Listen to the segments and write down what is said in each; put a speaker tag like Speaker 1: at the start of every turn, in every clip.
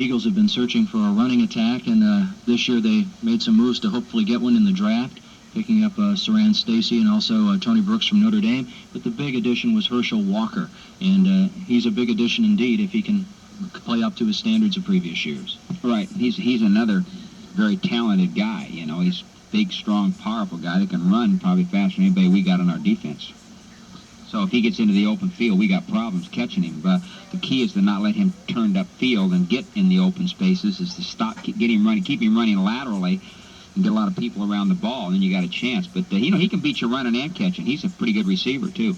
Speaker 1: Eagles have been searching for a running attack, and this year they made some moves to hopefully get one in the draft, picking up Saran Stacy and also Tony Brooks from Notre Dame. But the big addition was Herschel Walker, and he's a big addition indeed if he can play up to his standards of previous years.
Speaker 2: Right. He's another very talented guy. You know, he's a big, strong, powerful guy that can run probably faster than anybody we got on our defense. So if he gets into the open field, we got problems catching him. But the key is to not let him turn upfield and get in the open spaces, is to stop, get him running, keep him running laterally, and get a lot of people around the ball, and then you got a chance. But, you know, he can beat you running and catching. He's a pretty good receiver, too.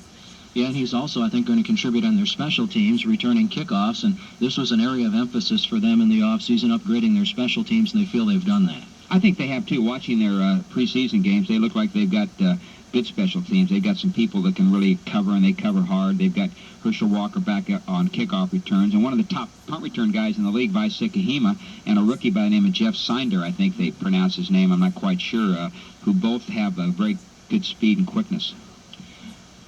Speaker 1: Yeah, and he's also, I think, going to contribute on their special teams, returning kickoffs, and this was an area of emphasis for them in the offseason, upgrading their special teams, and they feel they've done that.
Speaker 2: I think they have, too. Watching their preseason games, they look like they've got good special teams. They've got some people that can really cover, and they cover hard. They've got Herschel Walker back on kickoff returns, and one of the top punt return guys in the league, Vice Sikahima, and a rookie by the name of Jeff Sinder, I think they pronounce his name, I'm not quite sure, who both have a very good speed and quickness.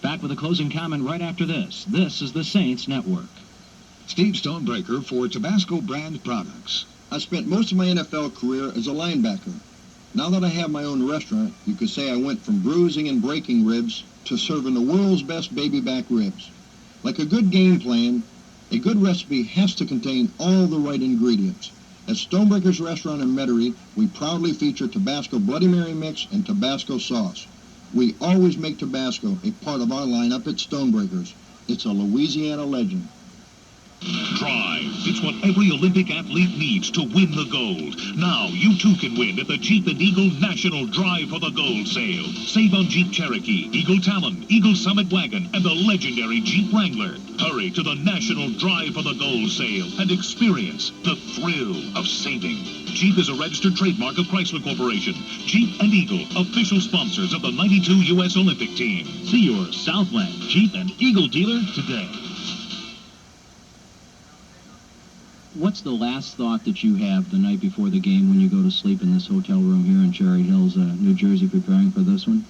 Speaker 1: Back with a closing comment right after this. This is the Saints Network.
Speaker 3: Steve Stonebreaker for Tabasco brand products. I spent most of my NFL career as a linebacker. Now that I have my own restaurant, you could say I went from bruising and breaking ribs to serving the world's best baby back ribs. Like a good game plan, a good recipe has to contain all the right ingredients. At Stonebreaker's restaurant in Metairie, we proudly feature Tabasco Bloody Mary mix and Tabasco sauce. We always make Tabasco a part of our lineup at Stonebreaker's. It's a Louisiana legend.
Speaker 4: Drive. It's what every Olympic athlete needs to win the gold. Now you too can win at the Jeep and Eagle National Drive for the Gold sale. Save on Jeep Cherokee, Eagle Talon, Eagle Summit Wagon, and the legendary Jeep Wrangler. Hurry to the National Drive for the Gold sale and experience the thrill of saving. Jeep is a registered trademark of Chrysler Corporation. Jeep and Eagle, official sponsors of the '92 U.S. Olympic team. See your Southland Jeep and Eagle dealer today.
Speaker 1: What's the last thought that you have the night before the game when you go to sleep in this hotel room here in Cherry Hills, New Jersey, preparing for this one?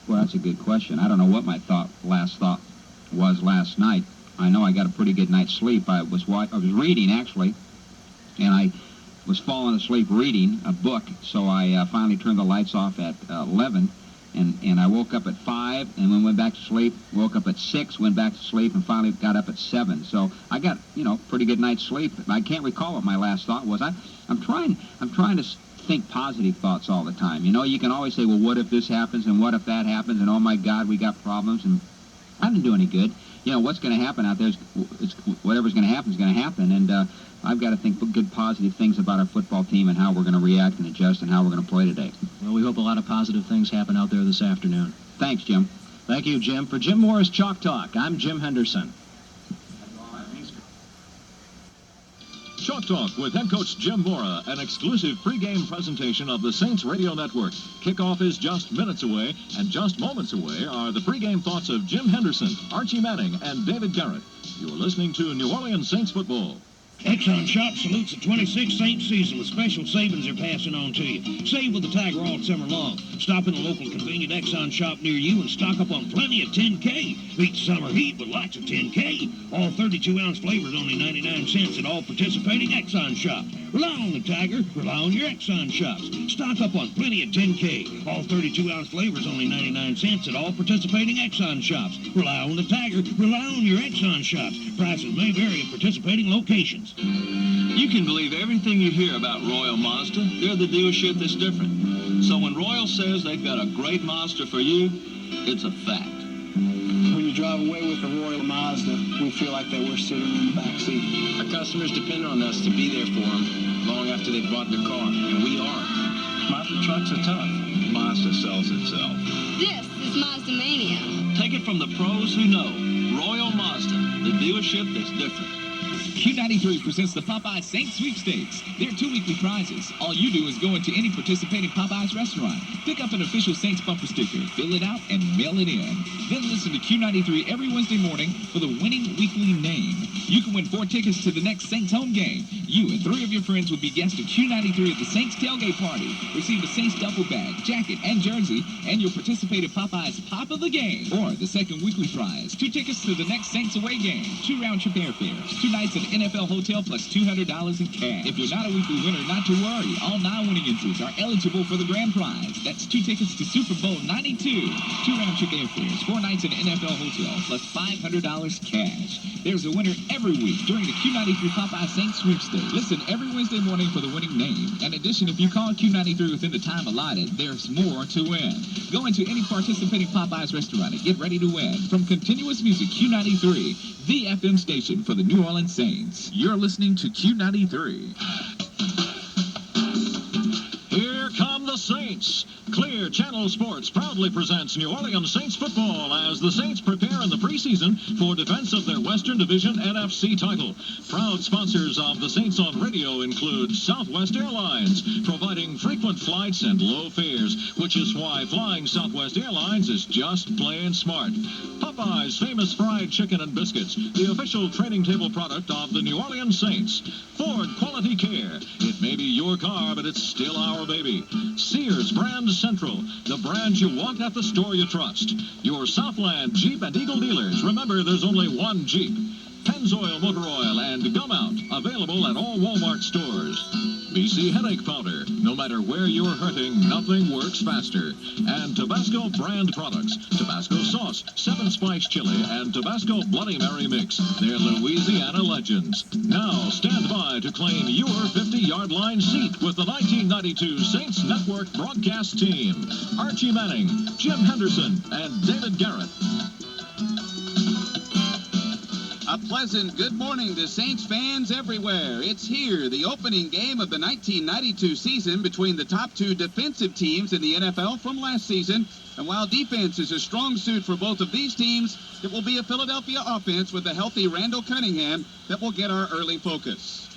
Speaker 2: Well, that's a good question. I don't know what my last thought was last night. I know I got a pretty good night's sleep. I was reading, actually, and I was falling asleep reading a book, so I finally turned the lights off at 11, and I woke up at 5, and then went back to sleep, woke up at 6, went back to sleep, and finally got up at 7. So I got, you know, pretty good night's sleep. I can't recall what my last thought was. I'm trying to think positive thoughts all the time. You know, you can always say, well, what if this happens, and what if that happens, and oh my God, we got problems, and I didn't do any good. You know, what's going to happen out there is whatever's going to happen is going to happen, and I've got to think good positive things about our football team and how we're going to react and adjust and how we're going to play today.
Speaker 1: Well, we hope a lot of positive things happen out there this afternoon.
Speaker 2: Thanks, Jim.
Speaker 1: Thank you, Jim. For Jim Morris Chalk Talk, I'm Jim Henderson.
Speaker 4: Chalk Talk with head coach Jim Mora, an exclusive pregame presentation of the Saints Radio Network. Kickoff is just minutes away, and just moments away are the pregame thoughts of Jim Henderson, Archie Manning, and David Garrett. You're listening to New Orleans Saints football.
Speaker 5: Exxon Shop salutes the 26th Saints season with special savings they're passing on to you. Save with the Tiger all summer long. Stop in a local convenient Exxon shop near you and stock up on plenty of 10K. Beat summer heat with lots of 10K. All 32-ounce flavors only 99 cents at all participating Exxon shops. Rely on the Tiger. Rely on your Exxon shops. Stock up on plenty of 10K. All 32-ounce flavors only 99 cents at all participating Exxon shops. Rely on the Tiger. Rely on your Exxon shops. Prices may vary at participating locations.
Speaker 6: You can believe everything you hear about Royal Mazda. They're the dealership that's different. So when Royal says they've got a great Mazda for you, it's a fact.
Speaker 7: When you drive away with a Royal Mazda, we feel like that we're sitting in the back seat.
Speaker 8: Our customers depend on us to be there for them long after they've bought their car, and we are.
Speaker 7: Mazda trucks are tough.
Speaker 8: Mazda sells itself.
Speaker 9: This is Mazda Mania.
Speaker 6: Take it from the pros who know. Royal Mazda, the dealership that's different.
Speaker 10: Q93 presents the Popeyes Saints Sweepstakes. There are 2 weekly prizes. All you do is go into any participating Popeyes restaurant, pick up an official Saints bumper sticker, fill it out, and mail it in. Then listen to Q93 every Wednesday morning for the winning weekly name. You can win 4 tickets to the next Saints home game. You and 3 of your friends will be guests of Q93 at the Saints tailgate party. Receive a Saints duffel bag, jacket, and jersey, and your participated Popeyes Pop of the Game. Or the second weekly prize, 2 tickets to the next Saints away game, 2 round-trip airfares, 2 nights at NFL hotel plus $200 in cash. If you're not a weekly winner, not to worry. All non-winning entries are eligible for the grand prize. That's 2 tickets to Super Bowl 92, 2 round-trip airfares, 4 nights in an NFL hotel, plus $500 cash. There's a winner every week during the Q93 Popeye Saints sweepstakes. Listen every Wednesday morning for the winning name. In addition, if you call Q93 within the time allotted, there's more to win. Go into any participating Popeyes restaurant and get ready to win. From continuous music, Q93, the FM station for the New Orleans Saints. You're listening to Q93.
Speaker 4: Here come the Saints. Clear Channel Sports proudly presents New Orleans Saints football as the Saints prepare in the preseason for defense of their Western Division NFC title. Proud sponsors of the Saints on radio include Southwest Airlines, providing frequent flights and low fares, which is why flying Southwest Airlines is just plain smart. Popeye's famous fried chicken and biscuits, the official training table product of the New Orleans Saints. Ford Quality Care. It may be your car, but it's still our baby. Sears Brand Central, the brand you want at the store you trust. Your Southland Jeep and Eagle dealers. Remember, there's only one Jeep. Pennzoil Motor Oil and Gum Out, available at all Walmart stores. BC Headache Powder. No matter where you're hurting, nothing works faster. And Tabasco brand products. Tabasco sauce, 7-spice chili, and Tabasco Bloody Mary mix. They're Louisiana legends. Now stand by to claim your 50-yard line seat with the 1992 Saints Network broadcast team. Archie Manning, Jim Henderson, and David Garrett.
Speaker 11: A pleasant good morning to Saints fans everywhere. It's here, the opening game of the 1992 season between the top 2 defensive teams in the NFL from last season. And while defense is a strong suit for both of these teams, it will be a Philadelphia offense with a healthy Randall Cunningham that will get our early focus.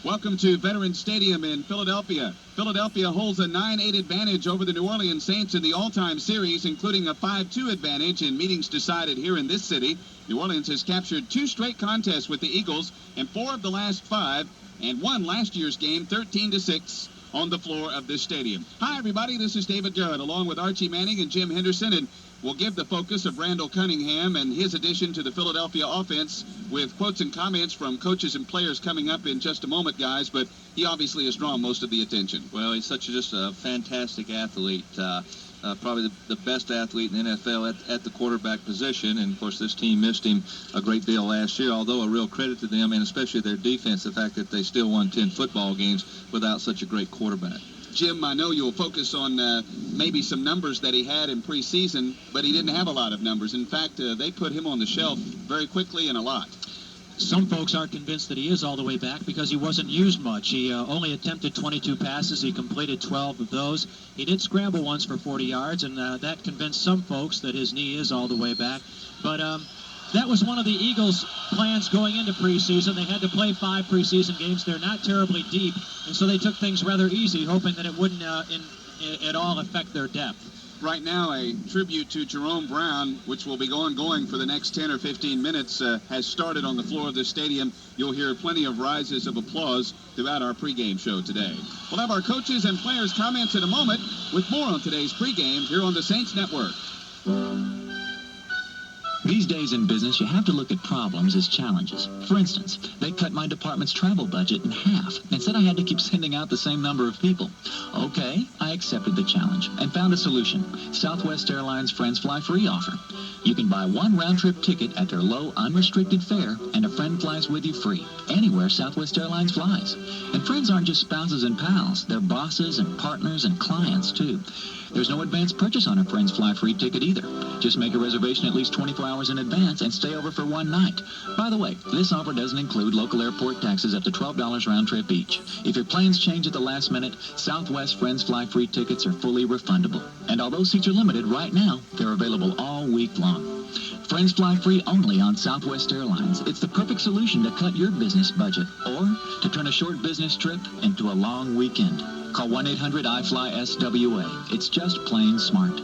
Speaker 11: Welcome to Veterans Stadium in Philadelphia. Philadelphia holds a 9-8 advantage over the New Orleans Saints in the all-time series, including a 5-2 advantage in meetings decided here in this city. New Orleans has captured 2 straight contests with the Eagles and 4 of the last 5, and won last year's game 13-6 on the floor of this stadium. Hi, everybody. This is David Garrett, along with Archie Manning and Jim Henderson, and we'll give the focus of Randall Cunningham and his addition to the Philadelphia offense with quotes and comments from coaches and players coming up in just a moment, guys, but he obviously has drawn most of the attention.
Speaker 6: Well, he's just a fantastic athlete. Probably the best athlete in the NFL at the quarterback position. And, of course, this team missed him a great deal last year, although a real credit to them, and especially their defense, the fact that they still won 10 football games without such a great quarterback.
Speaker 11: Jim, I know you'll focus on maybe some numbers that he had in preseason, but he didn't have a lot of numbers. In fact, they put him on the shelf very quickly and a lot.
Speaker 1: Some folks aren't convinced that he is all the way back because he wasn't used much. He only attempted 22 passes. He completed 12 of those. He did scramble once for 40 yards, and that convinced some folks that his knee is all the way back. But that was one of the Eagles' plans going into preseason. They had to play 5 preseason games. They're not terribly deep, and so they took things rather easy, hoping that it wouldn't at all affect their depth.
Speaker 11: Right now, a tribute to Jerome Brown, which will be going for the next 10 or 15 minutes, has started on the floor of the stadium. You'll hear plenty of rises of applause throughout our pregame show today. We'll have our coaches and players' comments in a moment with more on today's pregame here on the Saints Network.
Speaker 12: These days in business, you have to look at problems as challenges. For instance, they cut my department's travel budget in half and said I had to keep sending out the same number of people. Okay, I accepted the challenge and found a solution. Southwest Airlines Friends Fly Free offer. You can buy 1 round-trip ticket at their low, unrestricted fare, and a friend flies with you free, anywhere Southwest Airlines flies. And friends aren't just spouses and pals. They're bosses and partners and clients, too. There's no advance purchase on a Friends Fly Free ticket either. Just make a reservation at least 24 hours in advance and stay over for 1 night. By the way, this offer doesn't include local airport taxes up to $12 round trip each. If your plans change at the last minute, Southwest Friends Fly Free tickets are fully refundable. And although seats are limited right now, they're available all week long. Friends Fly Free only on Southwest Airlines. It's the perfect solution to cut your business budget or to turn a short business trip into a long weekend. Call 1-800-I-FLY-SWA. It's just plain smart.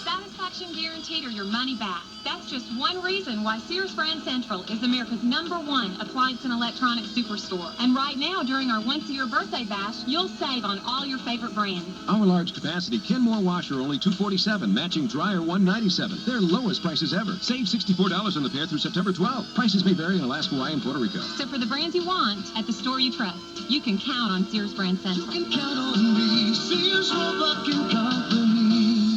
Speaker 9: Satisfaction guaranteed or
Speaker 13: your money back. That's just one reason why Sears Brand Central is America's #1 appliance and electronics superstore. And right now, during our once-a-year birthday bash, you'll save on all your favorite brands.
Speaker 14: Our large capacity Kenmore washer only $247, matching dryer $197. Their lowest prices ever. Save $64 on the pair through September 12th. Prices may vary in Alaska, Hawaii, and Puerto Rico.
Speaker 13: So for the brands you want, at the store you trust, you can count on Sears Brand Central.
Speaker 15: You can count on me, Sears Roebuck and Company.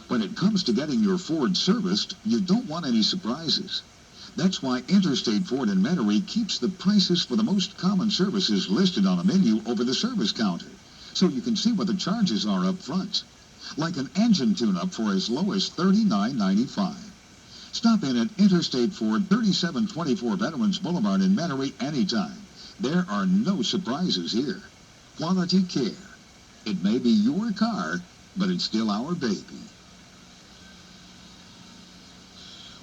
Speaker 15: When it comes to getting your Ford serviced, you don't want any surprises. That's why Interstate Ford in Metairie keeps the prices for the most common services listed on a menu over the service counter, so you can see what the charges are up front. Like an engine tune-up for as low as $39.95. Stop in at Interstate Ford, 3724 Veterans Boulevard in Metairie anytime. There are no surprises here. Quality care. It may be your car, but it's still our baby.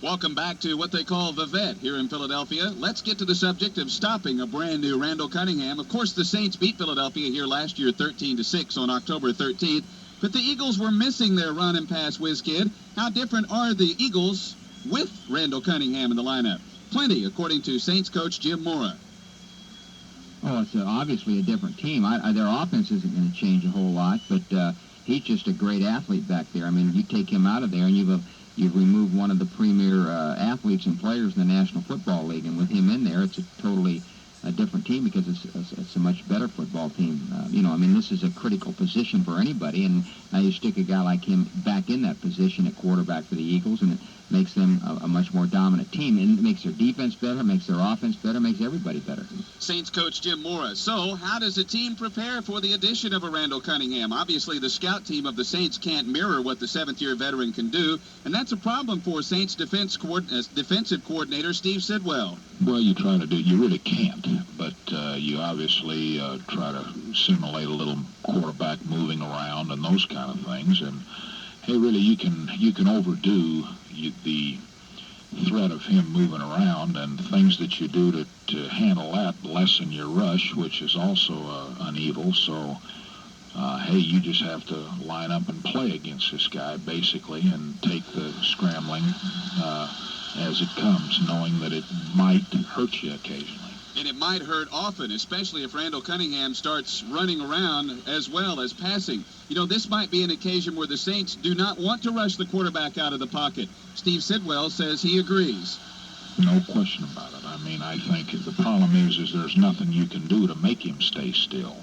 Speaker 11: Welcome back to what they call the Vet here in Philadelphia. Let's get to the subject of stopping a brand new Randall Cunningham. Of course, the Saints beat Philadelphia here last year 13-6 on October 13th, but the Eagles were missing their run and pass whiz kid. How different are the Eagles with Randall Cunningham in the lineup? Plenty, according to Saints coach Jim Mora.
Speaker 2: Oh, it's obviously a different team. Their offense isn't going to change a whole lot, but he's just a great athlete back there. I mean, you take him out of there and you've removed one of the premier athletes and players in the National Football League, and with him in there, it's a totally different team because it's a much better football team. I mean, this is a critical position for anybody, and now you stick a guy like him back in that position at quarterback for the Eagles, and it makes them a much more dominant team, and it makes their defense better, makes their offense better, makes everybody better.
Speaker 11: Saints coach Jim Mora. So, how does a team prepare for the addition of a Randall Cunningham? Obviously, the scout team of the Saints can't mirror what the 7th-year veteran can do, and that's a problem for Saints defensive coordinator Steve Sidwell.
Speaker 16: Well, you really can't, but you obviously try to simulate a little quarterback moving around and those kind of things, and hey, really, you can overdo the threat of him moving around, and things that you do to handle that lessen your rush, which is also an evil. So, hey, you just have to line up and play against this guy, basically, and take the scrambling as it comes, knowing that it might hurt you occasionally.
Speaker 11: And it might hurt often, especially if Randall Cunningham starts running around as well as passing. This might be an occasion where the Saints do not want to rush the quarterback out of the pocket. Steve Sidwell says he agrees.
Speaker 16: No question about it. I mean, I think the problem is there's nothing you can do to make him stay still.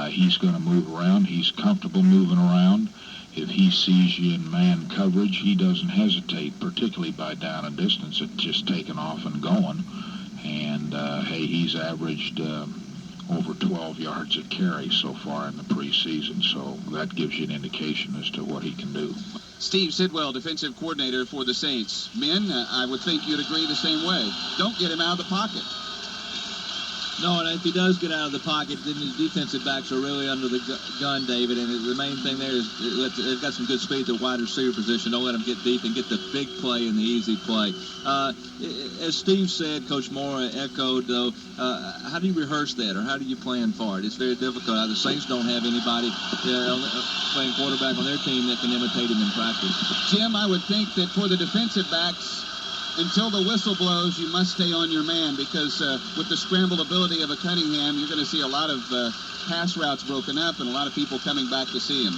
Speaker 16: He's going to move around. He's comfortable moving around. If he sees you in man coverage, he doesn't hesitate, particularly by down and distance, at just taking off and going. And, hey, he's averaged over 12 yards a carry so far in the preseason, so that gives you an indication as to what he can do.
Speaker 11: Steve Sidwell, defensive coordinator for the Saints. Men, I would think you'd agree the same way. Don't get him out of the pocket.
Speaker 6: No, and if he does get out of the pocket, then his defensive backs are really under the gun, David. And the main thing there is they've got some good speed at the wide receiver position. Don't let them get deep and get the big play and the easy play. As Steve said, Coach Mora echoed, though, how do you rehearse that, or how do you plan for it? It's very difficult. The Saints don't have anybody playing quarterback on their team that can imitate him in practice.
Speaker 11: Jim, I would think that for the defensive backs, until the whistle blows, you must stay on your man, because with the scramble ability of a Cunningham, you're going to see a lot of pass routes broken up and a lot of people coming back to see him.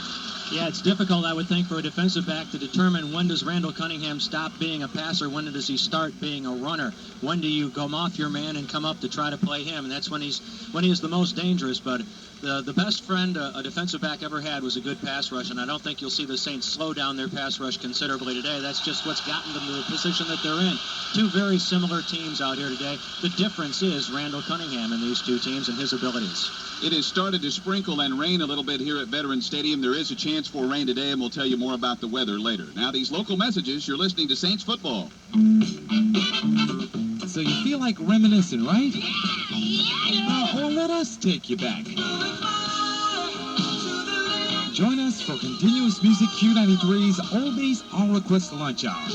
Speaker 17: Yeah, it's difficult, I would think, for a defensive back to determine when does Randall Cunningham stop being a passer, when does he start being a runner, when do you come off your man and come up to try to play him, and that's when he is the most dangerous. But the best friend a defensive back ever had was a good pass rush, and I don't think you'll see the Saints slow down their pass rush considerably today. That's just what's gotten them to the position that they're in. Two very similar teams out here today. The difference is Randall Cunningham in these two teams and his abilities.
Speaker 11: It has started to sprinkle and rain a little bit here at Veterans Stadium. There is a chance for rain today, and we'll tell you more about the weather later. Now, these local messages, you're listening to Saints football.
Speaker 18: So you feel like reminiscing, right? Well, let us take you back. Join us for Continuous Music Q93's Oldies All Request Lunch Hour.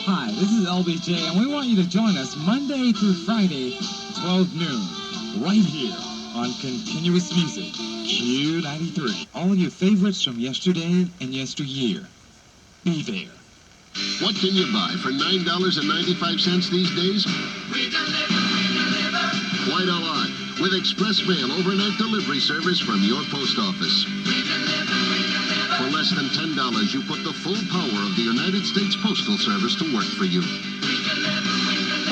Speaker 18: Hi, this is LBJ, and we want you to join us Monday through Friday, 12 noon, right here on Continuous Music. Q93. All your favorites from yesterday and yesteryear. Be there.
Speaker 19: What can you buy for $9.95 these days? We deliver. Quite a lot. With express mail overnight delivery service from your post office. We deliver. For less than $10, you put the full power of the United States Postal Service to work for you.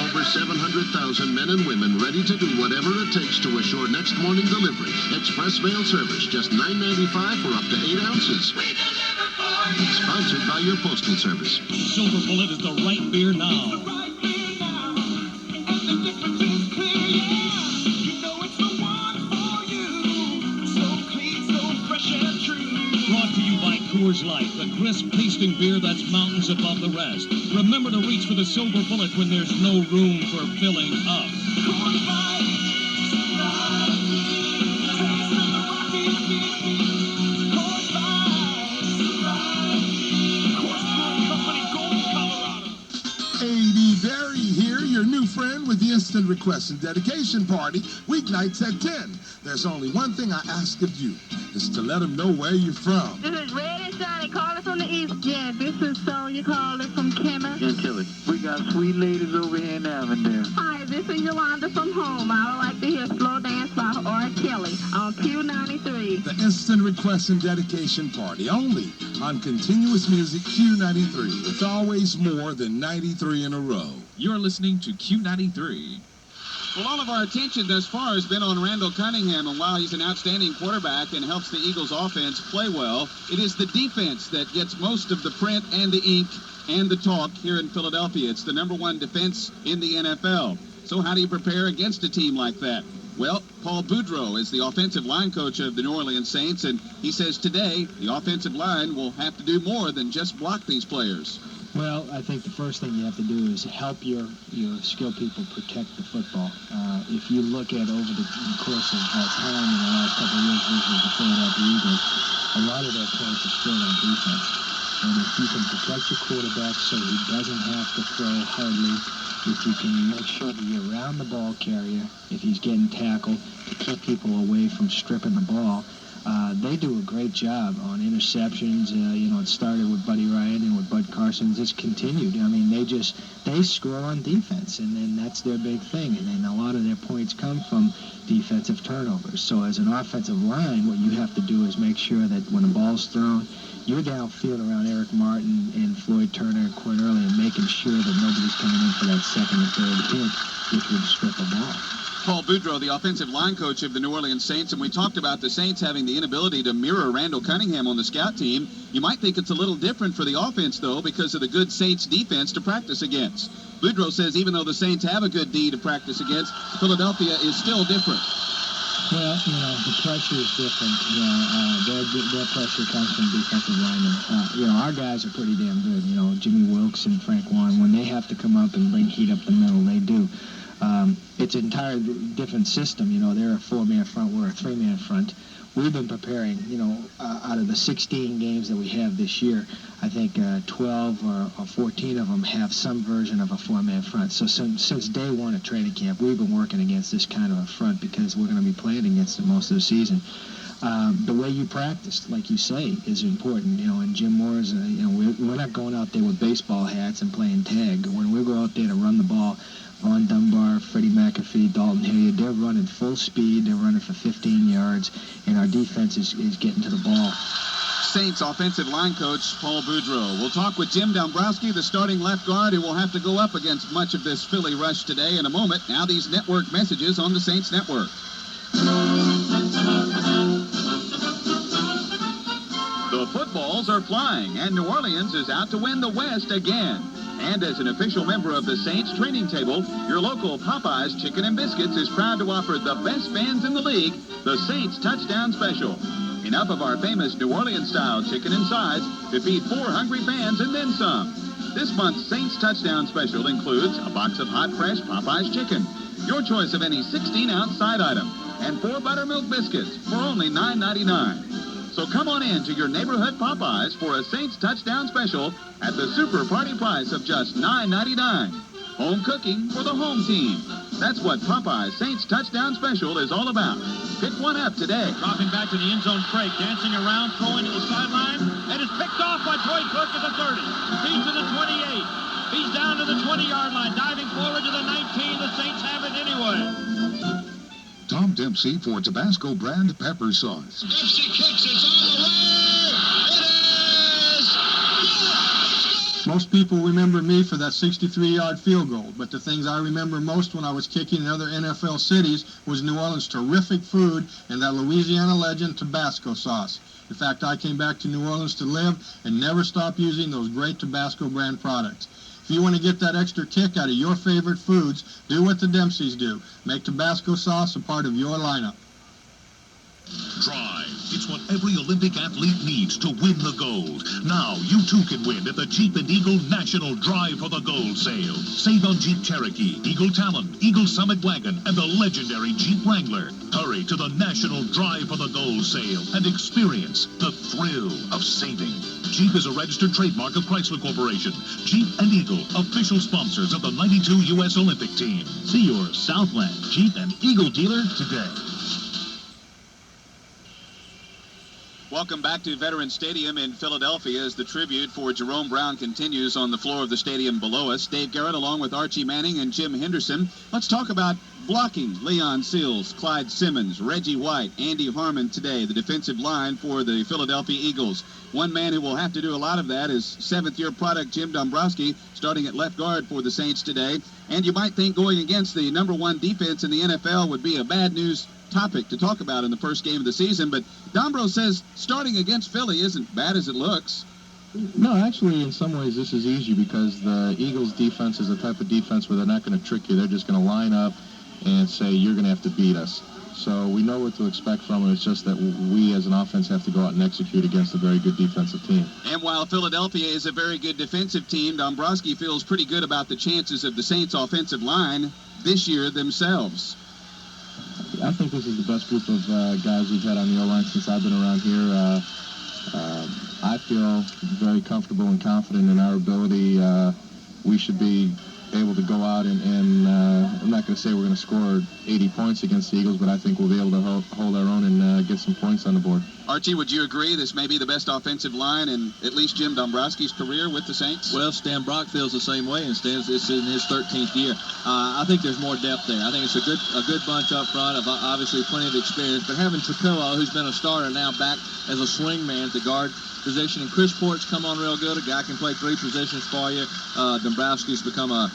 Speaker 19: Over 700,000 men and women ready to do whatever it takes to assure next morning delivery. Express mail service, just $9.95 for up to 8 ounces. Sponsored by your Postal Service.
Speaker 5: Silver Bullet is the right beer now. Brought to you by Coors Light, the crisp tasting beer that's mountains above the rest. Remember to reach for the Silver Bullet when there's no room for filling up. Coors Light.
Speaker 20: Barry here, your new friend with the instant request and dedication party, weeknights at 10. There's only one thing I ask of you, is to let them know where you're from.
Speaker 21: This is Red and Shiny calling from the East. Yeah, this is Sonya calling from Kimmer.
Speaker 22: Gentilly, we got sweet ladies over here in Avondale.
Speaker 21: Hi, this is Yolanda from home. I would like to hear Slow Dance by R. Kelly on Q93.
Speaker 20: The instant request and dedication party, only on Continuous Music Q93. It's always more than 93 in a row.
Speaker 10: You're listening to Q93.
Speaker 11: Well, all of our attention thus far has been on Randall Cunningham, and while he's an outstanding quarterback and helps the Eagles' offense play well, it is the defense that gets most of the print and the ink and the talk here in Philadelphia. It's the #1 defense in the NFL. So how do you prepare against a team like that? Well, Paul Boudreaux is the offensive line coach of the New Orleans Saints, and he says today the offensive line will have to do more than just block these players.
Speaker 23: Well, I think the first thing you have to do is help your skilled people protect the football. If you look at over the course of time in the last couple of years versus the Philadelphia Eagles, a lot of their points are still on defense. And if you can protect your quarterback so he doesn't have to throw hardly, if you can make sure that you're around the ball carrier, if he's getting tackled, to keep people away from stripping the ball, they do a great job on interceptions. It started with Buddy Ryan and with Bud Carson. It's continued. I mean, they score on defense, and then that's their big thing. And then a lot of their points come from defensive turnovers. So as an offensive line, what you have to do is make sure that when the ball's thrown, you're downfield around Eric Martin and Floyd Turner and Quinn Early and making sure that nobody's coming in for that second or third hit, which would strip a ball.
Speaker 11: Paul Boudreaux, the offensive line coach of the New Orleans Saints, and we talked about the Saints having the inability to mirror Randall Cunningham on the scout team. You might think it's a little different for the offense, though, because of the good Saints defense to practice against. Boudreaux says even though the Saints have a good D to practice against, Philadelphia is still different.
Speaker 23: Well, the pressure is different. Their pressure comes from defensive linemen. Our guys are pretty damn good. Jimmy Wilkes and Frank Warren, when they have to come up and bring heat up the middle, they do. It's an entirely different system. They're a 4-man front, we're a 3-man front. We've been preparing, out of the 16 games that we have this year, I think 12 or 14 of them have some version of a 4-man front. So since day one of training camp, we've been working against this kind of a front because we're going to be playing against it most of the season. The way you practice, like you say, is important. And Jim Moore's, we're not going out there with baseball hats and playing tag. When we go out there to run the ball, Vaughn Dunbar, Freddie McAfee, Dalton Hilliard, they're running full speed. They're running for 15 yards, and our defense is getting to the ball.
Speaker 11: Saints offensive line coach Paul Boudreaux. We'll talk with Jim Dombrowski, the starting left guard, who will have to go up against much of this Philly rush today in a moment. Now these network messages on the Saints Network. The footballs are flying, and New Orleans is out to win the West again. And as an official member of the Saints training table, your local Popeyes Chicken and Biscuits is proud to offer the best fans in the league, the Saints Touchdown Special. Enough of our famous New Orleans-style chicken and sides to feed 4 hungry fans and then some. This month's Saints Touchdown Special includes a box of hot, fresh Popeyes chicken, your choice of any 16-ounce side item, and 4 buttermilk biscuits for only $9.99. So come on in to your neighborhood Popeyes for a Saints Touchdown Special at the super party price of just $9.99. Home cooking for the home team. That's what Popeye's Saints Touchdown Special is all about. Pick one up today.
Speaker 3: Dropping back to the end zone break, dancing around, throwing to the sideline, and is picked off by Troy Cook at the 30. He's to the 28. He's down to the 20-yard line, diving forward to the 19. The Saints have it anyway.
Speaker 15: Tom Dempsey for Tabasco brand pepper sauce.
Speaker 19: Dempsey kicks, it's on the way! It is!
Speaker 7: Most people remember me for that 63-yard field goal, but the things I remember most when I was kicking in other NFL cities was New Orleans' terrific food and that Louisiana legend Tabasco sauce. In fact, I came back to New Orleans to live and never stopped using those great Tabasco brand products. If you want to get that extra kick out of your favorite foods, do what the Dempseys do. Make Tabasco sauce a part of your lineup.
Speaker 4: Drive. It's what every Olympic athlete needs to win the gold. Now you too can win at the Jeep and Eagle National Drive for the Gold sale. Save on Jeep Cherokee, Eagle Talon, Eagle Summit Wagon, and the legendary Jeep Wrangler. Hurry to the National Drive for the Gold sale and experience the thrill of saving. Jeep is a registered trademark of Chrysler Corporation. Jeep and Eagle, official sponsors of the 92 U.S. Olympic team. See your Southland Jeep and Eagle dealer today.
Speaker 11: Welcome back to Veterans Stadium in Philadelphia as the tribute for Jerome Brown continues on the floor of the stadium below us. Dave Garrett along with Archie Manning and Jim Henderson. Let's talk about blocking. Leon Seals, Clyde Simmons, Reggie White, Andy Harmon today, the defensive line for the Philadelphia Eagles. One man who will have to do a lot of that is seventh-year product Jim Dombrowski, starting at left guard for the Saints today. And you might think going against the number one defense in the NFL would be a bad news topic to talk about in the first game of the season, but Dombro says starting against Philly isn't bad as it looks.
Speaker 8: No, actually, in some ways, this is easy because the Eagles' defense is a type of defense where they're not going to trick you. They're just going to line up and say, you're going to have to beat us. So we know what to expect from it. It's just that we as an offense have to go out and execute against a very good defensive team.
Speaker 11: And while Philadelphia is a very good defensive team, Dombrowski feels pretty good about the chances of the Saints' offensive line this year themselves.
Speaker 8: I think this is the best group of guys we've had on the O-line since I've been around here. I feel very comfortable and confident in our ability. We should be able to go out and I'm not going to say we're going to score 80 points against the Eagles, but I think we'll be able to hold our own and get some points on the board.
Speaker 11: Archie, would you agree this may be the best offensive line in at least Jim Dombrowski's career with the Saints?
Speaker 3: Well, Stan Brock feels the same way, and Stan's it's in his 13th year. I think there's more depth there. I think it's a good bunch up front, of obviously plenty of experience, but having Trapillo, who's been a starter, now back as a swing man at the guard position, and Chris Port's come on real good. A guy can play three positions for you. Dombrowski's become a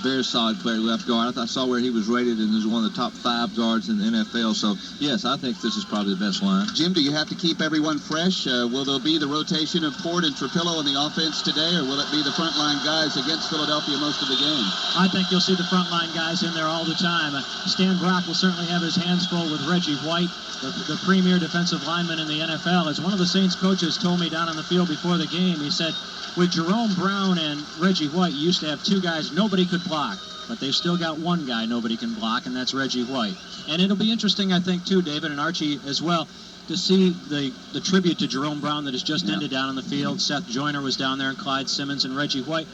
Speaker 3: very solid player left guard. I saw where he was rated and is one of the top 5 guards in the NFL. So, yes, I think this is probably the best line.
Speaker 11: Jim, do you have to keep everyone fresh? Will there be the rotation of Port and Trapillo in the offense today, or will it be the frontline guys against Philadelphia most of the game?
Speaker 17: I think you'll see the frontline guys in there all the time. Stan Brock will certainly have his hands full with Reggie White, the premier defensive lineman in the NFL. As one of the Saints coaches told me down on the field before the game, he said, with Jerome Brown and Reggie White, you used to have 2 guys nobody could block, but they've still got 1 guy nobody can block, and that's Reggie White. And it'll be interesting, I think, too, David and Archie as well, to see the tribute to Jerome Brown that has just ended down on the field. Seth Joyner was down there, and Clyde Simmons and Reggie White.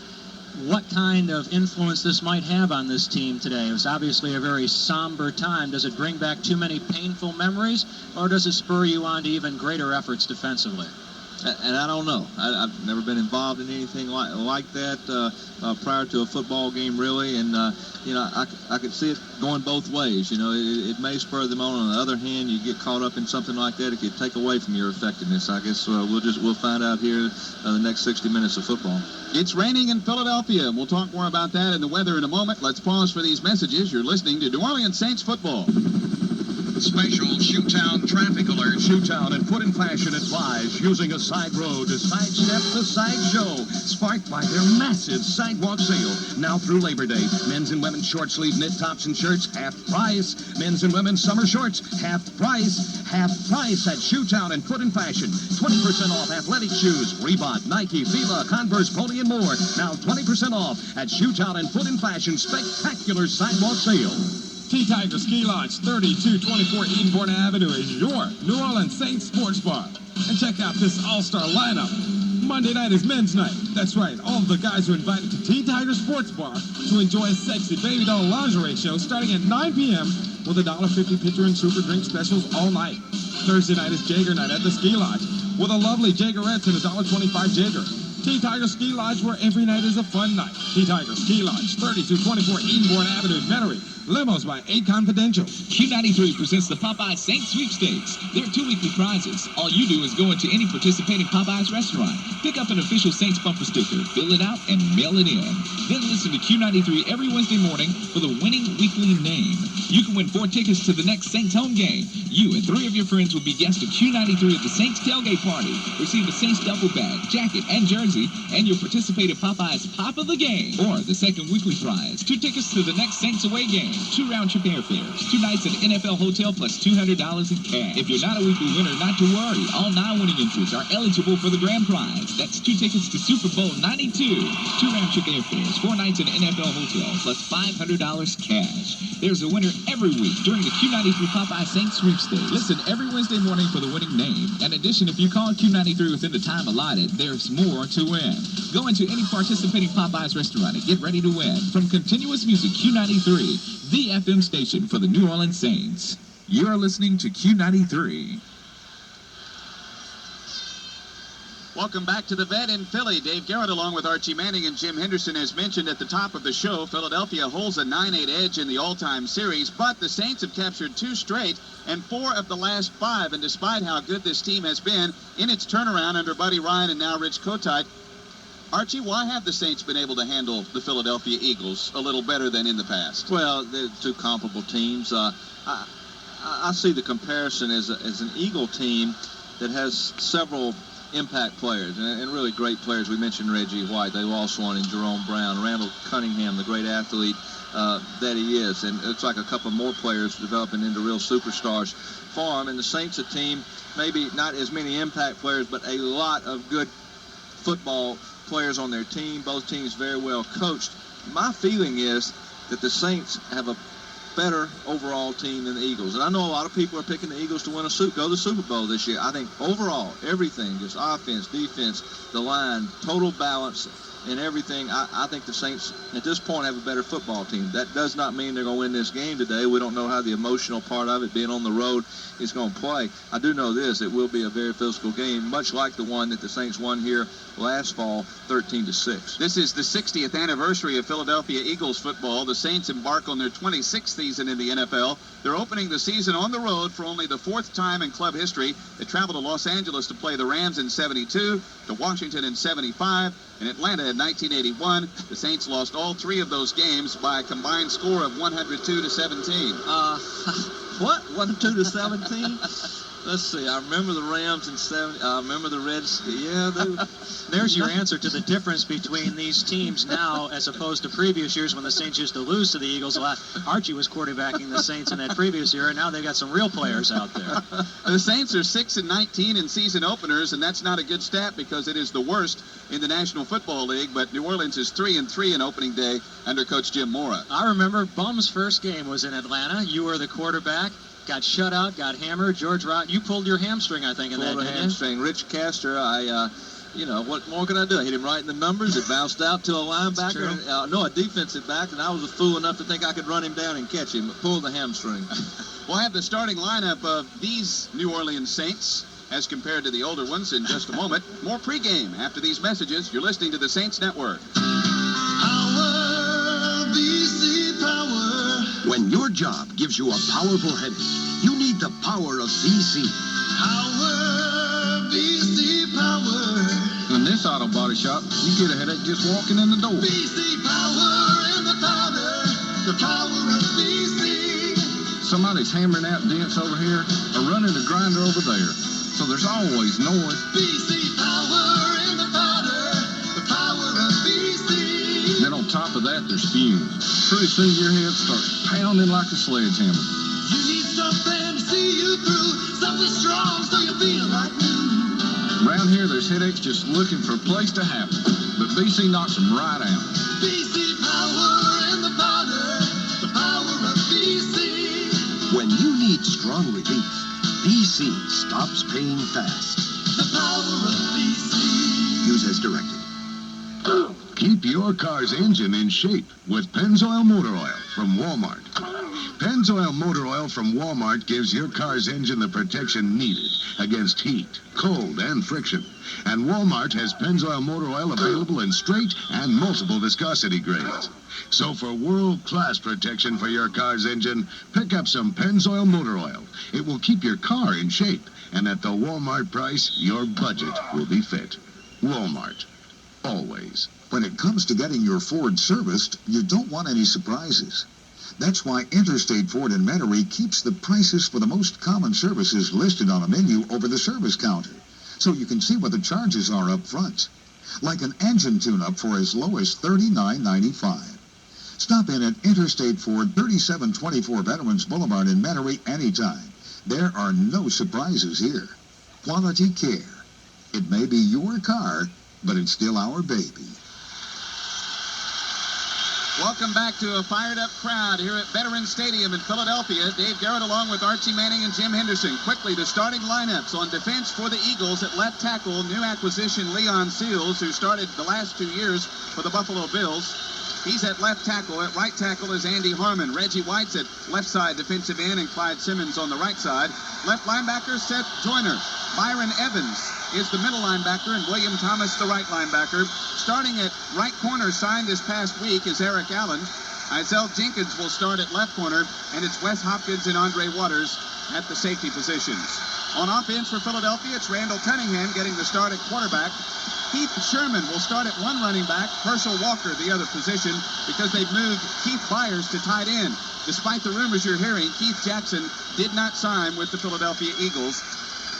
Speaker 17: What kind of influence this might have on this team today? It was obviously a very somber time. Does it bring back too many painful memories, or does it spur you on to even greater efforts defensively?
Speaker 6: And I don't know. I've never been involved in anything like that prior to a football game, really. And, I could see it going both ways. It may spur them on. On the other hand, you get caught up in something like that, it could take away from your effectiveness. I guess we'll find out here the next 60 minutes of football.
Speaker 11: It's raining in Philadelphia. We'll talk more about that and the weather in a moment. Let's pause for these messages. You're listening to New Orleans Saints football.
Speaker 24: Special Shoetown traffic alert. Shoetown and Foot and Fashion advise using a side road to sidestep the sideshow, sparked by their massive sidewalk sale. Now through Labor Day, men's and women's short sleeve knit tops and shirts, half price. Men's and women's summer shorts, half price. Half price at Shoetown and Foot and Fashion. 20% off athletic shoes, Reebok, Nike, Fila, Converse, Pony, and more. Now 20% off at Shoetown and Foot and Fashion spectacular sidewalk sale.
Speaker 18: T-Tiger Ski Lodge, 3224 Edenborn Avenue is your New Orleans Saints Sports Bar. And check out this all-star lineup. Monday night is men's night. That's right. All of the guys are invited to Teen Tiger Sports Bar to enjoy a sexy baby doll lingerie show starting at 9 p.m. with $1.50 pitcher and super drink specials all night. Thursday night is Jaeger night at the Ski Lodge with a lovely Jaegerettes and $1.25 Jaeger. Teen Tiger Ski Lodge, where every night is a fun night. Teen Tiger Ski Lodge, 3224 Edenborn Avenue, Metairie. Limos by 8 Confidential.
Speaker 10: Q93 presents the Popeye Saint Sweepstakes. There are 2 weekly prizes. All you do is go into any participating Popeyes restaurant, pick up an official Saints bumper sticker, fill it out, and mail it in. Then listen to Q93 every Wednesday morning for the winning weekly name. You can win 4 tickets to the next Saints home game. You and 3 of your friends will be guests of Q93 at the Saints tailgate party. Receive a Saints duffel bag, jacket, and jersey, and your participated Popeyes Pop of the Game. Or the second weekly prize, 2 tickets to the next Saints away game, 2 round-trip airfares, 2 nights at an NFL hotel plus $200 in cash. If you're not a weekly winner, not to worry. All 9 winning entries are eligible for the grand prize. That's 2 tickets to Super Bowl 92, 2 round-trip airfares, 4 nights at an NFL hotel plus $500 cash. There's a winner every week during the Q93 Popeye Saints Sweepstakes. Listen every Wednesday morning for the winning name. In addition, if you call Q93 within the time allotted, there's more to win. Go into any participating Popeyes restaurant and get ready to win. From Continuous Music Q93, the FM station for the New Orleans Saints. You're listening to Q93.
Speaker 11: Welcome back to the Vet in Philly. Dave Garrett along with Archie Manning and Jim Henderson. As mentioned at the top of the show, Philadelphia holds a 9-8 edge in the all-time series, but the Saints have captured 2 straight and 4 of the last 5. And despite how good this team has been in its turnaround under Buddy Ryan and now Rich Kotite, Archie, why have the Saints been able to handle the Philadelphia Eagles a little better than in the past?
Speaker 6: Well, they're 2 comparable teams. I see the comparison as an Eagle team that has several impact players and really great players. We mentioned Reggie White. They lost one in Jerome Brown. Randall Cunningham, the great athlete that he is. And it's like a couple more players developing into real superstars for him. And the Saints, a team, maybe not as many impact players, but a lot of good football players on their team. Both teams very well coached. My feeling is that the Saints have a better overall team than the Eagles. And I know a lot of people are picking the Eagles to go to the Super Bowl this year. I think overall, everything, just offense, defense, the line, total balance, and everything, I think the Saints at this point have a better football team. That does not mean they're going to win this game today. We don't know how the emotional part of it, being on the road, is going to play. I do know this, it will be a very physical game, much like the one that the Saints won here last fall, 13-6.
Speaker 11: This is the 60th anniversary of Philadelphia Eagles football. The Saints embark on their 26th season in the NFL. They're opening the season on the road for only the 4th time in club history. They traveled to Los Angeles to play the Rams in 72, to Washington in 75, and Atlanta in 1981. The Saints lost all 3 of those games by a combined score of 102-17.
Speaker 6: What? 102-17? Let's see. I remember the Rams in 70. I remember the Reds. Yeah,
Speaker 17: there's your answer to the difference between these teams now as opposed to previous years when the Saints used to lose to the Eagles a lot. Archie was quarterbacking the Saints in that previous year, and now they've got some real players out there.
Speaker 11: The Saints are 6-19 in season openers, and that's not a good stat because it is the worst in the National Football League. But New Orleans is 3-3 in opening day under Coach Jim Mora.
Speaker 17: I remember Bum's first game was in Atlanta. You were the quarterback. Got shut out, got hammered. George Rott, you pulled your hamstring, I think, in that, didn't you?
Speaker 6: Hamstring. Rich Castor, what more can I do? I hit him right in the numbers. It bounced out to a linebacker. A defensive back, and I was a fool enough to think I could run him down and catch him, but pulled the hamstring.
Speaker 11: We'll have the starting lineup of these New Orleans Saints as compared to the older ones in just a moment. More pregame after these messages. You're listening to the Saints Network.
Speaker 19: When your job gives you a powerful headache, you need the power of BC.
Speaker 1: Power, BC Power.
Speaker 2: In this auto body shop, you get a headache just walking in the door.
Speaker 1: BC Power in the powder, the power of BC.
Speaker 2: Somebody's hammering out dents over here or running a grinder over there. So there's always noise.
Speaker 1: BC Power in the powder, the power of BC.
Speaker 2: Then on top of that, there's fumes. Pretty soon your head starts pounding like a sledgehammer.
Speaker 1: You need something to see you through, something strong so you feel like new.
Speaker 2: Around here, there's headaches just looking for a place to happen. But BC knocks them right out.
Speaker 1: BC Power in the powder, the power of BC.
Speaker 19: When you need strong relief, BC stops pain fast.
Speaker 1: The power of BC.
Speaker 19: You use as directed. Keep your car's engine in shape with Pennzoil Motor Oil from Walmart. Pennzoil Motor Oil from Walmart gives your car's engine the protection needed against heat, cold, and friction. And Walmart has Pennzoil Motor Oil available in straight and multiple viscosity grades. So for world-class protection for your car's engine, pick up some Pennzoil Motor Oil. It will keep your car in shape, and at the Walmart price, your budget will be fit. Walmart. Always.
Speaker 15: When it comes to getting your Ford serviced, you don't want any surprises. That's why Interstate Ford in Metairie keeps the prices for the most common services listed on a menu over the service counter, so you can see what the charges are up front. Like an engine tune-up for as low as $39.95. Stop in at Interstate Ford, 3724 Veterans Boulevard in Metairie anytime. There are no surprises here. Quality care. It may be your car, but it's still our baby.
Speaker 11: Welcome back to a fired-up crowd here at Veterans Stadium in Philadelphia. Dave Garrett along with Archie Manning and Jim Henderson. Quickly, the starting lineups on defense for the Eagles at left tackle, new acquisition Leon Seals, who started the last 2 years for the Buffalo Bills. He's at left tackle. At right tackle is Andy Harmon. Reggie White's at left side defensive end, and Clyde Simmons on the right side. Left linebacker, Seth Joyner. Byron Evans is the middle linebacker, and William Thomas the right linebacker. Starting at right corner, signed this past week, is Eric Allen. Isel Jenkins will start at left corner, and it's Wes Hopkins and Andre Waters at the safety positions. On offense for Philadelphia, it's Randall Cunningham getting the start at quarterback. Keith Sherman will start at one running back, Herschel Walker the other position, because they've moved Keith Byers to tight end. Despite the rumors you're hearing, Keith Jackson did not sign with the Philadelphia Eagles,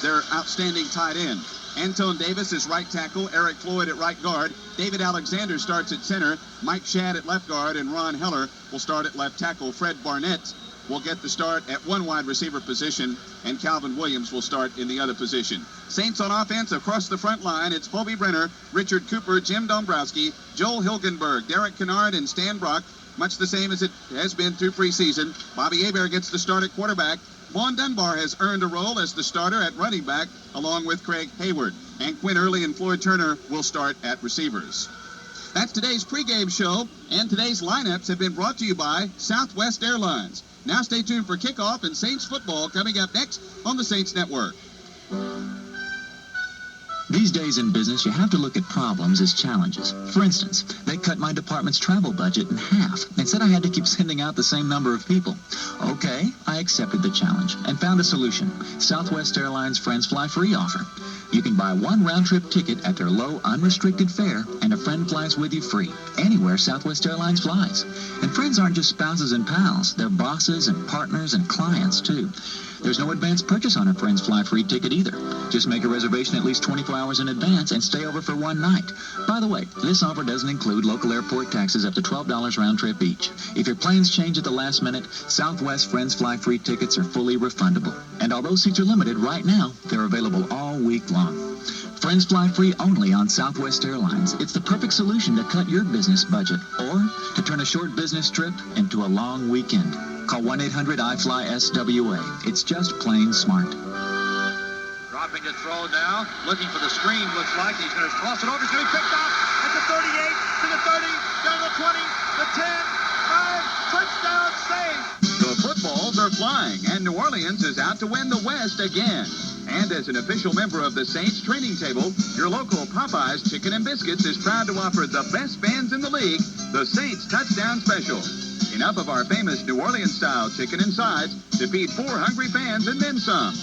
Speaker 11: their outstanding tight end. Antone Davis is right tackle, Eric Floyd at right guard, David Alexander starts at center, Mike Shadd at left guard, and Ron Heller will start at left tackle. Fred Barnett will get the start at one wide receiver position, and Calvin Williams will start in the other position. Saints on offense across the front line, it's Phoebe Brenner, Richard Cooper, Jim Dombrowski, Joel Hilgenberg, Derek Kennard, and Stan Brock, much the same as it has been through preseason. Bobby Hebert gets the start at quarterback. Vaughn Dunbar has earned a role as the starter at running back, along with Craig Hayward. And Quinn Early and Floyd Turner will start at receivers. That's today's pregame show, and today's lineups have been brought to you by Southwest Airlines. Now stay tuned for kickoff and Saints football coming up next on the Saints Network.
Speaker 9: These days in business, you have to look at problems as challenges. For instance, they cut my department's travel budget in half and said I had to keep sending out the same number of people. Okay, I accepted the challenge and found a solution. Southwest Airlines Friends Fly Free offer. You can buy one round-trip ticket at their low, unrestricted fare, and a friend flies with you free, anywhere Southwest Airlines flies. And friends aren't just spouses and pals. They're bosses and partners and clients, too. There's no advance purchase on a Friends Fly Free ticket either. Just make a reservation at least 24 hours in advance and stay over for one night. By the way, this offer doesn't include local airport taxes up to $12 round trip each. If your plans change at the last minute, Southwest Friends Fly Free tickets are fully refundable. And although seats are limited right now, they're available all week long. Friends Fly Free only on Southwest Airlines. It's the perfect solution to cut your business budget or to turn a short business trip into a long weekend. Call 1-800-I-FLY-SWA. It's just plain smart.
Speaker 12: Dropping it throw now, looking for the screen, looks like he's going to toss it over. He's going to be picked off at the 38, to the 30, down to the 20, the 10, 5, touchdown save.
Speaker 11: The footballs are flying, and New Orleans is out to win the West again. And as an official member of the Saints training table, your local Popeyes Chicken and Biscuits is proud to offer the best fans in the league, the Saints Touchdown Special. Enough of our famous New Orleans-style chicken and sides to feed 4 hungry fans and then some.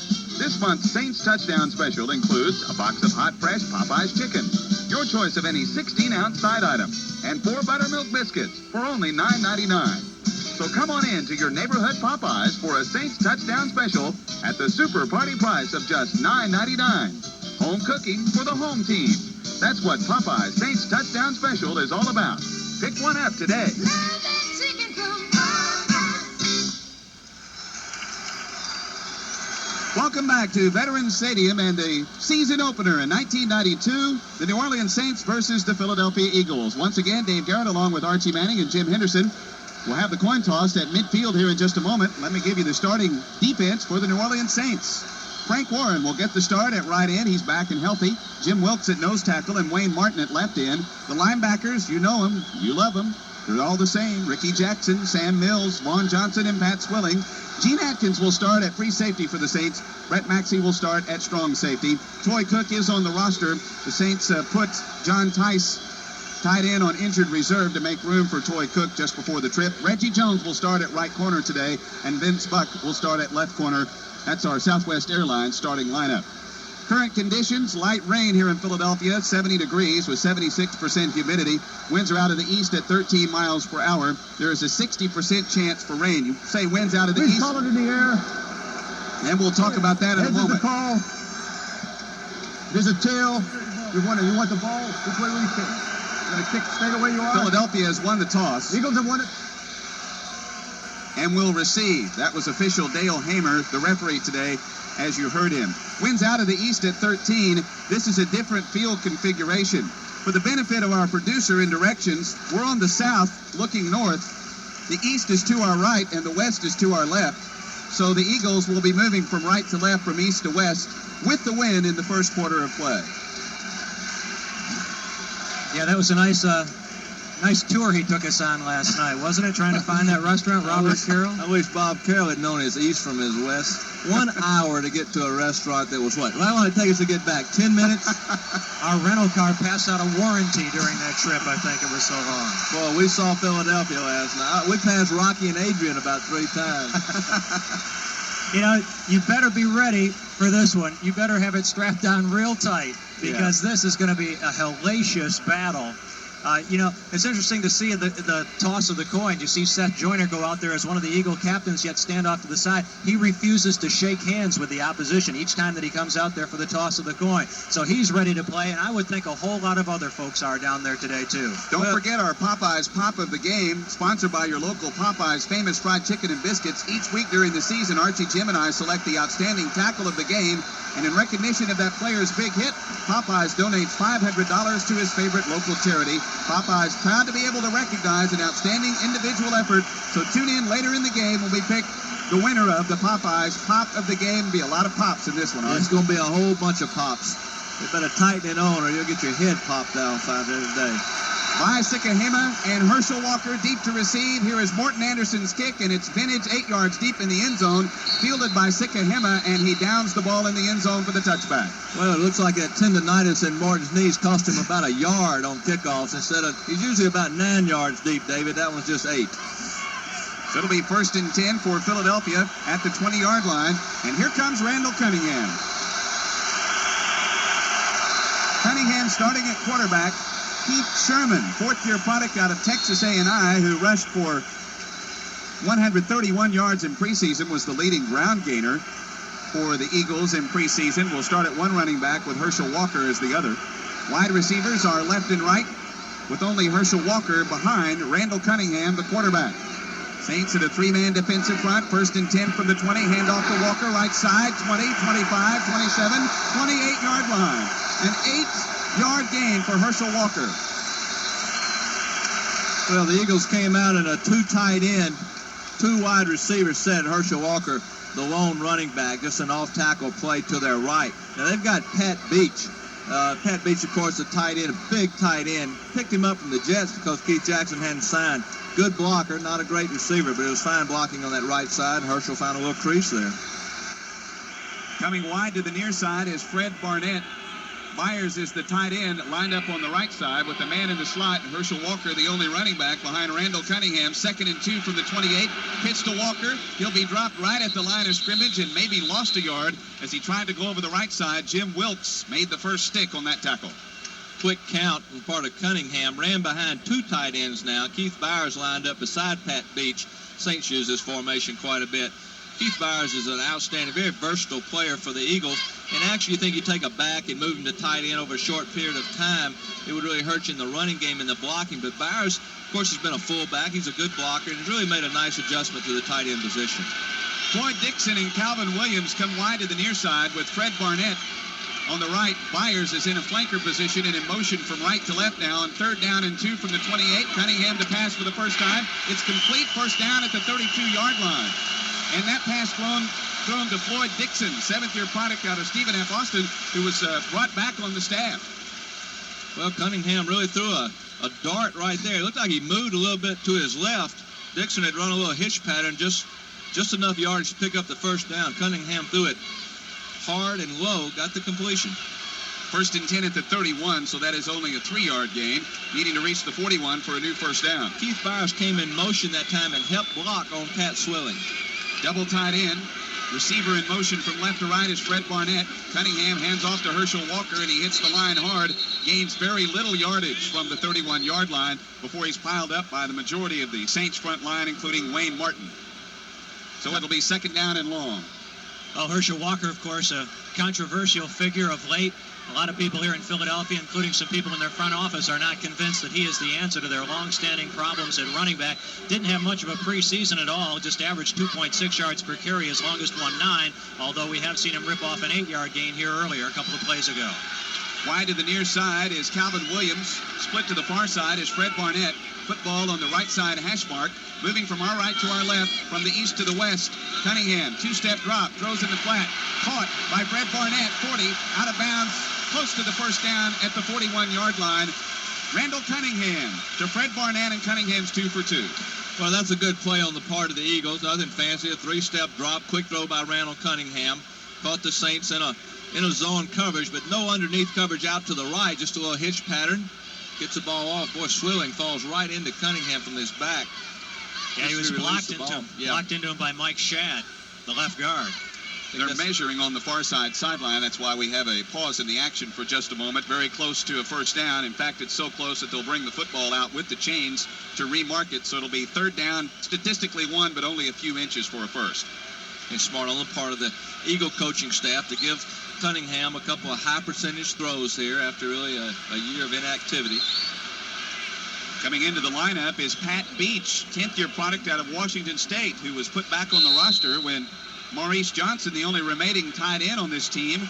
Speaker 11: This month's Saints Touchdown Special includes a box of hot, fresh Popeyes chicken, your choice of any 16-ounce side item, and 4 buttermilk biscuits for only $9.99. So come on in to your neighborhood Popeyes for a Saints Touchdown Special at the super party price of just $9.99. Home cooking for the home team. That's what Popeyes Saints Touchdown Special is all about. Pick one up today. Welcome back to Veterans Stadium and the season opener in 1992, the New Orleans Saints versus the Philadelphia Eagles. Once again, Dave Garrett along with Archie Manning and Jim Henderson will have the coin tossed at midfield here in just a moment. Let me give you the starting defense for the New Orleans Saints. Frank Warren will get the start at right end. He's back and healthy. Jim Wilkes at nose tackle and Wayne Martin at left end. The linebackers, you know them, you love them. They're all the same. Ricky Jackson, Sam Mills, Vaughn Johnson, and Pat Swilling. Gene Atkins will start at free safety for the Saints. Brett Maxey will start at strong safety. Troy Cook is on the roster. The Saints put John Tice tied in on injured reserve to make room for Troy Cook just before the trip. Reggie Jones will start at right corner today, and Vince Buck will start at left corner. That's our Southwest Airlines starting lineup. Current conditions, light rain here in Philadelphia, 70 degrees with 76% humidity. Winds are out of the east at 13 miles per hour. There is a 60% chance for rain. You say winds out of the east.
Speaker 5: Call it in the air.
Speaker 11: And we'll talk about that in a moment.
Speaker 5: The call. There's a tail. You want the ball? Which way will you kick? You're going to kick stay the way you are?
Speaker 11: Philadelphia has won the toss.
Speaker 5: Eagles have won it.
Speaker 11: And will receive. That was official Dale Hamer, the referee today, as you heard him. Winds out of the east at 13. This is a different field configuration. For the benefit of our producer in directions, we're on the south looking north. The east is to our right and the west is to our left. So the Eagles will be moving from right to left, from east to west, with the wind in the first quarter of play.
Speaker 17: Yeah, that was a nice tour he took us on last night, wasn't it? Trying to find that restaurant, Robert Carroll?
Speaker 3: I wish Bob Carroll had known his east from his west. 1 hour to get to a restaurant that was what? How long did it take us to get back? 10 minutes?
Speaker 17: Our rental car passed out a warranty during that trip. I think it was so long.
Speaker 3: Well, we saw Philadelphia last night. We passed Rocky and Adrian about 3 times.
Speaker 17: You know, you better be ready for this one. You better have it strapped down real tight, because this is going to be a hellacious battle. You know, it's interesting to see the toss of the coin. You see Seth Joyner go out there as one of the Eagle captains, yet stand off to the side. He refuses to shake hands with the opposition each time that he comes out there for the toss of the coin. So he's ready to play, and I would think a whole lot of other folks are down there today, too.
Speaker 11: Don't forget our Popeyes Pop of the Game, sponsored by your local Popeyes famous fried chicken and biscuits. Each week during the season, Archie, Jim, and I select the outstanding tackle of the game. And in recognition of that player's big hit, Popeyes donates $500 to his favorite local charity. Popeyes proud to be able to recognize an outstanding individual effort. So tune in later in the game when we pick the winner of the Popeyes Pop of the Game. Be a lot of pops in this one.
Speaker 3: It's going to be a whole bunch of pops. You better tighten it on or you'll get your head popped out 5 days a day.
Speaker 11: By Sikahema and Herschel Walker deep to receive. Here is Morton Anderson's kick, and it's vintage 8 yards deep in the end zone, fielded by Sikahema, and he downs the ball in the end zone for the touchback.
Speaker 3: Well, it looks like that tendonitis in Morton's knees cost him about a yard on kickoffs instead of, he's usually about 9 yards deep, David. That one's just 8.
Speaker 11: So it'll be 1st and 10 for Philadelphia at the 20-yard line, and here comes Randall Cunningham. Cunningham starting at quarterback. Keith Sherman, fourth-year product out of Texas A&I, who rushed for 131 yards in preseason, was the leading ground gainer for the Eagles in preseason. We'll start at one running back with Herschel Walker as the other. Wide receivers are left and right, with only Herschel Walker behind Randall Cunningham, the quarterback. Saints at a 3-man defensive front. 1st and 10 from the 20. Hand off to Walker, right side, 20, 25, 27, 28-yard line. An 8-yard gain for Herschel Walker.
Speaker 3: Well, the Eagles came out in a 2 tight end, 2 wide receiver set. Herschel Walker, the lone running back, just an off-tackle play to their right. Now, they've got Pat Beach. Pat Beach, of course, a tight end, a big tight end. Picked him up from the Jets because Keith Jackson hadn't signed. Good blocker, not a great receiver, but it was fine blocking on that right side. Herschel found a little crease there.
Speaker 11: Coming wide to the near side is Fred Barnett. Byers is the tight end, lined up on the right side with the man in the slot. Herschel Walker, the only running back behind Randall Cunningham. 2nd and 2 from the 28. Pitch to Walker. He'll be dropped right at the line of scrimmage and maybe lost a yard as he tried to go over the right side. Jim Wilkes made the first stick on that tackle.
Speaker 3: Quick count on part of Cunningham. Ran behind 2 tight ends now. Keith Byers lined up beside Pat Beach. Saints use this formation quite a bit. Keith Byers is an outstanding, very versatile player for the Eagles. And actually, you think you take a back and move him to tight end over a short period of time, it would really hurt you in the running game and the blocking. But Byers, of course, has been a fullback. He's a good blocker and has really made a nice adjustment to the tight end position.
Speaker 11: Floyd Dixon and Calvin Williams come wide to the near side with Fred Barnett on the right. Byers is in a flanker position and in motion from right to left now. On 3rd down and 2 from the 28. Cunningham to pass for the first time. It's complete. 1st down at the 32-yard line. And that pass thrown to Floyd Dixon, seventh-year product out of Stephen F. Austin, who was brought back on the staff.
Speaker 6: Well, Cunningham really threw a dart right there. It looked like he moved a little bit to his left. Dixon had run a little hitch pattern, just enough yardage to pick up the first down. Cunningham threw it hard and low, got the completion.
Speaker 11: First and 10 at the 31, so that is only a 3-yard gain, needing to reach the 41 for a new first down.
Speaker 6: Keith Byers came in motion that time and helped block on Pat Swilling.
Speaker 11: Double tight end. Receiver in motion from left to right is Fred Barnett. Cunningham hands off to Herschel Walker, and he hits the line hard. Gains very little yardage from the 31-yard line before he's piled up by the majority of the Saints front line, including Wayne Martin. So it'll be second down and long.
Speaker 17: Well, Herschel Walker, of course, a controversial figure of late. A lot of people here in Philadelphia, including some people in their front office, are not convinced that he is the answer to their long-standing problems at running back. Didn't have much of a preseason at all, just averaged 2.6 yards per carry, his longest 1.9, although we have seen him rip off an 8-yard gain here earlier, a couple of plays ago.
Speaker 11: Wide to the near side is Calvin Williams. Split to the far side is Fred Barnett. Football on the right side hash mark. Moving from our right to our left, from the east to the west. Cunningham, two-step drop, throws in the flat. Caught by Fred Barnett, 40, out of bounds, close to the first down at the 41-yard line. Randall Cunningham to Fred Barnett, and Cunningham's 2 for 2.
Speaker 6: Well, that's a good play on the part of the Eagles. Nothing fancy. A 3-step drop, quick throw by Randall Cunningham. Caught the Saints in a zone coverage, but no underneath coverage out to the right. Just a little hitch pattern. Gets the ball off. Boy, Swilling falls right into Cunningham from his back.
Speaker 17: Yeah, he was blocked into him by Mike Shadd, the left guard.
Speaker 11: They're measuring on the far side sideline. That's why we have a pause in the action for just a moment. Very close to a first down. In fact, it's so close that they'll bring the football out with the chains to remark it. So it'll be third down, statistically 1, but only a few inches for a first.
Speaker 6: And smart on the part of the Eagle coaching staff to give Cunningham a couple of high percentage throws here after really a year of inactivity.
Speaker 11: Coming into the lineup is Pat Beach, 10th-year product out of Washington State, who was put back on the roster when Maurice Johnson, the only remaining tight end on this team,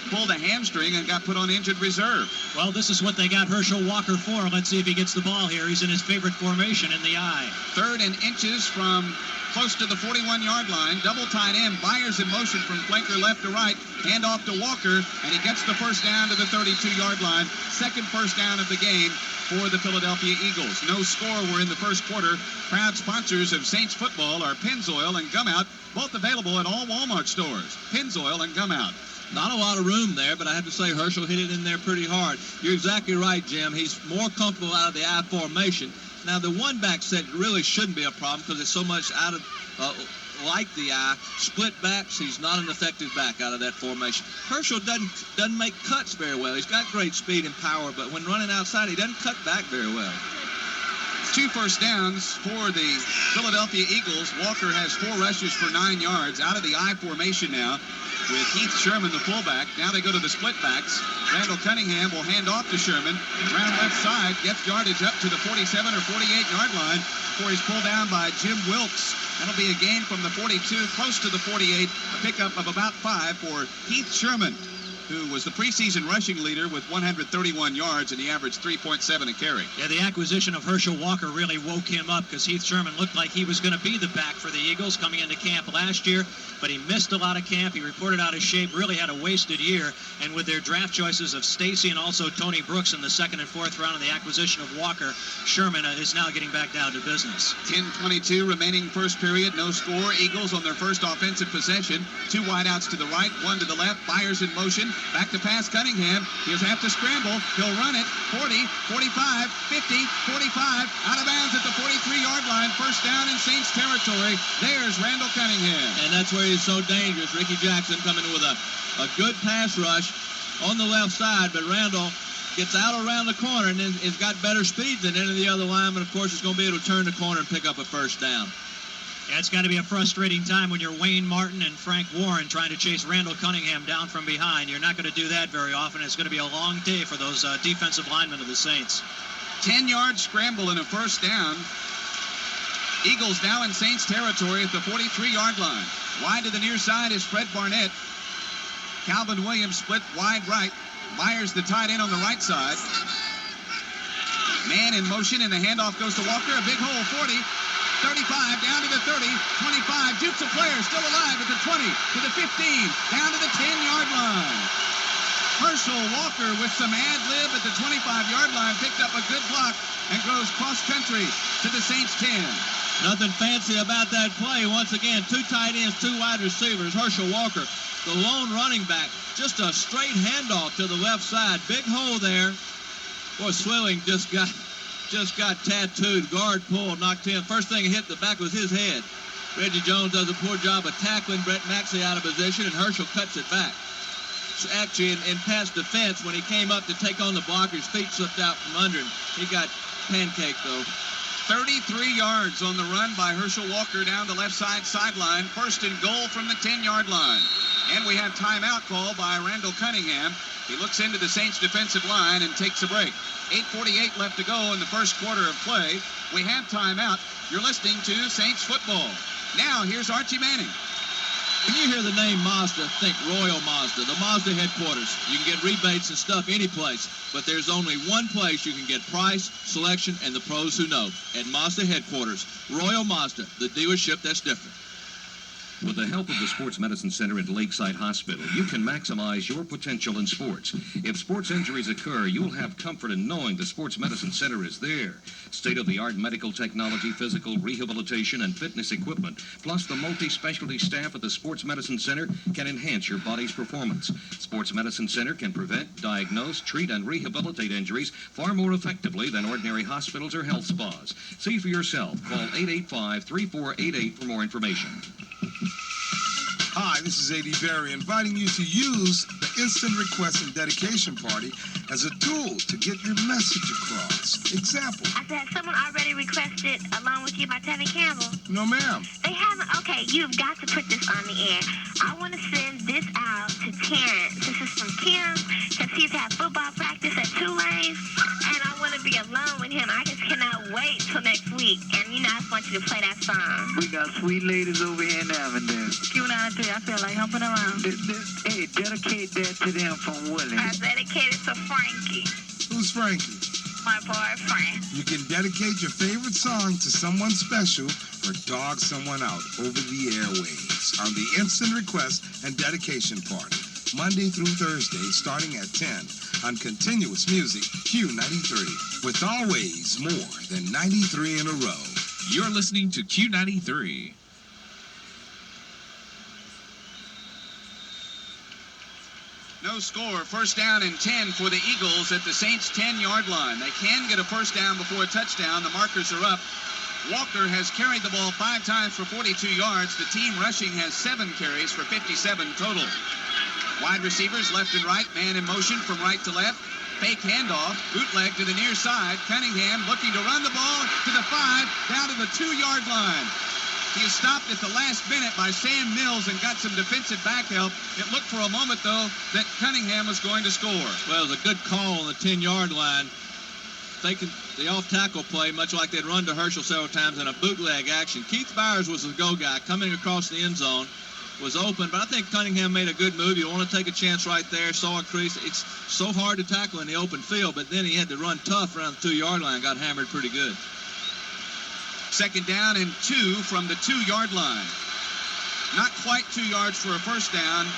Speaker 11: pulled a hamstring and got put on injured reserve.
Speaker 17: Well, this is what they got Herschel Walker for. Let's see if he gets the ball here. He's in his favorite formation in the eye.
Speaker 11: Third and inches from close to the 41-yard line. Double tight end. Byers in motion from flanker left to right. Hand off to Walker, and he gets the first down to the 32-yard line. Second first down of the game for the Philadelphia Eagles. No score. We're in the first quarter. Proud sponsors of Saints football are Pennzoil and Gumout, both available at all Walmart stores. Pennzoil and Gumout.
Speaker 6: Not a lot of room there, but I have to say Herschel hit it in there pretty hard. You're exactly right, Jim. He's more comfortable out of the I formation. Now, the one-back set really shouldn't be a problem because it's so much out of, like the I. Split backs, he's not an effective back out of that formation. Herschel doesn't make cuts very well. He's got great speed and power, but when running outside, he doesn't cut back very well.
Speaker 11: 2 first downs for the Philadelphia Eagles. Walker has 4 rushes for 9 yards out of the I formation now with Heath Sherman, the fullback. Now they go to the split backs. Randall Cunningham will hand off to Sherman. Around left side, gets yardage up to the 47 or 48-yard line before he's pulled down by Jim Wilkes. That'll be a gain from the 42, close to the 48, a pickup of about 5 for Heath Sherman, who was the preseason rushing leader with 131 yards, and he averaged 3.7 a carry.
Speaker 17: Yeah, the acquisition of Herschel Walker really woke him up because Heath Sherman looked like he was going to be the back for the Eagles coming into camp last year, but he missed a lot of camp. He reported out of shape, really had a wasted year, and with their draft choices of Stacy and also Tony Brooks in the 2nd and 4th round and the acquisition of Walker, Sherman is now getting back down to business.
Speaker 11: 10:22 remaining first period, no score. Eagles on their first offensive possession. 2 wideouts to the right, 1 to the left. Byers in motion. Back to pass Cunningham. He'll have to scramble. He'll run it. 40, 45, 50, 45. Out of bounds at the 43-yard line. First down in Saints territory. There's Randall Cunningham.
Speaker 6: And that's where he's so dangerous. Ricky Jackson coming with a good pass rush on the left side, but Randall gets out around the corner and then has got better speed than any of the other linemen. Of course, he's going to be able to turn the corner and pick up a first down.
Speaker 17: Yeah, it's got to be a frustrating time when you're Wayne Martin and Frank Warren trying to chase Randall Cunningham down from behind. You're not going to do that very often. It's going to be a long day for those defensive linemen of the Saints.
Speaker 11: 10-yard scramble and a first down. Eagles now in Saints territory at the 43-yard line. Wide to the near side is Fred Barnett. Calvin Williams split wide right. Byers the tight end on the right side. Man in motion, and the handoff goes to Walker. A big hole, 40. 35, down to the 30, 25, jukes a player, still alive at the 20, to the 15, down to the 10-yard line. Herschel Walker with some ad-lib at the 25-yard line, picked up a good block and goes cross-country to the Saints 10.
Speaker 3: Nothing fancy about that play. Once again, 2 tight ends, 2 wide receivers. Herschel Walker, the lone running back, just a straight handoff to the left side. Big hole there. Boy, Swilling just got tattooed. Guard pulled, knocked in. First thing hit the back was his head. Reggie Jones does a poor job of tackling Brett Maxey out of position, and Herschel cuts it back. So actually, in pass defense, when he came up to take on the blocker, his feet slipped out from under him. He got pancaked, though.
Speaker 11: 33 yards on the run by Herschel Walker down the left side sideline. First and goal from the 10-yard line. And we have timeout call by Randall Cunningham. He looks into the Saints defensive line and takes a break. 8:48 left to go in the first quarter of play. We have timeout. You're listening to Saints football. Now here's Archie Manning.
Speaker 3: When you hear the name Mazda, think Royal Mazda, the Mazda headquarters. You can get rebates and stuff any place, but there's only one place you can get price, selection, and the pros who know. At Mazda headquarters, Royal Mazda, the dealership that's different.
Speaker 4: With the help of the Sports Medicine Center at Lakeside Hospital, you can maximize your potential in sports. If sports injuries occur, you'll have comfort in knowing the Sports Medicine Center is there. State-of-the-art medical technology, physical rehabilitation, and fitness equipment, plus the multi-specialty staff at the Sports Medicine Center can enhance your body's performance. Sports Medicine Center can prevent, diagnose, treat, and rehabilitate injuries far more effectively than ordinary hospitals or health spas. See for yourself. Call 885-3488 for more information.
Speaker 20: Hi, this is A.D. Berry inviting you to use the Instant Request and Dedication Party as a tool to get your message across. Example.
Speaker 21: I said, someone already requested Along With You by Tammy Campbell.
Speaker 20: No, ma'am.
Speaker 21: They haven't? Okay, you've got to put this on the air. I want to send this out to Terrence. This is from Kim, because he's had football practice at Tulane, and I want to be alone with him. I just cannot wait till next week. And, I just want you to play that song.
Speaker 13: We got sweet ladies over here in Avondale.
Speaker 21: Q93, I feel like humping around.
Speaker 13: Hey, dedicate that to them from Willie.
Speaker 21: I dedicate it to Frankie.
Speaker 20: Who's Frankie?
Speaker 21: My boyfriend.
Speaker 20: You can dedicate your favorite song to someone special or dog someone out over the airwaves on the Instant Request and Dedication Party, Monday through Thursday, starting at 10 on Continuous Music Q93, with always more than 93 in a row.
Speaker 10: You're listening to Q93.
Speaker 11: No score. First down and 10 for the Eagles at the Saints' 10-yard line. They can get a first down before a touchdown. The markers are up. Walker has carried the ball 5 times for 42 yards. The team rushing has 7 carries for 57 total. Wide receivers left and right, man in motion from right to left. Fake handoff, bootleg to the near side. Cunningham looking to run the ball to the 5, down to the 2-yard line. He is stopped at the last minute by Sam Mills and got some defensive back help. It looked for a moment, though, that Cunningham was going to score.
Speaker 3: Well, it was a good call on the 10-yard line. Taking the off-tackle play, much like they'd run to Herschel several times in a bootleg action. Keith Byers was the go guy coming across the end zone. Was open, but I think Cunningham made a good move. You want to take a chance right there, saw a crease. It's so hard to tackle in the open field, but then he had to run tough around the 2-yard line, got hammered pretty good.
Speaker 11: Second down and 2 from the 2-yard line. Not quite 2 yards for a first down,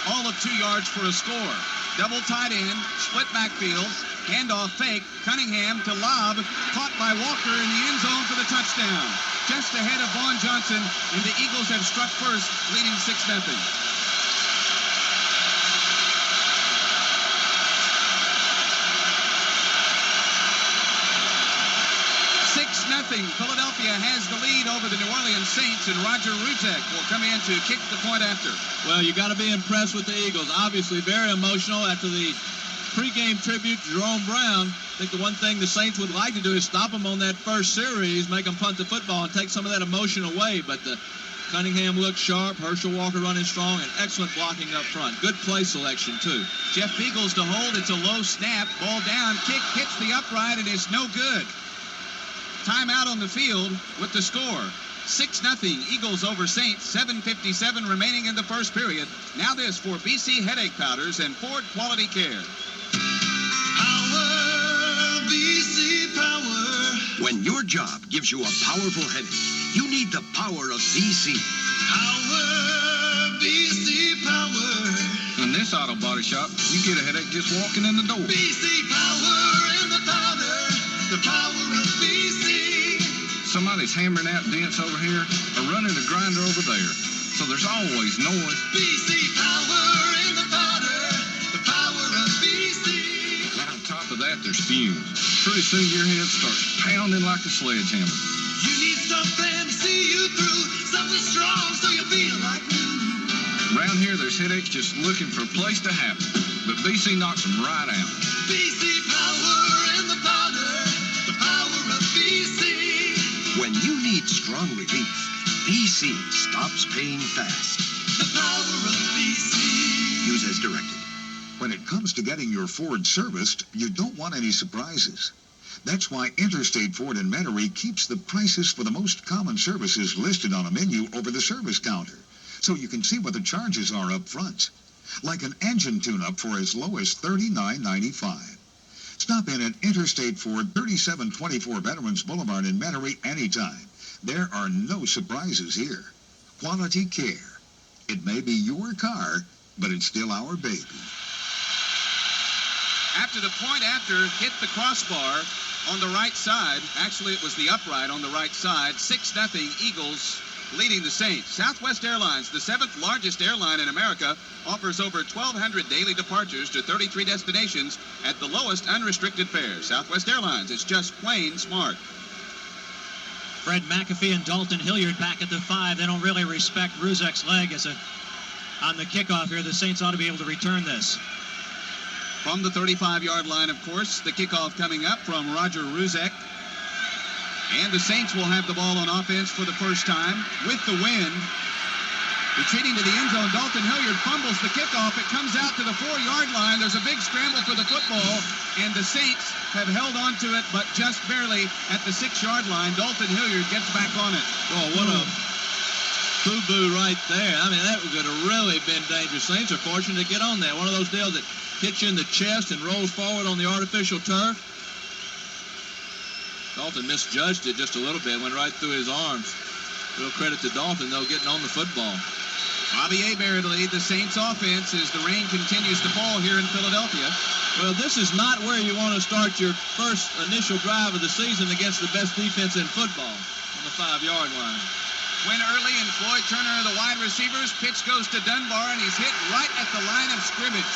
Speaker 11: all of 2 yards for a score. Double tight end, split backfield, handoff fake, Cunningham to lob, caught by Walker in the end zone for the touchdown. Just ahead of Vaughn Johnson, and the Eagles have struck first, leading 6-0. 6-0. Philadelphia has the lead over the New Orleans Saints, and Roger Ruzek will come in to kick the point after.
Speaker 3: Well, you got to be impressed with the Eagles. Obviously, very emotional after the pregame tribute to Jerome Brown. I think the one thing the Saints would like to do is stop them on that first series, make them punt the football, and take some of that emotion away. But Cunningham looked sharp, Herschel Walker running strong, and excellent blocking up front. Good play selection, too.
Speaker 11: Jeff Beagles to hold. It's a low snap. Ball down. Kick hits the upright, and it's no good. Timeout on the field with the score. 6-0. Eagles over Saints. 7:57 remaining in the first period. Now this for BC Headache Powders and Ford Quality Care.
Speaker 1: BC Power.
Speaker 19: When your job gives you a powerful headache, You need the power of BC.
Speaker 1: Power, BC Power.
Speaker 24: In this auto body shop, you get a headache just walking in the door.
Speaker 1: BC Power in the powder. The power of BC.
Speaker 24: Somebody's hammering out dents over here or running a grinder over there. So there's always noise.
Speaker 1: BC Power in the powder. The power of BC.
Speaker 24: And on top of that, there's fumes. Pretty soon your head starts pounding like a sledgehammer.
Speaker 1: You need something to see you through. Something strong so you feel like new.
Speaker 24: Around here, there's headaches just looking for a place to happen. But BC knocks them right out.
Speaker 1: BC Power in the powder. The power of BC.
Speaker 19: When you need strong relief, BC stops pain fast.
Speaker 1: The power of BC.
Speaker 19: Use as directed.
Speaker 15: When it comes to getting your Ford serviced, you don't want any surprises. That's why Interstate Ford in Metairie keeps the prices for the most common services listed on a menu over the service counter, so you can see what the charges are up front. Like an engine tune-up for as low as $39.95. Stop in at Interstate Ford, 3724 Veterans Boulevard in Metairie anytime. There are no surprises here. Quality care. It may be your car, but it's still our baby.
Speaker 11: After the point after hit the crossbar on the right side, actually it was the upright on the right side, 6-0 Eagles leading the Saints. Southwest Airlines, the 7th largest airline in America, offers over 1,200 daily departures to 33 destinations at the lowest unrestricted fares. Southwest Airlines, it's just plain smart.
Speaker 17: Fred McAfee and Dalton Hilliard back at the 5. They don't really respect Ruzek's leg on the kickoff here. The Saints ought to be able to return this.
Speaker 11: From the 35-yard line, of course, the kickoff coming up from Roger Ruzek. And the Saints will have the ball on offense for the first time with the wind. Retreating to the end zone, Dalton Hilliard fumbles the kickoff. It comes out to the 4-yard line. There's a big scramble for the football, and the Saints have held on to it, but just barely at the 6-yard line. Dalton Hilliard gets back on it.
Speaker 3: Oh, what a boo-boo right there. I mean, that would have really been dangerous. Saints are fortunate to get on that. One of those deals that hits you in the chest and rolls forward on the artificial turf. Dalton misjudged it just a little bit, went right through his arms. Real credit to Dalton, though, getting on the football.
Speaker 11: Bobby Hebert to lead the Saints offense as the rain continues to fall here in Philadelphia.
Speaker 3: Well, this is not where you want to start your first initial drive of the season against the best defense in football on the 5-yard line.
Speaker 11: Quinn Early and Floyd Turner are the wide receivers. Pitch goes to Dunbar, and he's hit right at the line of scrimmage.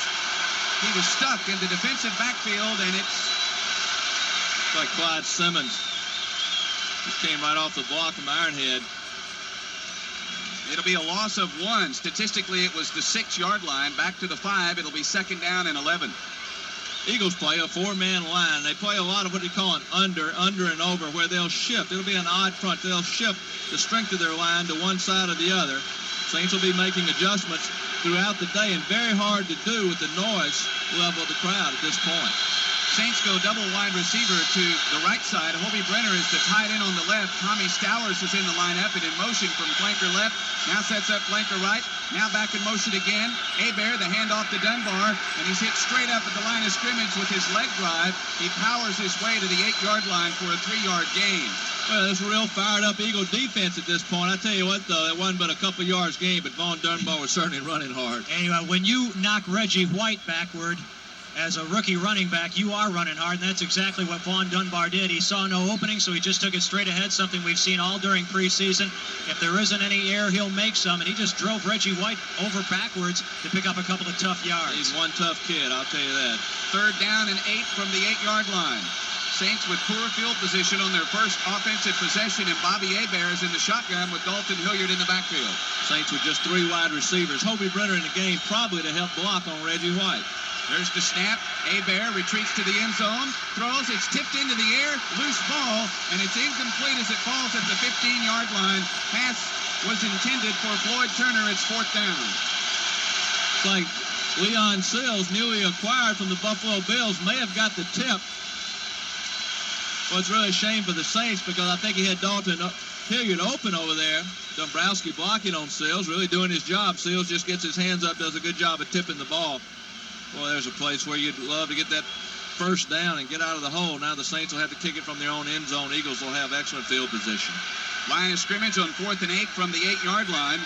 Speaker 11: He was stuck in the defensive backfield, and it's
Speaker 3: like Clyde Simmons. Just came right off the block from Ironhead.
Speaker 11: It'll be a loss of 1. Statistically, it was the 6-yard line. Back to the 5. It'll be 2nd down and 11.
Speaker 3: Eagles play a 4-man line. They play a lot of what they call an under, and over, where they'll shift. It'll be an odd front. They'll shift the strength of their line to one side or the other. Saints will be making adjustments throughout the day, and very hard to do with the noise level of the crowd at this point.
Speaker 11: Saints go double wide receiver to the right side. Hobie Brenner is the tight end on the left. Tommy Stowers is in the lineup and in motion from flanker left. Now sets up flanker right. Now back in motion again. Hebert, the handoff to Dunbar, and he's hit straight up at the line of scrimmage with his leg drive. He powers his way to the 8-yard line for a 3-yard gain.
Speaker 3: Well, it's a real fired-up Eagle defense at this point. I tell you what, though, it wasn't but a couple yards gain, but Vaughn Dunbar was certainly running hard.
Speaker 17: Anyway, when you knock Reggie White backward as a rookie running back, you are running hard, and that's exactly what Vaughn Dunbar did. He saw no opening, so he just took it straight ahead, something we've seen all during preseason. If there isn't any air, he'll make some, and he just drove Reggie White over backwards to pick up a couple of tough yards.
Speaker 3: He's one tough kid, I'll tell you that.
Speaker 11: 3rd down and 8 from the 8-yard line. Saints with poor field position on their first offensive possession, and Bobby Hebert is in the shotgun with Dalton Hilliard in the backfield.
Speaker 3: Saints with just 3 wide receivers. Hobie Brenner in the game probably to help block on Reggie White.
Speaker 11: There's the snap. Hebert retreats to the end zone, throws, it's tipped into the air, loose ball, and it's incomplete as it falls at the 15-yard line. Pass was intended for Floyd Turner. It's 4th down.
Speaker 3: It's like Leon Sills, newly acquired from the Buffalo Bills, may have got the tip. Well, it's really a shame for the Saints because I think he had Dalton Hilliard open over there. Dombrowski blocking on Sills, really doing his job. Sills just gets his hands up, does a good job of tipping the ball. Well, there's a place where you'd love to get that first down and get out of the hole. Now the Saints will have to kick it from their own end zone. Eagles will have excellent field position.
Speaker 11: Line of scrimmage on 4th and 8 from the 8-yard line.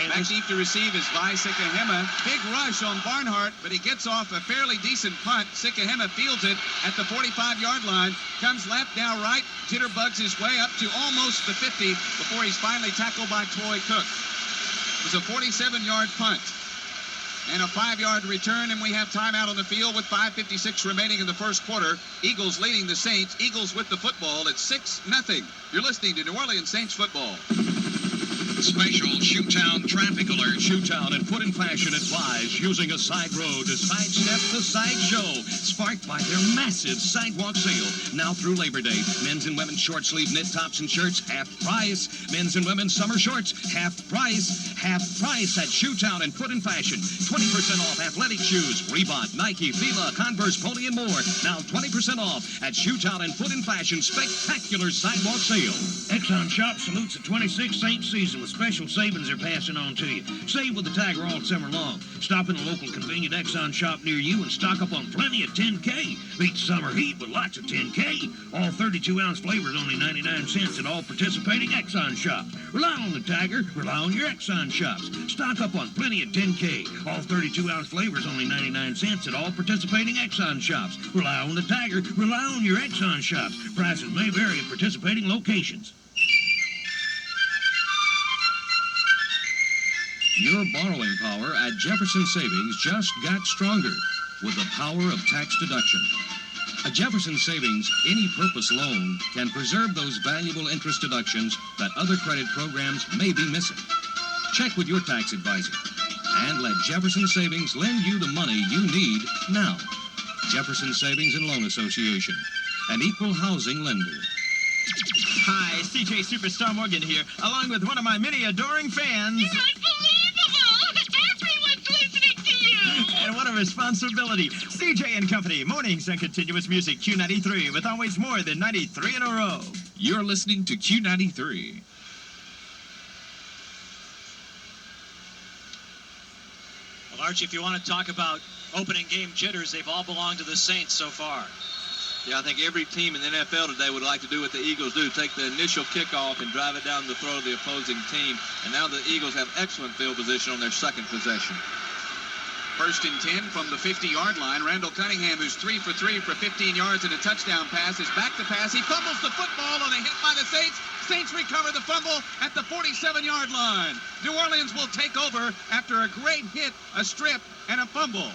Speaker 11: Back deep to receive is Vi Sikahema. Big rush on Barnhart, but he gets off a fairly decent punt. Sikahema fields it at the 45-yard line. Comes left, now right. Jitterbugs his way up to almost the 50 before he's finally tackled by Troy Cook. It was a 47-yard punt and a 5-yard return, and we have timeout on the field with 5:56 remaining in the first quarter. Eagles leading the Saints. Eagles with the football at 6-0. You're listening to New Orleans Saints football.
Speaker 24: Special Shoetown traffic alert. Shoetown in foot and fashion advised using a side road to sidestep the sideshow. Sparked by their massive sidewalk sale. Now through Labor Day. Men's and women's short sleeve knit tops and shirts, half price. Men's and women's summer shorts, half price. Half price at Shoetown in foot and fashion. 20% off athletic shoes. Reebok, Nike, Fila, Converse, Pony, and more. Now 20% off at Shoetown in foot and fashion. Spectacular sidewalk sale.
Speaker 14: Exxon Shop salutes the 26th Saints season with special savings they're passing on to you. Save with the Tiger all summer long. Stop in a local convenient Exxon shop near you and stock up on plenty of 10K. Beat summer heat with lots of 10K. All 32-ounce flavors only 99 cents at all participating Exxon shops. Rely on the Tiger. Rely on your Exxon shops. Stock up on plenty of 10K. All 32-ounce flavors only 99 cents at all participating Exxon shops. Rely on the Tiger. Rely on your Exxon shops. Prices may vary at participating locations.
Speaker 24: Your borrowing power at Jefferson Savings just got stronger with the power of tax deduction. At Jefferson Savings, any purpose loan can preserve those valuable interest deductions that other credit programs may be missing. Check with your tax advisor and let Jefferson Savings lend you the money you need now. Jefferson Savings and Loan Association, an equal housing lender.
Speaker 16: Hi, CJ Superstar Morgan here, along with one of my many adoring fans.
Speaker 22: You're unbelievable! Everyone's listening to you!
Speaker 16: And what a responsibility. CJ and Company, mornings on continuous music, Q93, with always more than 93 in a row.
Speaker 10: You're listening to Q93.
Speaker 17: Well, Archie, if you want to talk about opening game jitters, they've all belonged to the Saints so far.
Speaker 3: Yeah, I think every team in the NFL today would like to do what the Eagles do, take the initial kickoff and drive it down the throat of the opposing team. And now the Eagles have excellent field position on their second possession.
Speaker 11: 1st and 10 from the 50-yard line. Randall Cunningham, who's 3 for 3 for 15 yards and a touchdown pass, is back to pass. He fumbles the football on a hit by the Saints. Saints recover the fumble at the 47-yard line. New Orleans will take over after a great hit, a strip, and a fumble.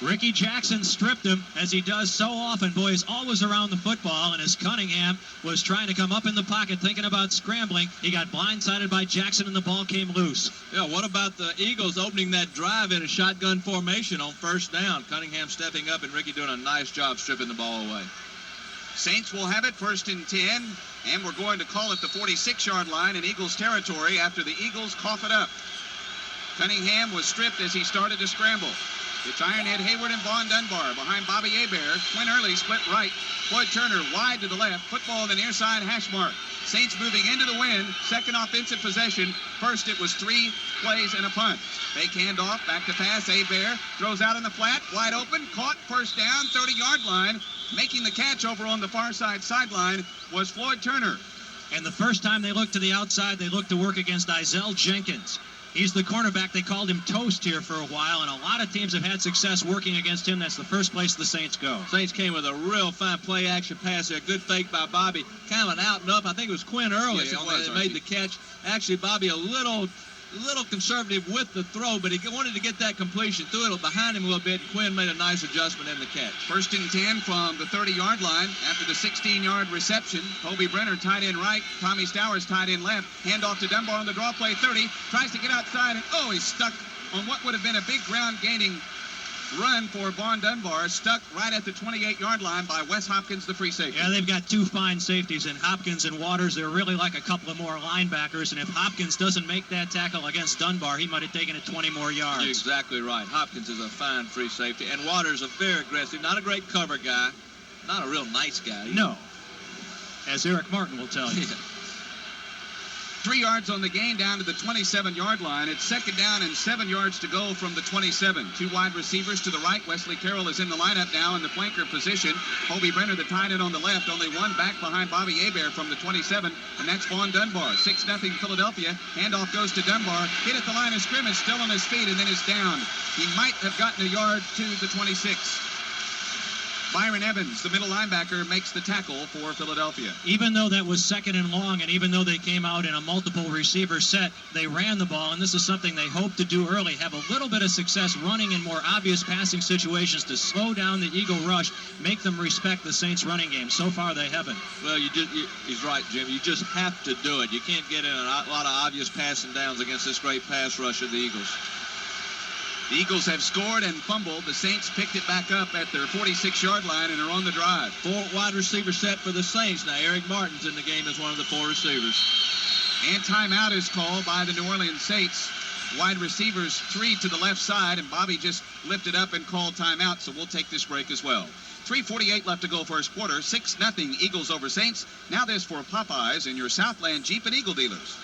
Speaker 17: Ricky Jackson stripped him, as he does so often. Boy, he's always around the football, and as Cunningham was trying to come up in the pocket thinking about scrambling, he got blindsided by Jackson and the ball came loose.
Speaker 3: Yeah, what about the Eagles opening that drive in a shotgun formation on 1st down? Cunningham stepping up and Ricky doing a nice job stripping the ball away.
Speaker 11: Saints will have it 1st and 10, and we're going to call it the 46-yard line in Eagles territory after the Eagles cough it up. Cunningham was stripped as he started to scramble. It's Ironhead, Hayward, and Vaughn Dunbar behind Bobby Hebert. Quinn Early split right. Floyd Turner wide to the left. Football on the near side hash mark. Saints moving into the wind. Second offensive possession. First it was 3 plays and a punt. Fake handoff. Back to pass. Hebert throws out in the flat. Wide open. Caught. First down. 30-yard line. Making the catch over on the far side sideline was Floyd Turner.
Speaker 17: And the first time they looked to the outside, they looked to work against Izell Jenkins. He's the cornerback. They called him Toast here for a while, and a lot of teams have had success working against him. That's the first place the Saints go.
Speaker 3: Saints came with a real fine play-action pass there. Good fake by Bobby. Kind of an out and up. I think it was Quinn Early that made the catch. Actually, Bobby a little conservative with the throw, but he wanted to get that completion. Threw it behind him a little bit. Quinn made a nice adjustment in the catch.
Speaker 11: 1st and 10 from the 30-yard line after the 16-yard reception. Kobe Brenner tied in right. Tommy Stowers tied in left. Handoff to Dunbar on the draw play. 30. Tries to get outside, and he's stuck on what would have been a big ground-gaining run for Vaughn Dunbar, stuck right at the 28-yard line by Wes Hopkins, the free safety.
Speaker 17: Yeah, they've got 2 fine safeties in Hopkins and Waters. They're really like a couple of more linebackers, and if Hopkins doesn't make that tackle against Dunbar, he might have taken it 20 more yards.
Speaker 3: You're exactly right. Hopkins is a fine free safety, and Waters a very aggressive, not a great cover guy, not a real nice guy either.
Speaker 17: No, as Eric Martin will tell you.
Speaker 11: 3 yards on the gain down to the 27-yard line. It's 2nd down and 7 yards to go from the 27. 2 wide receivers to the right. Wesley Carroll is in the lineup now in the flanker position. Hobie Brenner, the tight end on the left. Only one back behind Bobby Hebert from the 27, and that's Vaughn Dunbar. 6-0 Philadelphia. Handoff goes to Dunbar. Hit at the line of scrimmage, still on his feet, and then is down. He might have gotten a yard to the 26. Byron Evans, the middle linebacker, makes the tackle for Philadelphia.
Speaker 17: Even though that was 2nd and long, and even though they came out in a multiple receiver set, they ran the ball, and this is something they hope to do early, have a little bit of success running in more obvious passing situations to slow down the Eagle rush, make them respect the Saints running game. So far, they haven't.
Speaker 6: Well, he's right, Jim. You just have to do it. You can't get in a lot of obvious passing downs against this great pass rush of the Eagles.
Speaker 11: The Eagles have scored and fumbled. The Saints picked it back up at their 46-yard line and are on the drive.
Speaker 6: 4 wide receiver set for the Saints. Now, Eric Martin's in the game as one of the 4 receivers.
Speaker 11: And timeout is called by the New Orleans Saints. Wide receivers 3 to the left side, and Bobby just lifted up and called timeout, so we'll take this break as well. 3:48 left to go first quarter. 6-0 Eagles over Saints. Now this for Popeyes and your Southland Jeep and Eagle dealers.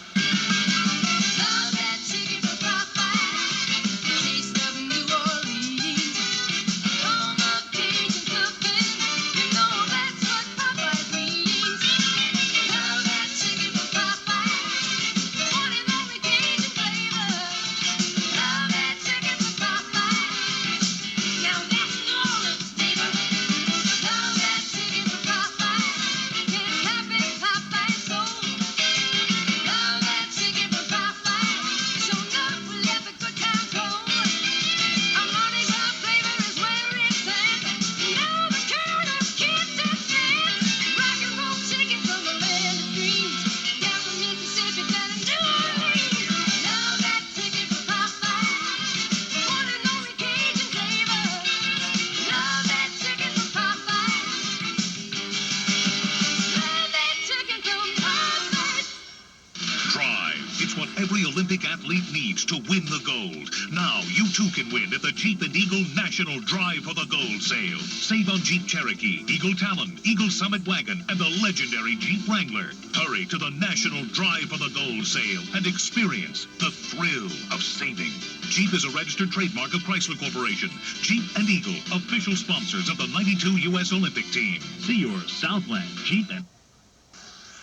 Speaker 4: every Olympic athlete needs to win the gold. Now you too can win at the Jeep and Eagle National Drive for the Gold Sale. Save on Jeep Cherokee, Eagle Talon, Eagle Summit Wagon, and the legendary Jeep Wrangler. Hurry to the National Drive for the Gold Sale and experience the thrill of saving. Jeep is a registered trademark of Chrysler Corporation. Jeep and Eagle, official sponsors of the '92 U.S. Olympic team. See your Southland Jeep and...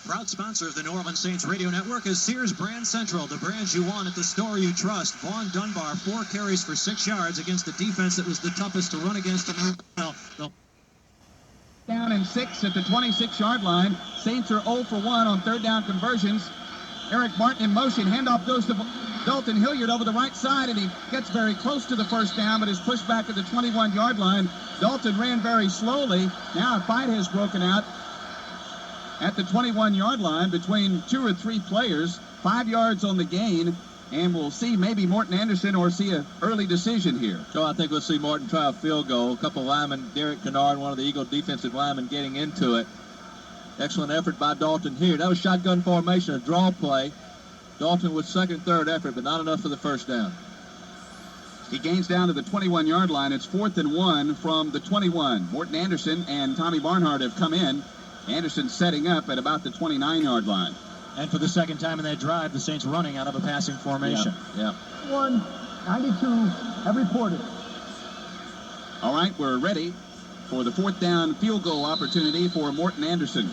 Speaker 17: Proud sponsor of the New Orleans Saints Radio Network is Sears Brand Central, the brands you want at the store you trust. Vaughn Dunbar, 4 carries for 6 yards against the defense that was the toughest to run against in the...
Speaker 7: Down and 6 at the 26-yard line. Saints are 0 for 1 on third down conversions. Eric Martin in motion. Handoff goes to Dalton Hilliard over the right side, and he gets very close to the first down, but is pushed back at the 21-yard line. Dalton ran very slowly. Now a fight has broken out at the 21-yard line between 2 or 3 players. 5 yards on the gain, and we'll see maybe Morton Anderson or see an early decision here.
Speaker 3: So I think we'll see Morton try a field goal. A couple of linemen, Derek Kennard, one of the Eagle defensive linemen, getting into it. Excellent effort by Dalton here. That was shotgun formation, a draw play. Dalton with second, third effort, but not enough for the first down.
Speaker 7: He gains down to the 21-yard line. It's 4th and 1 from the 21. Morton Anderson and Tommy Barnhart have come in. Anderson setting up at about the 29-yard line.
Speaker 17: And for the second time in that drive, the Saints running out of a passing formation.
Speaker 3: Yeah.
Speaker 7: 192 have reported. All right, we're ready for the 4th down field goal opportunity for Morton Anderson.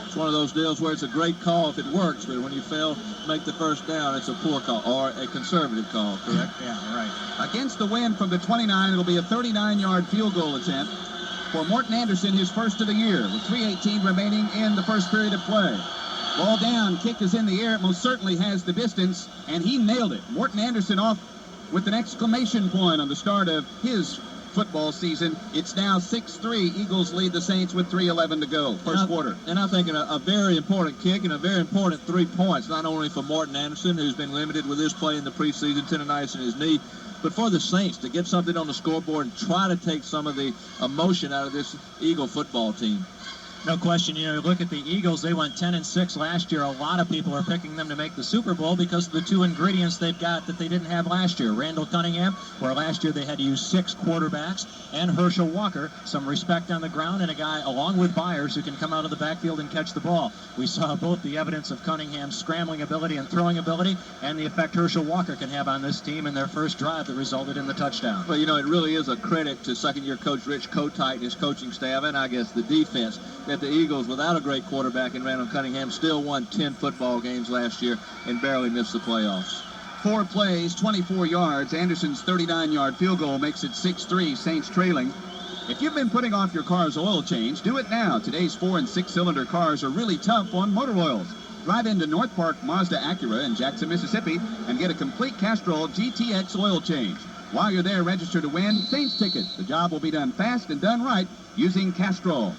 Speaker 3: It's one of those deals where it's a great call if it works, but when you fail to make the first down, it's a poor call, or a conservative call, correct?
Speaker 17: Yeah, right.
Speaker 7: Against the wind from the 29, it'll be a 39-yard field goal attempt for Morton Anderson, his first of the year, with 3:18 remaining in the first period of play. Ball down, kick is in the air. It most certainly has the distance, and he nailed it. Morton Anderson off with an exclamation point on the start of his football season. It's now 6-3. Eagles lead the Saints with 3:11 to go, first quarter.
Speaker 3: And I think a very important kick and a very important 3 points, not only for Morton Anderson, who's been limited with this play in the preseason, tendonitis in his knee, but for the Saints to get something on the scoreboard and try to take some of the emotion out of this Eagle football team.
Speaker 17: No question. You know, look at the Eagles. They went 10-6 last year. A lot of people are picking them to make the Super Bowl because of the two ingredients they've got that they didn't have last year. Randall Cunningham, where last year they had to use 6 quarterbacks, and Herschel Walker, some respect on the ground, and a guy along with Byers who can come out of the backfield and catch the ball. We saw both the evidence of Cunningham's scrambling ability and throwing ability and the effect Herschel Walker can have on this team in their first drive that resulted in the touchdown.
Speaker 3: Well, you know, it really is a credit to second-year coach Rich Kotite and his coaching staff, and I guess the defense, that the Eagles, without a great quarterback in Randall Cunningham, still won 10 football games last year and barely missed the playoffs.
Speaker 11: 4 plays, 24 yards. Anderson's 39-yard field goal makes it 6-3, Saints trailing. If you've been putting off your car's oil change, do it now. Today's 4- and 6-cylinder cars are really tough on motor oils. Drive into North Park Mazda Acura in Jackson, Mississippi, and get a complete Castrol GTX oil change. While you're there, register to win Saints tickets. The job will be done fast and done right using Castrol.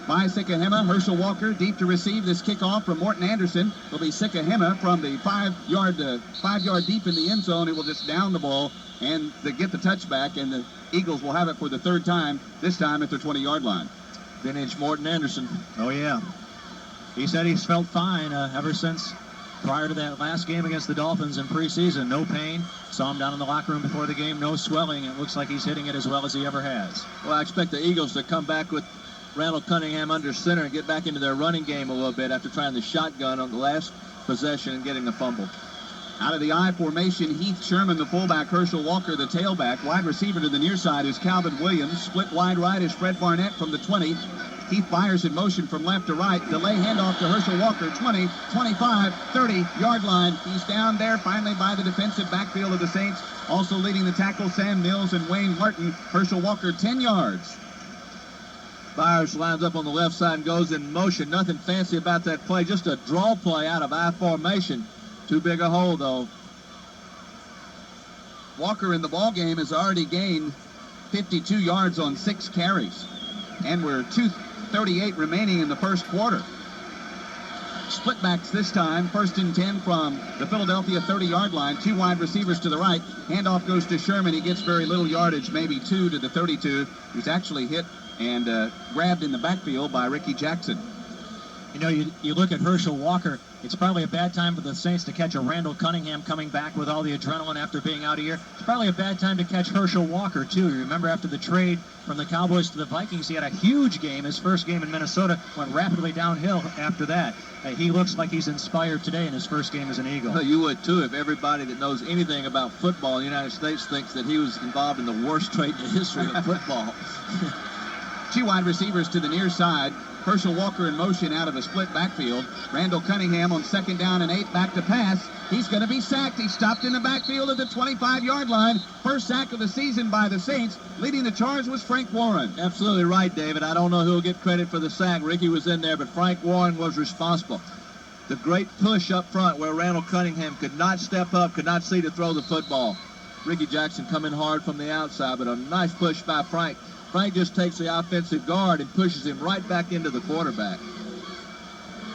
Speaker 11: By Sikahema, Herschel Walker deep to receive this kickoff from Morton Anderson. Will be Sikahema from the 5-yard deep in the end zone. It will just down the ball and get the touchback, and the Eagles will have it for the 3rd time, this time at their 20-yard line.
Speaker 3: Vintage Morton Anderson.
Speaker 17: Oh, yeah. He said he's felt fine ever since prior to that last game against the Dolphins in preseason. No pain. Saw him down in the locker room before the game. No swelling. It looks like he's hitting it as well as he ever has.
Speaker 3: Well, I expect the Eagles to come back with Randall Cunningham under center and get back into their running game a little bit after trying the shotgun on the last possession and getting the fumble.
Speaker 11: Out of the I formation, Heath Sherman, the fullback, Herschel Walker, the tailback. Wide receiver to the near side is Calvin Williams. Split wide right is Fred Barnett from the 20. Heath Byers in motion from left to right. Delay handoff to Herschel Walker, 20, 25, 30-yard line. He's down there finally by the defensive backfield of the Saints. Also leading the tackle, Sam Mills and Wayne Martin. Herschel Walker, 10 yards.
Speaker 3: Byers lines up on the left side and goes in motion. Nothing fancy about that play. Just a draw play out of I formation. Too big a hole, though.
Speaker 11: Walker in the ball game has already gained 52 yards on 6 carries. And we're 2:38 remaining in the first quarter. Split backs this time. 1st and 10 from the Philadelphia 30-yard line. 2 wide receivers to the right. Handoff goes to Sherman. He gets very little yardage, maybe 2 to the 32. He's actually hit and grabbed in the backfield by Ricky Jackson.
Speaker 17: You know, you look at Herschel Walker, it's probably a bad time for the Saints to catch a Randall Cunningham coming back with all the adrenaline after being out a year. It's probably a bad time to catch Herschel Walker, too. You remember after the trade from the Cowboys to the Vikings, he had a huge game. His first game in Minnesota went rapidly downhill after that. He looks like he's inspired today in his first game as an Eagle.
Speaker 3: Well, you would, too, if everybody that knows anything about football in the United States thinks that he was involved in the worst trade in the history of football.
Speaker 11: 2 wide receivers to the near side. Herschel Walker in motion out of a split backfield. Randall Cunningham on 2nd down and 8 back to pass. He's going to be sacked. He stopped in the backfield at the 25-yard line. First sack of the season by the Saints. Leading the charge was Frank Warren.
Speaker 3: Absolutely right, David. I don't know who'll get credit for the sack. Ricky was in there, but Frank Warren was responsible. The great push up front where Randall Cunningham could not step up, could not see to throw the football. Ricky Jackson coming hard from the outside, but a nice push by Frank. Frank just takes the offensive guard and pushes him right back into the quarterback.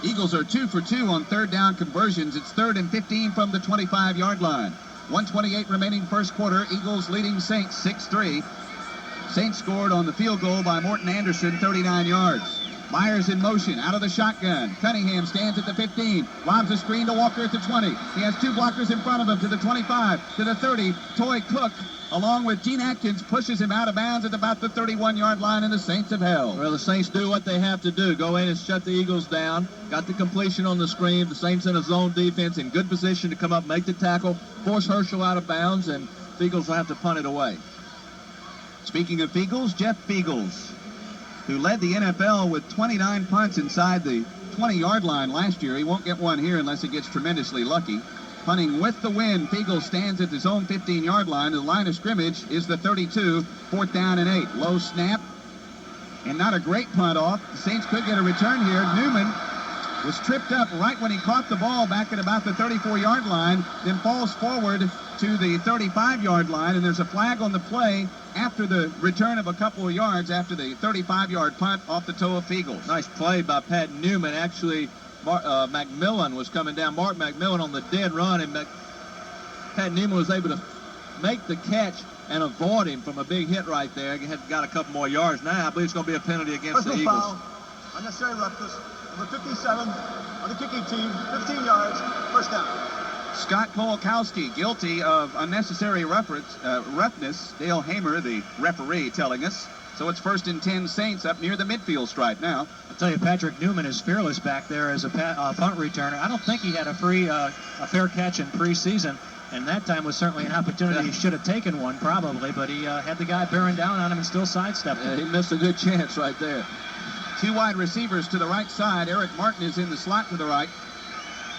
Speaker 11: Eagles are 2 for 2 on 3rd down conversions. It's 3rd and 15 from the 25-yard line. 1:28 remaining first quarter. Eagles leading Saints 6-3. Saints scored on the field goal by Morton Anderson, 39 yards. Byers in motion, out of the shotgun. Cunningham stands at the 15. Lobs a screen to Walker at the 20. He has 2 blockers in front of him to the 25, to the 30. Toy Cook, along with Gene Atkins, pushes him out of bounds at about the 31-yard line, and the Saints have held.
Speaker 3: Well, the Saints do what they have to do. Go in and shut the Eagles down. Got the completion on the screen. The Saints in a zone defense in good position to come up, make the tackle, force Herschel out of bounds, and the Eagles will have to punt it away.
Speaker 11: Speaking of Feagles, Jeff Feagles, who led the NFL with 29 punts inside the 20-yard line last year. He won't get one here unless he gets tremendously lucky. Punting with the wind, Feagles stands at his own 15-yard line. The line of scrimmage is the 32, 4th down and 8. Low snap, and not a great punt off. The Saints could get a return here. Newman was tripped up right when he caught the ball back at about the 34-yard line, then falls forward to the 35-yard line, and there's a flag on the play after the return of a couple of yards after the 35-yard punt off the toe of Feagles.
Speaker 3: Nice play by Pat Newman. Actually, McMillan was coming down. Mark McMillan on the dead run, and Pat Newman was able to make the catch and avoid him from a big hit right there. He had got a couple more yards. Now I believe it's going to be a penalty against the Eagles.
Speaker 5: Unnecessary roughness. Number 57 on the kicking team, 15 yards, first down.
Speaker 11: Scott Kolakowski, guilty of unnecessary roughness. Dale Hamer, the referee, telling us. So it's 1st and 10 Saints up near the midfield stripe now.
Speaker 17: I'll tell you, Patrick Newman is fearless back there as a punt returner. I don't think he had a fair catch in preseason, and that time was certainly an opportunity. He should have taken one, probably, but he had the guy bearing down on him and still sidestepped him.
Speaker 3: He missed a good chance right there.
Speaker 11: 2 wide receivers to the right side. Eric Martin is in the slot to the right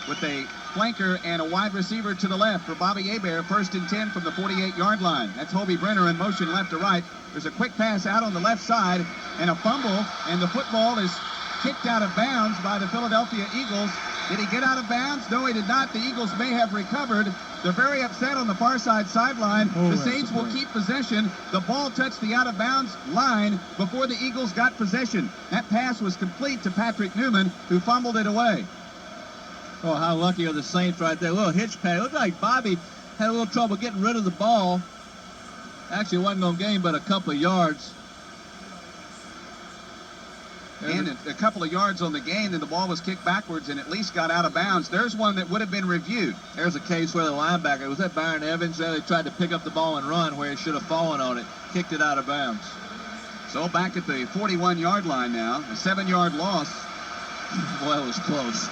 Speaker 11: with a flanker and a wide receiver to the left for Bobby Hebert. 1st and 10 from the 48-yard line. That's Hobie Brenner in motion left to right. There's a quick pass out on the left side and a fumble, and the football is kicked out of bounds by the Philadelphia Eagles. Did he get out of bounds? No, he did not. The Eagles may have recovered. They're very upset on the far side sideline. The Saints will keep possession. The ball touched the out-of-bounds line before the Eagles got possession. That pass was complete to Patrick Newman, who fumbled it away.
Speaker 3: Oh, how lucky are the Saints right there. A little hitch pass. It looked like Bobby had a little trouble getting rid of the ball. Actually, it wasn't going to gain but a couple of yards.
Speaker 11: And a couple of yards on the gain, and the ball was kicked backwards and at least got out of bounds. There's one that would have been reviewed.
Speaker 3: There's a case where the linebacker, was that Byron Evans? They tried to pick up the ball and run where he should have fallen on it. Kicked it out of bounds.
Speaker 11: So back at the 41-yard line now, a 7-yard loss.
Speaker 3: Boy, it was close.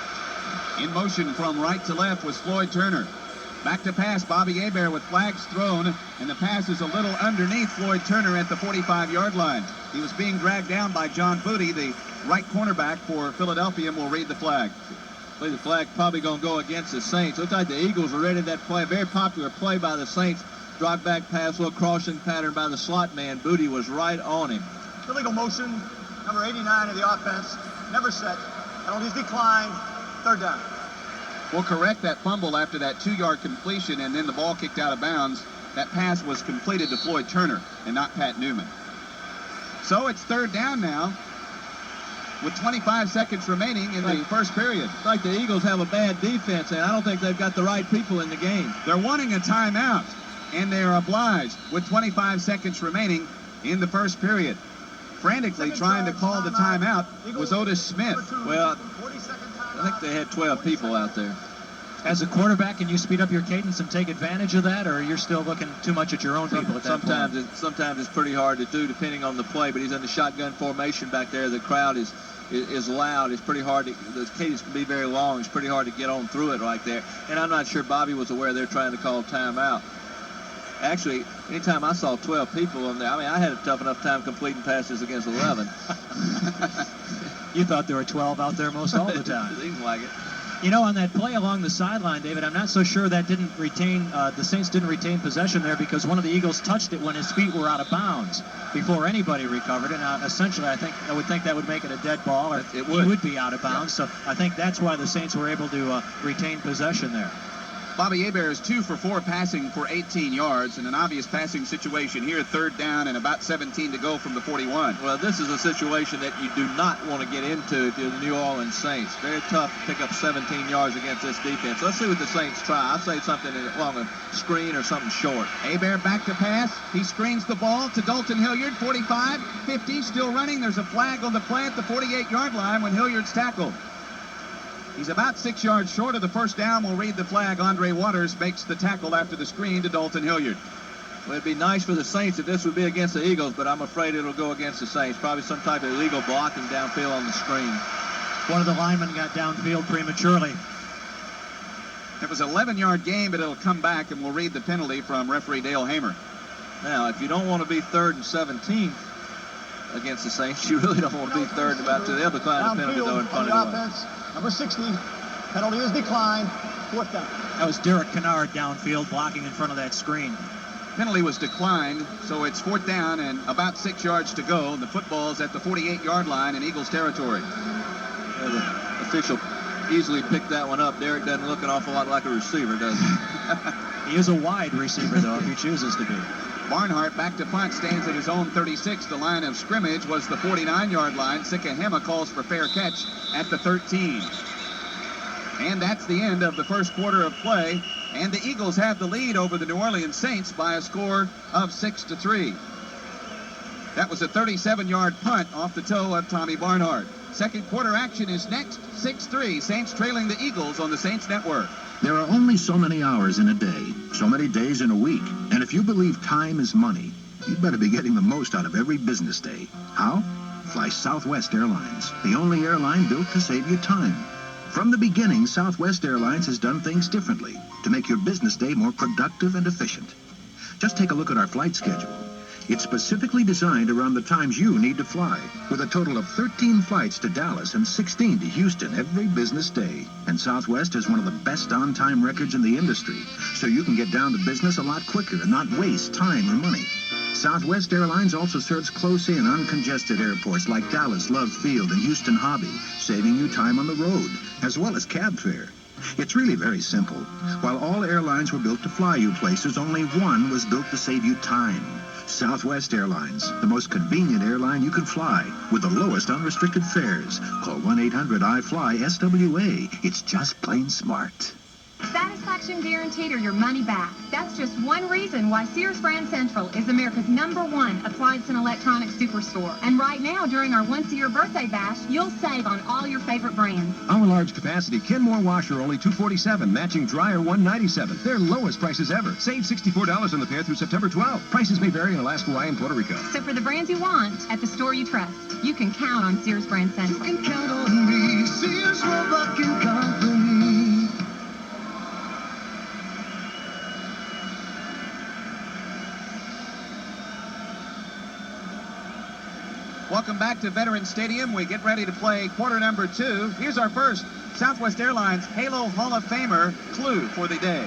Speaker 11: In motion from right to left was Floyd Turner. Back to pass, Bobby Hebert with flags thrown, and the pass is a little underneath Floyd Turner at the 45-yard line. He was being dragged down by John Booty, the right cornerback for Philadelphia, and will read the flag.
Speaker 3: I believe the flag probably going to go against the Saints. Looks like the Eagles are ready to that play. Very popular play by the Saints. Drop back pass, little crossing pattern by the slot man. Booty was right on him.
Speaker 5: Illegal motion, number 89 of the offense, never set. Penalties declined, 3rd down.
Speaker 11: We'll correct that fumble after that 2-yard completion, and then the ball kicked out of bounds. That pass was completed to Floyd Turner and not Pat Newman. So it's 3rd down now with 25 seconds remaining in the first period.
Speaker 3: It's like the Eagles have a bad defense, and I don't think they've got the right people in the game.
Speaker 11: They're wanting a timeout, and they're obliged with 25 seconds remaining in the first period. Frantically trying to call the timeout was Otis Smith.
Speaker 3: Well, I think they had 12 people out there.
Speaker 17: As a quarterback, can you speed up your cadence and take advantage of that, or you're still looking too much at your own people at that point?
Speaker 3: Sometimes it's pretty hard to do depending on the play, but he's in the shotgun formation back there. The crowd is loud. It's pretty hard the cadence can be very long. It's pretty hard to get on through it right there. And I'm not sure Bobby was aware they're trying to call timeout. Actually, anytime I saw 12 people on there, I mean, I had a tough enough time completing passes against 11.
Speaker 17: You thought there were 12 out there most all the time.
Speaker 3: It seemed like it.
Speaker 17: You know, on that play along the sideline, David, I'm not so sure that didn't retain, the Saints didn't retain possession there because one of the Eagles touched it when his feet were out of bounds before anybody recovered. And essentially, I would think that would make it a dead ball, or he would be out of bounds. So I think that's why the Saints were able to retain possession there.
Speaker 11: Bobby Hebert is 2 for 4 passing for 18 yards, and an obvious passing situation here, 3rd down and about 17 to go from the 41.
Speaker 3: Well, this is a situation that you do not want to get into if you're the New Orleans Saints. Very tough to pick up 17 yards against this defense. Let's see what the Saints try. I'll say something along a screen or something short.
Speaker 11: Hebert back to pass. He screens the ball to Dalton Hilliard, 45, 50, still running. There's a flag on the play at the 48-yard line when Hilliard's tackled. He's about 6 yards short of the first down. We'll read the flag. Andre Waters makes the tackle after the screen to Dalton Hilliard.
Speaker 3: Well, it'd be nice for the Saints if this would be against the Eagles, but I'm afraid it'll go against the Saints. Probably some type of illegal blocking downfield on the screen.
Speaker 17: One of the linemen got downfield prematurely.
Speaker 11: It was an 11-yard gain, but it'll come back, and we'll read the penalty from referee Dale Hamer.
Speaker 3: Now, if you don't want to be 3rd and 17 against the Saints, you really don't want to be 3rd and about 2. They'll decline the penalty, though, in front of the offense.
Speaker 5: Number 60, penalty is declined, 4th down.
Speaker 17: That was Derek Kennard downfield blocking in front of that screen.
Speaker 11: Penalty was declined, so it's 4th down and about 6 yards to go. The football's at the 48-yard line in Eagles territory.
Speaker 3: Yeah, the official easily picked that one up. Derek doesn't look an awful lot like a receiver, does he?
Speaker 17: He is a wide receiver, though, if he chooses to be.
Speaker 11: Barnhart back to punt, stands at his own 36. The line of scrimmage was the 49-yard line. Sikahema calls for fair catch at the 13. And that's the end of the first quarter of play. And the Eagles have the lead over the New Orleans Saints by a score of 6-3. That was a 37-yard punt off the toe of Tommy Barnhart. Second quarter action is next. 6-3. Saints trailing the Eagles on the Saints Network.
Speaker 2: There are only so many hours in a day, so many days in a week. And if you believe time is money, you'd better be getting the most out of every business day. How? Fly Southwest Airlines, the only airline built to save you time. From the beginning, Southwest Airlines has done things differently to make your business day more productive and efficient. Just take a look at our flight schedule. It's specifically designed around the times you need to fly, with a total of 13 flights to Dallas and 16 to Houston every business day. And Southwest has one of the best on-time records in the industry, so you can get down to business a lot quicker and not waste time or money. Southwest Airlines also serves close-in, uncongested airports like Dallas Love Field and Houston Hobby, saving you time on the road, as well as cab fare. It's really very simple. While all airlines were built to fly you places, only one was built to save you time. Southwest Airlines, the most convenient airline you can fly, with the lowest unrestricted fares. Call 1-800-I-FLY-SWA. It's just plain smart.
Speaker 8: Satisfaction guaranteed or your money back. That's just one reason why Sears Brand Central is America's #1 appliance and electronics superstore. And right now, during our once-a-year birthday bash, you'll save on all your favorite brands.
Speaker 18: Our large capacity Kenmore washer only $247, matching dryer $197. Their lowest prices ever. Save $64 on the pair through September 12. Prices may vary in Alaska, Hawaii, and Puerto Rico.
Speaker 8: So for the brands you want, at the store you trust, you can count on Sears Brand Central.
Speaker 1: You can count on me, Sears, Roebuck and Company.
Speaker 11: Welcome back to Veterans Stadium. We get ready to play quarter number 2. Here's our first Southwest Airlines Halo Hall of Famer clue for the day.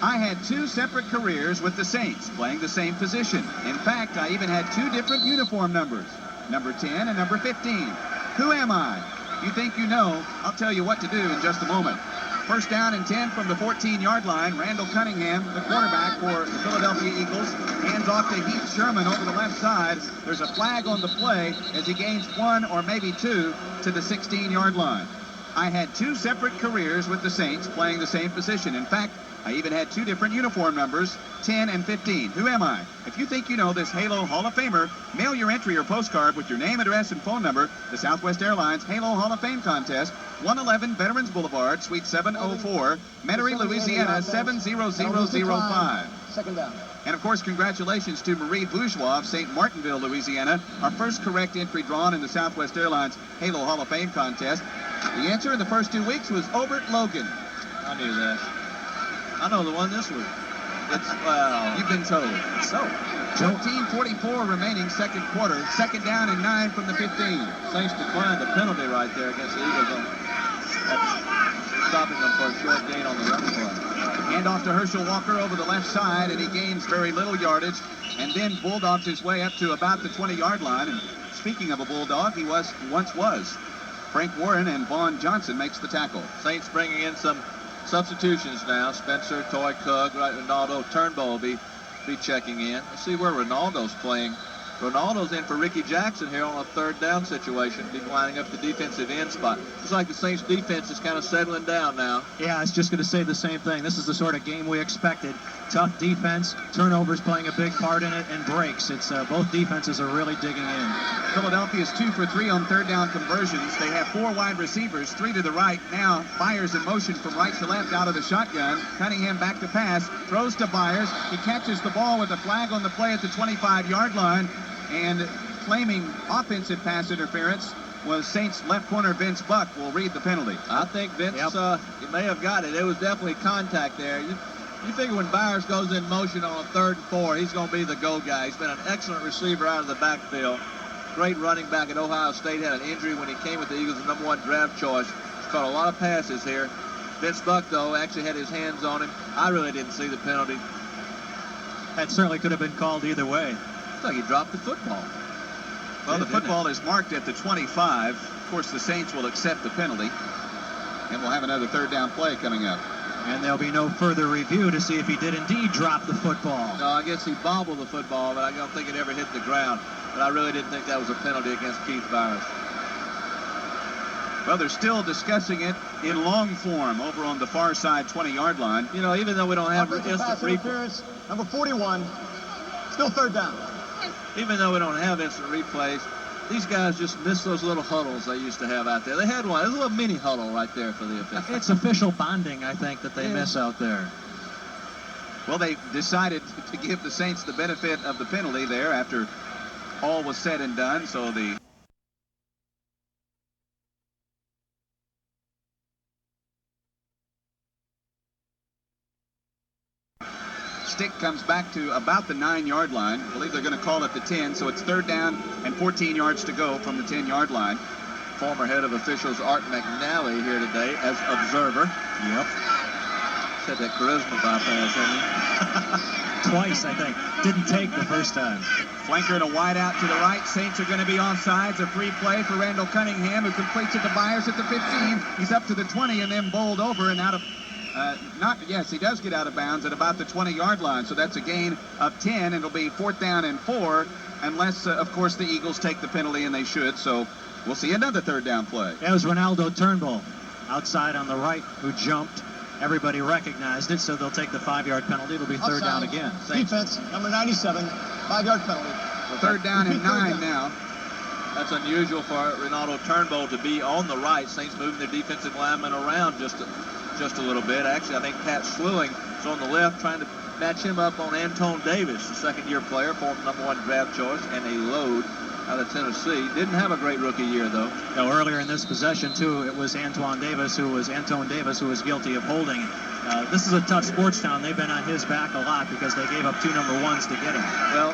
Speaker 11: I had 2 separate careers with the Saints, playing the same position. In fact, I even had 2 different uniform numbers, number 10 and number 15. Who am I? You think you know? I'll tell you what to do in just a moment. First down and 10 from the 14-yard line. Randall Cunningham, the quarterback for the Philadelphia Eagles, hands off to Heath Sherman over the left side. There's a flag on the play as he gains 1 or maybe 2 to the 16-yard line. I had 2 separate careers with the Saints playing the same position. In fact, I even had 2 different uniform numbers, 10 and 15. Who am I? If you think you know this Halo Hall of Famer, mail your entry or postcard with your name, address, and phone number to Southwest Airlines Halo Hall of Fame Contest, 111 Veterans Boulevard, Suite 704, Metairie, Louisiana, 70005.
Speaker 5: Second down.
Speaker 11: And, of course, congratulations to Marie Bourgeois of St. Martinville, Louisiana, our first correct entry drawn in the Southwest Airlines Halo Hall of Fame Contest. The answer in the first 2 weeks was Obert Logan.
Speaker 3: I knew that. I know the one this week.
Speaker 11: It's, well, you've been told. So, 14:44 remaining second quarter. Second down and 9 from the 15.
Speaker 3: Saints declined the penalty right there against the Eagles. Stopping them for a short gain on the run play.
Speaker 11: Hand off to Herschel Walker over the left side, and he gains very little yardage, and then bulldogs his way up to about the 20-yard line. And speaking of a bulldog, he once was. Frank Warren and Vaughn Johnson makes the tackle.
Speaker 3: Saints bringing in some substitutions now. Spencer, Toy Cook, Ronaldo Turnbull will be checking in. Let's see where Ronaldo's playing. Ronaldo's in for Ricky Jackson here on a third down situation. He's lining up the defensive end spot. Looks like the Saints defense is kind of settling down now.
Speaker 17: Yeah, I was just going to say the same thing. This is the sort of game we expected. Tough defense, turnovers playing a big part in it, and breaks. It's both defenses are really digging in.
Speaker 11: Philadelphia's 2 for 3 on third down conversions. They have 4 wide receivers, 3 to the right. Now fires in motion from right to left out of the shotgun. Cunningham back to pass, throws to Byers. He catches the ball with a flag on the play at the 25-yard line. And claiming offensive pass interference was Saints left corner Vince Buck. Will read the penalty.
Speaker 3: I think Vince he may have got it. It was definitely contact there. You figure when Byers goes in motion on a 3rd and 4, he's going to be the go guy. He's been an excellent receiver out of the backfield. Great running back at Ohio State. Had an injury when he came with the Eagles, the #1 draft choice. He's caught a lot of passes here. Vince Buck, though, actually had his hands on him. I really didn't see the penalty.
Speaker 17: That certainly could have been called either way.
Speaker 3: Looks like he dropped the football.
Speaker 11: Well, the football is marked at the 25. Of course, the Saints will accept the penalty. And we'll have another third down play coming up.
Speaker 17: And there'll be no further review to see if he did indeed drop the football.
Speaker 3: No, I guess he bobbled the football, but I don't think it ever hit the ground. But I really didn't think that was a penalty against Keith Byers.
Speaker 11: Well, they're still discussing it in long form over on the far side 20-yard line.
Speaker 3: You know, even though we don't have instant
Speaker 5: replay. Number 41, still third down.
Speaker 3: Even though we don't have instant replays, these guys just miss those little huddles they used to have out there. They had one. There's a little mini huddle right there for the officials.
Speaker 17: It's official bonding, I think, that they miss out there.
Speaker 7: Well, they decided to give the Saints the benefit of the penalty there after all was said and done, so the stick comes back to about the 9-yard line. I believe they're going to call it the 10, so it's 3rd down and 14 yards to go from the 10-yard line.
Speaker 3: Former head of officials Art McNally here today as observer.
Speaker 17: Yep.
Speaker 3: Said that charisma bypass, hasn't he?
Speaker 17: Twice, I think. Didn't take the first time.
Speaker 7: Flanker and a wide out to the right. Saints are going to be offsides. A free play for Randall Cunningham, who completes it to Byers at the 15. He's up to the 20 and then bowled over and out of... yes, he does get out of bounds at about the 20-yard line, so that's a gain of 10, and it'll be 4th down and 4, unless, of course, the Eagles take the penalty, and they should, so we'll see another 3rd down play.
Speaker 17: That was Ronaldo Turnbull, outside on the right, who jumped. Everybody recognized it, so they'll take the 5-yard penalty. It'll be 3rd down again.
Speaker 5: Defense, number 97, 5-yard penalty.
Speaker 7: 3rd down and 9 now.
Speaker 3: That's unusual for Ronaldo Turnbull to be on the right. Saints moving their defensive lineman around just a little bit. Actually, I think Pat Swilling is on the left trying to match him up on Anton Davis, the 2nd-year player, former #1 draft choice, and a load out of Tennessee. Didn't have a great rookie year, though.
Speaker 17: No, earlier in this possession, too, it was Anton Davis who was guilty of holding. This is a tough sports town. They've been on his back a lot because they gave up 2 number 1s to get him.
Speaker 3: Well,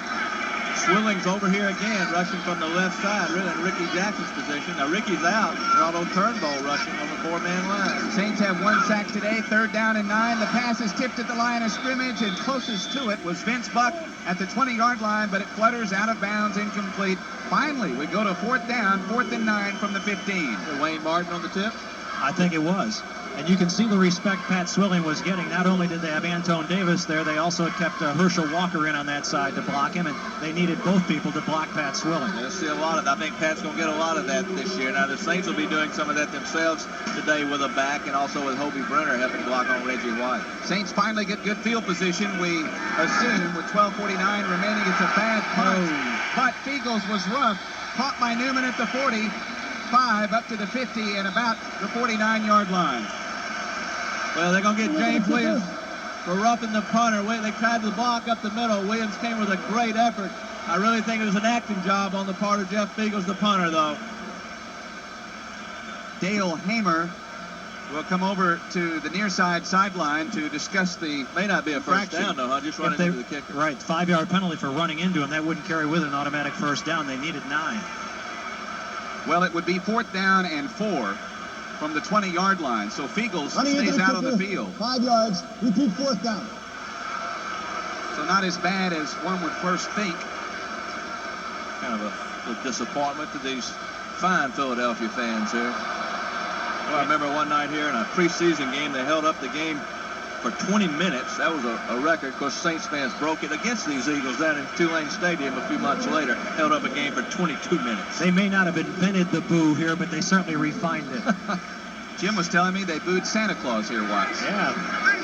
Speaker 3: Swilling's over here again, rushing from the left side, really in Ricky Jackson's position. Now, Ricky's out. Ronaldo Turnbull rushing on the 4-man line.
Speaker 7: Saints have 1 sack today, 3rd down and 9. The pass is tipped at the line of scrimmage, and closest to it was Vince Buck at the 20-yard line, but it flutters out of bounds, incomplete. Finally, we go to 4th down, 4th and 9 from the 15.
Speaker 3: Wayne Martin on the tip?
Speaker 17: I think it was. And you can see the respect Pat Swilling was getting. Not only did they have Anton Davis there, they also kept Herschel Walker in on that side to block him, and they needed both people to block Pat Swilling.
Speaker 3: You'll see a lot of that. I think Pat's going to get a lot of that this year. Now, the Saints will be doing some of that themselves today with a back and also with Hobie Brenner helping block on Reggie White.
Speaker 7: Saints finally get good field position. We assume with 12:49 remaining, it's a bad punt. But Fiegels was rough. Caught by Newman at the 45, up to the 50, and about the 49-yard line.
Speaker 3: Well, they're going to get James Williams for roughing the punter. They tried to block up the middle. Williams came with a great effort. I really think it was an acting job on the part of Jeff Fiegels, the punter, though.
Speaker 7: Dale Hamer will come over to the near side sideline to discuss the
Speaker 3: May not be a first down, though, huh? Just running into the kicker.
Speaker 17: Right, 5-yard penalty for running into him. That wouldn't carry with it an automatic first down. They needed 9.
Speaker 7: Well, it would be 4th down and 4 from the 20-yard line. So Fiegels stays out on the field.
Speaker 5: 5 yards, repeat 4th down.
Speaker 7: So not as bad as one would first think.
Speaker 3: Kind of a disappointment to these fine Philadelphia fans here. Well, I remember one night here in a preseason game, they held up the game for 20 minutes. That was a record. Of course, Saints fans broke it against these Eagles down in Tulane Stadium a few months later. Held up a game for 22 minutes.
Speaker 17: They may not have invented the boo here, but they certainly refined it.
Speaker 7: Jim was telling me they booed Santa Claus here once.
Speaker 17: Yeah,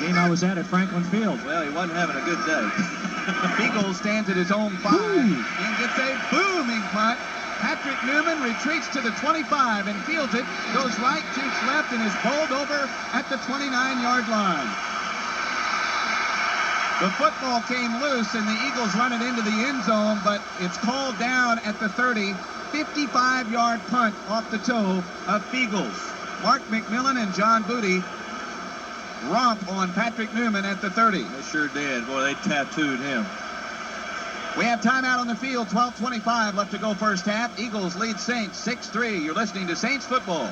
Speaker 17: game I was at Franklin Field.
Speaker 3: Well, he wasn't having a good day.
Speaker 7: Fiegels stands at his own 5 and gets a booming punt. Patrick Newman retreats to the 25 and fields it, goes right, shoots left, and is bowled over at the 29-yard line. The football came loose, and the Eagles run it into the end zone, but it's called down at the 30. 55-yard punt off the toe of Fiegels. Mark McMillan and John Booty romp on Patrick Newman at the 30.
Speaker 3: They sure did. Boy, they tattooed him.
Speaker 7: We have timeout on the field, 12:25 left to go first half. Eagles lead Saints 6-3. You're listening to Saints football.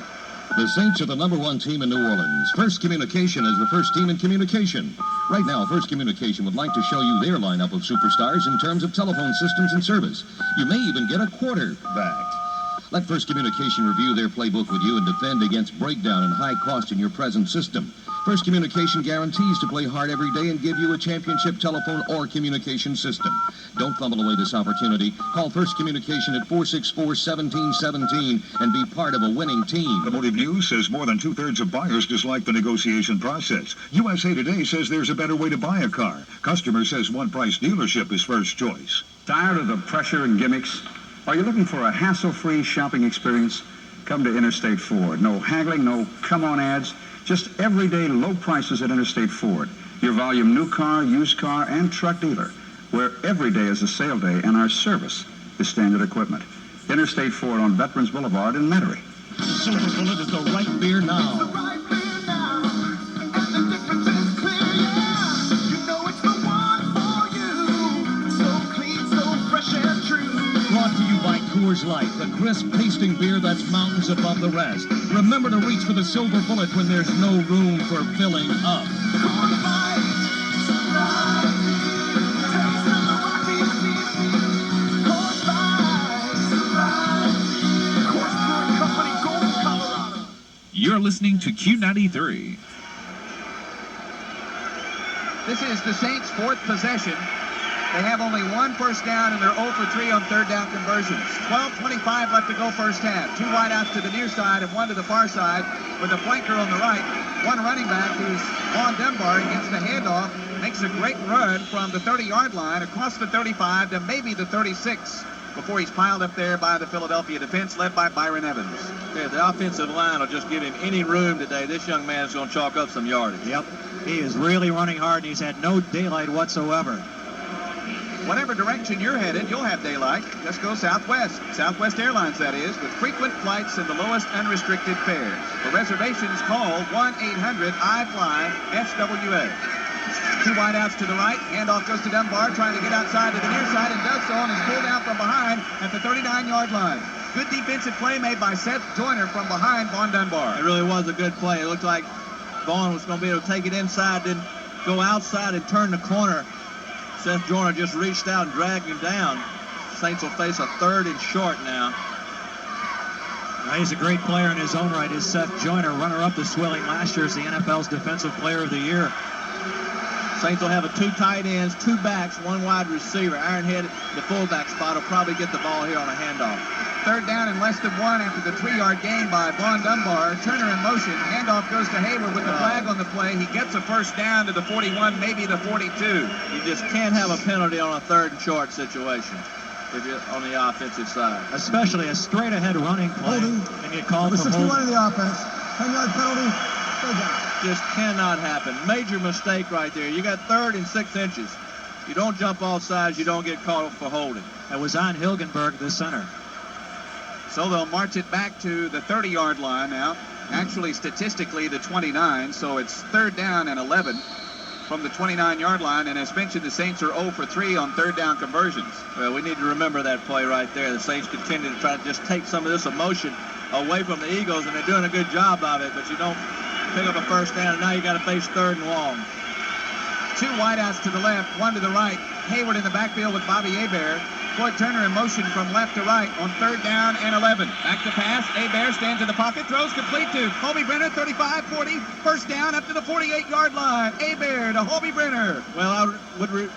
Speaker 4: The Saints are the #1 team in New Orleans. First Communication is the first team in communication. Right now, First Communication would like to show you their lineup of superstars in terms of telephone systems and service. You may even get a quarter back. Let First Communication review their playbook with you and defend against breakdown and high cost in your present system. First Communication guarantees to play hard every day and give you a championship telephone or communication system. Don't fumble away this opportunity. Call First Communication at 464-1717 and be part of a winning team.
Speaker 9: Automotive News says more than 2/3 of buyers dislike the negotiation process. USA Today says there's a better way to buy a car. Customer says one price dealership is first choice.
Speaker 12: Tired of the pressure and gimmicks? Are you looking for a hassle-free shopping experience? Come to Interstate Ford. No haggling, no come-on ads, just everyday low prices at Interstate Ford. Your volume new car, used car, and truck dealer, where every day is a sale day and our service is standard equipment. Interstate Ford on Veterans Boulevard in Metairie.
Speaker 24: Silver Bullet is the right beer now. Brought to you by Coors Light, the crisp tasting beer that's mountains above the rest. Remember to reach for the Silver Bullet when there's no room for filling up.
Speaker 10: You're listening to Q93.
Speaker 7: This is the Saints' fourth possession. They have only one first down, and they're 0 for 3 on third down conversions. 12:25 left to go first half. 2 wideouts to the near side and 1 to the far side with a flanker on the right. One running back who's Vaughn Dunbar gets the handoff, makes a great run from the 30-yard line across the 35 to maybe the 36 before he's piled up there by the Philadelphia defense led by Byron Evans.
Speaker 3: Yeah, the offensive line will just give him any room today. This young man's going to chalk up some yardage.
Speaker 17: Yep. He is really running hard, and he's had no daylight whatsoever.
Speaker 7: Whatever direction you're headed, you'll have daylight. Just go southwest. Southwest Airlines, that is, with frequent flights and the lowest unrestricted fares. For reservations, call 1-800-I-FLY-SWA. 2 wideouts to the right. Handoff goes to Dunbar, trying to get outside to the near side, and does so, and is pulled out from behind at the 39-yard line. Good defensive play made by Seth Joyner from behind Vaughn Dunbar.
Speaker 3: It really was a good play. It looked like Vaughn was going to be able to take it inside, then go outside and turn the corner. Seth Joyner just reached out and dragged him down. Saints will face a 3rd and short now.
Speaker 17: Well, he's a great player in his own right. Is Seth Joyner, runner-up to Swilling last year as the NFL's Defensive Player of the Year.
Speaker 3: Saints will have 2 tight ends, 2 backs, 1 wide receiver. Ironhead, the fullback spot, will probably get the ball here on a handoff.
Speaker 7: 3rd down and less than 1 after the 3-yard gain by Vaughn Dunbar. Turner in motion. Handoff goes to Hayward with the flag on the play. He gets a first down to the 41, maybe the 42.
Speaker 3: You just can't have a penalty on a 3rd and short situation if you're on the offensive side.
Speaker 17: Especially a straight-ahead running play. And get called for holding.
Speaker 5: 61 in the offense. 10-yard penalty.
Speaker 3: Just cannot happen. Major mistake right there. You got 3rd and 6 inches. You don't jump off sides. You don't get called for holding.
Speaker 17: That was on Hilgenberg, the center.
Speaker 7: So they'll march it back to the 30-yard line now. Actually, statistically, the 29. So it's 3rd down and 11 from the 29-yard line. And as mentioned, the Saints are 0 for 3 on third down conversions.
Speaker 3: Well, we need to remember that play right there. The Saints continue to try to just take some of this emotion away from the Eagles, and they're doing a good job of it. But you don't pick up a first down, and now you got to face 3rd and long.
Speaker 7: 2 wideouts to the left, 1 to the right. Hayward in the backfield with Bobby Hebert. Floyd Turner in motion from left to right on 3rd down and 11. Back to pass. Hebert stands in the pocket, throws complete to Hobie Brenner, 35-40. First down up to the 48-yard line. Hebert to Hobie Brenner.
Speaker 3: Well, I would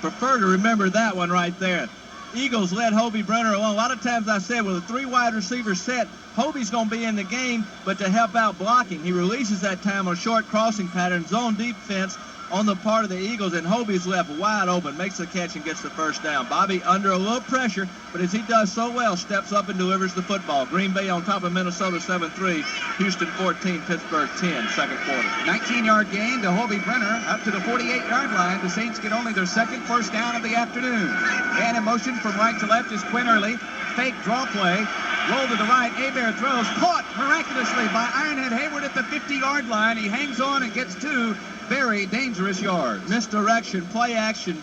Speaker 3: prefer to remember that one right there. Eagles let Hobie Brenner alone. A lot of times I said with a 3 wide receiver set, Hobie's going to be in the game, but to help out blocking, he releases that time on a short crossing pattern, zone defense on the part of the Eagles, and Hobie's left wide open, makes the catch and gets the first down. Bobby under a little pressure, but as he does so well, steps up and delivers the football. Green Bay on top of Minnesota 7-3, Houston 14, Pittsburgh 10, second quarter.
Speaker 7: 19-yard gain to Hobie Brenner up to the 48-yard line. The Saints get only their 2nd first down of the afternoon. Man in motion from right to left is Quinn Early. Fake draw play. Roll to the right. Hebert throws. Caught miraculously by Ironhead Hayward at the 50-yard line. He hangs on and gets 2 very dangerous yards.
Speaker 3: Misdirection, play action,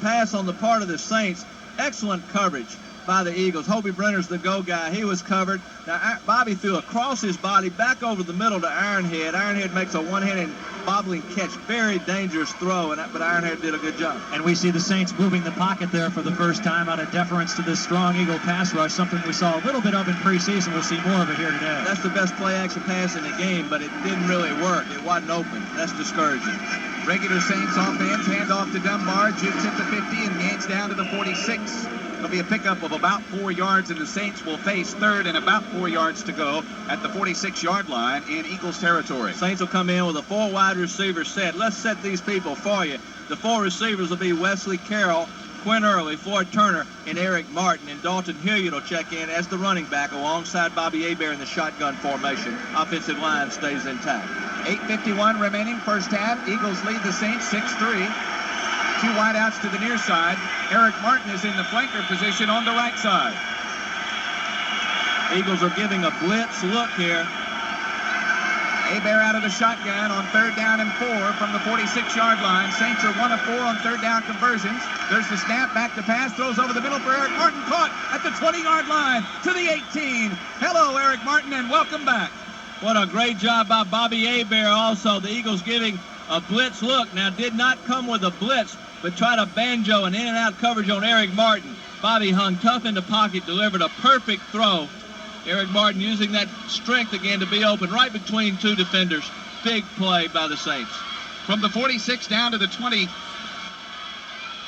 Speaker 3: pass on the part of the Saints. Excellent coverage by the Eagles. Hobie Brenner's the go guy. He was covered. Now, Bobby threw across his body back over the middle to Ironhead. Ironhead makes a one-handed bobbling catch. Very dangerous throw, but Ironhead did a good job.
Speaker 17: And we see the Saints moving the pocket there for the first time out of deference to this strong Eagle pass rush, something we saw a little bit of in preseason. We'll see more of it here today.
Speaker 3: That's the best play-action pass in the game, but it didn't really work. It wasn't open. That's discouraging.
Speaker 7: Regular Saints offense, handoff to Dunbar, jukes at the 50 and gains down to the 46. There'll be a pickup of about 4 yards, and the Saints will face 3rd and about 4 yards to go at the 46-yard line in Eagles territory.
Speaker 3: Saints will come in with a 4 wide receiver set. Let's set these people for you. The 4 receivers will be Wesley Carroll, Quinn Early, Floyd Turner, and Eric Martin. And Dalton Hilliard will check in as the running back alongside Bobby Hebert in the shotgun formation. Offensive line stays intact.
Speaker 7: 8:51 remaining, first half. Eagles lead the Saints 6-3. Two wideouts to the near side. Eric Martin is in the flanker position on the right side.
Speaker 3: Eagles are giving a blitz look here.
Speaker 7: Hebert out of the shotgun on 3rd down and 4 from the 46-yard line. Saints are 1 of 4 on 3rd down conversions. There's the snap, back to pass, throws over the middle for Eric Martin, caught at the 20-yard line to the 18. Hello, Eric Martin, and welcome back.
Speaker 3: What a great job by Bobby Hebert also. The Eagles giving a blitz look. Now, did not come with a blitz, but tried a banjo and in-and-out coverage on Eric Martin. Bobby hung tough in the pocket, delivered a perfect throw. Eric Martin using that strength again to be open right between two defenders. Big play by the Saints.
Speaker 11: From the 46 down to the 20,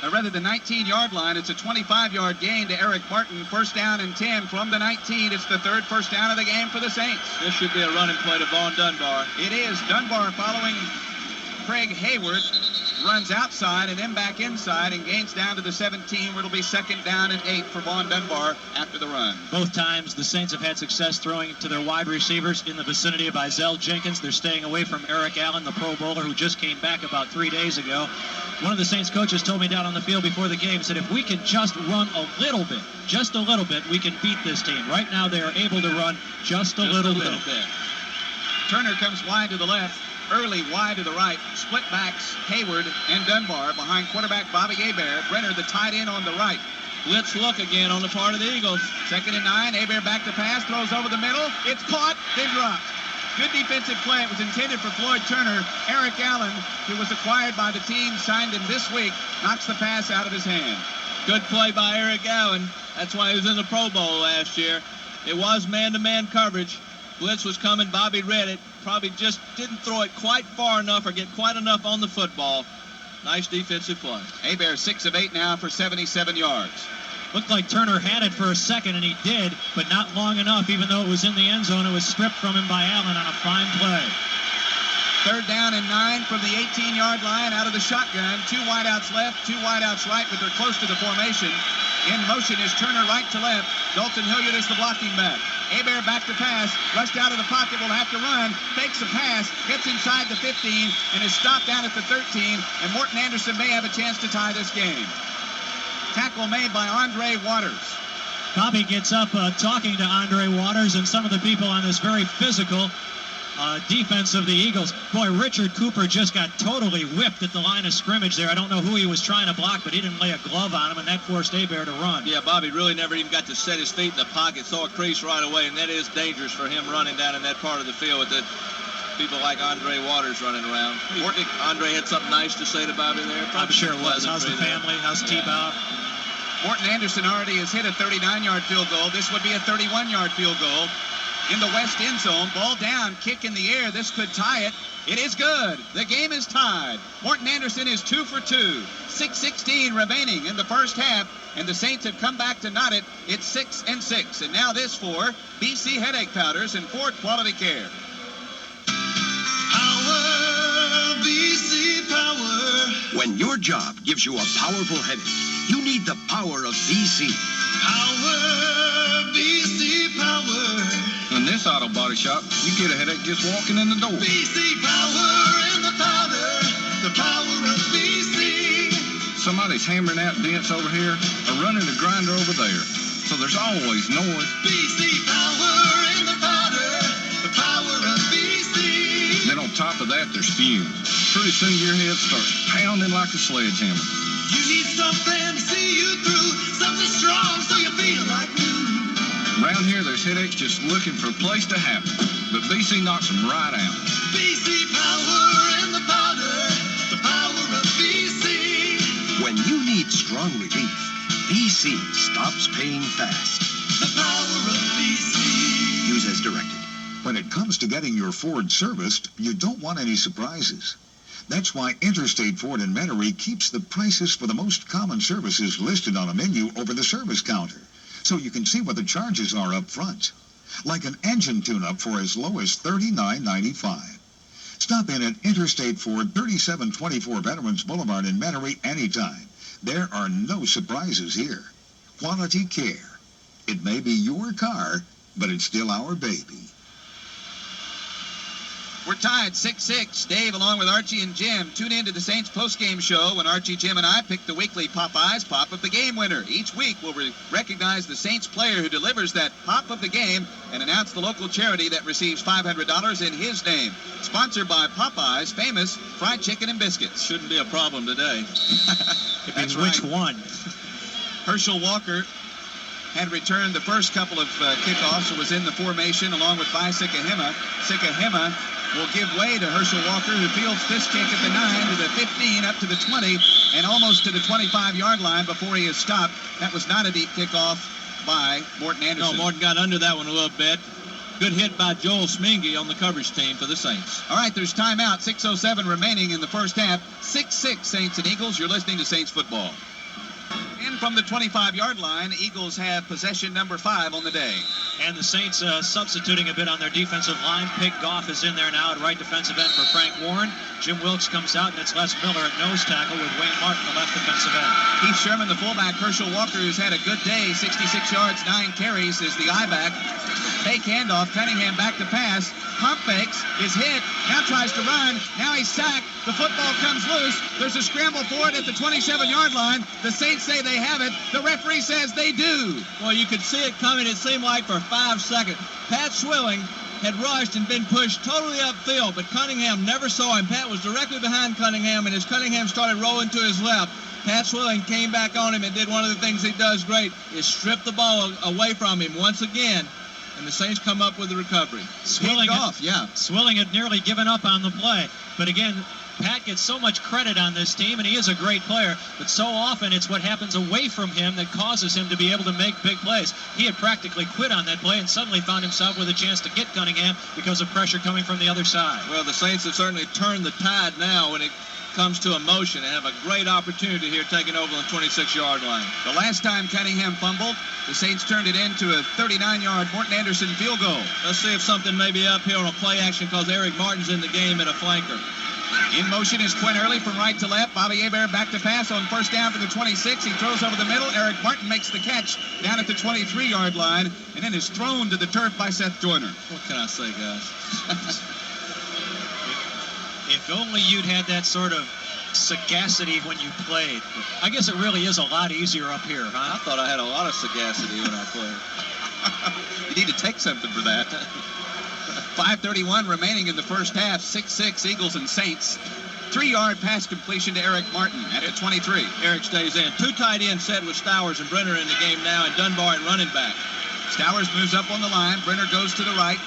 Speaker 11: or rather the 19-yard line, it's a 25-yard gain to Eric Martin. First down and 10 from the 19. It's the 3rd first down of the game for the Saints.
Speaker 3: This should be a running play to Vaughn Dunbar.
Speaker 11: It is. Dunbar following Craig Hayward. Runs outside and then back inside and gains down to the 17, where it'll be 2nd down and 8 for Vaughn Dunbar after the run.
Speaker 17: Both times the Saints have had success throwing to their wide receivers in the vicinity of Izell Jenkins. They're staying away from Eric Allen, the Pro Bowler, who just came back about 3 days ago. One of the Saints coaches told me down on the field before the game, said if we can just run a little bit, just a little bit, we can beat this team. Right now they are able to run just a little bit.
Speaker 11: Turner comes wide to the left. Early wide to the right, split backs Hayward and Dunbar behind quarterback Bobby Hebert. Brenner, the tight end, on the right.
Speaker 3: Blitz look again on the part of the Eagles.
Speaker 11: 2nd and 9, Hebert back to pass, throws over the middle. It's caught, then dropped. Good defensive play. It was intended for Floyd Turner. Eric Allen, who was acquired by the team, signed him this week, knocks the pass out of his hand.
Speaker 3: Good play by Eric Allen. That's why he was in the Pro Bowl last year. It was man-to-man coverage. Blitz was coming. Bobby read it. Probably just didn't throw it quite far enough or get quite enough on the football. Nice defensive play.
Speaker 11: Hebert 6 of 8 now for 77 yards.
Speaker 17: Looked like Turner had it for a second, and he did, but not long enough. Even though it was in the end zone, it was stripped from him by Allen on a fine play.
Speaker 11: 3rd down and 9 from the 18-yard line out of the shotgun. 2 wideouts left, 2 wideouts right, but they're close to the formation. In motion is Turner right to left. Dalton Hilliard is the blocking back. Hebert back to pass. Rushed out of the pocket, will have to run. Fakes a pass. Gets inside the 15 and is stopped down at the 13. And Morton Anderson may have a chance to tie this game. Tackle made by Andre Waters.
Speaker 17: Bobby gets up talking to Andre Waters and some of the people on this very physical defense of the Eagles. Boy, Richard Cooper just got totally whipped at the line of scrimmage there. I don't know who he was trying to block, but he didn't lay a glove on him, and that forced Hebert to run.
Speaker 3: Yeah, Bobby really never even got to set his feet in the pocket, saw a crease right away, and that is dangerous for him running down in that part of the field with the people like Andre Waters running around. Andre had something nice to say to Bobby there.
Speaker 17: I'm sure it was. How's the family? How's T-Bob?
Speaker 11: Morton Anderson already has hit a 39-yard field goal. This would be a 31-yard field goal. In the west end zone, ball down, kick in the air. This could tie it. It is good. The game is tied. Morton Anderson is 2 for 2. 6:16 remaining in the first half, and the Saints have come back to knot it. It's 6-6. And now this for BC Headache Powders and Ford Quality Care.
Speaker 1: Power, BC Power.
Speaker 13: When your job gives you a powerful headache, you need the power of BC.
Speaker 1: Power, BC Power.
Speaker 20: In this auto body shop, you get a headache just walking in the door.
Speaker 1: BC Power in the powder, the power of BC.
Speaker 20: Somebody's hammering out dents over here or running the grinder over there. So there's always noise.
Speaker 1: BC Power in the powder, the power of BC.
Speaker 20: Then on top of that, there's fumes. Pretty soon your head starts pounding like a sledgehammer.
Speaker 1: You need something to see you through, something strong so you feel like new.
Speaker 20: Around here, there's headaches just looking for a place to happen. But BC knocks them right out.
Speaker 1: BC Power in the powder, the power of BC.
Speaker 13: When you need strong relief, BC stops paying fast.
Speaker 1: The power of BC.
Speaker 13: Use as directed.
Speaker 15: When it comes to getting your Ford serviced, you don't want any surprises. That's why Interstate Ford in Metairie keeps the prices for the most common services listed on a menu over the service counter, so you can see what the charges are up front. Like an engine tune-up for as low as $39.95. Stop in at Interstate Ford, 3724 Veterans Boulevard in Metairie anytime. There are no surprises here. Quality care. It may be your car, but it's still our baby.
Speaker 11: We're tied 6-6. Dave, along with Archie and Jim, tune in to the Saints postgame show when Archie, Jim, and I pick the weekly Popeyes Pop of the Game winner. Each week, we'll recognize the Saints player who delivers that Pop of the Game and announce the local charity that receives $500 in his name. Sponsored by Popeyes, famous fried chicken and biscuits.
Speaker 3: Shouldn't be a problem today.
Speaker 11: That's
Speaker 17: which
Speaker 11: right.
Speaker 17: one?
Speaker 11: Herschel Walker had returned the first couple of kickoffs and was in the formation along with Vi Sikahema. Sikahema will give way to Herschel Walker, who fields this kick at the 9 to the 15, up to the 20, and almost to the 25-yard line before he is stopped. That was not a deep kickoff by Morton Anderson.
Speaker 3: No, Morton got under that one a little bit. Good hit by Joel Smingy on the coverage team for the Saints.
Speaker 11: All right, there's timeout. 6:07 remaining in the first half. 6-6 Saints and Eagles. You're listening to Saints football. In from the 25-yard line, Eagles have possession number 5 on the day.
Speaker 17: And the Saints substituting a bit on their defensive line. Pig Goff is in there now at right defensive end for Frank Warren. Jim Wilkes comes out, and it's Les Miller at nose tackle with Wayne Martin, the left defensive end.
Speaker 11: Keith Sherman, the fullback. Herschel Walker, who's had a good day, 66 yards, 9 carries, is the I-back. Fake handoff, Cunningham back to pass. Pump fakes, is hit, now tries to run, now he's sacked. The football comes loose. There's a scramble for it at the 27-yard line. The Saints say they have it. The referee says they do.
Speaker 3: Well, you could see it coming, it seemed like, for 5 seconds. Pat Swilling had rushed and been pushed totally upfield, but Cunningham never saw him. Pat was directly behind Cunningham, and as Cunningham started rolling to his left, Pat Swilling came back on him and did one of the things he does great, is strip the ball away from him once again. And the Saints come up with the recovery.
Speaker 17: Swilling had nearly given up on the play. But again, Pat gets so much credit on this team, and he is a great player, but so often it's what happens away from him that causes him to be able to make big plays. He had practically quit on that play and suddenly found himself with a chance to get Cunningham because of pressure coming from the other side.
Speaker 3: Well, the Saints have certainly turned the tide now when it comes to emotion and have a great opportunity here taking over on the 26-yard line.
Speaker 11: The last time Cunningham fumbled, the Saints turned it into a 39-yard Morton Anderson field goal.
Speaker 3: Let's see if something may be up here on a play action because Eric Martin's in the game at a flanker.
Speaker 11: In motion is Quinn Early from right to left. Bobby Hebert back to pass on first down for the 26. He throws over the middle. Eric Martin makes the catch down at the 23-yard line and then is thrown to the turf by Seth Joyner.
Speaker 3: What can I say, guys?
Speaker 17: If only you'd had that sort of sagacity when you played. I guess it really is a lot easier up here, huh?
Speaker 3: I thought I had a lot of sagacity when I played.
Speaker 11: You need to take something for that. 5:31 remaining in the first half. 6-6 Eagles and Saints. 3-yard pass completion to Eric Martin at the 23.
Speaker 3: Eric stays in. 2 tight ends set with Stowers and Brenner in the game now, and Dunbar at running back.
Speaker 11: Stowers moves up on the line. Brenner goes to the right.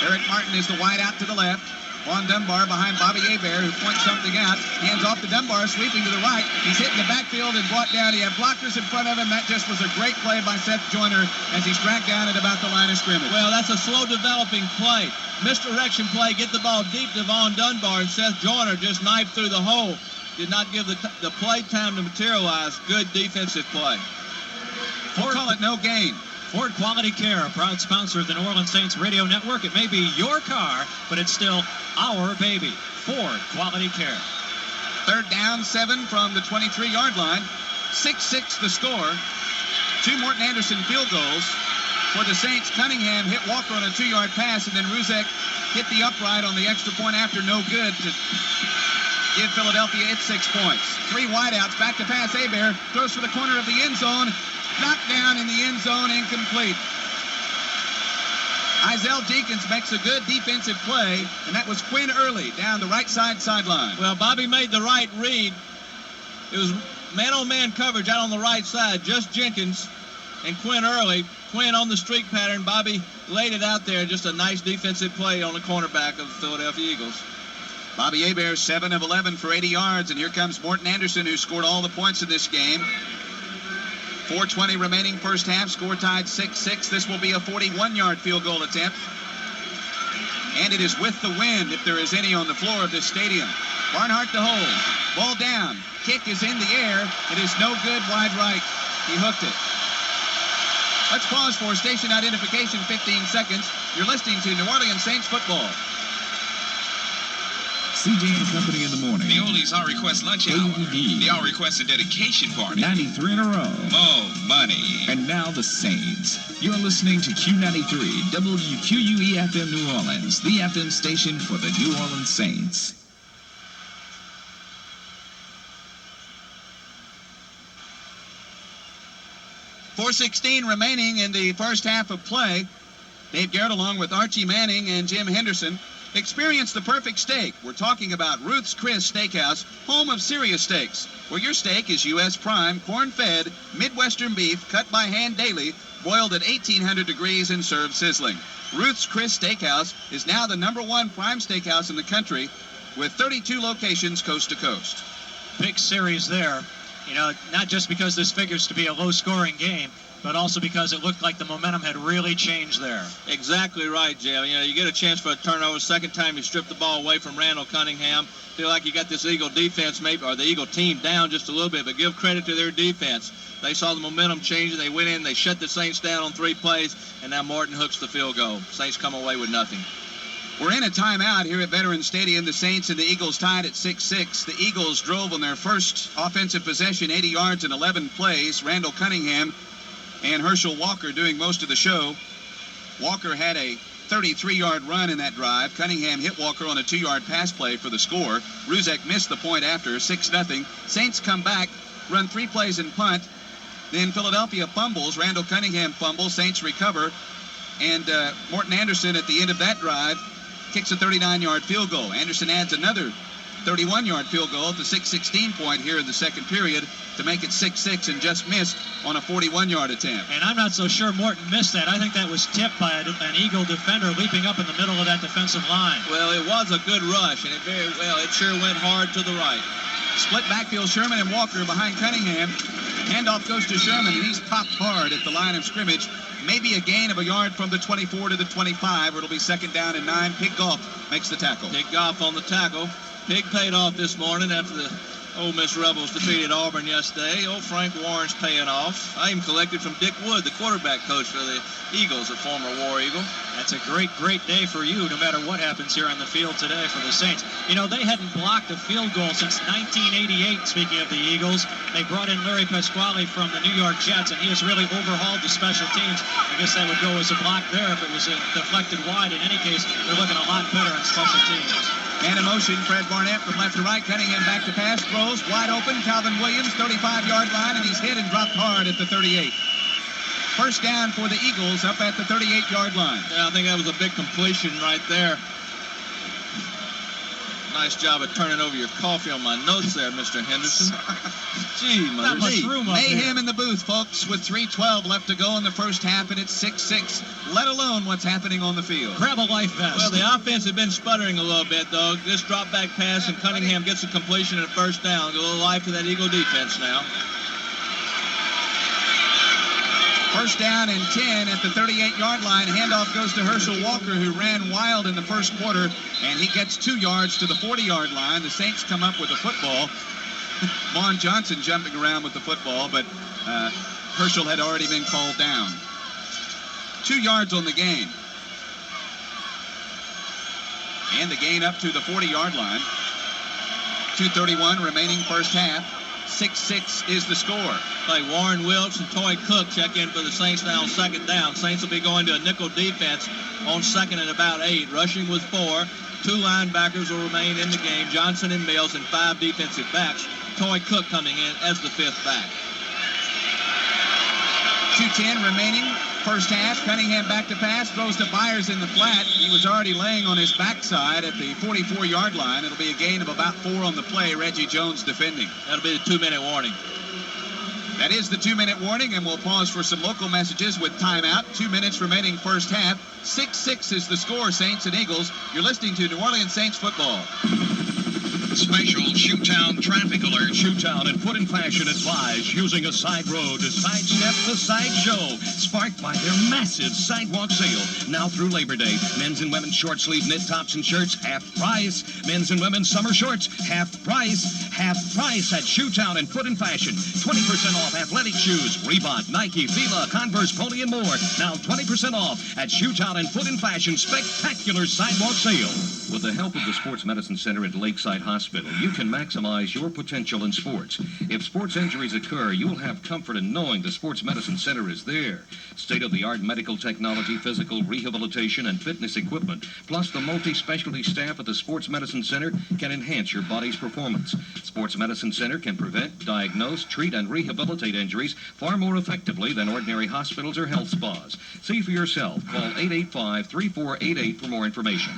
Speaker 11: Eric Martin is the wide out to the left. Juan Dunbar behind Bobby Hebert, who points something out. Hands off to Dunbar, sweeping to the right. He's hit in the backfield and brought down. He had blockers in front of him. That just was a great play by Seth Joyner as he's dragged down at about the line of scrimmage.
Speaker 3: Well, that's a slow developing play. Misdirection play, get the ball deep to Vaughn Dunbar, and Seth Joyner just knifed through the hole. Did not give the play time to materialize. Good defensive play.
Speaker 11: We'll call it no gain.
Speaker 17: Ford Quality Care, a proud sponsor of the New Orleans Saints radio network. It may be your car, but it's still our baby. Ford Quality Care.
Speaker 11: Third down, 7 from the 23-yard line. 6-6 the score. 2 Morton Anderson field goals for the Saints. Cunningham hit Walker on a 2-yard pass, and then Ruzek hit the upright on the extra point after, no good, to give Philadelphia its 6 points. 3 wideouts, back to pass. Hebert throws for the corner of the end zone. Knocked down in the end zone, incomplete. Izell Jenkins makes a good defensive play, and that was Quinn Early down the right sideline.
Speaker 3: Well, Bobby made the right read. It was man-on-man coverage out on the right side, just Jenkins and Quinn Early. Quinn on the streak pattern. Bobby laid it out there. Just a nice defensive play on the cornerback of the Philadelphia Eagles.
Speaker 11: Bobby Hebert, 7 of 11 for 80 yards, and here comes Morton Anderson, who scored all the points in this game. 4:20 remaining first half, score tied 6-6. This will be a 41-yard field goal attempt. And it is with the wind, if there is any on the floor of this stadium. Barnhart to hold. Ball down. Kick is in the air. It is no good, wide right. He hooked it. Let's pause for station identification, 15 seconds. You're listening to New Orleans Saints football.
Speaker 10: CJ and Company in the morning.
Speaker 14: The oldies I'll request lunch hour. The I'll request a dedication party.
Speaker 10: 93 in a row.
Speaker 14: More money.
Speaker 10: And now the Saints. You're listening to Q93, WQUE-FM New Orleans, the FM station for the New Orleans Saints.
Speaker 11: .416 remaining in the first half of play. Dave Garrett, along with Archie Manning and Jim Henderson, experience the perfect steak. We're talking about Ruth's Chris Steakhouse, home of serious steaks, where your steak is U.S. prime, corn-fed, Midwestern beef, cut by hand daily, boiled at 1,800 degrees and served sizzling. Ruth's Chris Steakhouse is now the #1 prime steakhouse in the country, with 32 locations coast to coast.
Speaker 17: Big series there. You know, not just because this figures to be a low-scoring game, but also because it looked like the momentum had really changed there.
Speaker 3: Exactly right, Jay. You know, you get a chance for a turnover. Second time you strip the ball away from Randall Cunningham. Feel like you got this Eagle defense, maybe, or the Eagle team down just a little bit, but give credit to their defense. They saw the momentum changing. They went in, they shut the Saints down on 3 plays, and now Morton hooks the field goal. Saints come away with nothing.
Speaker 11: We're in a timeout here at Veterans Stadium. The Saints and the Eagles tied at 6-6. The Eagles drove on their first offensive possession, 80 yards in 11 plays. Randall Cunningham and Herschel Walker doing most of the show. Walker had a 33-yard run in that drive. Cunningham hit Walker on a 2-yard pass play for the score. Ruzek missed the point after, 6-0. Saints come back, run 3 plays and punt. Then Philadelphia fumbles. Randall Cunningham fumbles. Saints recover. And Morton Anderson at the end of that drive kicks a 39-yard field goal. Anderson adds another 31-yard field goal at the 6:16 point here in the second period to make it 6-6 and just missed on a 41-yard attempt.
Speaker 17: And I'm not so sure Morton missed that. I think that was tipped by an Eagle defender leaping up in the middle of that defensive line.
Speaker 3: Well, it was a good rush, and it sure went hard to the right.
Speaker 11: Split backfield, Sherman and Walker behind Cunningham. Handoff goes to Sherman, and he's popped hard at the line of scrimmage. Maybe a gain of a yard from the 24 to the 25, or it'll be 2nd down and 9. Pig Goff makes the tackle.
Speaker 3: Pig Goff on the tackle. Pig paid off this morning after the Ole Miss Rebels defeated Auburn yesterday. Old Frank Warren's paying off. I even collected from Dick Wood, the quarterback coach for the Eagles, a former War Eagle.
Speaker 17: That's a great, great day for you, no matter what happens here on the field today for the Saints. You know, they hadn't blocked a field goal since 1988, speaking of the Eagles. They brought in Larry Pasquale from the New York Jets, and he has really overhauled the special teams. I guess that would go as a block there if it was deflected wide. In any case, they're looking a lot better on special teams.
Speaker 11: And in motion, Fred Barnett from left to right. Cunningham back to pass, throws, wide open. Calvin Williams, 35-yard line, and he's hit and dropped hard at the 38. First down for the Eagles up at the 38-yard line.
Speaker 3: Yeah, I think that was a big completion right there. Nice job of turning over your coffee on my notes there, Mr. Henderson. Gee,
Speaker 11: not much room up mayhem in the booth, folks, with 3:12 left to go in the first half, and it's 6-6, let alone what's happening on the field.
Speaker 17: Grab a life vest.
Speaker 3: Well, the offense has been sputtering a little bit, though. This drop back pass, and Cunningham gets a completion and a first down. A little life to that Eagle defense now.
Speaker 11: First down and 10 at the 38-yard line. Handoff goes to Herschel Walker, who ran wild in the first quarter, and he gets 2 yards to the 40-yard line. The Saints come up with the football. Vaughn Johnson jumping around with the football, but Herschel had already been called down. 2 yards on the gain. And the gain up to the 40-yard line. 2:31 remaining first half. 6-6 is the score.
Speaker 3: Play Warren Wilkes and Toy Cook check in for the Saints now on 2nd down. Saints will be going to a nickel defense on 2nd and about 8. Rushing with 4. 2 linebackers will remain in the game. Johnson and Mills and 5 defensive backs. Toy Cook coming in as the 5th back.
Speaker 11: 2:10 remaining. First half, Cunningham back to pass, throws to Byers in the flat. He was already laying on his backside at the 44-yard line. It'll be a gain of about 4 on the play. Reggie Jones defending.
Speaker 3: That'll be the 2-minute warning.
Speaker 11: That is the 2-minute warning, and we'll pause for some local messages with timeout. 2 minutes remaining first half. 6-6 is the score, Saints and Eagles. You're listening to New Orleans Saints football.
Speaker 24: Special Shoetown traffic alert. Shoetown and Foot and Fashion advise using a side road to sidestep the sideshow. Sparked by their massive sidewalk sale. Now through Labor Day. Men's and women's short sleeve knit tops and shirts, half price. Men's and women's summer shorts, half price. Half price at Shoetown and Foot and Fashion. 20% off athletic shoes, Reebok, Nike, Fila, Converse, Pony, and more. Now 20% off at Shoetown and Foot and Fashion. Spectacular sidewalk sale. With the help of the Sports Medicine Center at Lakeside Hospital, you can maximize your potential in sports. If sports injuries occur, you will have comfort in knowing the Sports Medicine Center is there. State-of-the-art medical technology, physical rehabilitation, and fitness equipment, plus the multi-specialty staff at the Sports Medicine Center can enhance your body's performance. Sports Medicine Center can prevent, diagnose, treat, and rehabilitate injuries far more effectively than ordinary hospitals or health spas. See for yourself. Call 885-3488 for more information.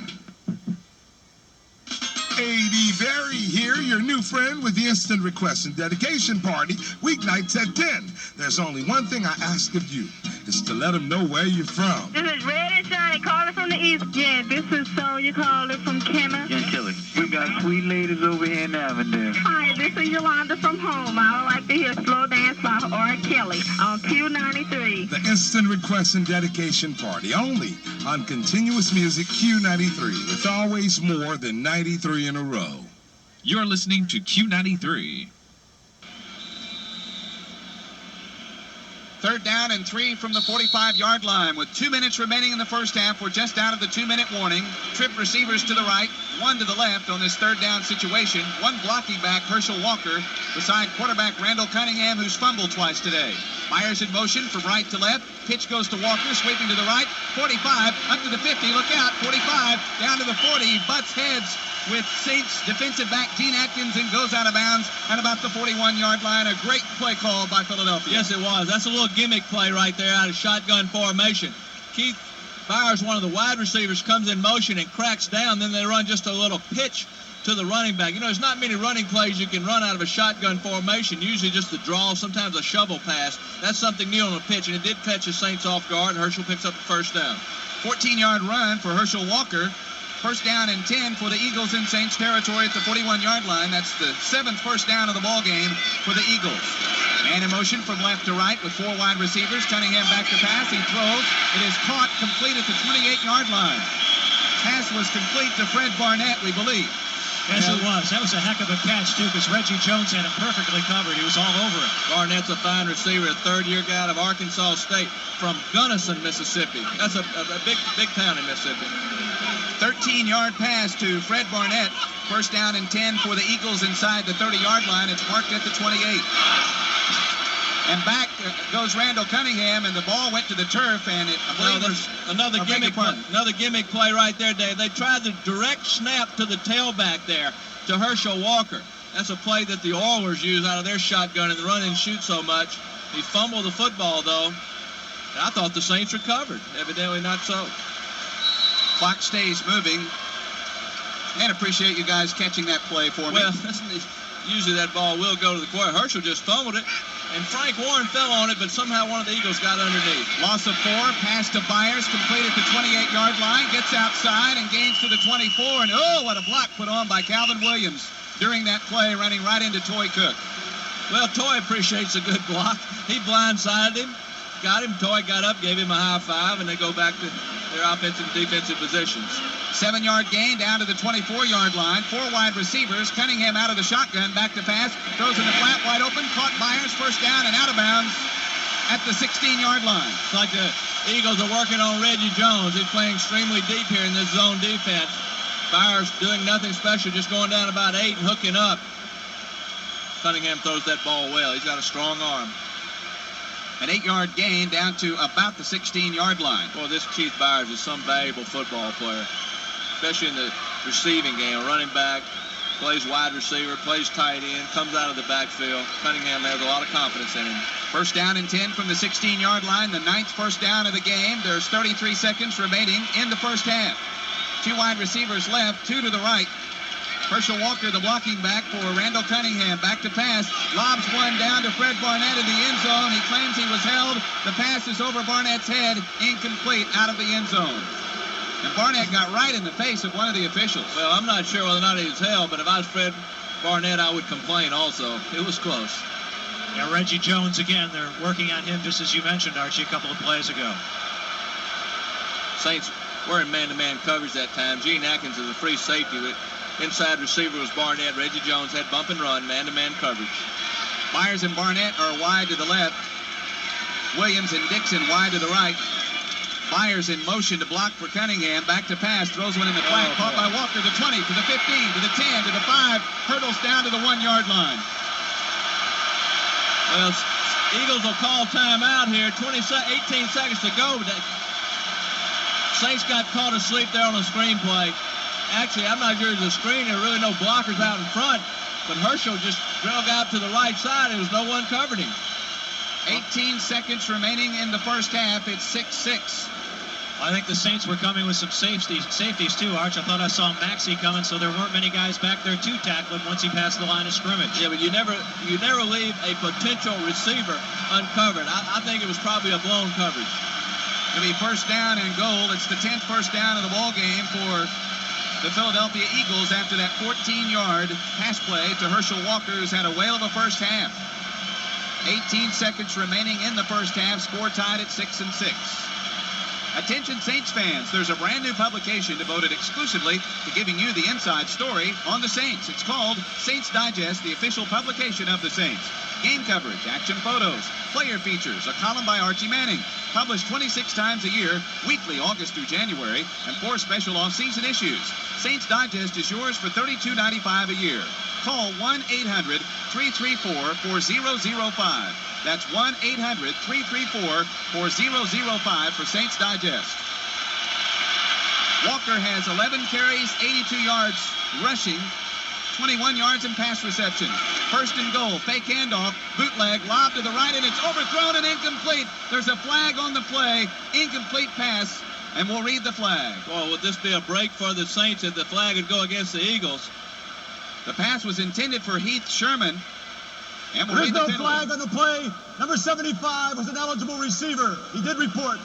Speaker 19: A.D. Berry here, your new friend with the instant request and dedication party, weeknights at 10. There's only one thing I ask of you, is to let them know where you're from.
Speaker 21: This is Red and Johnny calling from the East. Yeah, this is Sonya calling from Kenner.
Speaker 22: Gentilly. We've got sweet ladies over here in Avondale.
Speaker 21: Hi, this is Yolanda from home. I would like to hear Slow Dance by R. Kelly on Q93.
Speaker 19: The instant request and dedication party, only on Continuous Music Q93, with always more than 93 in a row.
Speaker 10: You're listening to Q93.
Speaker 11: Third down and 3 from the 45-yard line. With 2 minutes remaining in the first half, we're just out of the 2-minute warning. Trip receivers to the right, one to the left on this third down situation. One blocking back, Herschel Walker, beside quarterback Randall Cunningham, who's fumbled twice today. Myers in motion from right to left. Pitch goes to Walker, sweeping to the right. 45, up to the 50, look out. 45, down to the 40, butts heads with Saints defensive back Gene Atkins and goes out of bounds at about the 41-yard line. A great play call by Philadelphia.
Speaker 3: Yes, it was. That's a little gimmick play right there out of shotgun formation. Keith Byers, one of the wide receivers, comes in motion and cracks down. Then they run just a little pitch to the running back. You know, there's not many running plays you can run out of a shotgun formation. Usually just the draw, sometimes a shovel pass. That's something new on a pitch, and it did catch the Saints off guard. Herschel picks up the first down.
Speaker 11: 14-yard run for Herschel Walker. First down and 10 for the Eagles in Saints territory at the 41-yard line. That's the 7th first down of the ball game for the Eagles. Man in motion from left to right with 4 wide receivers. Cunningham back to pass. He throws. It is caught, complete at the 28-yard line. Pass was complete to Fred Barnett, we believe.
Speaker 17: Yes, it was. That was a heck of a catch, too, because Reggie Jones had it perfectly covered. He was all over it.
Speaker 3: Barnett's a fine receiver, a third-year guy out of Arkansas State from Gunnison, Mississippi. That's a big town in Mississippi.
Speaker 11: 13-yard pass to Fred Barnett. First down and 10 for the Eagles inside the 30-yard line. It's marked at the 28. And back goes Randall Cunningham, and the ball went to the turf, and I believe there's
Speaker 3: another gimmick play right there, Dave. They tried the direct snap to the tailback there to Herschel Walker. That's a play that the Oilers use out of their shotgun and run and shoot so much. He fumbled the football, though. And I thought the Saints recovered. Evidently not so.
Speaker 11: Clock stays moving. And appreciate you guys catching that play for me.
Speaker 3: Well, usually that ball will go to the quarter. Herschel just fumbled it. And Frank Warren fell on it, but somehow one of the Eagles got underneath.
Speaker 11: Loss of 4, pass to Byers, complete at the 28-yard line, gets outside and gains to the 24. And oh, what a block put on by Calvin Williams during that play, running right into Toy Cook.
Speaker 3: Well, Toy appreciates a good block. He blindsided him, got him. Toy got up, gave him a high five, and they go back to their offensive and defensive positions.
Speaker 11: 7-yard gain down to the 24-yard line. 4 wide receivers. Cunningham out of the shotgun. Back to pass. Throws in the flat, wide open. Caught Byers. First down and out of bounds at the 16-yard line.
Speaker 3: It's like the Eagles are working on Reggie Jones. He's playing extremely deep here in this zone defense. Byers doing nothing special, just going down about 8 and hooking up. Cunningham throws that ball well. He's got a strong arm.
Speaker 11: An 8-yard gain down to about the 16-yard line.
Speaker 3: Boy, this Keith Byers is some valuable football player, especially in the receiving game. A running back, plays wide receiver, plays tight end, comes out of the backfield. Cunningham has a lot of confidence in him.
Speaker 11: First down and 10 from the 16-yard line, the 9th first down of the game. There's 33 seconds remaining in the first half. 2 wide receivers left, 2 to the right. Herschel Walker, the blocking back for Randall Cunningham. Back to pass. Lobs one down to Fred Barnett in the end zone. He claims he was held. The pass is over Barnett's head. Incomplete, out of the end zone. And Barnett got right in the face of one of the officials.
Speaker 3: Well, I'm not sure whether or not he was held, but if I was Fred Barnett, I would complain also. It was close.
Speaker 17: Yeah, Reggie Jones again. They're working on him just as you mentioned, Archie, a couple of plays ago.
Speaker 3: Saints were in man-to-man coverage that time. Gene Atkins is a free safety. But inside receiver was Barnett. Reggie Jones had bump and run, man-to-man coverage.
Speaker 11: Byers and Barnett are wide to the left. Williams and Dixon wide to the right. Byers in motion to block for Cunningham. Back to pass. Throws one in the flat. Caught by Walker to 20, to the 15, to the 10, to the 5. Hurdles down to the 1-yard line.
Speaker 3: Well, Eagles will call timeout here. 18 seconds to go. Saints got caught asleep there on a screen play. Actually, I'm not sure there's a screen. There are really no blockers out in front. But Herschel just drug out to the right side. There was no one covering him.
Speaker 11: 18 seconds remaining in the first half. It's 6-6.
Speaker 17: I think the Saints were coming with some safeties too, Arch. I thought I saw Maxey coming, so there weren't many guys back there to tackle him once he passed the line of scrimmage.
Speaker 3: Yeah, but you never leave a potential receiver uncovered. I think it was probably a blown coverage.
Speaker 11: It'll be first down and goal. It's the 10th first down of the ball game for the Philadelphia Eagles after that 14-yard pass play to Herschel Walker, who's had a whale of a first half. 18 seconds remaining in the first half. Score tied at 6-6. Attention Saints fans, there's a brand new publication devoted exclusively to giving you the inside story on the Saints. It's called Saints Digest, the official publication of the Saints. Game coverage, action photos, player features, a column by Archie Manning. Published 26 times a year, weekly August through January, and 4 special off-season issues. Saints Digest is yours for $32.95 a year. Call 1-800-334-4005. That's 1-800-334-4005 for Saints Digest. Walker has 11 carries, 82 yards rushing, 21 yards in pass reception. First and goal, fake handoff, bootleg, lob to the right, and it's overthrown and incomplete. There's a flag on the play, incomplete pass, and we'll read the flag.
Speaker 3: Well, would this be a break for the Saints if the flag would go against the Eagles?
Speaker 11: The pass was intended for Heath Sherman. And we'll
Speaker 5: There's
Speaker 11: read the
Speaker 5: no flag on the play. Number 75 was an eligible receiver. He did report.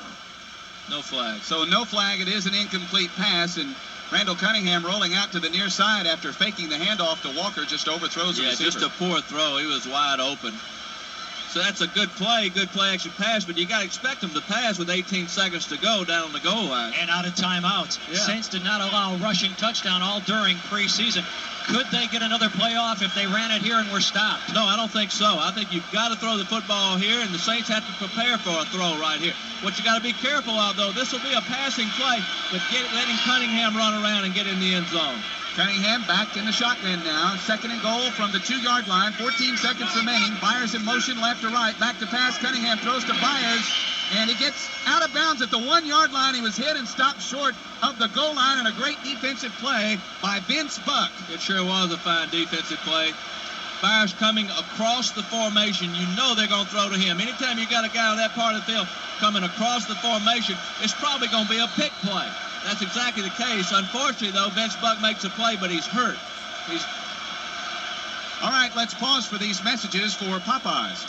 Speaker 3: No flag.
Speaker 11: So no flag. It is an incomplete pass, and Randall Cunningham rolling out to the near side after faking the handoff to Walker just overthrows the receiver.
Speaker 3: Yeah, just a poor throw. He was wide open. So that's a good play action pass, but you got to expect him to pass with 18 seconds to go down on the goal line.
Speaker 17: And out of timeouts.
Speaker 3: Yeah.
Speaker 17: Saints did not allow a rushing touchdown all during preseason. Could they get another playoff if they ran it here and were stopped?
Speaker 3: No, I don't think so. I think you've got to throw the football here, and the Saints have to prepare for a throw right here. What you got to be careful of, though, this will be a passing play, but letting Cunningham run around and get in the end zone.
Speaker 11: Cunningham back in the shotgun now. Second and goal from the 2-yard line. 14 seconds remaining. Byers in motion left to right. Back to pass. Cunningham throws to Byers. And he gets out of bounds at the 1-yard line. He was hit and stopped short of the goal line, and a great defensive play by Vince Buck.
Speaker 3: It sure was a fine defensive play. Byers coming across the formation. You know they're going to throw to him. Anytime you got a guy on that part of the field coming across the formation, it's probably going to be a pick play. That's exactly the case. Unfortunately, though, Vince Buck makes a play, but he's hurt.
Speaker 11: All right, let's pause for these messages for Popeyes.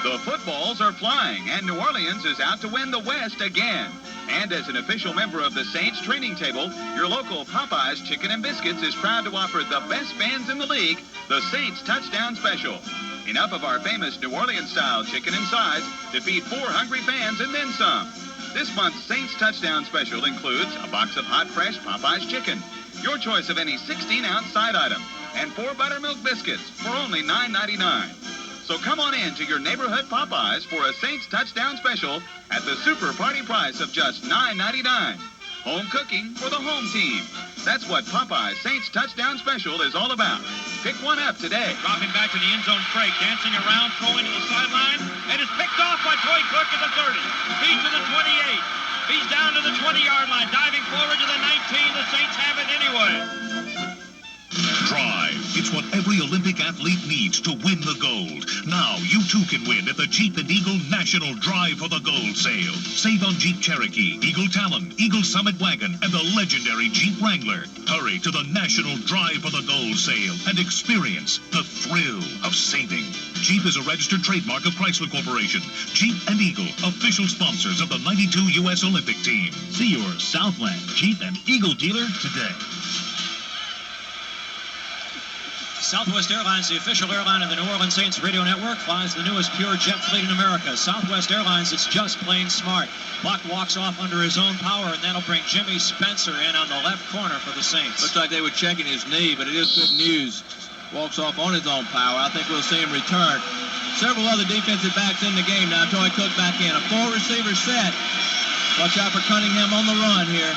Speaker 11: The footballs are flying, and New Orleans is out to win the West again. And as an official member of the Saints training table, your local Popeyes Chicken and Biscuits is proud to offer the best fans in the league, the Saints Touchdown Special. Enough of our famous New Orleans-style chicken and sides to feed 4 hungry fans and then some. This month's Saints Touchdown Special includes a box of hot, fresh Popeyes chicken, your choice of any 16-ounce side item, and 4 buttermilk biscuits for only $9.99. So come on in to your neighborhood Popeyes for a Saints Touchdown Special at the super party price of just $9.99. Home cooking for the home team. That's what Popeye's Saints Touchdown Special is all about. Pick one up today.
Speaker 2: Dropping back to the end zone straight, dancing around, throwing to the sideline, and it's picked off by Troy Cook at the 30. He's to the 28. He's down to the 20-yard line, diving forward to the 19. The Saints have it anyway.
Speaker 4: Drive. It's what every Olympic athlete needs to win the gold. Now, you too can win at the Jeep and Eagle National Drive for the Gold sale. Save on Jeep Cherokee, Eagle Talon, Eagle Summit Wagon, and the legendary Jeep Wrangler. Hurry to the National Drive for the Gold sale and experience the thrill of saving. Jeep is a registered trademark of Chrysler Corporation. Jeep and Eagle, official sponsors of the 92 U.S. Olympic team.
Speaker 6: See your Southland Jeep and Eagle dealer today.
Speaker 17: Southwest Airlines, the official airline of the New Orleans Saints radio network, flies the newest pure jet fleet in America. Southwest Airlines is just plain smart. Buck walks off under his own power, and that'll bring Jimmy Spencer in on the left corner for the Saints.
Speaker 3: Looks like they were checking his knee, but it is good news. Walks off on his own power. I think we'll see him return. Several other defensive backs in the game now. Toy Cook back in. A four-receiver set. Watch out for Cunningham on the run here.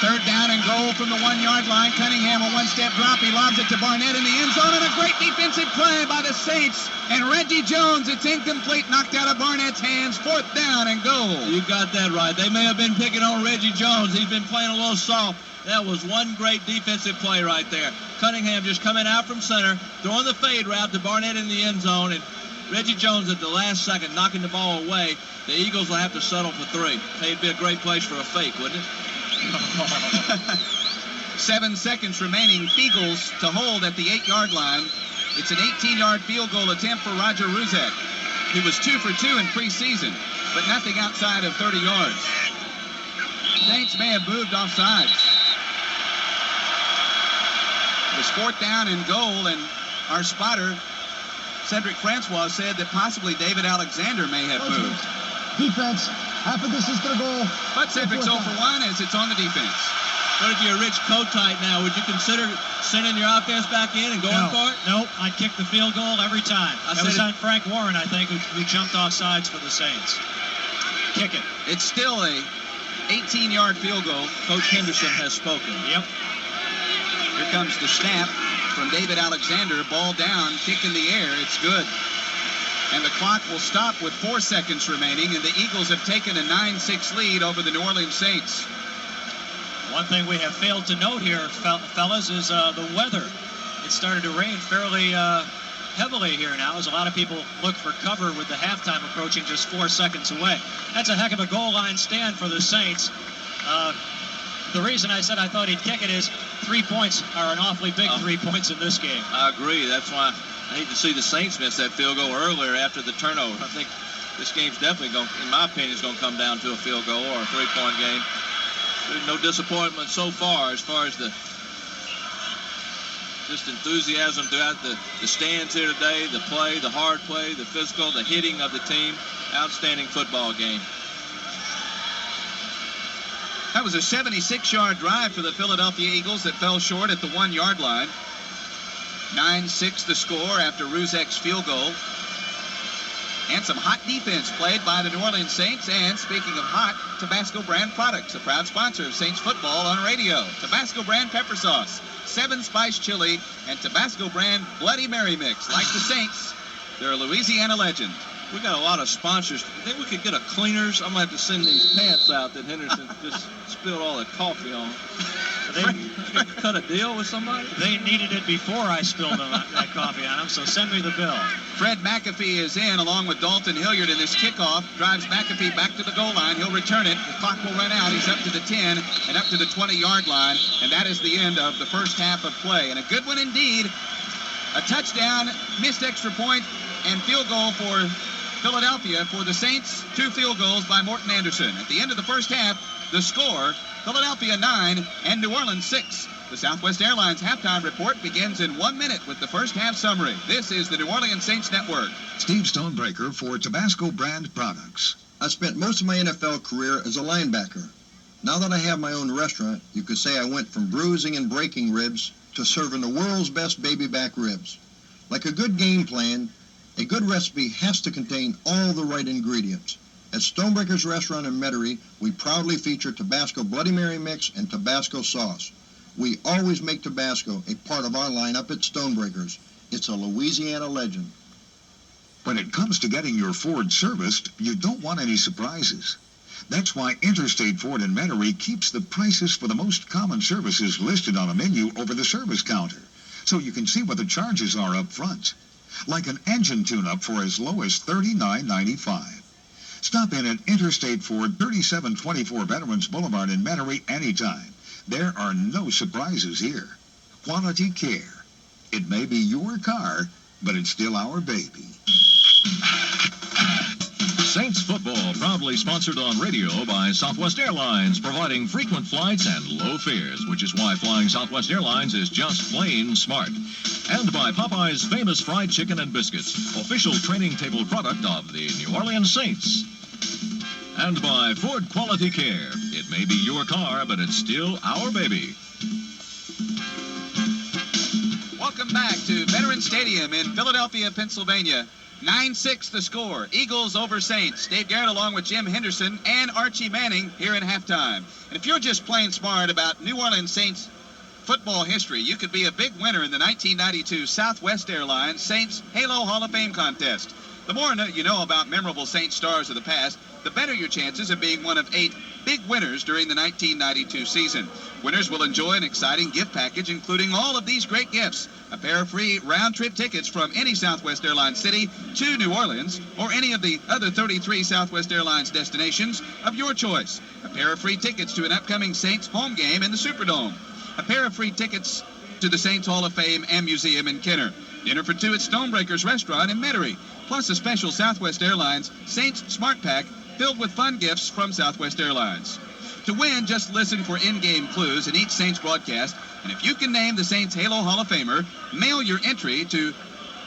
Speaker 7: Third down and goal from the 1-yard line. Cunningham, a one-step drop. He lobs it to Barnett in the end zone, and a great defensive play by the Saints. And Reggie Jones, it's incomplete, knocked out of Barnett's hands. Fourth down and goal.
Speaker 3: You got that right. They may have been picking on Reggie Jones. He's been playing a little soft. That was one great defensive play right there. Cunningham just coming out from center, throwing the fade route to Barnett in the end zone, and Reggie Jones at the last second knocking the ball away. The Eagles will have to settle for 3. It'd be a great place for a fake, wouldn't it?
Speaker 7: 7 seconds remaining. Eagles to hold at the 8-yard line. It's an 18-yard field goal attempt for Roger Ruzek. He was 2 for 2 in preseason, but nothing outside of 30 yards. Saints may have moved offsides. It was 4th down and goal, and our spotter, Cedric Francois, said that possibly David Alexander may have moved.
Speaker 5: Defense, half of this is going to go.
Speaker 7: But Cedric's 0 for 1 as it's on the defense.
Speaker 3: What if you're Rich Kotite now? Would you consider sending your offense back in and going for it?
Speaker 17: Nope, I'd kick the field goal every time. That was on Frank Warren, I think, who jumped off sides for the Saints. Kick it.
Speaker 7: It's still a 18-yard field goal.
Speaker 3: Coach Henderson has spoken.
Speaker 17: Yep.
Speaker 7: Here comes the snap from David Alexander. Ball down, kick in the air. It's good. And the clock will stop with 4 seconds remaining, and the Eagles have taken a 9-6 lead over the New Orleans Saints.
Speaker 17: One thing we have failed to note here, fellas, is the weather. It started to rain fairly heavily here now, as a lot of people look for cover with the halftime approaching just 4 seconds away. That's a heck of a goal line stand for the Saints. The reason I said I thought he'd kick it is 3 points are an awfully big 3 points in this game.
Speaker 3: I agree. That's why I hate to see the Saints miss that field goal earlier after the turnover. I think this game's definitely going, in my opinion, is going to come down to a field goal or a 3-point game. There's no disappointment so far as the just enthusiasm throughout the stands here today, the play, the hard play, the physical, the hitting of the team. Outstanding football game.
Speaker 7: That was a 76-yard drive for the Philadelphia Eagles that fell short at the 1-yard line. 9-6 the score after Ruzek's field goal. And some hot defense played by the New Orleans Saints. And speaking of hot, Tabasco brand products, a proud sponsor of Saints football on radio. Tabasco brand pepper sauce, 7-spice chili, and Tabasco brand Bloody Mary mix. Like the Saints, they're a Louisiana legend.
Speaker 3: We got a lot of sponsors. I think we could get a cleaners. I'm going to have to send these pants out that Henderson just spilled all the coffee on. They cut a deal with somebody?
Speaker 17: They needed it before I spilled that coffee on them, so send me the bill.
Speaker 7: Fred McAfee is in along with Dalton Hilliard in this kickoff. Drives McAfee back to the goal line. He'll return it. The clock will run out. He's up to the 10 and up to the 20-yard line. And that is the end of the first half of play. And a good one indeed. A touchdown, missed extra point, and field goal for Philadelphia. For the Saints, 2 field goals by Morton Anderson. At the end of the first half, the score, Philadelphia 9 and New Orleans 6. The Southwest Airlines halftime report begins in 1 minute with the first half summary. This is the New Orleans Saints Network.
Speaker 15: Steve Stonebreaker for Tabasco brand products.
Speaker 16: I spent most of my NFL career as a linebacker. Now that I have my own restaurant, you could say I went from bruising and breaking ribs to serving the world's best baby back ribs. Like a good game plan, a good recipe has to contain all the right ingredients. At Stonebreaker's Restaurant in Metairie, we proudly feature Tabasco Bloody Mary mix and Tabasco sauce. We always make Tabasco a part of our lineup at Stonebreaker's. It's a Louisiana legend.
Speaker 15: When it comes to getting your Ford serviced, you don't want any surprises. That's why Interstate Ford in Metairie keeps the prices for the most common services listed on a menu over the service counter. so you can see what the charges are up front. Like an engine tune-up for as low as $39.95. Stop in at Interstate Ford, 3724 Veterans Boulevard in Metairie anytime. There are no surprises here. Quality care. It may be your car, but it's still our baby.
Speaker 4: Saints football proudly sponsored on radio by Southwest Airlines, providing frequent flights and low fares, which is why flying Southwest Airlines is just plain smart. And by Popeye's famous fried chicken and biscuits, official training table product of the New Orleans Saints. And by Ford Quality Care. It may be your car, but it's still our baby.
Speaker 11: Welcome back to Veterans Stadium in Philadelphia, Pennsylvania. 9-6 the score. Eagles over Saints. Dave Garrett along with Jim Henderson and Archie Manning here in halftime. And if you're just plain smart about New Orleans Saints football history, you could be a big winner in the 1992 Southwest Airlines Saints Halo Hall of Fame contest. The more you know about memorable Saints stars of the past, the better your chances of being one of 8 big winners during the 1992 season. Winners will enjoy an exciting gift package, including all of these great gifts. A pair of free round-trip tickets from any Southwest Airlines city to New Orleans, or any of the other 33 Southwest Airlines destinations of your choice. A pair of free tickets to an upcoming Saints home game in the Superdome. A pair of free tickets to the Saints Hall of Fame and Museum in Kenner. Dinner for 2 at Stonebreakers Restaurant in Metairie. Plus a special Southwest Airlines Saints Smart Pack filled with fun gifts from Southwest Airlines. To win, just listen for in-game clues in each Saints broadcast, and if you can name the Saints Halo Hall of Famer, mail your entry to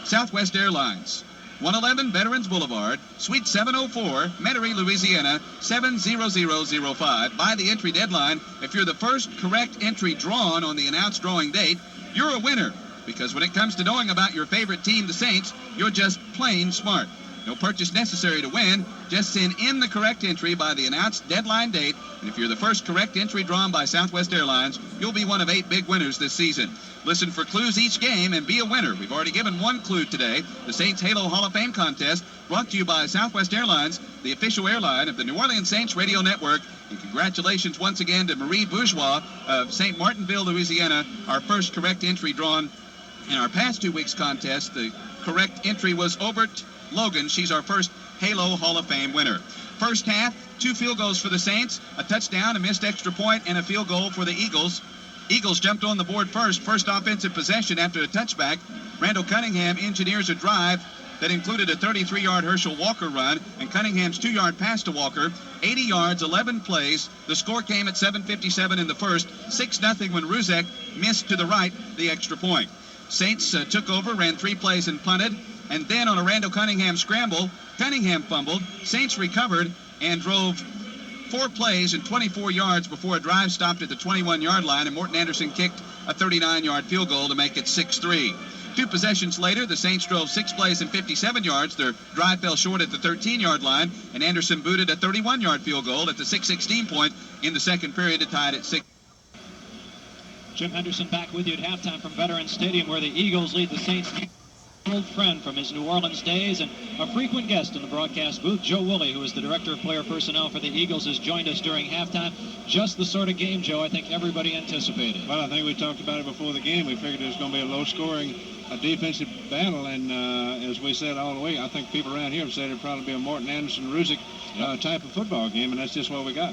Speaker 11: Southwest Airlines, 111 Veterans Boulevard, Suite 704, Metairie, Louisiana, 70005. By the entry deadline, if you're the first correct entry drawn on the announced drawing date, you're a winner. Because when it comes to knowing about your favorite team, the Saints, you're just plain smart. No purchase necessary to win. Just send in the correct entry by the announced deadline date. And if you're the first correct entry drawn by Southwest Airlines, you'll be one of 8 big winners this season. Listen for clues each game and be a winner. We've already given one clue today. The Saints Halo Hall of Fame contest brought to you by Southwest Airlines, the official airline of the New Orleans Saints Radio Network. And congratulations once again to Marie Bourgeois of St. Martinville, Louisiana, our first correct entry drawn in our past 2 weeks contest. The correct entry was Obert Logan. She's our first Halo Hall of Fame winner. First half, 2 field goals for the Saints, a touchdown, a missed extra point, and a field goal for the Eagles. Eagles jumped on the board first offensive possession after a touchback. Randall Cunningham engineers a drive that included a 33-yard Herschel Walker run and Cunningham's 2-yard pass to Walker. 80 yards, 11 plays. The score came at 7:57 in the first, 6-0 when Ruzek missed to the right the extra point. Saints took over, ran 3 plays and punted. And then on a Randall Cunningham scramble, Cunningham fumbled. Saints recovered and drove 4 plays and 24 yards before a drive stopped at the 21-yard line, and Morton Anderson kicked a 39-yard field goal to make it 6-3. 2 possessions later, the Saints drove 6 plays and 57 yards. Their drive fell short at the 13-yard line, and Anderson booted a 31-yard field goal at the 6:16 point in the second period to tie it at 6.
Speaker 17: Jim Henderson back with you at halftime from Veterans Stadium, where the Eagles lead the Saints. Old friend from his New Orleans days and a frequent guest in the broadcast booth, Joe Woolley, who is the director of player personnel for the Eagles, has joined us during halftime. Just the sort of game, Joe, I think everybody anticipated.
Speaker 8: Well, I think we talked about it before the game. We figured it was going to be a low-scoring defensive battle, and as we said all the way, I think people around here have said it'd probably be a Morton Anderson-Ruzek type of football game, and that's just what we got.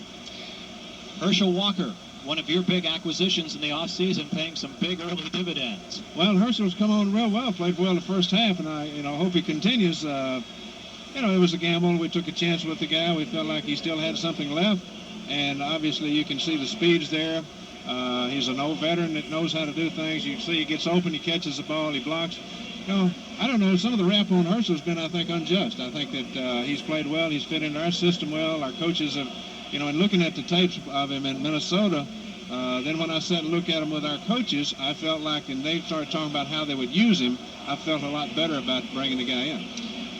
Speaker 17: Herschel Walker, one of your big acquisitions in the offseason, paying some big early dividends.
Speaker 8: Well, Herschel's come on real well, played well the first half, and I hope he continues. It was a gamble. We took a chance with the guy. We felt like he still had something left, and obviously you can see the speed's there. He's an old veteran that knows how to do things. You can see he gets open, he catches the ball, he blocks. I don't know. Some of the rap on Herschel's been, I think, unjust. I think that he's played well. He's fit into our system well. Our coaches have, and looking at the tapes of him in Minnesota, then when I sat and looked at him with our coaches, I felt like, and they started talking about how they would use him, I felt a lot better about bringing the guy in.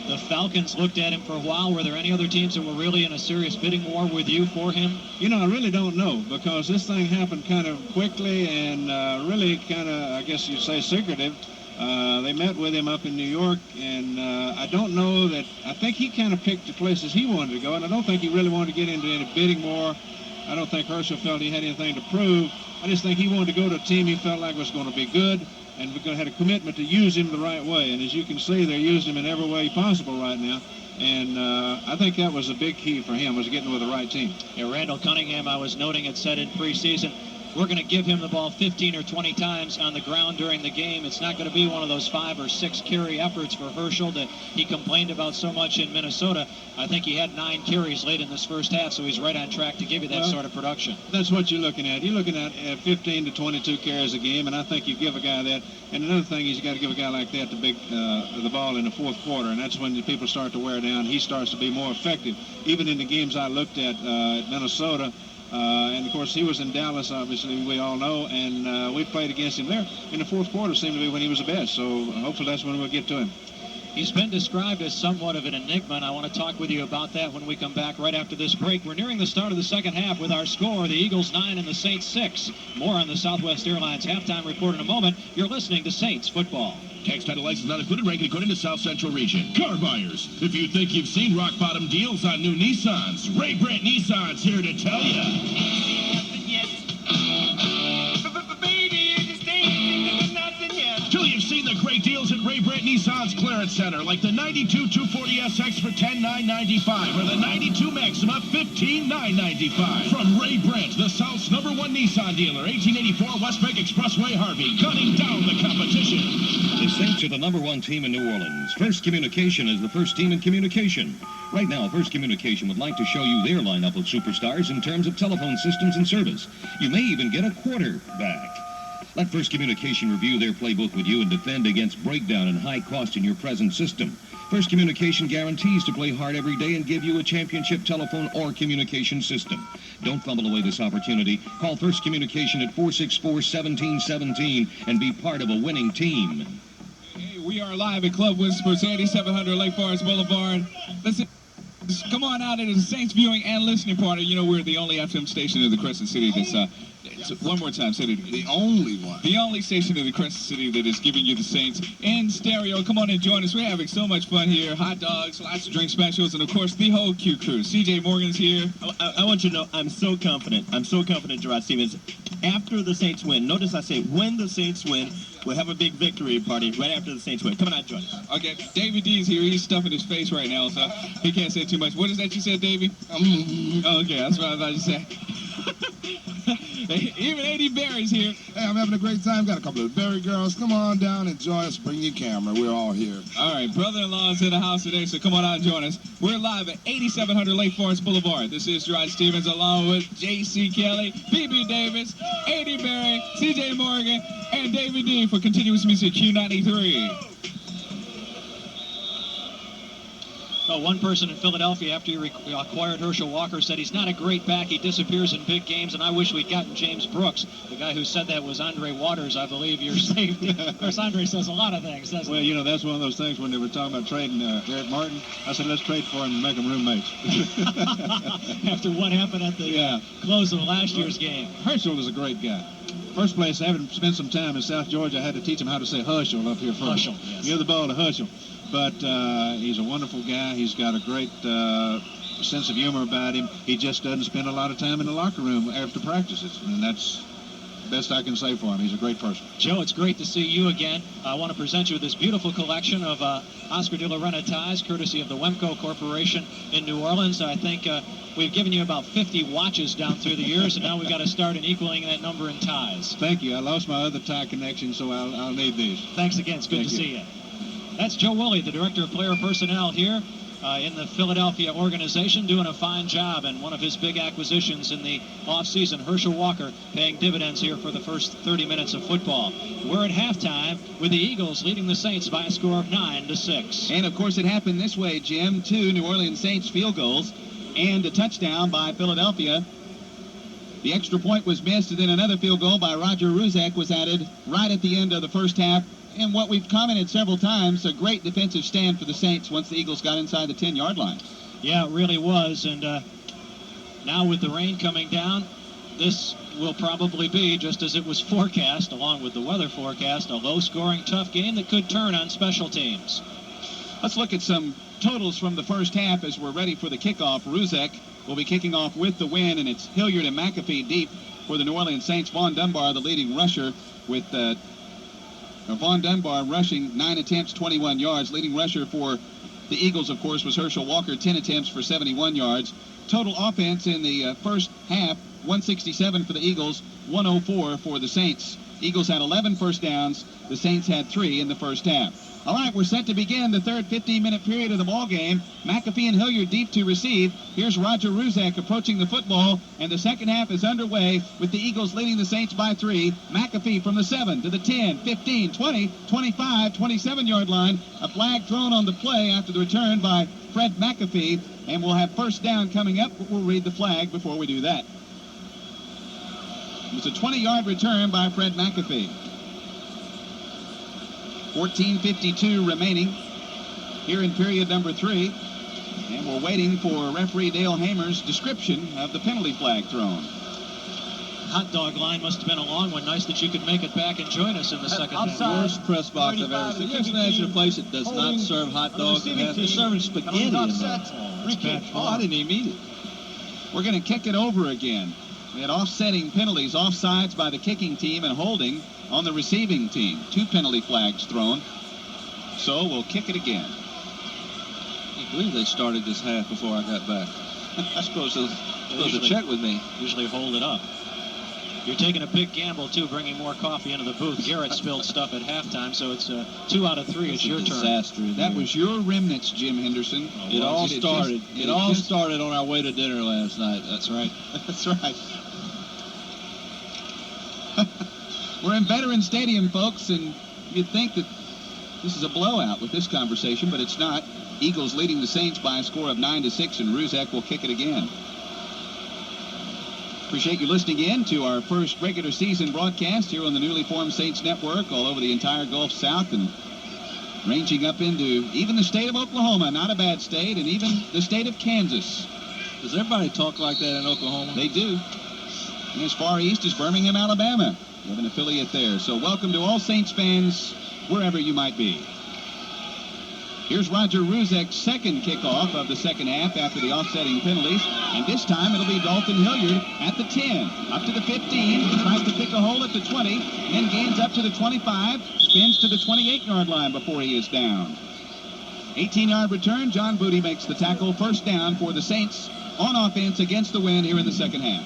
Speaker 17: The Falcons looked at him for a while. Were there any other teams that were really in a serious bidding war with you for him?
Speaker 8: I really don't know, because this thing happened kind of quickly and really kind of, I guess you'd say, secretive. They met with him up in New York, and I don't know that, I think he kind of picked the places he wanted to go, and I don't think he really wanted to get into any bidding war. I don't think Herschel felt he had anything to prove. I just think he wanted to go to a team he felt like was going to be good and we've had a commitment to use him the right way. And as you can see, they're using him in every way possible right now. And I think that was a big key for him, was getting with the right team.
Speaker 17: Yeah, Randall Cunningham, I was noting, had said in preseason, we're going to give him the ball 15 or 20 times on the ground during the game. It's not going to be one of those 5 or 6 carry efforts for Herschel that he complained about so much in Minnesota. I think he had 9 carries late in this first half, so he's right on track to give you that sort of production.
Speaker 8: That's what you're looking at. You're looking at 15 to 22 carries a game, and I think you give a guy that. And another thing is you got to give a guy like that the ball in the fourth quarter, and that's when the people start to wear down. He starts to be more effective. Even in the games I looked at Minnesota, and of course he was in Dallas, obviously we all know, and we played against him there. In the fourth quarter seemed to be when he was the best, so hopefully that's when we'll get to him.
Speaker 17: He's been described as somewhat of an enigma, and I want to talk with you about that when we come back right after this break. We're nearing the start of the second half with our score, the Eagles 9 and the Saints 6. More on the Southwest Airlines halftime report in a moment. You're listening to Saints Football.
Speaker 4: Tax title license not included, ranking according to South Central Region. Car buyers, if you think you've seen rock bottom deals on new Nissans, Ray Brandt Nissan's here to tell you. Till you've seen the great deals at Ray Brandt Nissan's Clearance Center, like the 92 240SX for $10,995 or the 92 Maxima $15,995. From Ray Brandt, the South's #1 Nissan dealer, 1884 West Bank Expressway, Harvey, cutting down the competition.
Speaker 9: The Saints are the #1 team in New Orleans. First Communication is the first team in communication. Right now, First Communication would like to show you their lineup of superstars in terms of telephone systems and service. You may even get a quarter back. Let First Communication review their playbook with you and defend against breakdown and high cost in your present system. First Communication guarantees to play hard every day and give you a championship telephone or communication system. Don't fumble away this opportunity. Call First Communication at 464-1717 and be part of a winning team.
Speaker 10: Hey, we are live at Club Whispers, 8700 Lake Forest Boulevard. Listen, come on out. It is a Saints viewing and listening party. You know, we're the only FM station in the Crescent City that's one more time, say it again.
Speaker 19: The only one.
Speaker 10: The only station in the Crescent City that is giving you the Saints in stereo. Come on and join us. We're having so much fun here. Hot dogs, lots of drink specials, and of course the whole Q crew. CJ Morgan's here.
Speaker 12: I want you to know I'm so confident. I'm so confident, Gerard Stevens. After the Saints win, notice I say when the Saints win, we'll have a big victory party right after the Saints win. Come on out, join us.
Speaker 10: Okay, Davey D's here. He's stuffing his face right now, so he can't say too much. What is that you said, Davey? Okay, that's what I thought you said. Even A.D. Barry's here.
Speaker 19: Hey, I'm having a great time. Got a couple of Barry girls. Come on down and join us. Bring your camera. We're all here.
Speaker 10: All right, brother-in-law's in the house today, so come on out and join us. We're live at 8700 Lake Forest Boulevard. This is Gerard Stevens along with J.C. Kelly, B.B. Davis, A.D. Barry, C.J. Morgan, and David D. for Continuous Music Q93.
Speaker 17: Well, one person in Philadelphia, after he acquired Herschel Walker, said he's not a great back. He disappears in big games, and I wish we'd gotten James Brooks. The guy who said that was Andre Waters, I believe, your safety. Of course, Andre says a lot of things, doesn't he?
Speaker 8: Well, you know, that's one of those things when they were talking about trading Garrett Martin. I said, let's trade for him and make him roommates.
Speaker 17: After what happened at the close of last year's game.
Speaker 8: Herschel is a great guy. First place, having spent some time in South Georgia, I had to teach him how to say Herschel up here first.
Speaker 17: Herschel, yes.
Speaker 8: Give the ball to Herschel. But he's a wonderful guy. He's got a great sense of humor about him. He just doesn't spend a lot of time in the locker room after practices, and that's the best I can say for him. He's a great person.
Speaker 17: Joe, it's great to see you again. I want to present you with this beautiful collection of Oscar de la Renta ties, courtesy of the Wemco Corporation in New Orleans. I think we've given you about 50 watches down through the years, and now we've got to start in equaling that number in ties.
Speaker 8: Thank you. I lost my other tie connection, so I'll need these.
Speaker 17: Thanks again. It's good to see you. That's Joe Woolley, the Director of Player Personnel here in the Philadelphia organization, doing a fine job. And one of his big acquisitions in the offseason, Herschel Walker, paying dividends here for the first 30 minutes of football. We're at halftime with the Eagles leading the Saints by a score of 9-6.
Speaker 11: And, of course, it happened this way, Jim. 2 New Orleans Saints field goals and a touchdown by Philadelphia. The extra point was missed, and then another field goal by Roger Ruzek was added right at the end of the first half. And what we've commented several times, a great defensive stand for the Saints once the Eagles got inside the 10-yard line.
Speaker 17: Yeah, it really was. And now with the rain coming down, this will probably be, just as it was forecast, along with the weather forecast, a low-scoring, tough game that could turn on special teams.
Speaker 11: Let's look at some totals from the first half as we're ready for the kickoff. Ruzek will be kicking off with the win, and it's Hilliard and McAfee deep for the New Orleans Saints. Vaughn Dunbar, the leading rusher, with Vaughn Dunbar rushing 9 attempts, 21 yards. Leading rusher for the Eagles, of course, was Herschel Walker, 10 attempts for 71 yards. Total offense in the first half, 167 for the Eagles, 104 for the Saints. Eagles had 11 first downs. The Saints had 3 in the first half. All right, we're set to begin the third 15-minute period of the ball game. McAfee and Hilliard deep to receive. Here's Roger Ruzek approaching the football, and the second half is underway with the Eagles leading the Saints by 3. McAfee from the 7 to the 10, 15, 20, 25, 27-yard line. A flag thrown on the play after the return by Fred McAfee, and we'll have first down coming up, but we'll read the flag before we do that. It was a 20-yard return by Fred McAfee. 14:52 remaining here in period number 3. And we're waiting for referee Dale Hamer's description of the penalty flag thrown.
Speaker 17: Hot dog line must have been a long one. Nice that you could make it back and join us in the second half.
Speaker 3: Worst press box I've ever seen. Just imagine a place that does not serve hot dogs. They're serving spaghetti in there.
Speaker 11: Oh, I didn't even eat it. We're going to kick it over again. We had offsetting penalties, offsides by the kicking team and holding on the receiving team. 2 penalty flags thrown. So we'll kick it again.
Speaker 3: I believe they started this half before I got back. I'm supposed to check with me.
Speaker 17: Usually hold it up. You're taking a big gamble, too, bringing more coffee into the booth. Garrett spilled stuff at halftime, so it's 2 out of 3. It's your turn.
Speaker 11: That was your remnants, Jim Henderson.
Speaker 3: It all started on our way to dinner last night. That's right.
Speaker 11: That's right. We're in Veterans Stadium, folks, and you'd think that this is a blowout with this conversation, but it's not. Eagles leading the Saints by a score of 9-6, and Ruzek will kick it again. Appreciate you listening in to our first regular season broadcast here on the newly formed Saints Network all over the entire Gulf South and ranging up into even the state of Oklahoma, not a bad state, and even the state of Kansas.
Speaker 3: Does everybody talk like that in Oklahoma?
Speaker 11: They do. And as far east as Birmingham, Alabama. We have an affiliate there. So welcome to all Saints fans, wherever you might be. Here's Roger Ruzek's second kickoff of the second half after the offsetting penalties. And this time it'll be Dalton Hilliard at the 10. Up to the 15. Tries to pick a hole at the 20. Then gains up to the 25. Spins to the 28-yard line before he is down. 18-yard return. John Booty makes the tackle. First down for the Saints on offense against the wind here in the second half.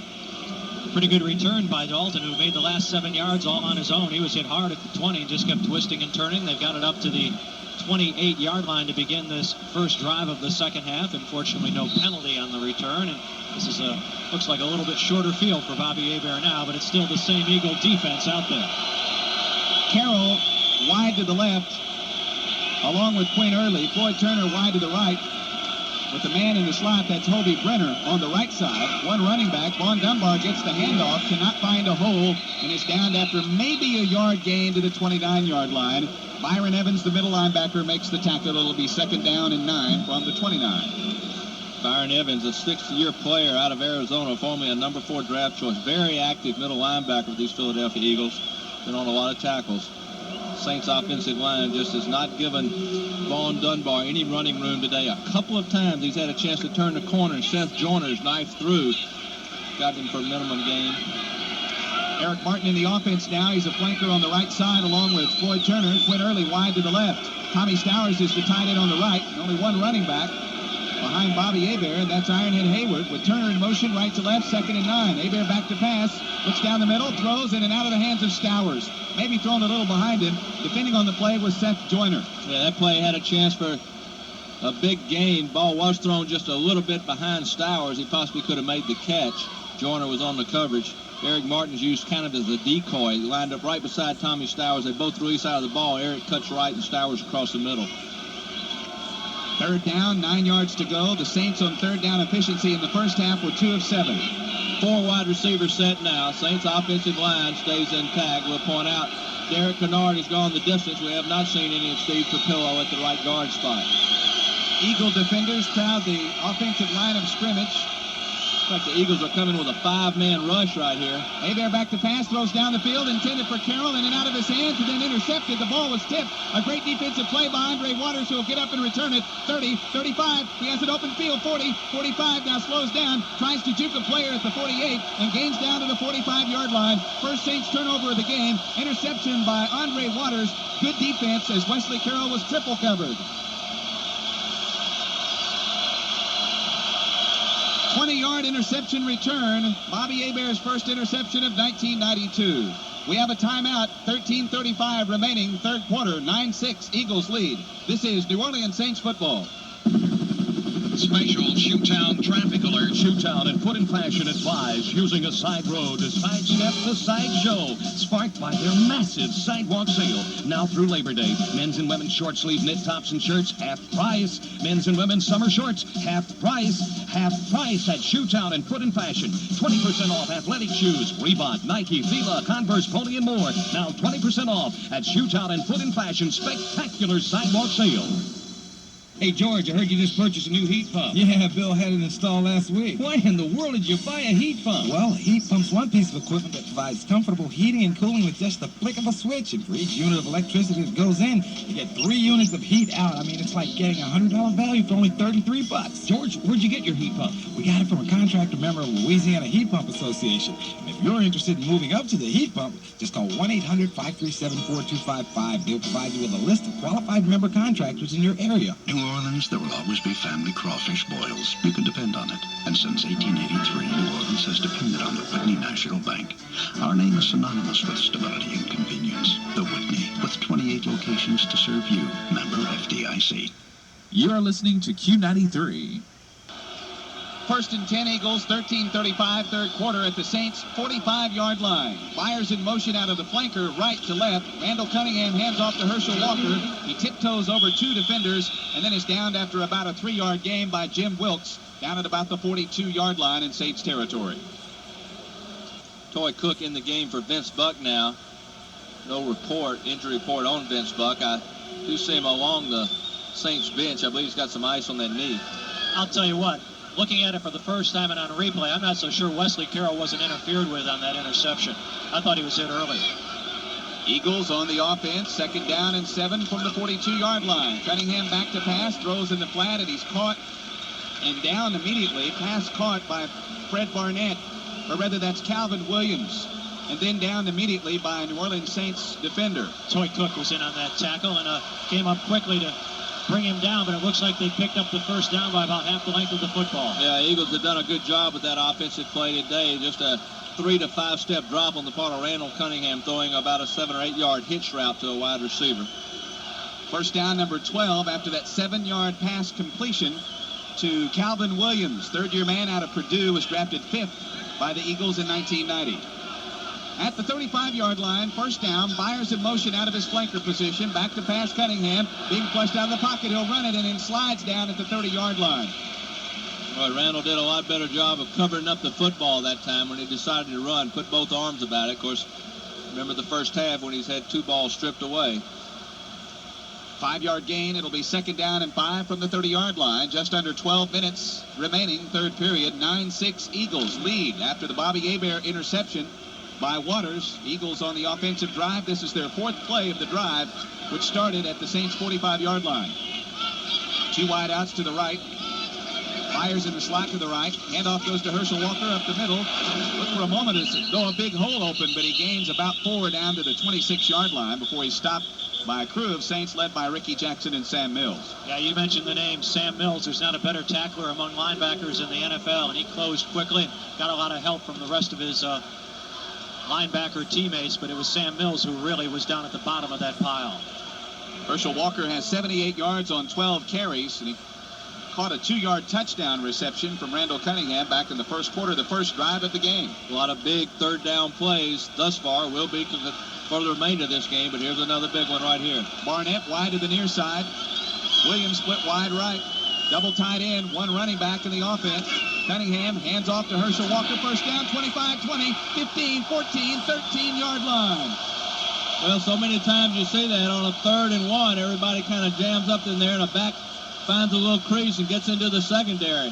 Speaker 17: Pretty good return by Dalton, who made the last 7 yards all on his own. He was hit hard at the 20 and just kept twisting and turning. They've got it up to the 28-yard line to begin this first drive of the second half. Unfortunately, no penalty on the return. And this is looks like a little bit shorter field for Bobby Hebert now, but it's still the same Eagle defense out there.
Speaker 11: Carroll wide to the left, along with Quinn Early. Floyd Turner wide to the right. With the man in the slot, that's Hobie Brenner on the right side. One running back, Vaughn Dunbar, gets the handoff, cannot find a hole, and is downed after maybe a yard gain to the 29-yard line. Byron Evans, the middle linebacker, makes the tackle. It'll be second down and 9 from the 29.
Speaker 3: Byron Evans, a 6th-year player out of Arizona, formerly a number 4 draft choice. Very active middle linebacker with these Philadelphia Eagles. Been on a lot of tackles. Saints offensive line just has not given Vaughn Dunbar any running room today. A couple of times he's had a chance to turn the corner, and Seth Joyner's knifed through. Got him for a minimum gain.
Speaker 11: Eric Martin in the offense now. He's a flanker on the right side along with Floyd Turner. Quinn Early wide to the left. Tommy Stowers is the tight end on the right. Only one running back behind Bobby Hebert, and that's Ironhead Hayward with Turner in motion right to left, second and 9. Hebert back to pass, looks down the middle, throws in and out of the hands of Stowers. Maybe thrown a little behind him. Defending on the play was Seth Joyner.
Speaker 3: Yeah, that play had a chance for a big gain. Ball was thrown just a little bit behind Stowers. He possibly could have made the catch. Joyner was on the coverage. Eric Martin's used kind of as a decoy. He lined up right beside Tommy Stowers. They both threw each side of the ball. Eric cuts right and Stowers across the middle.
Speaker 11: Third down, 9 yards to go. The Saints on third down efficiency in the first half were 2 of 7.
Speaker 3: 4 wide receivers set now. Saints offensive line stays intact. We'll point out Derek Kennard has gone the distance. We have not seen any of Steve Trapillo at the right guard spot.
Speaker 11: Eagle defenders crowd the offensive line of scrimmage.
Speaker 3: Looks like the Eagles are coming with a 5-man rush right here.
Speaker 7: Hebert back to pass, throws down the field, intended for Carroll, in and out of his hands, and then intercepted. The ball was tipped. A great defensive play by Andre Waters, who will get up and return it. 30, 35. He has an open field. 40, 45. Now slows down, tries to juke a player at the 48, and gains down to the 45-yard line. First Saints turnover of the game. Interception by Andre Waters. Good defense as Wesley Carroll was triple covered. 20-yard interception return. Bobby Hebert's first interception of 1992. We have a timeout. 13:35 remaining, third quarter. 9-6 Eagles lead. This is New Orleans Saints football.
Speaker 24: Special Shoetown traffic alert. Shoetown in foot and fashion advised using a side road to sidestep the sideshow. Sparked by their massive sidewalk sale. Now through Labor Day. Men's and women's short sleeve knit tops and shirts, half price. Men's and women's summer shorts, half price. Half price at Shoetown in foot and fashion. 20% off athletic shoes. Reebok, Nike, Fila, Converse, Pony, and more. Now 20% off at Shoetown in foot and fashion. Spectacular sidewalk sale.
Speaker 9: Hey, George, I heard you just purchased a new heat pump.
Speaker 1: Yeah, Bill had it installed last week.
Speaker 9: Why in the world did you buy a heat pump?
Speaker 1: Well, a heat pump's one piece of equipment that provides comfortable heating and cooling with just the flick of a switch. And for each unit of electricity that goes in, you get 3 units of heat out. I mean, it's like getting a $100 value for only $33.
Speaker 9: George, where'd you get your heat pump?
Speaker 1: We got it from a contractor member of Louisiana Heat Pump Association. And if you're interested in moving up to the heat pump, just call 1-800-537-4255. They'll provide you with a list of qualified member contractors in your area.
Speaker 18: New Orleans, there will always be family crawfish boils. You can depend on it. And since 1883, New Orleans has depended on the Whitney National Bank. Our name is synonymous with stability and convenience. The Whitney, with 28 locations to serve you. Member FDIC.
Speaker 20: You are listening to Q93.
Speaker 7: First and 10 Eagles, 13:35, third quarter at the Saints' 45-yard line. Byers in motion out of the flanker, right to left. Randall Cunningham hands off to Herschel Walker. He tiptoes over 2 defenders, and then is downed after about a 3-yard gain by Jim Wilkes, down at about the 42-yard line in Saints territory.
Speaker 3: Toy Cook in the game for Vince Buck now. No injury report on Vince Buck. I do see him along the Saints bench. I believe he's got some ice on that knee.
Speaker 17: I'll tell you what. Looking at it for the first time and on replay, I'm not so sure Wesley Carroll wasn't interfered with on that interception. I thought he was hit early.
Speaker 7: Eagles on the offense, second down and 7 from the 42-yard line. Cunningham back to pass, throws in the flat, and he's caught and down immediately. Pass caught by Fred Barnett, or rather that's Calvin Williams. And then down immediately by a New Orleans Saints defender.
Speaker 17: Toy Cook was in on that tackle and came up quickly to bring him down, but it looks like they picked up the first down by about half the length of the football.
Speaker 3: Yeah, Eagles have done a good job with that offensive play today. Just a 3 to 5 step drop on the part of Randall Cunningham, throwing about a 7 or 8 yard hitch route to a wide receiver.
Speaker 7: First down, number 12, after that 7-yard pass completion to Calvin Williams. Third-year man out of Purdue, was drafted 5th by the Eagles in 1990. At the 35-yard line, first down, Byers in motion out of his flanker position. Back to pass Cunningham. Being flushed out of the pocket, he'll run it and then slides down at the 30-yard line.
Speaker 3: Well, Randall did a lot better job of covering up the football that time when he decided to run, put both arms about it. Of course, remember the first half when he's had 2 balls stripped away.
Speaker 7: 5-yard gain. It'll be second down and 5 from the 30-yard line. Just under 12 minutes remaining, third period. 9-6 Eagles lead after the Bobby Hebert interception by Waters. Eagles on the offensive drive. This is their 4th play of the drive, which started at the Saints' 45-yard line. 2 wide outs to the right. Byers in the slot to the right. Handoff goes to Herschel Walker up the middle. Look for a moment as though a big hole open, but he gains about 4 down to the 26-yard line before he's stopped by a crew of Saints led by Ricky Jackson and Sam Mills.
Speaker 17: Yeah, you mentioned the name Sam Mills. There's not a better tackler among linebackers in the NFL, and he closed quickly. Got a lot of help from the rest of his linebacker teammates, but it was Sam Mills who really was down at the bottom of that pile.
Speaker 7: Herschel Walker has 78 yards on 12 carries, and he caught a 2-yard touchdown reception from Randall Cunningham back in the first quarter, the first drive of the game.
Speaker 3: A lot of big third down plays thus far. Will be for the remainder of this game, but here's another big one right here.
Speaker 7: Barnett wide to the near side. Williams split wide right. Double tight end, 1 running back in the offense. Cunningham hands off to Herschel Walker. First down, 25, 20, 15, 14, 13-yard line.
Speaker 3: Well, so many times you see that on a 3rd and 1, everybody kind of jams up in there, and a back finds a little crease and gets into the secondary.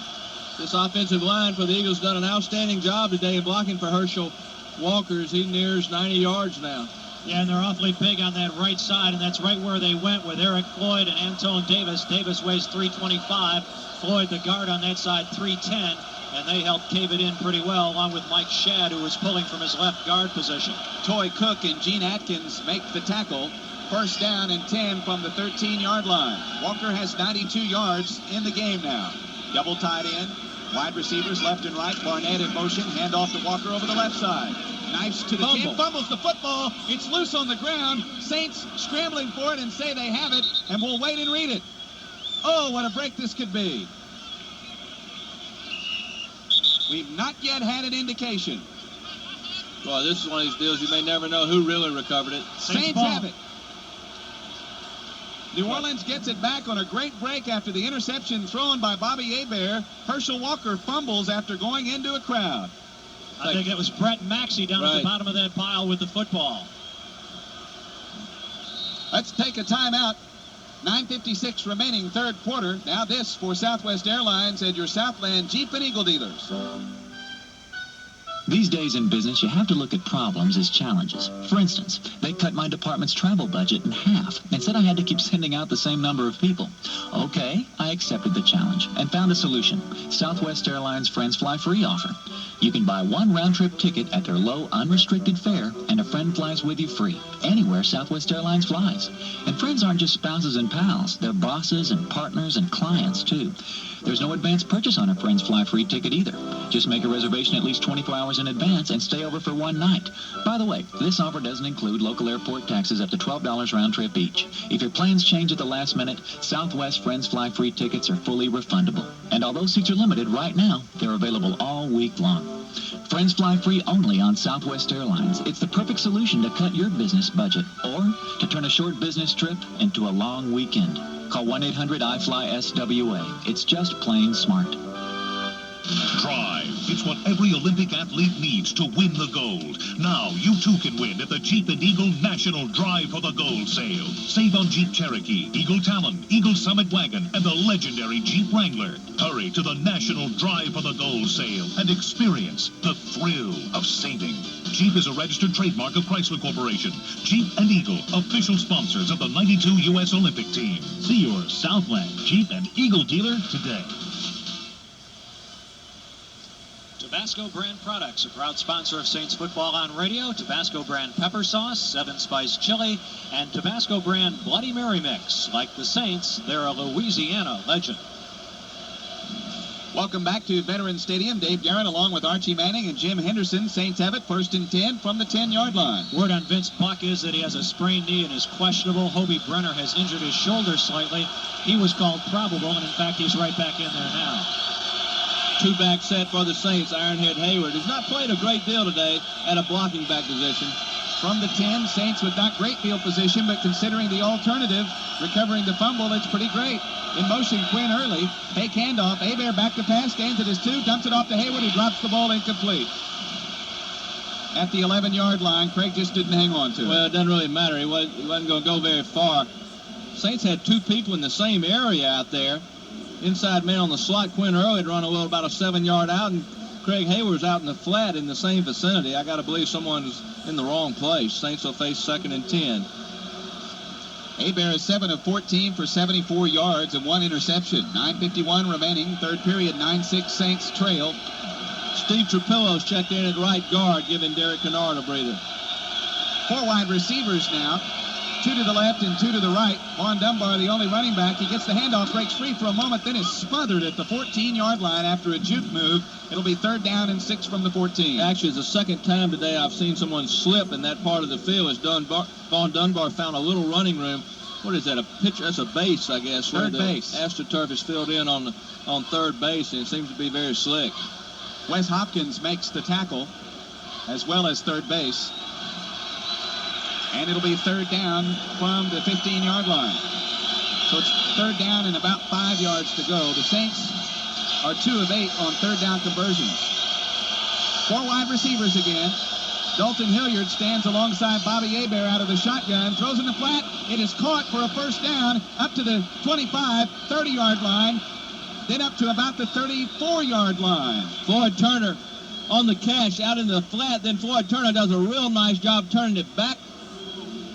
Speaker 3: This offensive line for the Eagles done an outstanding job today in blocking for Herschel Walker as he nears 90 yards now.
Speaker 17: Yeah, and they're awfully big on that right side, and that's right where they went with Eric Floyd and Antone Davis. Davis weighs 325. Floyd, the guard on that side, 310. And they helped cave it in pretty well, along with Mike Shadd, who was pulling from his left guard position.
Speaker 11: Toy Cook and Gene Atkins make the tackle. First down and 10 from the 13-yard line. Walker has 92 yards in the game now. Double tight end. Wide receivers left and right. Barnett in motion. Hand off to Walker over the left side. Knifes to the 10. Fumbles the football. It's loose on the ground. Saints scrambling for it and say they have it. And we'll wait and read it. Oh, what a break this could be. We've not yet had an indication.
Speaker 3: Well, this is one of these deals you may never know who really recovered it.
Speaker 11: Saints have it. New Orleans gets it back on a great break after the interception thrown by Bobby Hebert. Herschel Walker fumbles after going into a crowd.
Speaker 17: I think it was Brett Maxey down at the bottom of that pile with the football.
Speaker 11: Let's take a timeout. 9:56 remaining, third quarter. Now this for Southwest Airlines and your Southland Jeep and Eagle dealers.
Speaker 13: These days in business, you have to look at problems as challenges. For instance, they cut my department's travel budget in half and said I had to keep sending out the same number of people. Okay, I accepted the challenge and found a solution. Southwest Airlines Friends Fly Free offer. You can buy one round-trip ticket at their low, unrestricted fare, and a friend flies with you free, anywhere Southwest Airlines flies. And friends aren't just spouses and pals. They're bosses and partners and clients, too. There's no advance purchase on a Friends Fly Free ticket either. Just make a reservation at least 24 hours in advance and stay over for one night. By the way, this offer doesn't include local airport taxes up to $12 round trip each. If your plans change at the last minute, Southwest Friends Fly Free tickets are fully refundable. And although seats are limited right now, they're available all week long. Friends Fly Free only on Southwest Airlines. It's the perfect solution to cut your business budget or to turn a short business trip into a long weekend. Call 1-800-I-FLY-SWA. It's just plain smart.
Speaker 4: Drive. It's what every Olympic athlete needs to win the gold. Now, you too can win at the Jeep and Eagle National Drive for the Gold Sale. Save on Jeep Cherokee, Eagle Talon, Eagle Summit Wagon, and the legendary Jeep Wrangler. Hurry to the National Drive for the Gold Sale and experience the thrill of saving. Jeep is a registered trademark of Chrysler Corporation. Jeep and Eagle, official sponsors of the 92 U.S. Olympic team.
Speaker 6: See your Southland Jeep and Eagle dealer today.
Speaker 17: Tabasco brand products, a proud sponsor of Saints football on radio. Tabasco brand pepper sauce, 7-spice chili, and Tabasco brand Bloody Mary mix. Like the Saints, they're a Louisiana legend.
Speaker 11: Welcome back to Veterans Stadium. Dave Garrett along with Archie Manning and Jim Henderson. Saints have it, first and 10 from the 10-yard line.
Speaker 17: Word on Vince Buck is that he has a sprained knee and is questionable. Hobie Brenner has injured his shoulder slightly. He was called probable, and in fact, he's right back in there now.
Speaker 3: Two-back set for the Saints. Ironhead Hayward has not played a great deal today at a blocking back position.
Speaker 11: From the 10, Saints with not great field position, but considering the alternative, recovering the fumble, it's pretty great. In motion, Quinn early. Fake handoff. Hebert back to pass. Stands at his 2. Dumps it off to Hayward. He drops the ball incomplete. At the 11-yard line, Craig just didn't hang on to it.
Speaker 3: Well, it doesn't really matter. He wasn't going to go very far. Saints had two people in the same area out there. Inside man on the slot. Quinn Early had run about a 7-yard out, and Craig Hayward's out in the flat in the same vicinity. I got to believe someone's in the wrong place. Saints will face 2nd and 10.
Speaker 11: Hebert is 7 of 14 for 74 yards and 1 interception. 9:51 remaining, third period, 9-6 Saints trail.
Speaker 3: Steve Trapillo's checked in at right guard, giving Derek Kennard a breather.
Speaker 11: 4 wide receivers now. 2 to the left and 2 to the right. Vaughn Dunbar, the only running back. He gets the handoff, breaks free for a moment, then is smothered at the 14-yard line after a juke move. It'll be 3rd down and 6 from the 14.
Speaker 3: Actually, it's the second time today I've seen someone slip in that part of the field as Vaughn Dunbar found a little running room. What is that, a pitch? That's a base, I guess.
Speaker 11: Third base.
Speaker 3: AstroTurf is filled in on third base, and it seems to be very slick.
Speaker 11: Wes Hopkins makes the tackle, as well as third base. And it'll be 3rd down from the 15-yard line. So it's 3rd down and about 5 yards to go. The Saints are 2 of 8 on 3rd down conversions. 4 wide receivers again. Dalton Hilliard stands alongside Bobby Hebert out of the shotgun, throws in the flat. It is caught for a 1st down up to the 25, 30-yard line.
Speaker 7: then up to about the 34-yard line.
Speaker 12: Floyd Turner on the catch out in the flat. Then Floyd Turner does a real nice job turning it back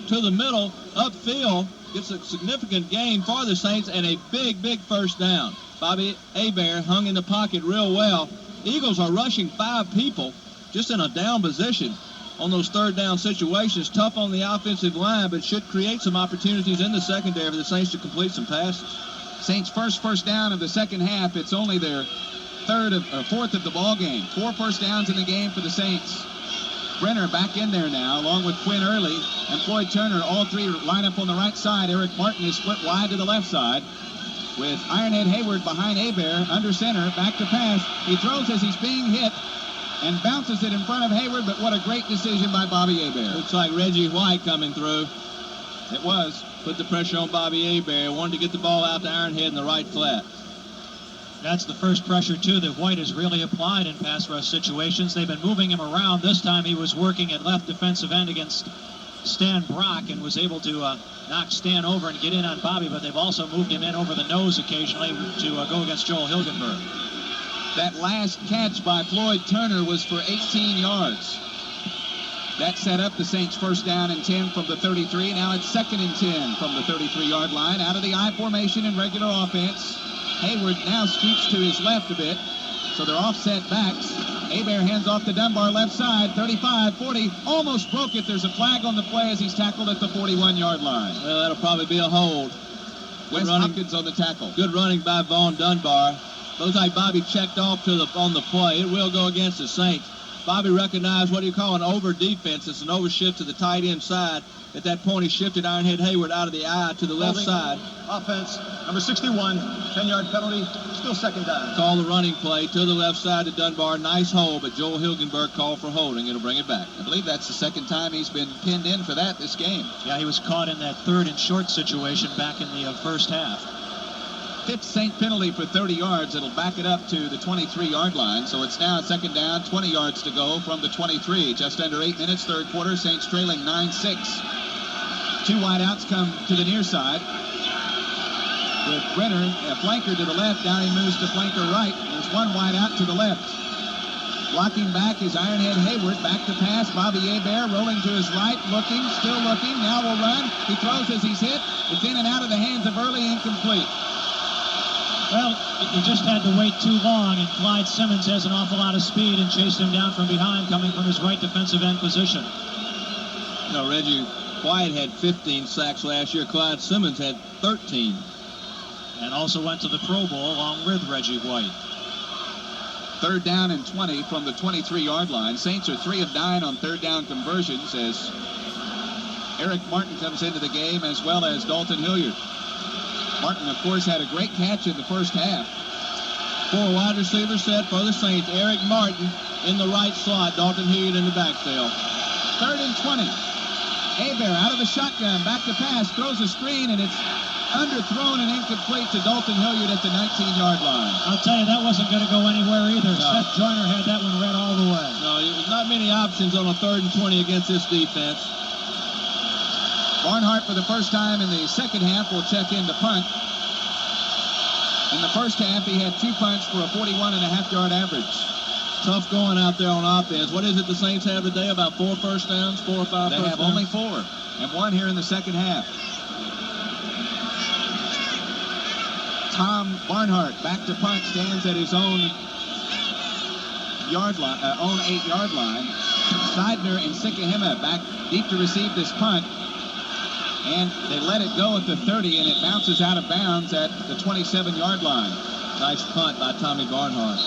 Speaker 12: to the middle, upfield. Gets a significant gain for the Saints and a big, big first down. Bobby Hebert hung in the pocket real well. Eagles are rushing 5 people just in a down position on those third down situations. Tough on the offensive line, but should create some opportunities in the secondary for the Saints to complete some passes.
Speaker 7: Saints' first down of the second half. It's only their fourth of the ball game. 4 first downs in the game for the Saints. Brenner back in there now, along with Quinn Early and Floyd Turner. All three line up on the right side. Eric Martin is split wide to the left side, with Ironhead Hayward behind Hebert, under center, back to pass. He throws as he's being hit and bounces it in front of Hayward, but what a great decision by Bobby Hebert.
Speaker 12: Looks like Reggie White coming through.
Speaker 7: It was.
Speaker 12: Put the pressure on Bobby Hebert. Wanted to get the ball out to Ironhead in the right flat.
Speaker 17: That's the first pressure, too, that White has really applied in pass rush situations. They've been moving him around. This time he was working at left defensive end against Stan Brock and was able to knock Stan over and get in on Bobby, but they've also moved him in over the nose occasionally to go against Joel Hilgenberg.
Speaker 7: That last catch by Floyd Turner was for 18 yards. That set up the Saints' first down and 10 from the 33. Now it's 2nd and 10 from the 33-yard line. Out of the I formation in regular offense. Hayward now scoots to his left a bit, so they're offset backs. Hebert hands off to Dunbar left side, 35, 40, almost broke it. There's a flag on the play as he's tackled at the 41-yard line.
Speaker 12: Well, that'll probably be a hold.
Speaker 7: Wes Hopkins on the tackle.
Speaker 12: Good running by Vaughn Dunbar. Looks like Bobby checked off on the play. It will go against the Saints. Bobby recognized what you call an over defense. It's an overshift to the tight end side. At that point, he shifted Ironhead Hayward out of the I to the left side.
Speaker 14: Offense, number 61, 10-yard penalty, still second down.
Speaker 12: Call the running play to the left side to Dunbar. Nice hold, but Joel Hilgenberg called for holding. It'll bring it back.
Speaker 7: I believe that's the second time he's been pinned in for that this game.
Speaker 17: Yeah, he was caught in that 3rd and short situation back in the first half.
Speaker 7: 5th Saint penalty for 30 yards. It'll back it up to the 23-yard line. So it's now 2nd down, 20 yards to go from the 23. Just under 8 minutes, third quarter. Saints trailing 9-6. 2 wideouts come to the near side. With Brenner, a flanker to the left. Now he moves to flanker right. There's 1 wideout to the left. Blocking back is Ironhead Hayward. Back to pass. Bobby Hebert rolling to his right. Looking, still looking. Now will run. He throws as he's hit. It's in and out of the hands of Early, incomplete.
Speaker 17: Well, he just had to wait too long, and Clyde Simmons has an awful lot of speed and chased him down from behind, coming from his right defensive end position.
Speaker 12: You know, Reggie White had 15 sacks last year. Clyde Simmons had 13.
Speaker 17: And also went to the Pro Bowl along with Reggie White.
Speaker 7: 3rd down and 20 from the 23-yard line. Saints are 3 of 9 on 3rd down conversions as Eric Martin comes into the game, as well as Dalton Hilliard. Martin, of course, had a great catch in the first half.
Speaker 12: 4 wide receivers set for the Saints. Eric Martin in the right slot. Dalton Hilliard in the backfield.
Speaker 7: 3rd and 20. Hebert out of the shotgun, back to pass, throws a screen, and it's underthrown and incomplete to Dalton Hilliard at the 19-yard line.
Speaker 17: I'll tell you, that wasn't going to go anywhere either.
Speaker 12: No.
Speaker 17: Seth Joyner had that one read all the way.
Speaker 12: No, there's not many options on a 3rd and 20 against this defense.
Speaker 7: Barnhart, for the first time in the second half, will check in to punt. In the first half, he had 2 punts for a 41.5-yard average.
Speaker 12: Tough going out there on offense. What is it the Saints have today? About 4 first downs, 4 or 5
Speaker 7: They
Speaker 12: first
Speaker 7: have
Speaker 12: downs?
Speaker 7: only 4, and 1 here in the second half. Tom Barnhart, back to punt, stands at his own 8-yard line. Seidner and Sikahema back deep to receive this punt. And they let it go at the 30, and it bounces out of bounds at the 27-yard line.
Speaker 12: Nice punt by Tommy Barnhart.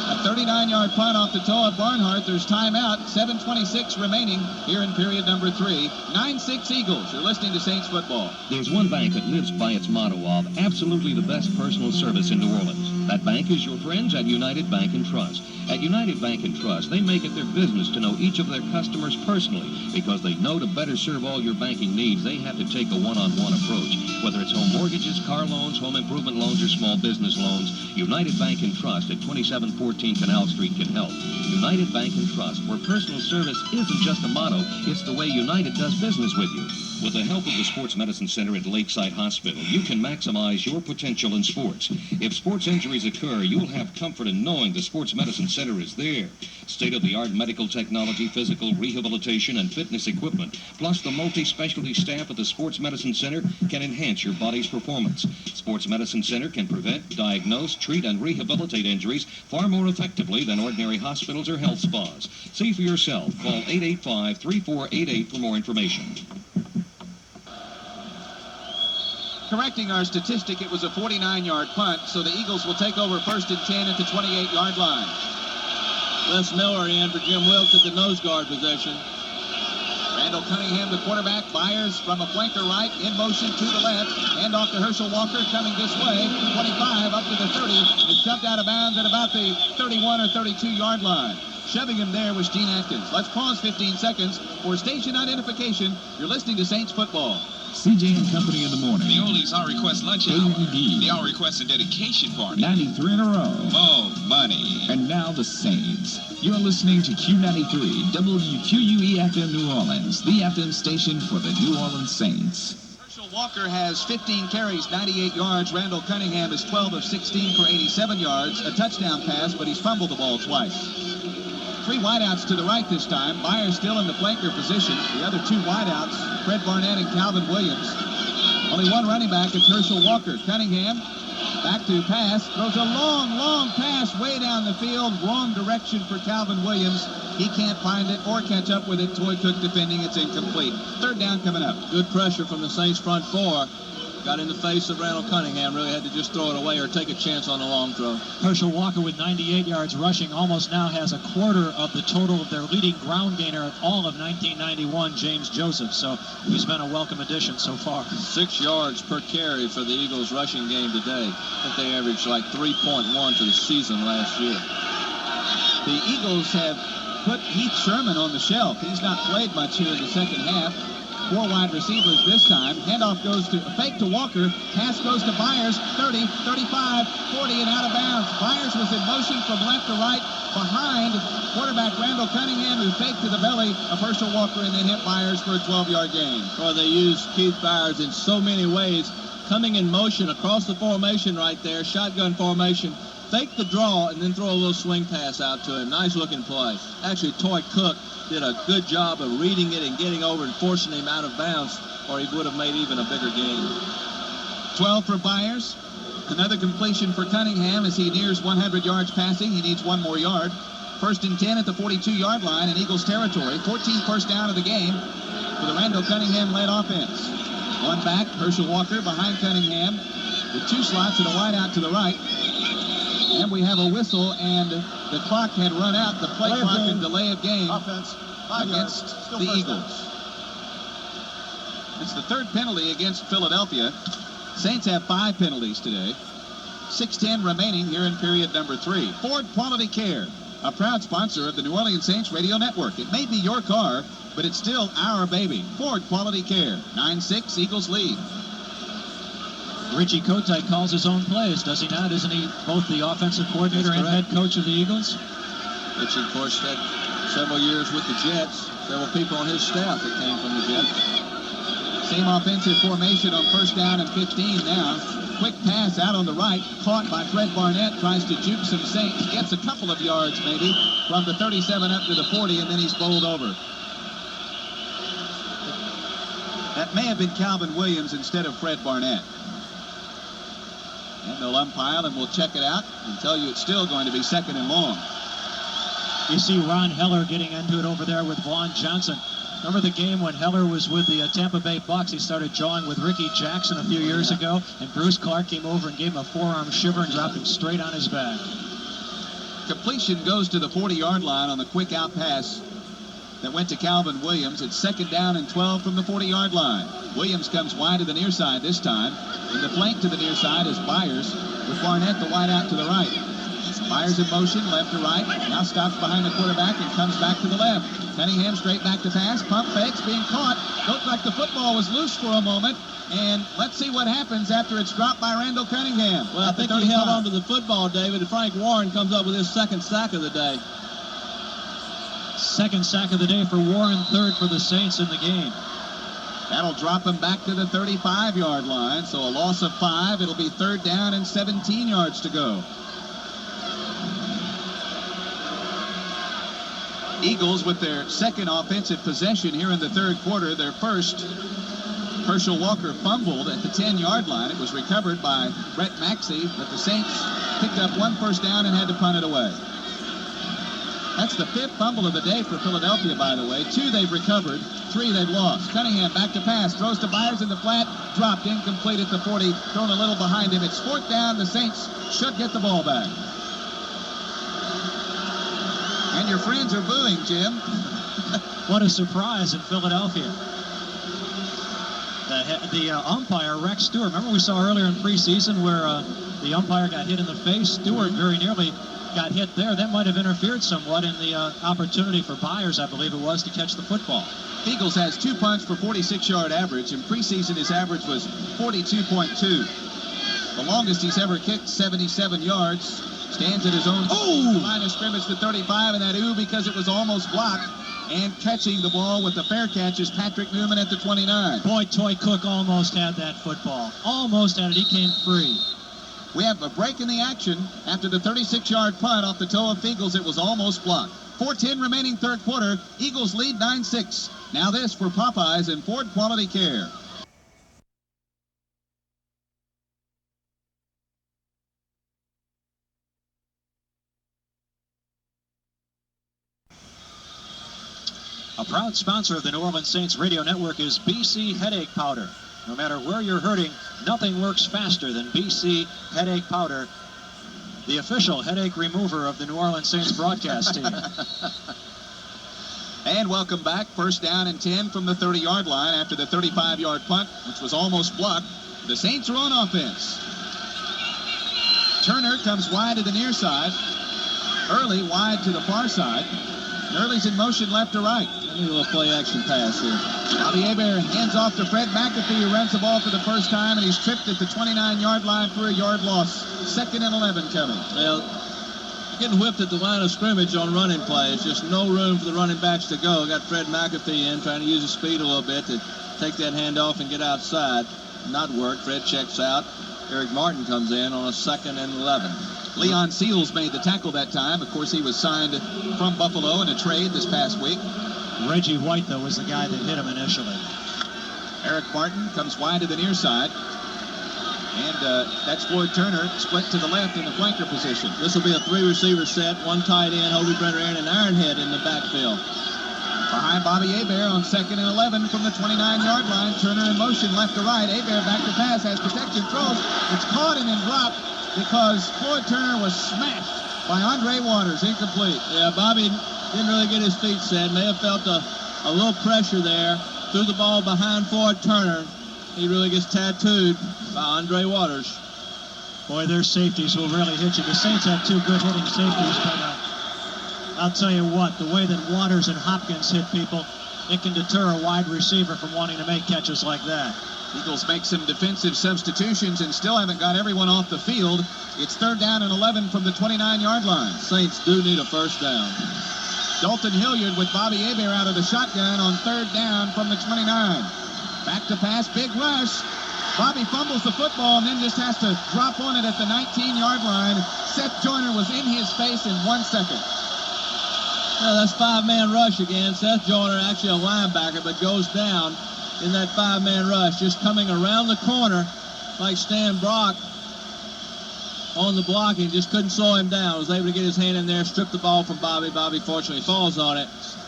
Speaker 7: A 39-yard punt off the toe of Barnhart. There's timeout. 7:26 remaining here in period number 3. 9-6 Eagles. You're listening to Saints football.
Speaker 9: There's one bank that lives by its motto of absolutely the best personal service in New Orleans. That bank is your friends at United Bank and Trust. At United Bank and Trust, they make it their business to know each of their customers personally because they know to better serve all your banking needs, they have to take a one-on-one approach. Whether it's home mortgages, car loans, home improvement loans, or small business loans, United Bank and Trust at 2714 Canal Street can help. United Bank and Trust, where personal service isn't just a motto, it's the way United does business with you. With the help of the Sports Medicine Center at Lakeside Hospital, you can maximize your potential in sports. If sports injuries occur, you'll have comfort in knowing the Sports Medicine Center is there. State-of-the-art medical technology, physical rehabilitation, and fitness equipment, plus the multi-specialty staff at the Sports Medicine Center can enhance your body's performance. Sports Medicine Center can prevent, diagnose, treat, and rehabilitate injuries far more effectively than ordinary hospitals or health spas. See for yourself. Call 885-3488 for more information.
Speaker 7: Correcting our statistic, it was a 49-yard punt, so the Eagles will take over 1st and 10 at the 28-yard line.
Speaker 12: Les Miller in for Jim Wilkes at the nose guard position.
Speaker 7: Randall Cunningham, the quarterback, fires from a flanker right, in motion to the left, hand off to Herschel Walker, coming this way, 25 up to the 30, is shoved out of bounds at about the 31 or 32-yard line. Shoving him there was Gene Atkins. Let's pause 15 seconds for station identification. You're listening to Saints football.
Speaker 20: CJ and Company in the morning.
Speaker 10: The oldies All Request lunch hour. The All Request and dedication party.
Speaker 20: 93 in a row.
Speaker 10: More money.
Speaker 20: And now the Saints. You're listening to Q93, WQUE-FM New Orleans, the FM station for the New Orleans Saints.
Speaker 7: Herschel Walker has 15 carries, 98 yards. Randall Cunningham is 12 of 16 for 87 yards. A touchdown pass, but he's fumbled the ball twice. 3 wideouts to the right this time. Myers still in the flanker position. The other 2 wideouts, Fred Barnett and Calvin Williams. Only one running back, it's Herschel Walker. Cunningham back to pass. Throws a long pass way down the field. Wrong direction for Calvin Williams. He can't find it or catch up with it. Toy Cook defending. It's incomplete. 3rd down coming up.
Speaker 12: Good pressure from the Saints front 4. Got in the face of Randall Cunningham. Really had to just throw it away or take a chance on the long throw.
Speaker 17: Herschel Walker with 98 yards rushing almost now has a quarter of the total of their leading ground gainer of all of 1991, James Joseph. So he's been a welcome addition so far.
Speaker 12: 6 yards per carry for the Eagles rushing game today. I think they averaged like 3.1 for the season last year.
Speaker 7: The Eagles have put Heath Sherman on the shelf. He's not played much here in the second half. 4 wide receivers this time. Handoff goes to fake to Walker. Pass goes to Byers. 30, 35, 40, and out of bounds. Byers was in motion from left to right behind quarterback Randall Cunningham, who faked to the belly of Herschel Walker and then hit Byers for a 12-yard gain.
Speaker 12: Boy, they used Keith Byers in so many ways. Coming in motion across the formation right there, shotgun formation. Fake the draw and then throw a little swing pass out to him. Nice looking play. Actually, Toy Cook did a good job of reading it and getting over and forcing him out of bounds, or he would have made even a bigger gain.
Speaker 7: 12 for Byers. Another completion for Cunningham as he nears 100 yards passing. He needs 1 more yard. 1st and 10 at the 42-yard line in Eagles territory. 14th first down of the game for the Randall Cunningham-led offense. 1 back, Herschel Walker behind Cunningham with 2 slots and a wide out to the right. And we have a whistle, and the clock had run out. The play clock and delay of game against the Eagles. It's the 3rd penalty against Philadelphia. Saints have 5 penalties today. 6:10 remaining here in period number 3. Ford Quality Care, a proud sponsor of the New Orleans Saints Radio Network. It may be your car, but it's still our baby. Ford Quality Care. 9-6, Eagles lead.
Speaker 17: Richie Kotite calls his own plays, does he not? Isn't he both the offensive coordinator and head coach of the Eagles?
Speaker 12: Richie, of course, had several years with the Jets. Several people on his staff that came from the Jets.
Speaker 7: Same offensive formation on 1st down and 15 now. Quick pass out on the right, caught by Fred Barnett, tries to juke some Saints, gets a couple of yards maybe from the 37 up to the 40, and then he's bowled over. That may have been Calvin Williams instead of Fred Barnett. And they'll umpire and we'll check it out and tell you it's still going to be 2nd and long.
Speaker 17: You see Ron Heller getting into it over there with Vaughn Johnson. Remember the game when Heller was with the Tampa Bay Bucks? He started jawing with Ricky Jackson a few years ago, and Bruce Clark came over and gave him a forearm shiver and dropped him straight on his back.
Speaker 7: Completion goes to the 40-yard line on the quick out pass that went to Calvin Williams. It's 2nd down and 12 from the 40-yard line. Williams comes wide to the near side this time. In the flank to the near side is Byers with Barnett the wide out to the right. Byers in motion, left to right. Now stops behind the quarterback and comes back to the left. Cunningham straight back to pass. Pump fakes, being caught. Looked like the football was loose for a moment. And let's see what happens after it's dropped by Randall Cunningham.
Speaker 12: Well, I think he held on to the football, David. And Frank Warren comes up with his 2nd sack of the day.
Speaker 17: 2nd sack of the day for Warren, 3rd for the Saints in the game.
Speaker 7: That'll drop him back to the 35-yard line. So a loss of 5. It'll be 3rd down and 17 yards to go. Eagles with their second offensive possession here in the 3rd quarter. Their first, Herschel Walker fumbled at the 10-yard line. It was recovered by Brett Maxey, but the Saints picked up 1 first down and had to punt it away. That's the 5th fumble of the day for Philadelphia, by the way. 2 they've recovered, 3 they've lost. Cunningham back to pass, throws to Byers in the flat, dropped, incomplete at the 40, thrown a little behind him. It's 4th down. The Saints should get the ball back. And your friends are booing, Jim.
Speaker 17: What a surprise in Philadelphia. The umpire, Rex Stewart, remember we saw earlier in preseason where the umpire got hit in the face? Stewart very nearly got hit there. That might have interfered somewhat in the opportunity for Byers, I believe it was, to catch the football.
Speaker 7: Eagles has 2 punts for 46-yard average. In preseason, his average was 42.2. The longest he's ever kicked, 77 yards. Stands at his own line of scrimmage to 35, and that because it was almost blocked. And catching the ball with the fair catch is Patrick Newman at the 29.
Speaker 17: Boy, Toy Cook almost had that football. Almost had it. He came free.
Speaker 7: We have a break in the action. After the 36-yard punt off the toe of Eagles, it was almost blocked. 4:10 remaining 3rd quarter. Eagles lead 9-6. Now this for Popeyes and Ford Quality Care.
Speaker 17: A proud sponsor of the New Orleans Saints radio network is BC Headache Powder. No matter where you're hurting, nothing works faster than BC Headache Powder, the official headache remover of the New Orleans Saints broadcast team.
Speaker 7: And welcome back. 1st down and 10 from the 30-yard line after the 35-yard punt, which was almost blocked. The Saints are on offense. Turner comes wide to the near side. Early wide to the far side. Early's in motion left to right.
Speaker 12: A little play-action pass here.
Speaker 7: Bobby Hebert hands off to Fred McAfee, who runs the ball for the first time, and he's tripped at the 29-yard line for a yard loss. 2nd and 11 coming.
Speaker 12: Well, getting whipped at the line of scrimmage on running plays. Just no room for the running backs to go. Got Fred McAfee in, trying to use his speed a little bit to take that handoff and get outside. Not work. Fred checks out. Eric Martin comes in on a 2nd and 11.
Speaker 7: Leon Seals made the tackle that time. Of course, he was signed from Buffalo in a trade this past week.
Speaker 17: Reggie White, though, was the guy that hit him initially.
Speaker 7: Eric Martin comes wide to the near side. And that's Floyd Turner split to the left in the flanker position.
Speaker 12: This will be a 3-receiver set, 1 tight end, Hobie Brenner Aaron, and Ironhead in the backfield.
Speaker 7: Behind Bobby Hebert on 2nd and 11 from the 29-yard line. Turner in motion left to right. Hebert back to pass, has protection, throws. It's caught and then dropped because Floyd Turner was smashed by Andre Waters, incomplete.
Speaker 12: Yeah, Bobby didn't really get his feet set. May have felt a little pressure there. Threw the ball behind Floyd Turner. He really gets tattooed by Andre Waters.
Speaker 17: Boy, their safeties will really hit you. The Saints have 2 good hitting safeties, but I'll tell you what, the way that Waters and Hopkins hit people, it can deter a wide receiver from wanting to make catches like that.
Speaker 7: Eagles make some defensive substitutions and still haven't got everyone off the field. It's 3rd down and 11 from the 29-yard line.
Speaker 12: Saints do need a first down.
Speaker 7: Dalton Hilliard with Bobby Hebert out of the shotgun on 3rd down from the 29. Back to pass, big rush. Bobby fumbles the football and then just has to drop on it at the 19-yard line. Seth Joyner was in his face in 1 second.
Speaker 12: Well, that's 5-man rush again. Seth Joyner, actually a linebacker, but goes down in that 5-man rush, just coming around the corner like Stan Brock on the blocking, just couldn't slow him down. Was able to get his hand in there, strip the ball from Bobby. Bobby fortunately falls on it.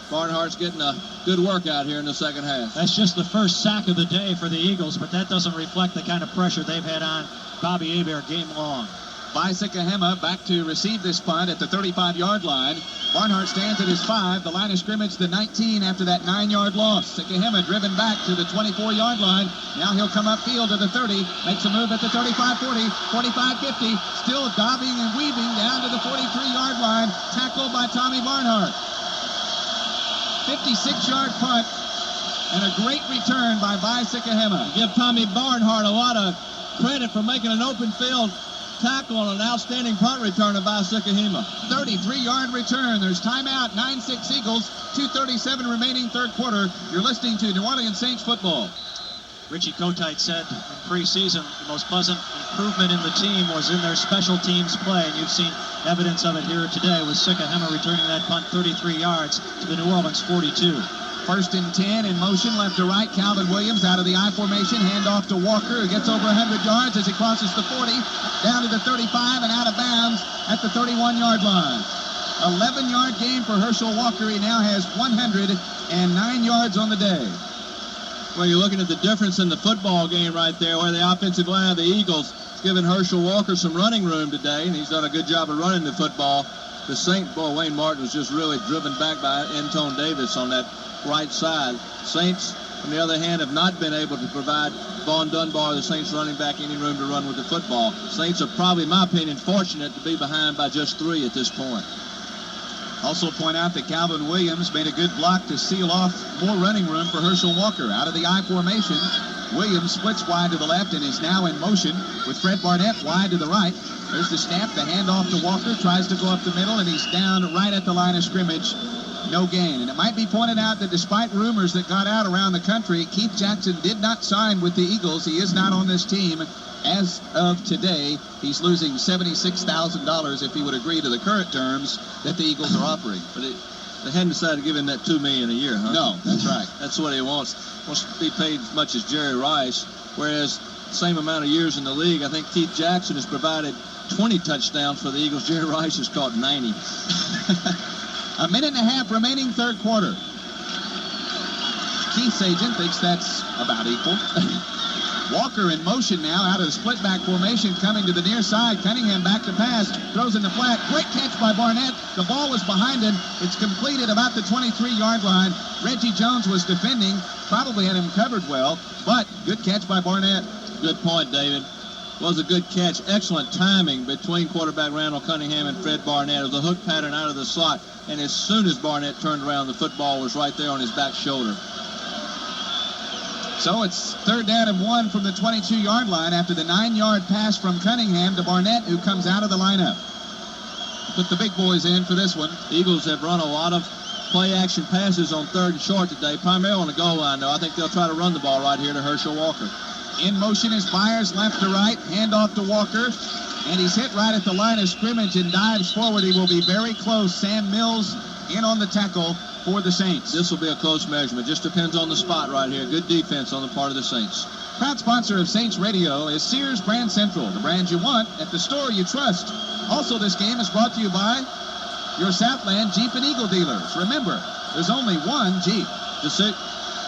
Speaker 12: Barnhart's getting a good workout here in the second half.
Speaker 17: That's just the first sack of the day for the Eagles, but that doesn't reflect the kind of pressure they've had on Bobby Hebert game long.
Speaker 7: Sikahema back to receive this punt at the 35-yard line. Barnhart stands at his 5. The line of scrimmage, the 19 after that 9-yard loss. Sikahema driven back to the 24-yard line. Now he'll come upfield to the 30. Makes a move at the 35-40, 45-50. Still bobbing and weaving down to the 43-yard line. Tackled by Tommy Barnhart. 56-yard punt and a great return by Sikahema.
Speaker 12: Give Tommy Barnhart a lot of credit for making an open field tackle on an outstanding punt return by Sikahema.
Speaker 7: 33-yard return. There's timeout. 9-6 Eagles. 2:37 remaining 3rd quarter. You're listening to New Orleans Saints football.
Speaker 17: Richie Kotite said in preseason the most pleasant improvement in the team was in their special teams play, and you've seen evidence of it here today with Sikahema returning that punt 33 yards to the New Orleans 42.
Speaker 7: 1st and 10 in motion, left to right. Calvin Williams out of the I formation, handoff to Walker, who gets over 100 yards as he crosses the 40, down to the 35 and out of bounds at the 31-yard line. 11-yard gain for Herschel Walker. He now has 109 yards on the day.
Speaker 12: Well, you're looking at the difference in the football game right there, where the offensive line of the Eagles is giving Herschel Walker some running room today, and he's done a good job of running the football. The Saints, boy, Wayne Martin was just really driven back by Antone Davis on that right side. Saints, on the other hand, have not been able to provide Vaughn Dunbar, the Saints running back, any room to run with the football. Saints are probably, in my opinion, fortunate to be behind by just 3 at this point.
Speaker 7: Also point out that Calvin Williams made a good block to seal off more running room for Herschel Walker. Out of the I formation, Williams splits wide to the left and is now in motion with Fred Barnett wide to the right. There's the snap, the handoff to Walker, tries to go up the middle, and he's down right at the line of scrimmage. No gain. And it might be pointed out that despite rumors that got out around the country, Keith Jackson did not sign with the Eagles. He is not on this team. As of today, he's losing $76,000 if he would agree to the current terms that the Eagles are offering.
Speaker 12: But they hadn't decided to give him that $2 million a year, huh?
Speaker 7: No, that's right.
Speaker 12: That's what he wants. Wants to be paid as much as Jerry Rice, whereas same amount of years in the league, I think Keith Jackson has provided 20 touchdowns for the Eagles. Jerry Rice has caught 90.
Speaker 7: A minute and a half remaining, third quarter. Keith's agent thinks that's about equal. Walker in motion now out of the split back formation, coming to the near side. Cunningham back to pass, throws in the flat. Great catch by Barnett. The ball was behind him. It's completed about the 23-yard line. Reggie Jones was defending, probably had him covered well, but good catch by Barnett.
Speaker 12: Good point, David. Was a good catch. Excellent timing between quarterback Randall Cunningham and Fred Barnett. It was a hook pattern out of the slot, and as soon as Barnett turned around, the football was right there on his back shoulder.
Speaker 7: So it's 3rd down and 1 from the 22-yard line after the 9-yard pass from Cunningham to Barnett, who comes out of the lineup. Put the big boys in for this one.
Speaker 12: Eagles have run a lot of play-action passes on 3rd and short today, primarily on the goal line, though. I think they'll try to run the ball right here to Herschel Walker.
Speaker 7: In motion is Byers, left to right, handoff to Walker, and he's hit right at the line of scrimmage and dives forward. He will be very close. Sam Mills in on the tackle for the Saints.
Speaker 12: This will be a close measurement. Just depends on the spot right here. Good defense on the part of the Saints.
Speaker 7: Proud sponsor of Saints Radio is Sears Brand Central, the brand you want at the store you trust. Also, this game is brought to you by your Southland Jeep and Eagle dealers. Remember, there's only one Jeep.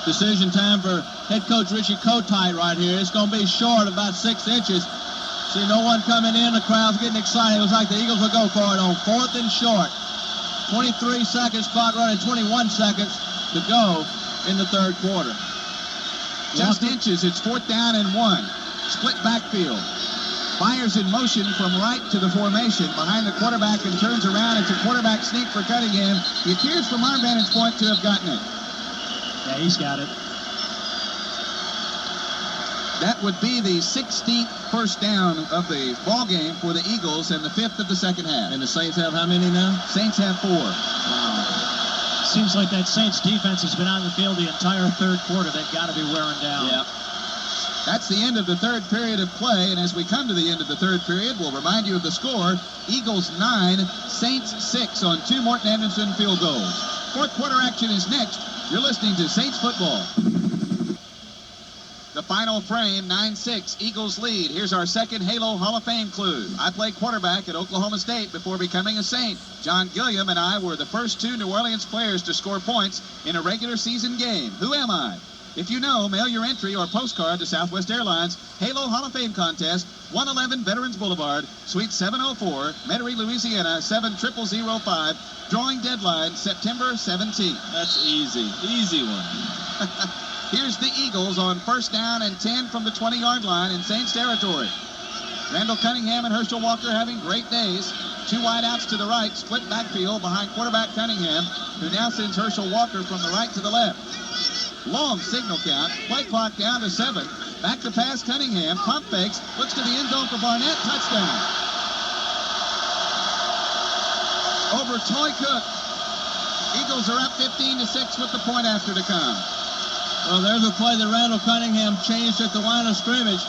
Speaker 12: Decision time for head coach Richie Kotite right here. It's going to be short, about 6 inches. See no one coming in. The crowd's getting excited. It looks like the Eagles will go for it on 4th and short. 23 seconds, clock running, 21 seconds to go in the 3rd quarter.
Speaker 7: Just inches, it's 4th down and 1. Split backfield. Byers in motion from right to the formation behind the quarterback and turns around. It's a quarterback sneak for Cunningham. He appears from our vantage point to have gotten it.
Speaker 17: Yeah, he's got it.
Speaker 7: That would be the 16th first down of the ball game for the Eagles and the 5th of the second half.
Speaker 12: And the Saints have how many now?
Speaker 7: Saints have 4.
Speaker 17: Wow. Seems like that Saints defense has been on the field the entire 3rd quarter. They've got to be wearing down.
Speaker 12: Yep.
Speaker 7: That's the end of the 3rd period of play, and as we come to the end of the 3rd period, we'll remind you of the score. Eagles 9, Saints 6 on 2 Morton Henderson field goals. 4th quarter action is next. You're listening to Saints football. The final frame, 9-6, Eagles lead. Here's our second Halo Hall of Fame clue. I played quarterback at Oklahoma State before becoming a Saint. John Gilliam and I were the first 2 New Orleans players to score points in a regular season game. Who am I? If you know, mail your entry or postcard to Southwest Airlines Halo Hall of Fame contest, 111 Veterans Boulevard, Suite 704, Metairie, Louisiana, 70005. Drawing deadline, September 17th.
Speaker 12: That's easy. Easy one.
Speaker 7: Here's the Eagles on 1st down and 10 from the 20-yard line in Saints territory. Randall Cunningham and Herschel Walker having great days. 2 wideouts to the right, split backfield behind quarterback Cunningham, who now sends Herschel Walker from the right to the left. Long signal count, play clock down to 7. Back to pass Cunningham, pump fakes, looks to the end zone for Barnett, touchdown. Over Toy Cook. Eagles are up 15-6 with the point after to come.
Speaker 12: Well, there's a play that Randall Cunningham changed at the line of scrimmage.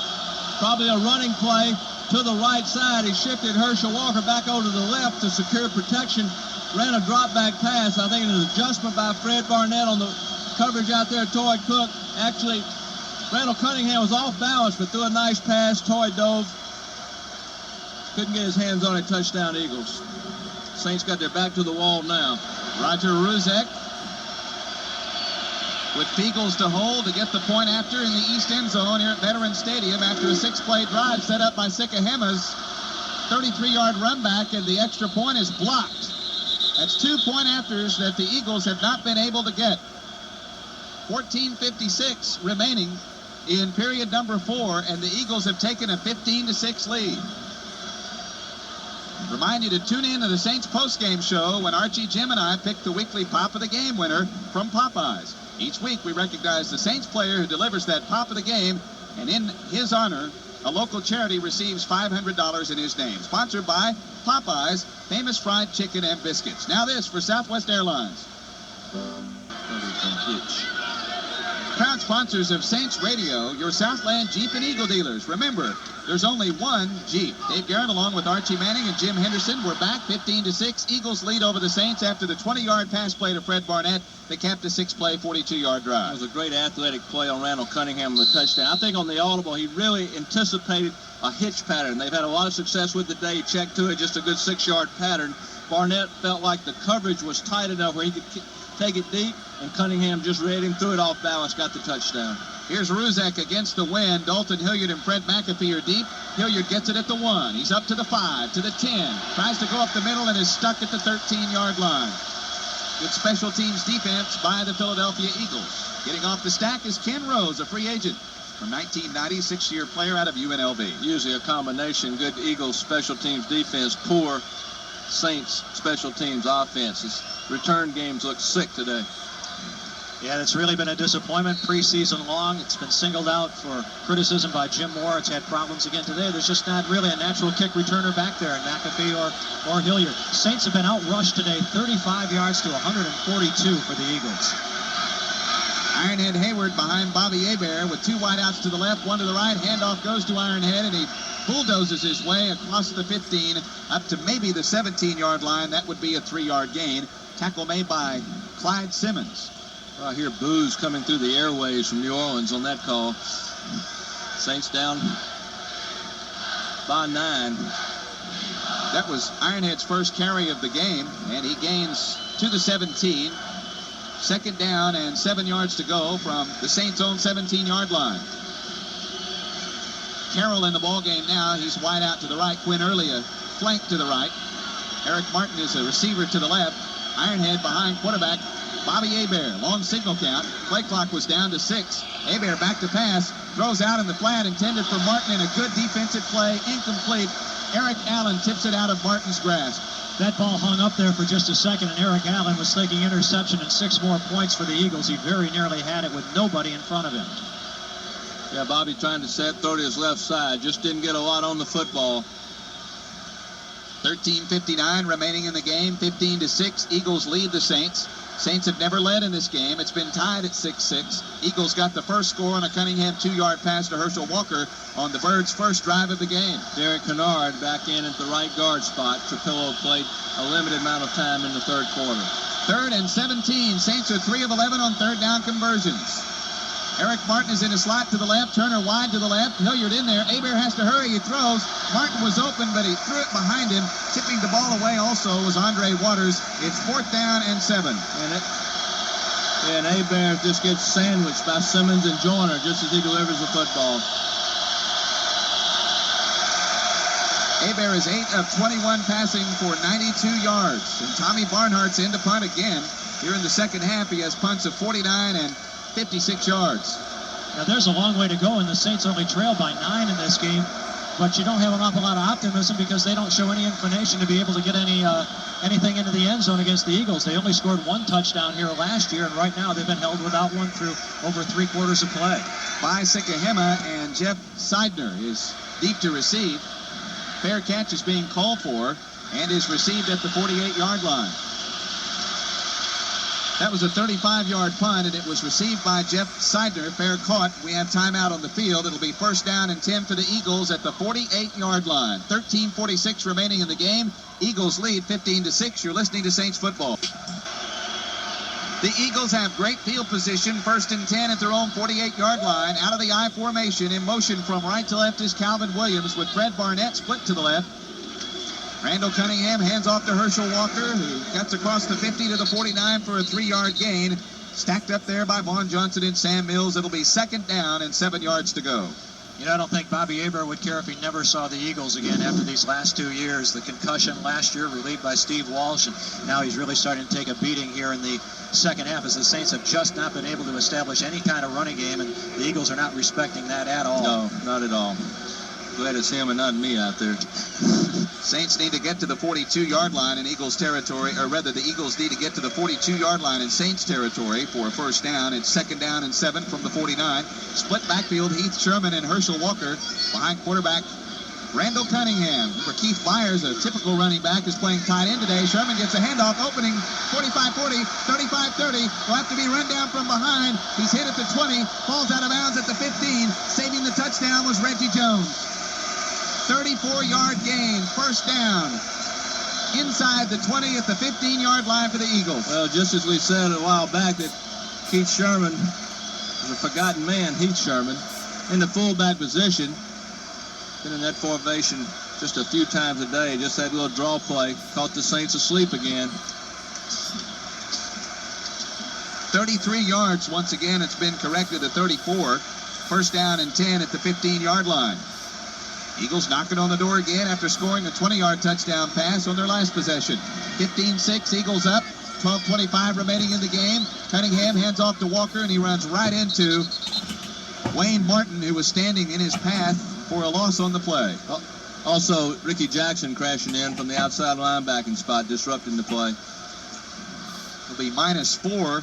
Speaker 12: Probably a running play to the right side. He shifted Herschel Walker back over to the left to secure protection. Ran a drop back pass. I think it was an adjustment by Fred Barnett on the coverage out there. Toy Cook. Actually, Randall Cunningham was off balance, but threw a nice pass. Toy dove. Couldn't get his hands on it. Touchdown, Eagles. Saints got their back to the wall now.
Speaker 11: Roger Ruzek with Peagles to hold to get the point after in the east end zone here at Veterans Stadium after a 6-play drive set up by Sikahema's 33-yard run back, and the extra point is blocked. That's 2 point afters that the Eagles have not been able to get. 14:56 remaining in period number 4, and the Eagles have taken a 15-6 lead. Remind you to tune in to the Saints postgame show when Archie, Jim, and I pick the weekly Pop of the Game winner from Popeyes. Each week we recognize the Saints player who delivers that Pop of the Game, and in his honor, a local charity receives $500 in his name. Sponsored by Popeyes, famous fried chicken and biscuits. Now this for Southwest Airlines. Proud sponsors of Saints Radio, your Southland Jeep and Eagle dealers. Remember, there's only one Jeep. Dave Garrett along with Archie Manning and Jim Henderson. We're back 15-6. Eagles lead over the Saints after the 20-yard pass play to Fred Barnett that capped a 6-play, 42-yard drive.
Speaker 12: It was a great athletic play on Randall Cunningham with the touchdown. I think on the audible, he really anticipated a hitch pattern. They've had a lot of success with today. He checked to it, just a good 6-yard pattern. Barnett felt like the coverage was tight enough where he could take it deep, and Cunningham just read him, threw it off balance, got the touchdown.
Speaker 11: Here's Ruzek against the wind. Dalton Hilliard and Fred McAfee are deep. Hilliard gets it at the 1. He's up to the 5, to the 10. Tries to go up the middle and is stuck at the 13-yard line. Good special teams defense by the Philadelphia Eagles. Getting off the stack is Ken Rose, a free agent from 1990, 6-year player out of UNLV.
Speaker 12: Usually a combination. Good Eagles special teams defense, poor Saints special teams offenses. Return games look sick today.
Speaker 17: Yeah, it's really been a disappointment preseason long. It's been singled out for criticism by Jim Moore. It's had problems again today. There's just not really a natural kick returner back there in McAfee or Hilliard. Saints have been outrushed today, 35 yards to 142 for the Eagles.
Speaker 11: Ironhead Hayward behind Bobby Hebert with 2 wideouts to the left, 1 to the right. Handoff goes to Ironhead, and he bulldozes his way across the 15 up to maybe the 17-yard line. That would be a 3-yard gain. Tackle made by Clyde Simmons.
Speaker 12: Well, I hear boos coming through the airways from New Orleans on that call. Saints down by 9.
Speaker 11: That was Ironhead's first carry of the game, and he gains to the 17. 2nd down and 7 yards to go from the Saints' own 17-yard line. Carroll in the ball game now. He's wide out to the right. Quinn Early a flank to the right. Eric Martin is a receiver to the left. Ironhead behind quarterback Bobby Hebert. Long signal count. Play clock was down to 6. Hebert back to pass. Throws out in the flat intended for Martin, and a good defensive play. Incomplete. Eric Allen tips it out of Martin's grasp.
Speaker 17: That ball hung up there for just a second, and Eric Allen was thinking interception and 6 more points for the Eagles. He very nearly had it with nobody in front of him.
Speaker 12: Yeah, Bobby trying to set, throw to his left side. Just didn't get a lot on the football.
Speaker 11: 13:59 remaining in the game. 15-6. Eagles lead the Saints. Saints have never led in this game. It's been tied at 6-6. Eagles got the first score on a Cunningham 2-yard pass to Herschel Walker on the Birds' first drive of the game.
Speaker 12: Derek Kennard back in at the right guard spot. Trapillo played a limited amount of time in the 3rd quarter.
Speaker 11: 3rd and 17. Saints are 3 of 11 on 3rd down conversions. Eric Martin is in a slot to the left. Turner wide to the left. Hilliard in there. Hebert has to hurry. He throws. Martin was open, but he threw it behind him. Tipping the ball away also was Andre Waters. It's 4th down and 7.
Speaker 12: And Hebert just gets sandwiched by Simmons and Joyner just as he delivers the football.
Speaker 11: Hebert is 8 of 21 passing for 92 yards. And Tommy Barnhart's in to punt again. Here in the second half, he has punts of 49 and 56 yards.
Speaker 17: Now, there's a long way to go, and the Saints only trail by 9 in this game. But you don't have an awful lot of optimism because they don't show any inclination to be able to get anything into the end zone against the Eagles. They only scored 1 touchdown here last year, and right now they've been held without one through over 3 quarters of play.
Speaker 11: By Sikahema, and Jeff Seidner is deep to receive. Fair catch is being called for and is received at the 48-yard line.
Speaker 7: That was a 35-yard punt, and it was received by Jeff Seidner. Fair caught. We have timeout on the field. It'll be first down and 10 for the Eagles at the 48-yard line. 13:46 remaining in the game. Eagles lead 15-6. You're listening to Saints football. The Eagles have great field position. First and 10 at their own 48-yard line. Out of the I formation, in motion from right to left is Calvin Williams with Fred Barnett split to the left. Randall Cunningham hands off to Herschel Walker, who cuts across the 50 to the 49 for a 3-yard gain. Stacked up there by Vaughn Johnson and Sam Mills. It'll be second down and 7 yards to go.
Speaker 17: You know, I don't think Bobby Aber would care if he never saw the Eagles again after these last 2 years. The concussion last year relieved by Steve Walsh, and now he's really starting to take a beating here in the second half as the Saints have just not been able to establish any kind of running game, and the Eagles are not respecting that at all.
Speaker 3: No, not at all. Glad it's him and not me out there.
Speaker 7: Saints need to get to the 42-yard line in Eagles territory, or rather the Eagles need to get to the 42-yard line in Saints territory for a first down. It's second down and 7 from the 49. Split backfield, Heath Sherman and Herschel Walker. Behind quarterback Randall Cunningham. For Keith Byers, a typical running back, is playing tight end today. Sherman gets a handoff, opening 45-40, 35-30. Will have to be run down from behind. He's hit at the 20, falls out of bounds at the 15. Saving the touchdown was Reggie Jones. 34-yard gain, first down. Inside the 20 at the 15-yard line for the Eagles.
Speaker 3: Well, just as we said a while back that Keith Sherman was a forgotten man, Heath Sherman, in the fullback position. Been in that formation just a few times a day. Just that little draw play. Caught the Saints asleep again.
Speaker 7: 33 yards. Once again, it's been corrected to 34. First down and 10 at the 15-yard line. Eagles knocking on the door again after scoring a 20-yard touchdown pass on their last possession. 15-6, Eagles up. 12:25 remaining in the game. Cunningham hands off to Walker, and he runs right into Wayne Martin, who was standing in his path for a loss on the play.
Speaker 3: Also, Ricky Jackson crashing in from the outside linebacking spot, disrupting the play.
Speaker 7: It'll be -4.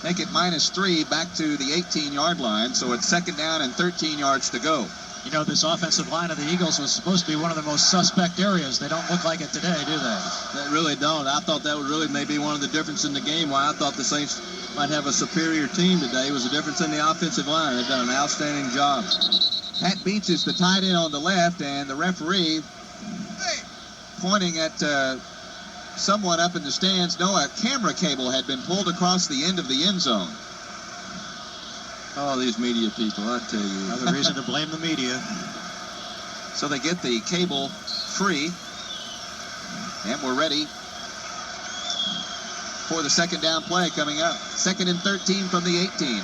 Speaker 7: Make it -3 back to the 18-yard line. So it's second down and 13 yards to go.
Speaker 17: You know, this offensive line of the Eagles was supposed to be one of the most suspect areas. They don't look like it today, do they?
Speaker 3: They really don't. I thought that would really maybe one of the difference in the game. Why I thought the Saints might have a superior team today was the difference in the offensive line. They've done an outstanding job.
Speaker 7: Pat Beach is the tight end on the left, and the referee pointing at someone up in the stands. No, a camera cable had been pulled across the end of the end zone.
Speaker 3: Oh, these media people, I tell you.
Speaker 17: Another reason to blame the media.
Speaker 7: So they get the cable free, and we're ready for the second down play coming up. Second and 13 from the 18.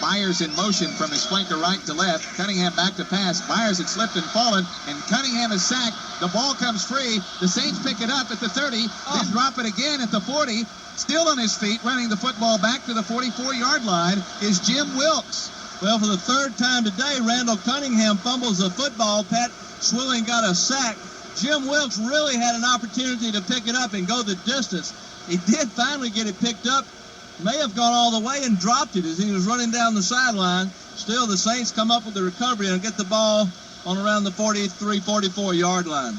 Speaker 7: Byers in motion from his flanker right to left. Cunningham back to pass. Byers had slipped and fallen, and Cunningham is sacked. The ball comes free. The Saints pick it up at the 30, then drop it again at the 40. Still on his feet, running the football back to the 44-yard line is Jim Wilkes.
Speaker 3: Well, for the third time today, Randall Cunningham fumbles the football. Pat Swilling got a sack. Jim Wilkes really had an opportunity to pick it up and go the distance. He did finally get it picked up. May have gone all the way and dropped it as he was running down the sideline. Still, the Saints come up with the recovery and get the ball on around the 43, 44-yard line.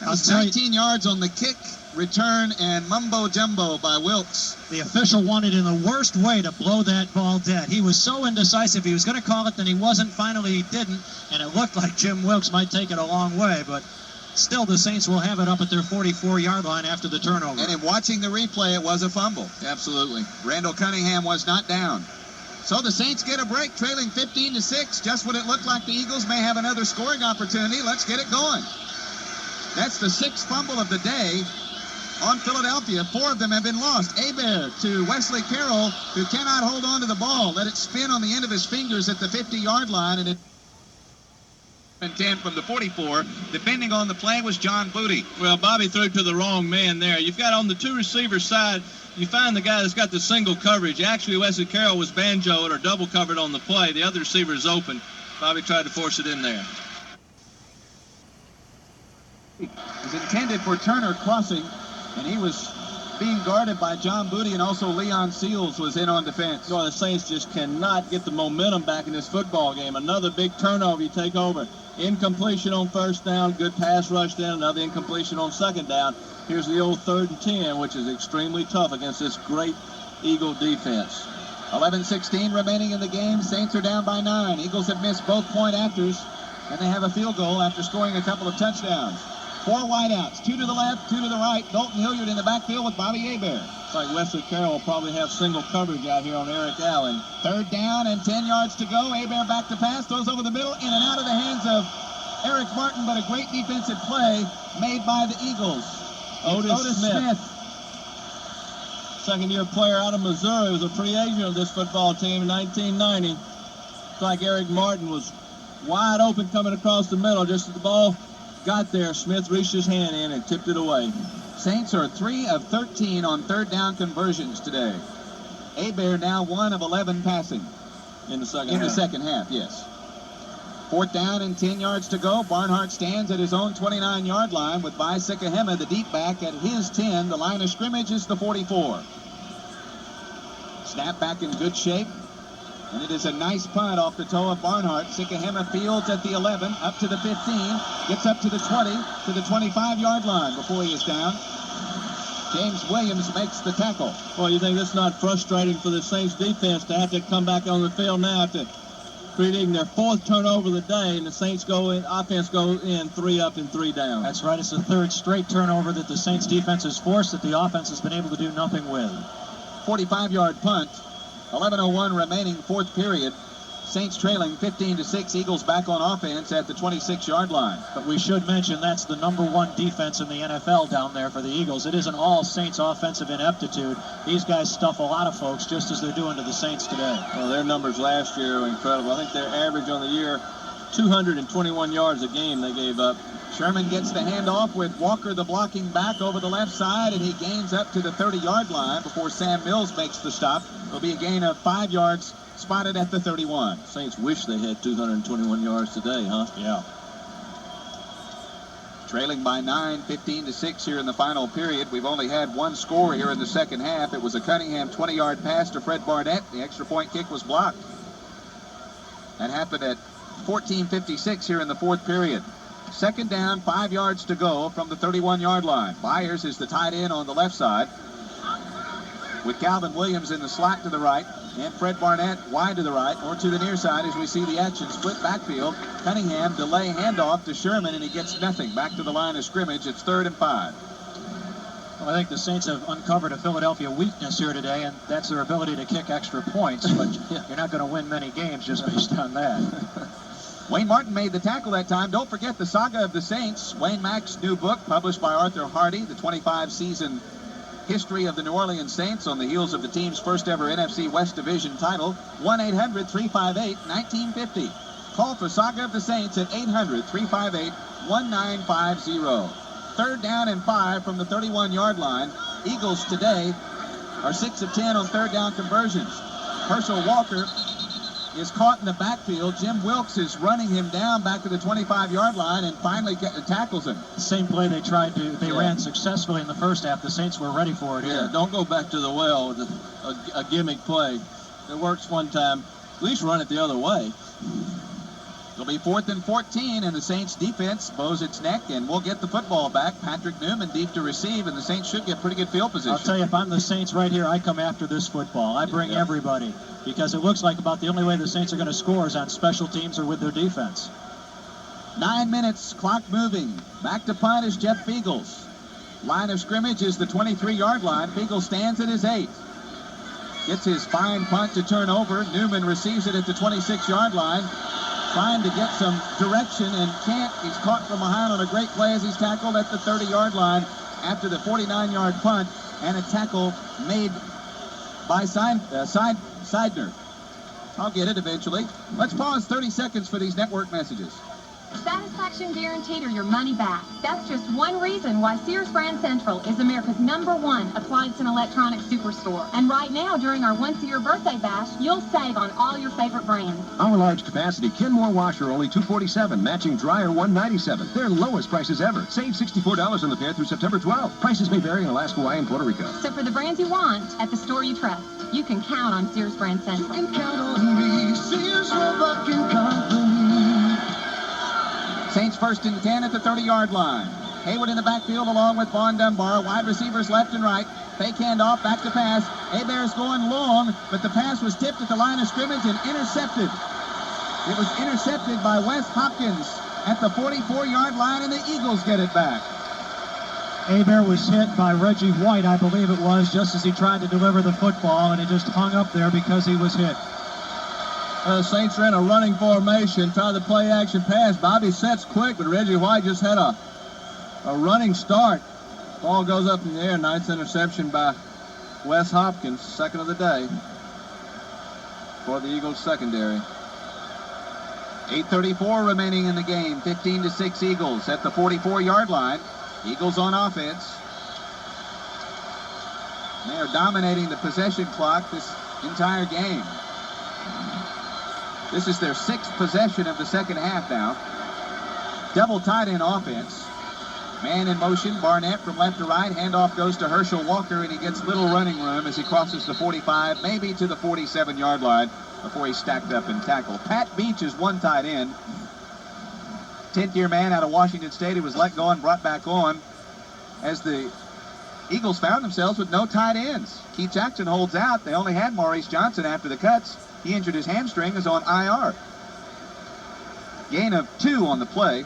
Speaker 7: That was 19 yards on the kick, return, and mumbo-jumbo by Wilkes.
Speaker 17: The official wanted in the worst way to blow that ball dead. He was so indecisive. He was going to call it, then he wasn't. Finally, he didn't, and it looked like Jim Wilkes might take it a long way, but still the Saints will have it up at their 44-yard line after the turnover.
Speaker 7: And in watching the replay, it was a fumble.
Speaker 3: Absolutely.
Speaker 7: Randall Cunningham was not down. So the Saints get a break, trailing 15-6. Just when it looked like the Eagles may have another scoring opportunity, let's get it going. That's the 6th fumble of the day on Philadelphia. 4 of them have been lost. Hebert to Wesley Carroll, who cannot hold on to the ball. Let it spin on the end of his fingers at the 50-yard line, and it and 10 from the 44. Defending on the play was John Booty.
Speaker 3: Well, Bobby threw to the wrong man there. You've got on the 2 receiver side, you find the guy that's got the single coverage. Actually, Wesley Carroll was banjoed or double covered on the play. The other receiver is open. Bobby tried to force it in there.
Speaker 7: It was intended for Turner crossing, and he was being guarded by John Booty, and also Leon Seals was in on defense.
Speaker 3: The Saints just cannot get the momentum back in this football game. Another big turnover. You take over
Speaker 12: Incompletion on first down, good pass rush then, another incompletion on second down. Here's the old 3rd and 10, which is extremely tough against this great Eagle defense.
Speaker 7: 11:16 remaining in the game. Saints are down by 9. Eagles have missed both point afters, and they have a field goal after scoring a couple of touchdowns. 4 wideouts, 2 to the left, 2 to the right. Dalton Hilliard in the backfield with Bobby Hebert.
Speaker 12: It's like Wesley Carroll will probably have single coverage out here on Eric Allen.
Speaker 7: 3rd down and 10 yards to go. Hebert back to pass, throws over the middle, in and out of the hands of Eric Martin, but a great defensive play made by the Eagles.
Speaker 12: Otis Smith. Second-year player out of Missouri, was a free agent of this football team in 1990. It's like Eric Martin was wide open coming across the middle. Just as the ball got there, Smith reached his hand in and tipped it away.
Speaker 7: Saints are 3 of 13 on 3rd down conversions today. Hebert now 1 of 11 passing.
Speaker 12: In the second
Speaker 7: half.
Speaker 12: In
Speaker 7: the second half, yes. 4th down and 10 yards to go. Barnhart stands at his own 29-yard line with Vai Sikahema, the deep back, at his 10. The line of scrimmage is the 44. Snap back in good shape. And it is a nice punt off the toe of Barnhart. Sikahema fields at the 11, up to the 15, gets up to the 20, to the 25-yard line before he is down. James Williams makes the tackle.
Speaker 12: Well, you think it's not frustrating for the Saints defense to have to come back on the field now after creating their 4th turnover of the day, and the Saints go in, offense goes in 3 up and 3 down.
Speaker 17: That's right. It's the 3rd straight turnover that the Saints defense has forced that the offense has been able to do nothing with.
Speaker 7: 45-yard punt. 11:01 remaining, 4th period. Saints trailing 15-6. Eagles back on offense at the 26-yard line.
Speaker 17: But we should mention that's the #1 defense in the NFL down there for the Eagles. It isn't all Saints offensive ineptitude. These guys stuff a lot of folks just as they're doing to the Saints today.
Speaker 12: Well, their numbers last year were incredible. I think their average on the year, 221 yards a game they gave up.
Speaker 7: Sherman gets the handoff with Walker, the blocking back, over the left side, and he gains up to the 30-yard line before Sam Mills makes the stop. It'll be a gain of 5 yards, spotted at the 31.
Speaker 12: Saints wish they had 221 yards today, huh?
Speaker 17: Yeah.
Speaker 7: Trailing by 9, 15-6 here in the final period. We've only had one score here in the second half. It was a Cunningham 20-yard pass to Fred Barnett. The extra point kick was blocked. That happened at 14:56 here in the 4th period. 2nd down, 5 yards to go from the 31-yard line. Byers is the tight end on the left side, with Calvin Williams in the slot to the right, and Fred Barnett wide to the right, or to the near side as we see the action. Split backfield. Cunningham delay handoff to Sherman, and he gets nothing. Back to the line of scrimmage. It's 3rd and 5.
Speaker 17: Well, I think the Saints have uncovered a Philadelphia weakness here today, and that's their ability to kick extra points, but you're not going to win many games just based on that.
Speaker 7: Wayne Martin made the tackle that time. Don't forget the saga of the Saints. Wayne Mack's new book, published by Arthur Hardy, the 25-season history of the New Orleans Saints on the heels of the team's first ever NFC West Division title. 1-800-358-1950. Call for Saga of the Saints at 800-358-1950. 3rd down and 5 from the 31-yard line. Eagles today are 6 of 10 on 3rd down conversions. Herschel Walker is caught in the backfield. Jim Wilkes is running him down back to the 25-yard line and finally tackles him.
Speaker 17: The same play they ran successfully in the first half. The Saints were ready for it here.
Speaker 12: Yeah, don't go back to the well with a gimmick play. It works one time. At least run it the other way.
Speaker 7: It'll be 4th and 14, and the Saints defense bows its neck, and we'll get the football back. Patrick Newman deep to receive, and the Saints should get pretty good field position.
Speaker 17: I'll tell you, if I'm the Saints right here, I come after this football. I bring everybody, because it looks like about the only way the Saints are going to score is on special teams or with their defense.
Speaker 7: 9 minutes, clock moving. Back to punt is Jeff Feagles. Line of scrimmage is the 23-yard line. Feagles stands at his 8. Gets his fine punt to turn over. Newman receives it at the 26-yard line. Trying to get some direction and can't. He's caught from behind on a great play as he's tackled at the 30-yard line after the 49-yard punt, and a tackle made by Seidner. I'll get it eventually. Let's pause 30 seconds for these network messages.
Speaker 2: Satisfaction guaranteed or your money back. That's just one reason why Sears Brand Central is America's #1 appliance and electronics superstore. And right now, during our once-a-year birthday bash, you'll save on all your favorite brands.
Speaker 14: Our large capacity Kenmore washer, only $247. Matching dryer, $197. Their lowest prices ever. Save $64 on the pair through September 12th. Prices may vary in Alaska, Hawaii, and Puerto Rico.
Speaker 2: So for the brands you want, at the store you trust, you can count on Sears Brand Central.
Speaker 21: You can count on me, Sears Roebuck & Company.
Speaker 7: Saints 1st and 10 at the 30-yard line. Hayward in the backfield along with Vaughn Dunbar. Wide receivers left and right. Fake handoff, back to pass. Hebert's going long, but the pass was tipped at the line of scrimmage and intercepted. It was intercepted by Wes Hopkins at the 44-yard line, and the Eagles get it back.
Speaker 17: Hebert was hit by Reggie White, I believe it was, just as he tried to deliver the football, and it just hung up there because he was hit.
Speaker 12: The Saints are in a running formation, try the play action pass. Bobby sets quick, but Reggie White just had a running start. Ball goes up in the air. Ninth interception by Wes Hopkins, second of the day for the Eagles secondary.
Speaker 7: 8:34 remaining in the game. 15-6 Eagles at the 44-yard line. Eagles on offense. They are dominating the possession clock this entire game. This is their 6th possession of the second half now. Double tight end offense. Man in motion, Barnett from left to right. Handoff goes to Herschel Walker, and he gets little running room as he crosses the 45, maybe to the 47-yard line before he's stacked up and tackled. Pat Beach is one tight end. 10th-year man out of Washington State who was let go and brought back on as the Eagles found themselves with no tight ends. Keith Jackson holds out. They only had Maurice Johnson after the cuts. He injured his hamstring, is on IR. Gain of 2 on the play.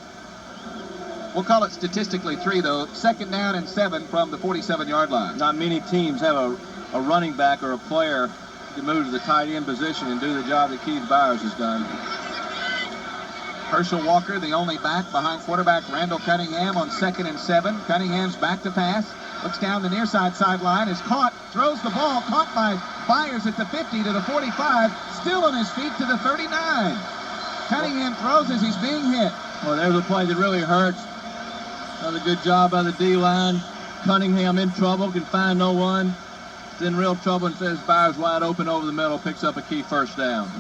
Speaker 7: We'll call it statistically 3, though. 2nd down and 7 from the 47-yard line.
Speaker 12: Not many teams have a running back or a player who can move to the tight end position and do the job that Keith Byers has done.
Speaker 7: Herschel Walker, the only back behind quarterback Randall Cunningham on 2nd and 7. Cunningham's back to pass. Looks down the near side sideline, is caught, throws the ball, caught by Byers at the 50 to the 45, still on his feet to the 39. Cunningham throws as he's being hit.
Speaker 12: Well, there's a play that really hurts. Another good job by the D-line. Cunningham in trouble, can find no one. Is in real trouble and says Byers wide open over the middle, picks up a key first down.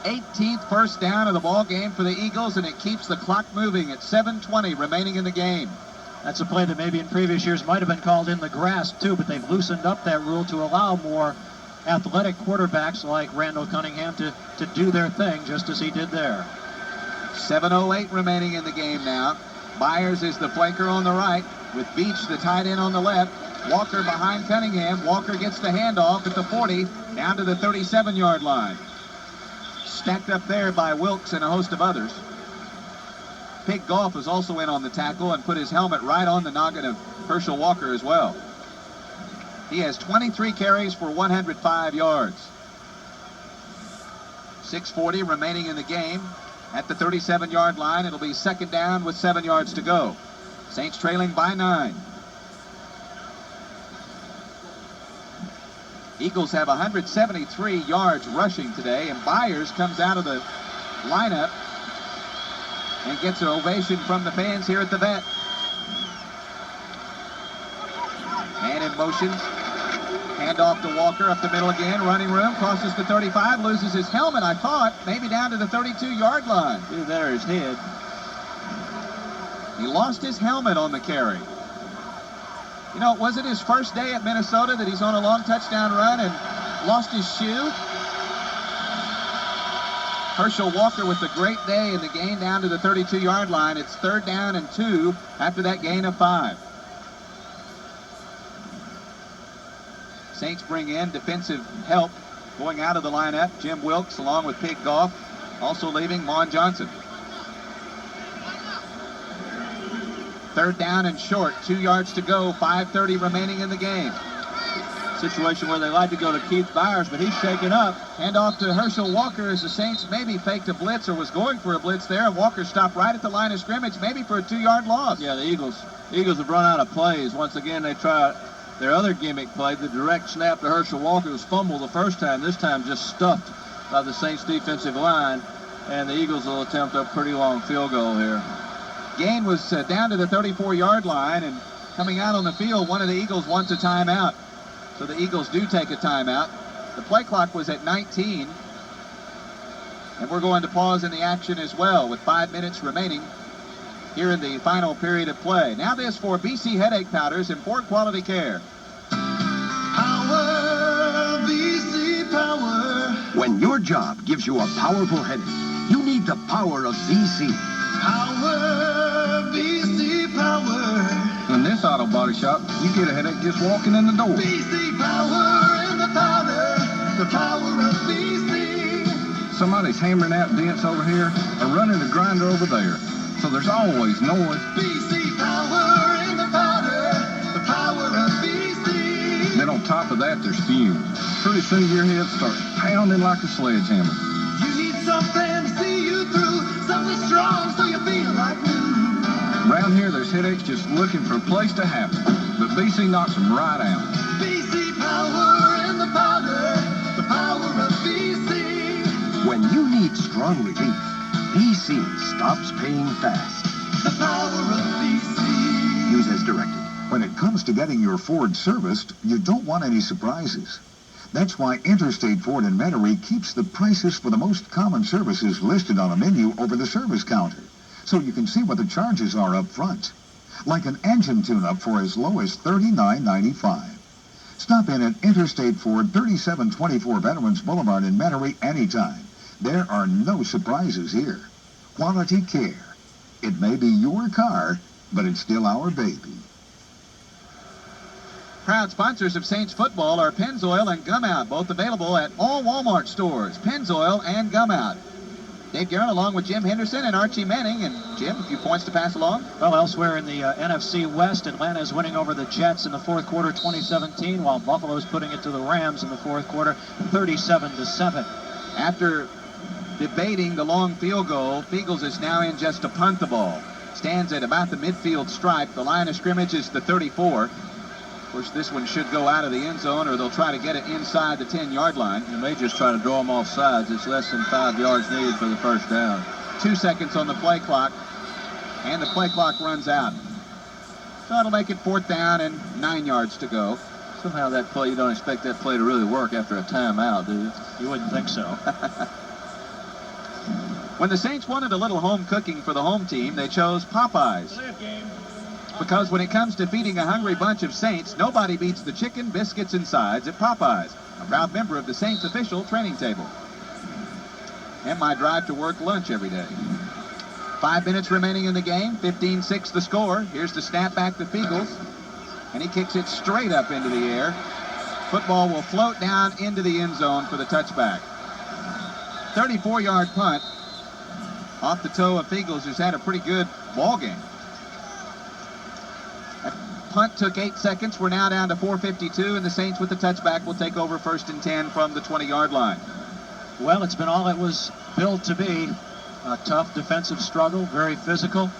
Speaker 7: 18th first down of the ball game for the Eagles, and it keeps the clock moving at 7:20 remaining in the game.
Speaker 17: That's a play that maybe in previous years might have been called in the grass, too, but they've loosened up that rule to allow more athletic quarterbacks like Randall Cunningham to do their thing, just as he did there.
Speaker 7: 7:08 remaining in the game now. Byers is the flanker on the right, with Beach, the tight end, on the left. Walker behind Cunningham. Walker gets the handoff at the 40, down to the 37-yard line. Stacked up there by Wilkes and a host of others. Pig Goff was also in on the tackle and put his helmet right on the noggin of Herschel Walker as well. He has 23 carries for 105 yards. 6:40 remaining in the game. At the 37-yard line, it'll be 2nd down with 7 yards to go. Saints trailing by 9. Eagles have 173 yards rushing today, and Byers comes out of the lineup and gets an ovation from the fans here at the Vet. Man in motion. Handoff to Walker up the middle again. Running room. Crosses the 35. Loses his helmet, I thought. Maybe down to the 32-yard line.
Speaker 12: Either there or his head.
Speaker 7: He lost his helmet on the carry. You know, was it his first day at Minnesota that he's on a long touchdown run and lost his shoe? Herschel Walker with a great day in the gain down to the 32-yard line. It's 3rd down and 2 after that gain of 5. Saints bring in defensive help going out of the lineup. Jim Wilkes along with Pig Goff. Also leaving Mon Johnson. 3rd down and short. 2 yards to go. 5:30 remaining in the game.
Speaker 12: Situation where they like to go to Keith Byers, but he's shaken up.
Speaker 7: Handoff to Herschel Walker as the Saints maybe faked a blitz or was going for a blitz there, and Walker stopped right at the line of scrimmage, maybe for a 2-yard loss.
Speaker 12: Yeah, the Eagles have run out of plays. Once again, they try their other gimmick play. The direct snap to Herschel Walker was fumbled the first time. This time just stuffed by the Saints defensive line, and the Eagles will attempt a pretty long field goal here.
Speaker 7: Gain was down to the 34-yard line, and coming out on the field, one of the Eagles wants a timeout. So the Eagles do take a timeout. The play clock was at 19. And we're going to pause in the action as well with 5 minutes remaining here in the final period of play. Now this for BC Headache Powders and Poor Quality Care.
Speaker 5: Power, BC Power.
Speaker 14: When your job gives you a powerful headache, you need the power of BC.
Speaker 5: Power, BC Power.
Speaker 7: In this auto body shop, you get a headache just walking in the door.
Speaker 5: BC Power in the powder. The power of BC.
Speaker 7: Somebody's hammering out dents over here or running a grinder over there. So there's always noise.
Speaker 5: BC Power in the powder. The power of BC.
Speaker 7: Then on top of that, there's fumes. Pretty soon your head starts pounding like a sledgehammer.
Speaker 5: You need something to see you through. Something strong so you feel like new.
Speaker 7: Around here, there's headaches just looking for a place to happen. But BC knocks them right out.
Speaker 5: BC Power in the powder. The power of BC.
Speaker 14: When you need strong relief, BC stops pain fast.
Speaker 5: The power of BC.
Speaker 14: Use as directed.
Speaker 15: When it comes to getting your Ford serviced, you don't want any surprises. That's why Interstate Ford in Metairie keeps the prices for the most common services listed on a menu over the service counter, so you can see what the charges are up front. Like an engine tune-up for as low as $39.95. Stop in at Interstate Ford, 3724 Veterans Boulevard in Metairie anytime. There are no surprises here. Quality care. It may be your car, but it's still our baby.
Speaker 11: Proud sponsors of Saints football are Pennzoil and Gumout, both available at all Walmart stores. Pennzoil and Gumout. Dave Garrett along with Jim Henderson and Archie Manning. And Jim, a few points to pass along.
Speaker 17: Well, elsewhere in the NFC West, Atlanta is winning over the Jets in the fourth quarter 2017, while Buffalo's putting it to the Rams in the fourth quarter 37-7.
Speaker 11: After debating the long field goal, Fiegels is now in just to punt the ball. Stands at about the midfield stripe. The line of scrimmage is the 34. Of course, this one should go out of the end zone, or they'll try to get it inside the 10-yard line.
Speaker 12: They may just try to draw them off sides. It's less than 5 yards needed for the first down.
Speaker 11: 2 seconds on the play clock, and the play clock runs out. So that'll make it 4th down and 9 yards to go.
Speaker 12: Somehow that play, you don't expect that play to really work after a timeout, do you?
Speaker 17: You wouldn't think so.
Speaker 11: When the Saints wanted a little home cooking for the home team, they chose Popeyes. Because when it comes to feeding a hungry bunch of Saints, nobody beats the chicken, biscuits, and sides at Popeyes, a proud member of the Saints official training table. And my drive to work lunch every day. 5 minutes remaining in the game, 15-6 the score. Here's the snap back to Fiegels, and he kicks it straight up into the air. Football will float down into the end zone for the touchback. 34-yard punt off the toe of Fiegels, who's had a pretty good ball game. Punt took 8 seconds. We're now down to 4:52, and the Saints with the touchback will take over 1st and 10 from the 20-yard line.
Speaker 17: Well, it's been all it was built to be. A tough defensive struggle, very physical.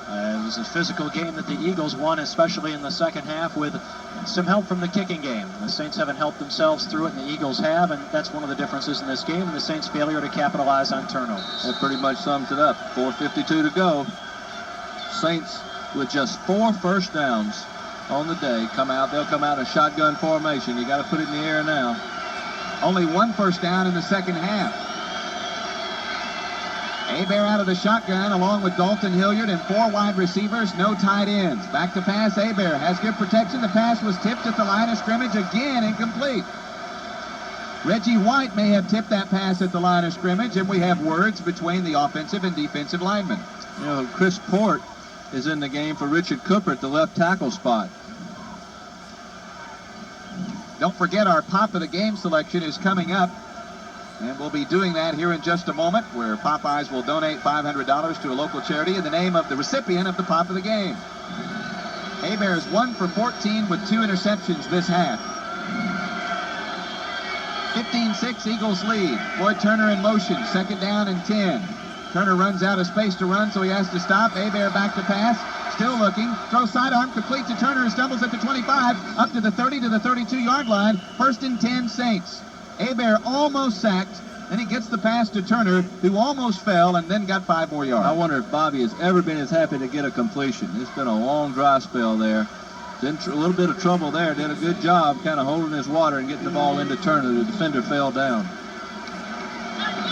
Speaker 17: It was a physical game that the Eagles won, especially in the second half, with some help from the kicking game. The Saints haven't helped themselves through it, and the Eagles have, and that's one of the differences in this game, and the Saints' failure to capitalize on turnovers.
Speaker 12: That pretty much sums it up. 4:52 to go. Saints with just 4 first downs on the day. They'll come out in shotgun formation. You got to put it in the air now.
Speaker 11: Only 1 first down in the second half. Hebert out of the shotgun along with Dalton Hilliard and 4 wide receivers, no tight ends. Back to pass, Hebert has good protection. The pass was tipped at the line of scrimmage, again incomplete. Reggie White may have tipped that pass at the line of scrimmage, and we have words between the offensive and defensive linemen.
Speaker 12: You know, Chris Port is in the game for Richard Cooper at the left tackle spot.
Speaker 11: Don't forget our Pop of the Game selection is coming up, and we'll be doing that here in just a moment, where Popeyes will donate $500 to a local charity in the name of the recipient of the Pop of the Game. Hebert is 1 for 14 with 2 interceptions this half. 15-6, Eagles lead. Floyd Turner in motion, 2nd down and 10. Turner runs out of space to run, so he has to stop. Hebert back to pass, still looking. Throw sidearm, complete to Turner, who stumbles at the 25, up to the 30 to the 32-yard line. 1st and 10 Saints. Hebert almost sacked, then he gets the pass to Turner, who almost fell and then got 5 more yards.
Speaker 12: I wonder if Bobby has ever been as happy to get a completion. It's been a long dry spell there. In a little bit of trouble there. Did a good job kind of holding his water and getting the ball into Turner. The defender fell down.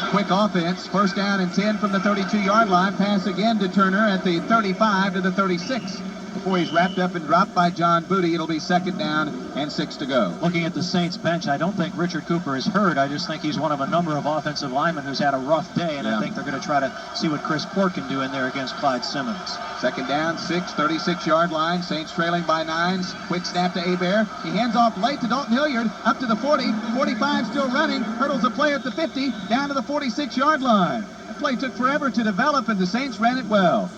Speaker 11: Quick offense. 1st down and 10 from the 32-yard line. Pass again to Turner at the 35 to the 36.
Speaker 7: before he's wrapped up and dropped by John Booty. It'll be 2nd down and 6 to go.
Speaker 17: Looking at the Saints bench, I don't think Richard Cooper is hurt. I just think he's one of a number of offensive linemen who's had a rough day, and I think they're going to try to see what Chris Port can do in there against Clyde Simmons.
Speaker 7: 2nd down, 6, 36-yard line. Saints trailing by 9. Quick snap to Hebert. He hands off late to Dalton Hilliard, up to the 40. 45 still running. Hurdles a player at the 50, down to the 46-yard line. That play took forever to develop, and the Saints ran it well.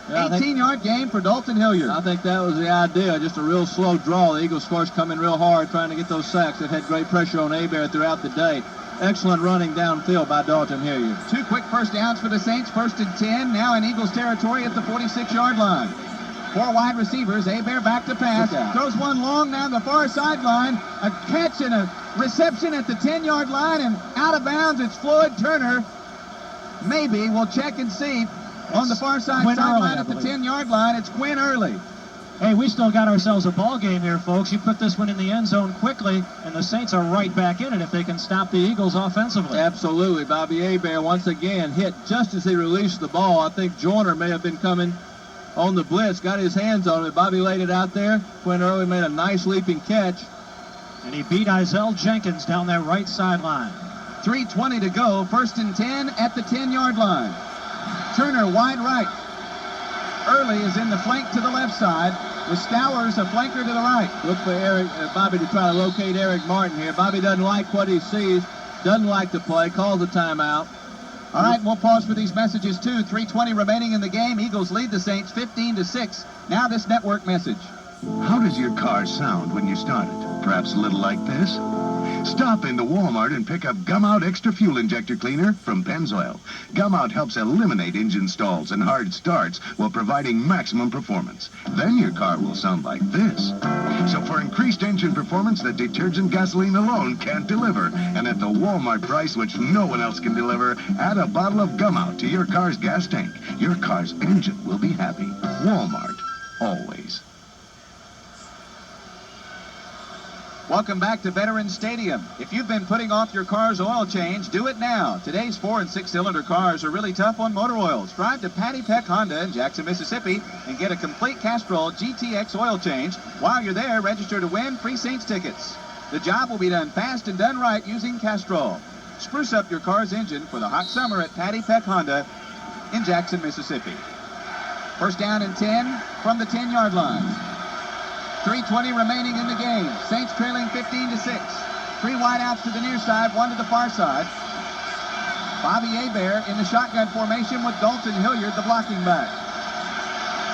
Speaker 7: 18-yard game for Dalton Hilliard.
Speaker 12: I think that was the idea, just a real slow draw. The Eagles, of course, come in real hard trying to get those sacks. They've had great pressure on Hebert throughout the day. Excellent running downfield by Dalton Hilliard.
Speaker 7: 2 quick first downs for the Saints. 1st and 10, now in Eagles territory at the 46-yard line. 4 wide receivers. Hebert back to pass. Throws one long down the far sideline. A catch and a reception at the 10-yard line, and out of bounds. It's Floyd Turner. Maybe we'll check and see. On the far side sideline at the 10-yard line, it's Quinn Early.
Speaker 17: Hey, we still got ourselves a ball game here, folks. You put this one in the end zone quickly, and the Saints are right back in it if they can stop the Eagles offensively.
Speaker 12: Absolutely. Bobby Hebert once again hit just as he released the ball. I think Joyner may have been coming on the blitz, got his hands on it. Bobby laid it out there. Quinn Early made a nice leaping catch.
Speaker 17: And he beat Izell Jenkins down that right sideline.
Speaker 7: 3:20 to go. 1st and 10 at the 10-yard line. Turner wide right. Early is in the flank to the left side, with Stowers a flanker to the right.
Speaker 12: Look for Bobby to try to locate Eric Martin here. Bobby doesn't like what he sees, doesn't like the play, calls a timeout.
Speaker 7: All right, we'll pause for these messages too. 3:20 remaining in the game. Eagles lead the Saints 15-6. Now this network message.
Speaker 15: How does your car sound when you start it? Perhaps a little like this? Stop into Walmart and pick up Gum Out Extra Fuel Injector Cleaner from Pennzoil. Gum Out helps eliminate engine stalls and hard starts while providing maximum performance. Then your car will sound like this. So for increased engine performance that detergent gasoline alone can't deliver, and at the Walmart price which no one else can deliver, add a bottle of Gum Out to your car's gas tank. Your car's engine will be happy. Walmart, always.
Speaker 7: Welcome back to Veterans Stadium. If you've been putting off your car's oil change, do it now. Today's 4- and 6-cylinder cars are really tough on motor oils. Drive to Patty Peck Honda in Jackson, Mississippi, and get a complete Castrol GTX oil change. While you're there, register to win free Saints tickets. The job will be done fast and done right using Castrol. Spruce up your car's engine for the hot summer at Patty Peck Honda in Jackson, Mississippi. 1st down and 10 from the 10-yard line. 3:20 remaining in the game. Saints trailing 15-6. 3 wideouts to the near side, 1 to the far side. Bobby Hebert in the shotgun formation with Dalton Hilliard, the blocking back.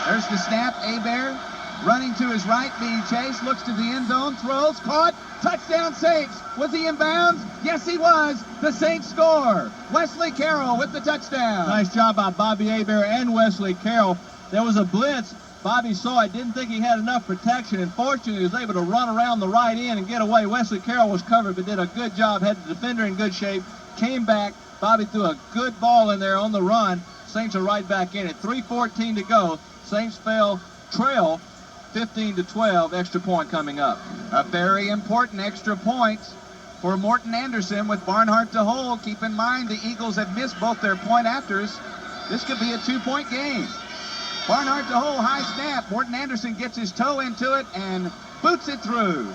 Speaker 7: There's the snap. Hebert running to his right, being chased, looks to the end zone, throws, caught, touchdown Saints. Was he in bounds? Yes, he was. The Saints score. Wesley Carroll with the touchdown.
Speaker 12: Nice job by Bobby Hebert and Wesley Carroll. There was a blitz. Bobby saw it, didn't think he had enough protection, and fortunately he was able to run around the right end and get away. Wesley Carroll was covered, but did a good job, had the defender in good shape, came back. Bobby threw a good ball in there on the run. Saints are right back in it. 3:14 to go. Saints trail 15-12, extra point coming up.
Speaker 7: A very important extra point for Morton Anderson with Barnhart to hold. Keep in mind the Eagles have missed both their point afters. This could be a 2-point game. Barnhart to hold, high snap. Morton Anderson gets his toe into it and boots it through.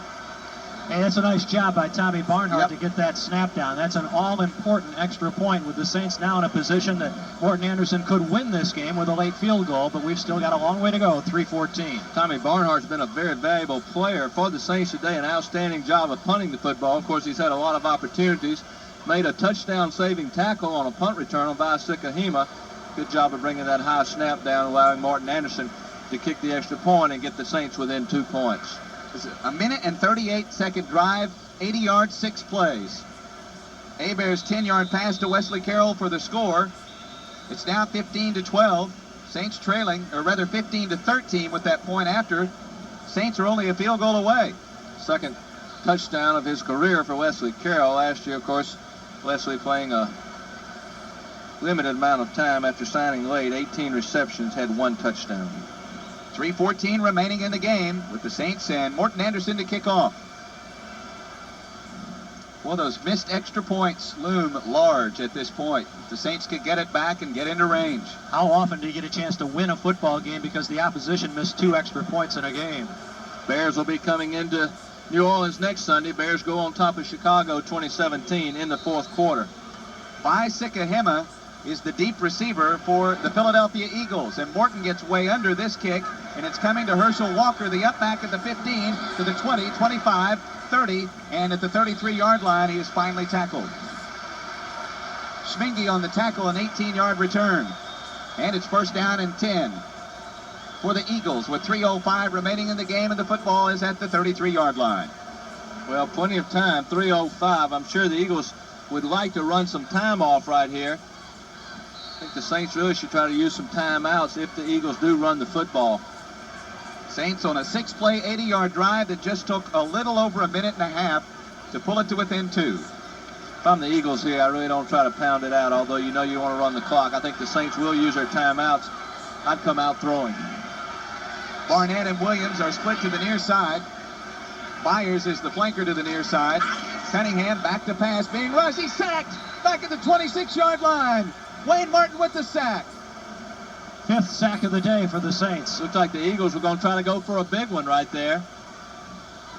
Speaker 17: Hey, that's a nice job by Tommy Barnhart to get that snap down. That's an all-important extra point with the Saints now in a position that Morton Anderson could win this game with a late field goal, but we've still got a long way to go, 3:14.
Speaker 12: Tommy Barnhart's been a very valuable player for the Saints today, an outstanding job of punting the football. Of course, he's had a lot of opportunities. Made a touchdown-saving tackle on a punt return on Visikahima. Good job of bringing that high snap down, allowing Morton Anderson to kick the extra point and get the Saints within 2 points.
Speaker 7: It's a 1 and 38-second drive, 80 yards, 6 plays. Hebert's 10-yard pass to Wesley Carroll for the score. It's now 15-12. Saints trailing, or rather 15-13 with that point after. Saints are only a field goal away.
Speaker 12: Second touchdown of his career for Wesley Carroll. Last year, of course, Wesley playing a limited amount of time after signing late. 18 receptions, had 1 touchdown.
Speaker 7: 3:14 remaining in the game with the Saints and Morton Anderson to kick off. Well, those missed extra points loom large at this point. The Saints could get it back and get into range.
Speaker 17: How often do you get a chance to win a football game because the opposition missed 2 extra points in a game?
Speaker 3: Bears will be coming into New Orleans next Sunday. Bears go on top of Chicago 2017 in the 4th quarter.
Speaker 7: Sikahema is the deep receiver for the Philadelphia Eagles. And Morton gets way under this kick, and it's coming to Herschel Walker, the up back at the 15, to the 20, 25, 30, and at the 33-yard line, he is finally tackled. Schmingy on the tackle, an 18-yard return. And it's first down and 10 for the Eagles with 3:05 remaining in the game, and the football is at the 33-yard line.
Speaker 3: Well, plenty of time, 3:05. I'm sure the Eagles would like to run some time off right here. I think the Saints really should try to use some timeouts if the Eagles do run the football.
Speaker 7: Saints on a 6-play, 80-yard drive that just took a little over a minute and a half to pull it to within 2.
Speaker 3: If I'm the Eagles here, I really don't try to pound it out, although you know you want to run the clock. I think the Saints will use their timeouts. I'd come out throwing.
Speaker 7: Barnett and Williams are split to the near side. Byers is the flanker to the near side. Cunningham back to pass, being rushed. He's sacked back at the 26-yard line. Wayne Martin with the sack.
Speaker 17: 5th sack of the day for the Saints.
Speaker 3: Looks like the Eagles were going to try to go for a big one right there.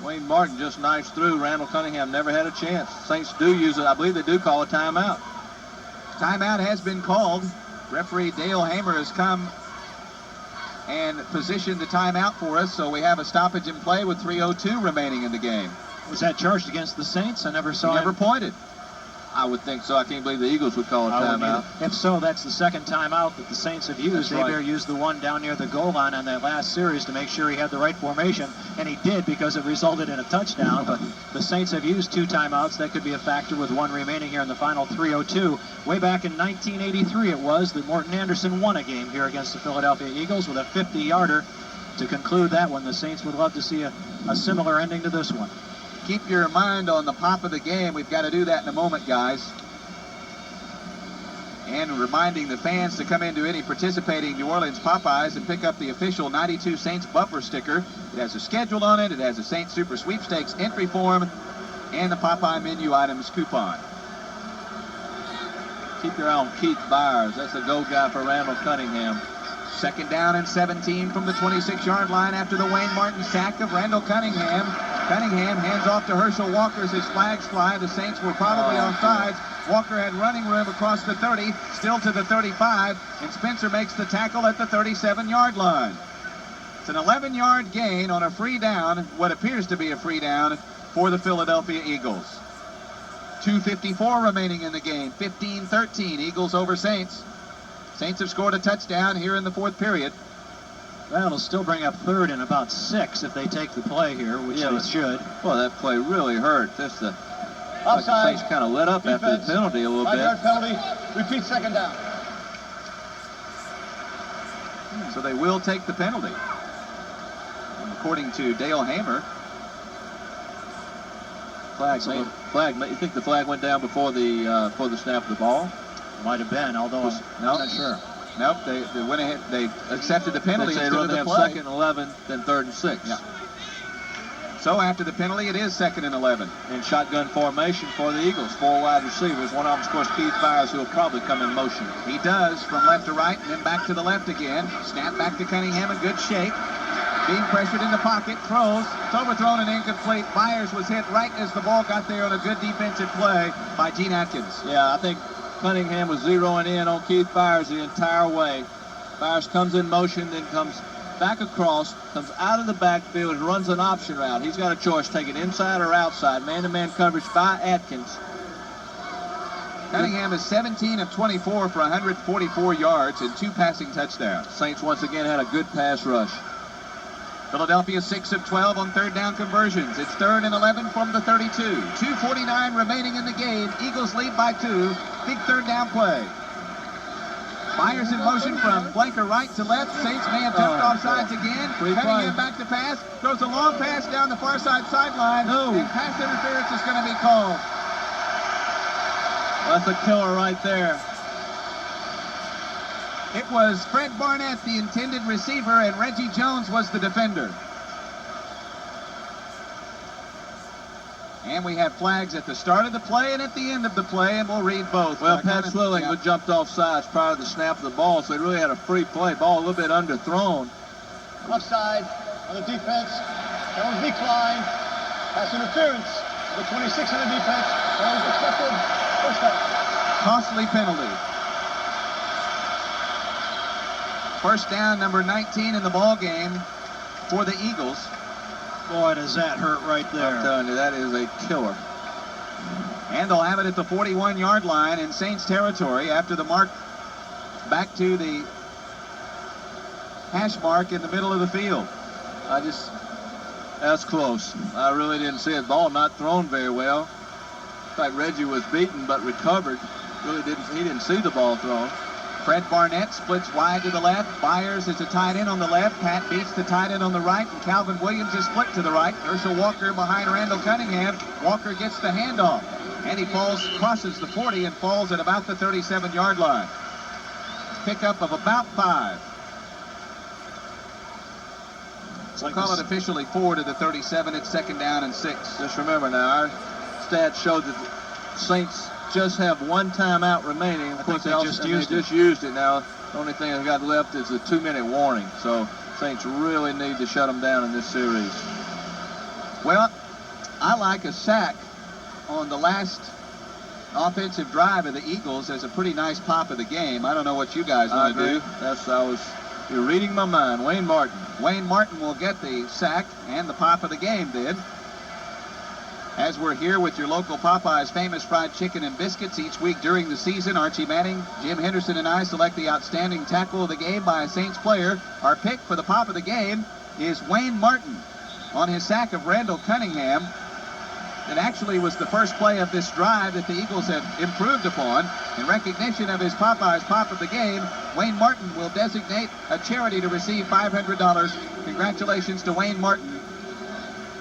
Speaker 3: Wayne Martin just knifed through. Randall Cunningham never had a chance. Saints do use it. I believe they do call a timeout.
Speaker 7: Timeout has been called. Referee Dale Hamer has come and positioned the timeout for us, so we have a stoppage in play with 3:02 remaining in the game.
Speaker 17: Was that charged against the Saints? I never saw
Speaker 7: Never
Speaker 17: him.
Speaker 7: pointed.
Speaker 3: I would think so. I can't believe the Eagles would call a timeout.
Speaker 17: If so, that's the second timeout that the Saints have used. Bear used the one down near the goal line on that last series to make sure he had the right formation, and he did because it resulted in a touchdown. But the Saints have used 2 timeouts. That could be a factor with 1 remaining here in the final 3:02. Way back in 1983 it was that Morton Anderson won a game here against the Philadelphia Eagles with a 50-yarder to conclude that one. The Saints would love to see a similar ending to this one.
Speaker 7: Keep your mind on the pop of the game. We've got to do that in a moment, guys. And reminding the fans to come into any participating New Orleans Popeyes and pick up the official 92 Saints bumper sticker. It has a schedule on it. It has a Saints Super Sweepstakes entry form and the Popeye menu items coupon.
Speaker 3: Keep your eye on Keith Byers. That's a go guy for Randall Cunningham.
Speaker 7: Second down and 17 from the 26-yard line after the Wayne Martin sack of Randall Cunningham. Cunningham hands off to Herschel Walker as his flags fly. The Saints were probably on sides. Walker had running room across the 30, still to the 35, and Spencer makes the tackle at the 37-yard line. It's an 11-yard gain on a free down, what appears to be a free down for the Philadelphia Eagles. 2:54 remaining in the game, 15-13, Eagles over Saints. Saints have scored a touchdown here in the 4th period.
Speaker 17: Well, it'll still bring up 3rd and about 6 if they take the play here, which they should.
Speaker 3: Well, that play really hurt. That's the
Speaker 7: Offside.
Speaker 3: Saints kind of lit up
Speaker 7: Defense.
Speaker 3: after the penalty a little bit.
Speaker 7: 5-yard penalty. Repeat second down. So they will take the penalty. And according to Dale Hamer.
Speaker 3: Flag. You think the flag went down before the snap of the ball?
Speaker 17: Might have been, although I'm not sure.
Speaker 7: Nope, they went ahead. They accepted the penalty.
Speaker 3: They'd rather have 2nd and 11 than 3rd and 6.
Speaker 7: Yeah. So after the penalty, it is 2nd and 11.
Speaker 3: In shotgun formation for the Eagles. 4 wide receivers. One of them, of course, Keith Byers, who will probably come in motion.
Speaker 7: He does, from left to right, and then back to the left again. Snap back to Cunningham in good shape. Being pressured in the pocket, throws. It's overthrown and incomplete. Byers was hit right as the ball got there on a good defensive play by Gene Atkins.
Speaker 3: Yeah, I think Cunningham was zeroing in on Keith Byers the entire way. Byers comes in motion, then comes back across, comes out of the backfield and runs an option route. He's got a choice, take it inside or outside. Man-to-man coverage by Atkins.
Speaker 7: Cunningham is 17 of 24 for 144 yards and 2 passing touchdowns.
Speaker 3: Saints once again had a good pass rush.
Speaker 7: Philadelphia 6 of 12 on 3rd down conversions. It's 3rd and 11 from the 32. 2:49 remaining in the game. Eagles lead by 2. Big 3rd down play. Byers in motion from flanker right to left. Saints may have jumped off sides again. Cunningham back to pass. Throws a long pass down the far side sideline. And pass interference is going to be called.
Speaker 3: That's a killer right there.
Speaker 7: It was Fred Barnett, the intended receiver, and Reggie Jones was the defender. And we have flags at the start of the play and at the end of the play, and we'll read both.
Speaker 3: Well, Pat Swilling jumped off sides prior to the snap of the ball, so he really had a free play. Ball a little bit underthrown.
Speaker 16: Offside on the defense. That was decline. Pass interference. The 26 on the defense. That was accepted. First down.
Speaker 7: Costly penalty. First down, number 19 in the ball game for the Eagles.
Speaker 12: Boy, does that hurt right there.
Speaker 3: I'm telling you, that is a killer.
Speaker 7: And they'll have it at the 41-yard line in Saints territory after the mark back to the hash mark in the middle of the field.
Speaker 3: That's close. I really didn't see it. Ball not thrown very well. In fact, Reggie was beaten but recovered. He didn't see the ball thrown.
Speaker 7: Fred Barnett splits wide to the left. Byers is a tight end on the left. Pat beats the tight end on the right. And Calvin Williams is split to the right. Herschel Walker behind Randall Cunningham. Walker gets the handoff. And he crosses the 40 and falls at about the 37-yard line. Pickup of about 5. We'll call it officially 4 to the 37. It's second down and 6.
Speaker 3: Just remember now, our stats show that the Saints just have one timeout remaining. Of course, they just used it now. The only thing they've got left is a 2-minute warning. So Saints really need to shut them down in this series.
Speaker 7: Well, I like a sack on the last offensive drive of the Eagles as a pretty nice pop of the game. I don't know what you guys want to do.
Speaker 3: You're reading my mind. Wayne Martin.
Speaker 7: Wayne Martin will get the sack and the pop of the game then. As we're here with your local Popeyes famous fried chicken and biscuits each week during the season, Archie Manning, Jim Henderson, and I select the outstanding tackle of the game by a Saints player. Our pick for the pop of the game is Wayne Martin on his sack of Randall Cunningham. It actually was the first play of this drive that the Eagles have improved upon. In recognition of his Popeyes pop of the game, Wayne Martin will designate a charity to receive $500. Congratulations to Wayne Martin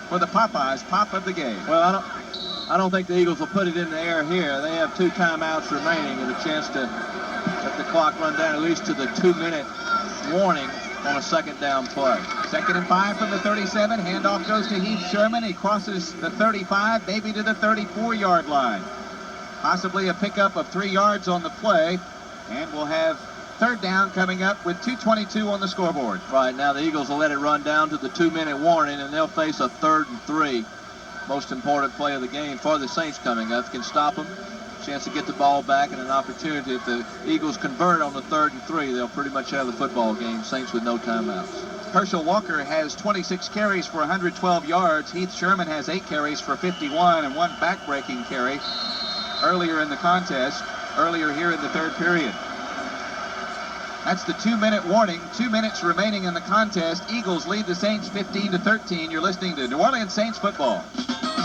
Speaker 7: for the Popeyes pop of the game.
Speaker 3: Well, I don't think the Eagles will put it in the air here. They have 2 timeouts remaining and a chance to let the clock run down at least to the 2-minute warning on a second down play.
Speaker 7: Second and 5 from the 37. Handoff goes to Heath Sherman. He crosses the 35, maybe to the 34-yard line. Possibly a pickup of 3 yards on the play. And we'll have third down coming up with 2:22 on the scoreboard.
Speaker 3: Right, now the Eagles will let it run down to the 2-minute warning, and they'll face a 3rd and 3. Most important play of the game for the Saints coming up. Can stop them. Chance to get the ball back and an opportunity. If the Eagles convert on the 3rd and 3, they'll pretty much have the football game. Saints with no timeouts.
Speaker 7: Herschel Walker has 26 carries for 112 yards. Heath Sherman has 8 carries for 51 and 1 back-breaking carry earlier in the contest, earlier here in the third period. That's the 2-minute warning. 2 minutes remaining in the contest. Eagles lead the Saints 15-13. You're listening to New Orleans Saints football.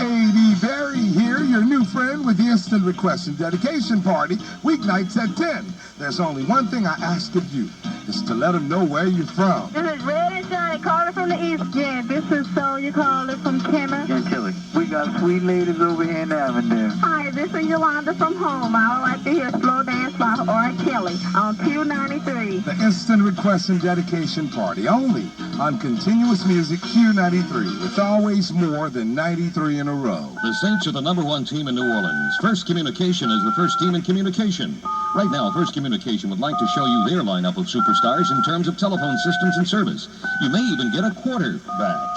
Speaker 19: A.D. Barry here, your new friend with the Instant Request and Dedication Party, weeknights at 10. There's only one thing I ask of you, is to let them know where you're from.
Speaker 21: This is Red and Johnny calling from the East. Yeah, this is Sonya calling from Kenner.
Speaker 22: Chantilly. We got sweet ladies over here in Avondale.
Speaker 21: Hi, this is Yolanda from home. I would like to hear Slow Dance by R. Kelly on Q93.
Speaker 19: The Instant Request and Dedication Party, only on continuous music Q93. It's always more than 93 in a row.
Speaker 9: The Saints are the #1 team in New Orleans. First Communication is the first team in communication. Right now, First Communication would like to show you their lineup of superstars in terms of telephone systems and service. You may even get a quarterback.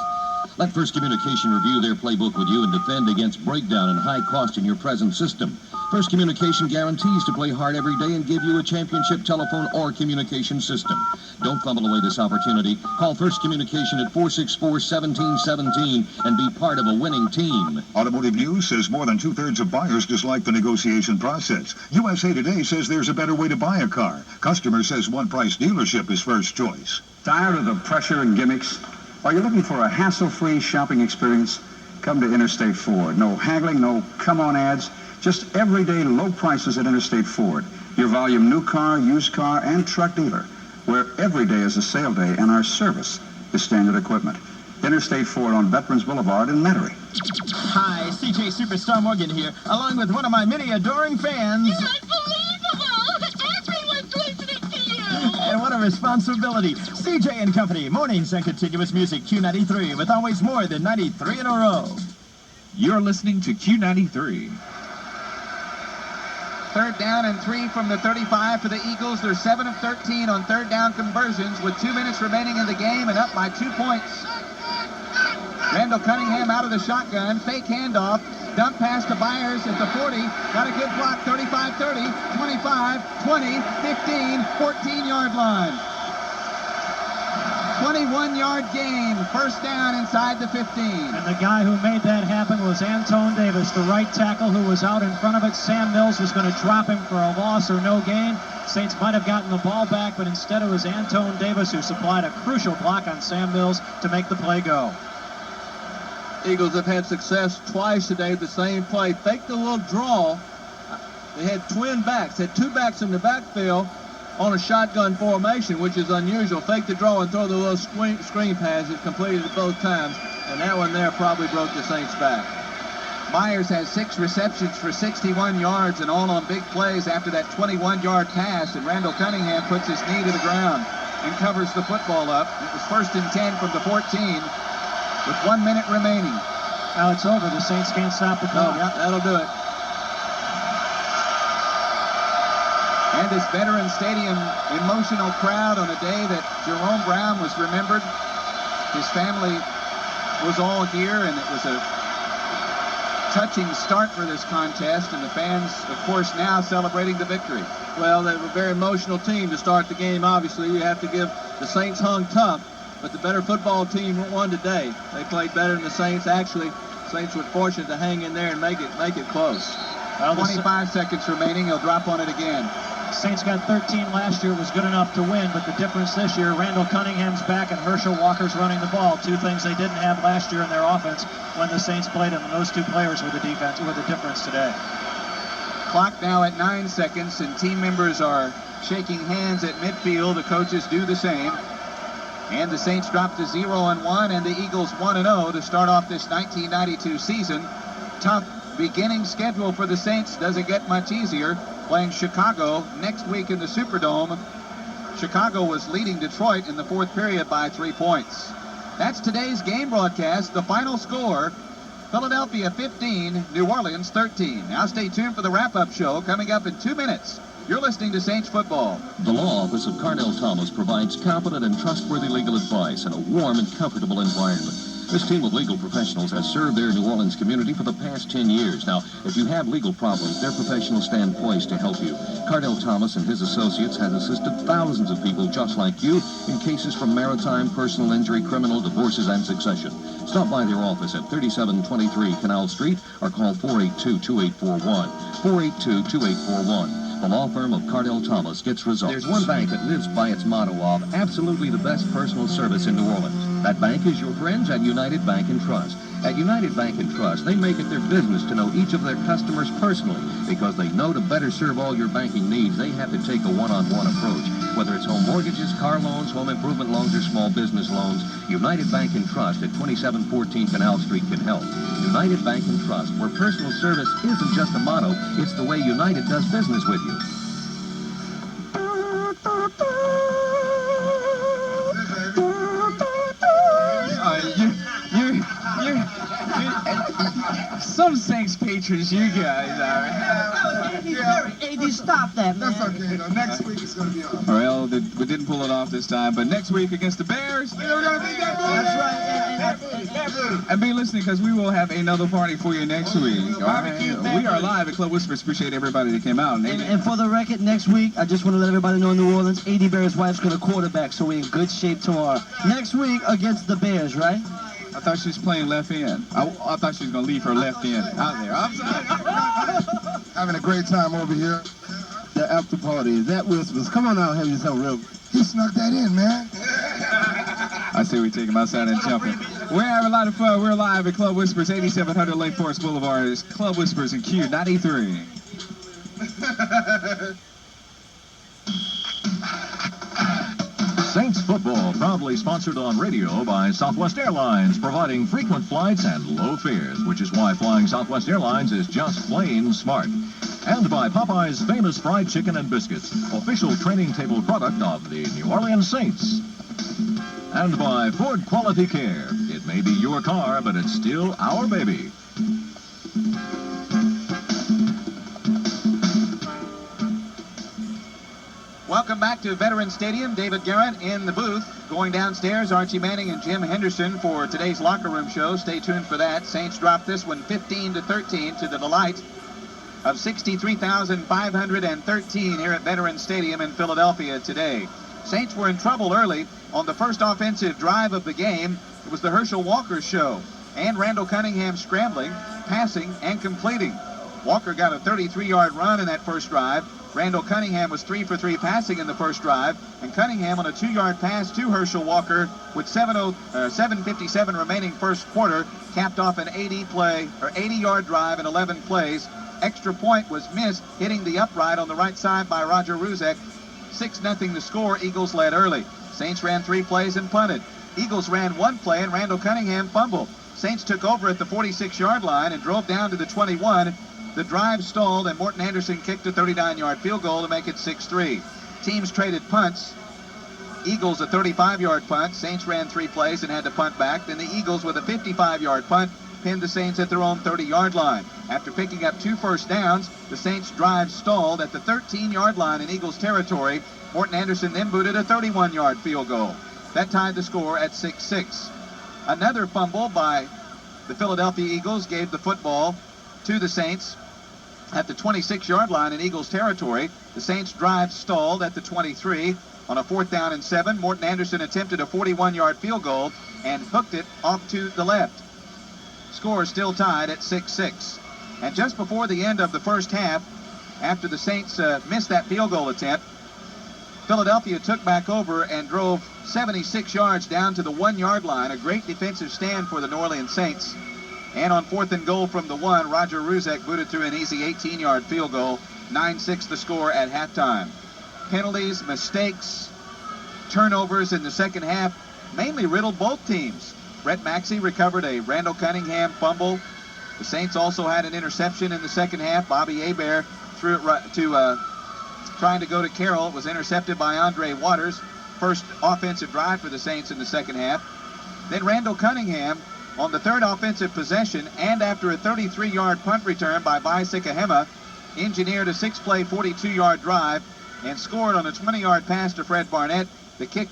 Speaker 9: Let First Communication review their playbook with you and defend against breakdown and high cost in your present system. First Communication guarantees to play hard every day and give you a championship telephone or communication system. Don't fumble away this opportunity. Call First Communication at 464-1717 and be part of a winning team.
Speaker 15: Automotive News says more than 2/3 of buyers dislike the negotiation process. USA Today says there's a better way to buy a car. Customer says one price dealership is first choice.
Speaker 23: Tired of the pressure and gimmicks? Are you looking for a hassle-free shopping experience? Come to Interstate Ford. No haggling, no come-on ads, just everyday low prices at Interstate Ford. Your volume new car, used car, and truck dealer, where every day is a sale day and our service is standard equipment. Interstate Ford on Veterans Boulevard in Metairie.
Speaker 25: Hi, CJ Superstar Morgan here, along with one of my many adoring fans.
Speaker 21: You're unbelievable! Everyone's listening to you!
Speaker 25: And what a responsibility. CJ and Company, mornings and continuous music Q93 with always more than 93 in a row.
Speaker 20: You're listening to Q93.
Speaker 7: Third down and 3 from the 35 for the Eagles. They're 7 of 13 on third down conversions with 2 minutes remaining in the game and up by 2 points. Randall Cunningham out of the shotgun. Fake handoff. Dump pass to Byers at the 40. Got a good block. 35-30, 25, 20, 15, 14-yard line. 21-yard gain. First down inside the 15.
Speaker 1: And the guy who made that happen was Antone Davis, the right tackle who was out in front of it. Sam Mills was going to drop him for a loss or no gain. Saints might have gotten the ball back, but instead it was Antone Davis who supplied a crucial block on Sam Mills to make the play go.
Speaker 12: Eagles have had success twice today, the same play. Faked a little draw. They had twin backs, had 2 backs in the backfield on a shotgun formation, which is unusual. Fake the draw and throw the little screen pass. It completed it both times, and that one there probably broke the Saints' back.
Speaker 7: Myers has 6 receptions for 61 yards and all on big plays after that 21-yard pass, and Randall Cunningham puts his knee to the ground and covers the football up. It was 1st and 10 from the 14 with 1 minute remaining.
Speaker 1: Now it's over. The Saints can't stop the clock.
Speaker 7: Yeah, that'll do it. And this Veteran Stadium emotional crowd on a day that Jerome Brown was remembered. His family was all here, and it was a touching start for this contest, and the fans, of course, now celebrating the victory.
Speaker 12: Well, they were a very emotional team to start the game, obviously. You have to give the Saints hung tough, but the better football team won today. They played better than the Saints. Actually, Saints were fortunate to hang in there and make it close.
Speaker 7: Well, 25 seconds remaining. He'll drop on it again.
Speaker 1: Saints got 13 last year. It was good enough to win, but the difference this year, Randall Cunningham's back and Herschel Walker's running the ball. 2 things they didn't have last year in their offense when the Saints played them, and those 2 players were the difference today.
Speaker 7: Clock now at 9 seconds, and team members are shaking hands at midfield. The coaches do the same. And the Saints drop to 0-1, and the Eagles 1-0 to start off this 1992 season. Tough beginning schedule for the Saints. Doesn't get much easier. Playing Chicago next week in the Superdome. Chicago was leading Detroit in the 4th period by 3 points. That's today's game broadcast. The final score, Philadelphia 15, New Orleans 13. Now stay tuned for the wrap-up show coming up in 2 minutes. You're listening to Saints Football.
Speaker 14: The Law Office of Cardell Thomas provides competent and trustworthy legal advice in a warm and comfortable environment. This team of legal professionals has served their New Orleans community for the past 10 years. Now, if you have legal problems, their professionals stand poised to help you. Cardell Thomas and his associates has assisted thousands of people just like you in cases from maritime, personal injury, criminal, divorces, and succession. Stop by their office at 3723 Canal Street or call 482-2841. 482-2841. The law firm of Cardell Thomas gets results. There's one bank that lives by its motto of absolutely the best personal service in New Orleans. That bank is your friends at United Bank and Trust. At United Bank and Trust, they make it their business to know each of their customers personally because they know to better serve all your banking needs, they have to take a one-on-one approach. Whether it's home mortgages, car loans, home improvement loans, or small business loans, United Bank and Trust at 2714 Canal Street can help. United Bank and Trust, where personal service isn't just a motto, it's the way United does business with you.
Speaker 8: Some Saints patrons, you guys are.
Speaker 13: AD, stop that, man.
Speaker 8: That's okay, though. Next week it's going to be off. Well, we didn't pull it off this time, but next week against the Bears, we're going to beat that party. That's right. And be listening, because we will have another party for you next week. All right? We are live at Club Whispers. Appreciate everybody that came out.
Speaker 13: And for the record, next week, I just want to let everybody know in New Orleans, AD Bear's wife's going to quarterback, so we're in good shape tomorrow. Next week against the Bears, right?
Speaker 8: I thought she was playing left end. I thought she was going to leave her left end out there. I'm sorry.
Speaker 19: Having a great time over here.
Speaker 13: The after party. Is that Whispers? Come on out, have yourself real.
Speaker 19: He snuck that in, man.
Speaker 8: I say we take him outside and jump him. We're having a lot of fun. We're live at Club Whispers, 8700 Lake Forest Boulevard. It's Club Whispers in Q93.
Speaker 18: Saints football proudly sponsored on radio by Southwest Airlines, providing frequent flights and low fares, which is why flying Southwest Airlines is just plain smart. And by Popeye's famous fried chicken and biscuits, official training table product of the New Orleans Saints. And by Ford Quality Care. It may be your car, but it's still our baby.
Speaker 2: Welcome back to Veterans Stadium. David Garrett in the booth. Going downstairs, Archie Manning and Jim Henderson for today's locker room show. Stay tuned for that. Saints dropped this one 15-13 to the delight of 63,513 here at Veterans Stadium in Philadelphia today. Saints were in trouble early. On the first offensive drive of the game, it was the Herschel Walker show. And Randall Cunningham scrambling, passing, and completing. Walker got a 33-yard run in that first drive. Randall Cunningham was 3 for 3 passing in the first drive, and Cunningham on a 2-yard pass to Herschel Walker with 7:57 remaining first quarter capped off an 80-yard drive in 11 plays. Extra point was missed, hitting the upright on the right side by Roger Ruzek. 6-0 the score. Eagles led early. Saints ran 3 plays and punted. Eagles ran 1 play, and Randall Cunningham fumbled. Saints took over at the 46-yard line and drove down to the 21. The drive stalled, and Morton Anderson kicked a 39-yard field goal to make it 6-3. Teams traded punts. Eagles a 35-yard punt. Saints ran 3 plays and had to punt back. Then the Eagles with a 55-yard punt pinned the Saints at their own 30-yard line. After picking up 2 first downs, the Saints' drive stalled at the 13-yard line in Eagles territory. Morton Anderson then booted a 31-yard field goal. That tied the score at 6-6. Another fumble by the Philadelphia Eagles gave the football to the Saints at the 26-yard line in Eagles territory. The Saints' drive stalled at the 23. On a 4th down and 7, Morton Anderson attempted a 41-yard field goal and hooked it off to the left. Score still tied at 6-6. And just before the end of the first half, after the Saints missed that field goal attempt, Philadelphia took back over and drove 76 yards down to the 1-yard line. A great defensive stand for the New Orleans Saints. And on 4th and goal from the 1, Roger Ruzek booted through an easy 18-yard field goal. 9-6 the score at halftime. Penalties, mistakes, turnovers in the second half mainly riddled both teams. Brett Maxey recovered a Randall Cunningham fumble. The Saints also had an interception in the second half. Bobby Hebert threw it to trying to go to Carroll. It was intercepted by Andre Waters. First offensive drive for the Saints in the second half. Then Randall Cunningham on the third offensive possession, and after a 33-yard punt return by Sikahema, engineered a 6-play, 42-yard drive and scored on a 20-yard pass to Fred Barnett. The kick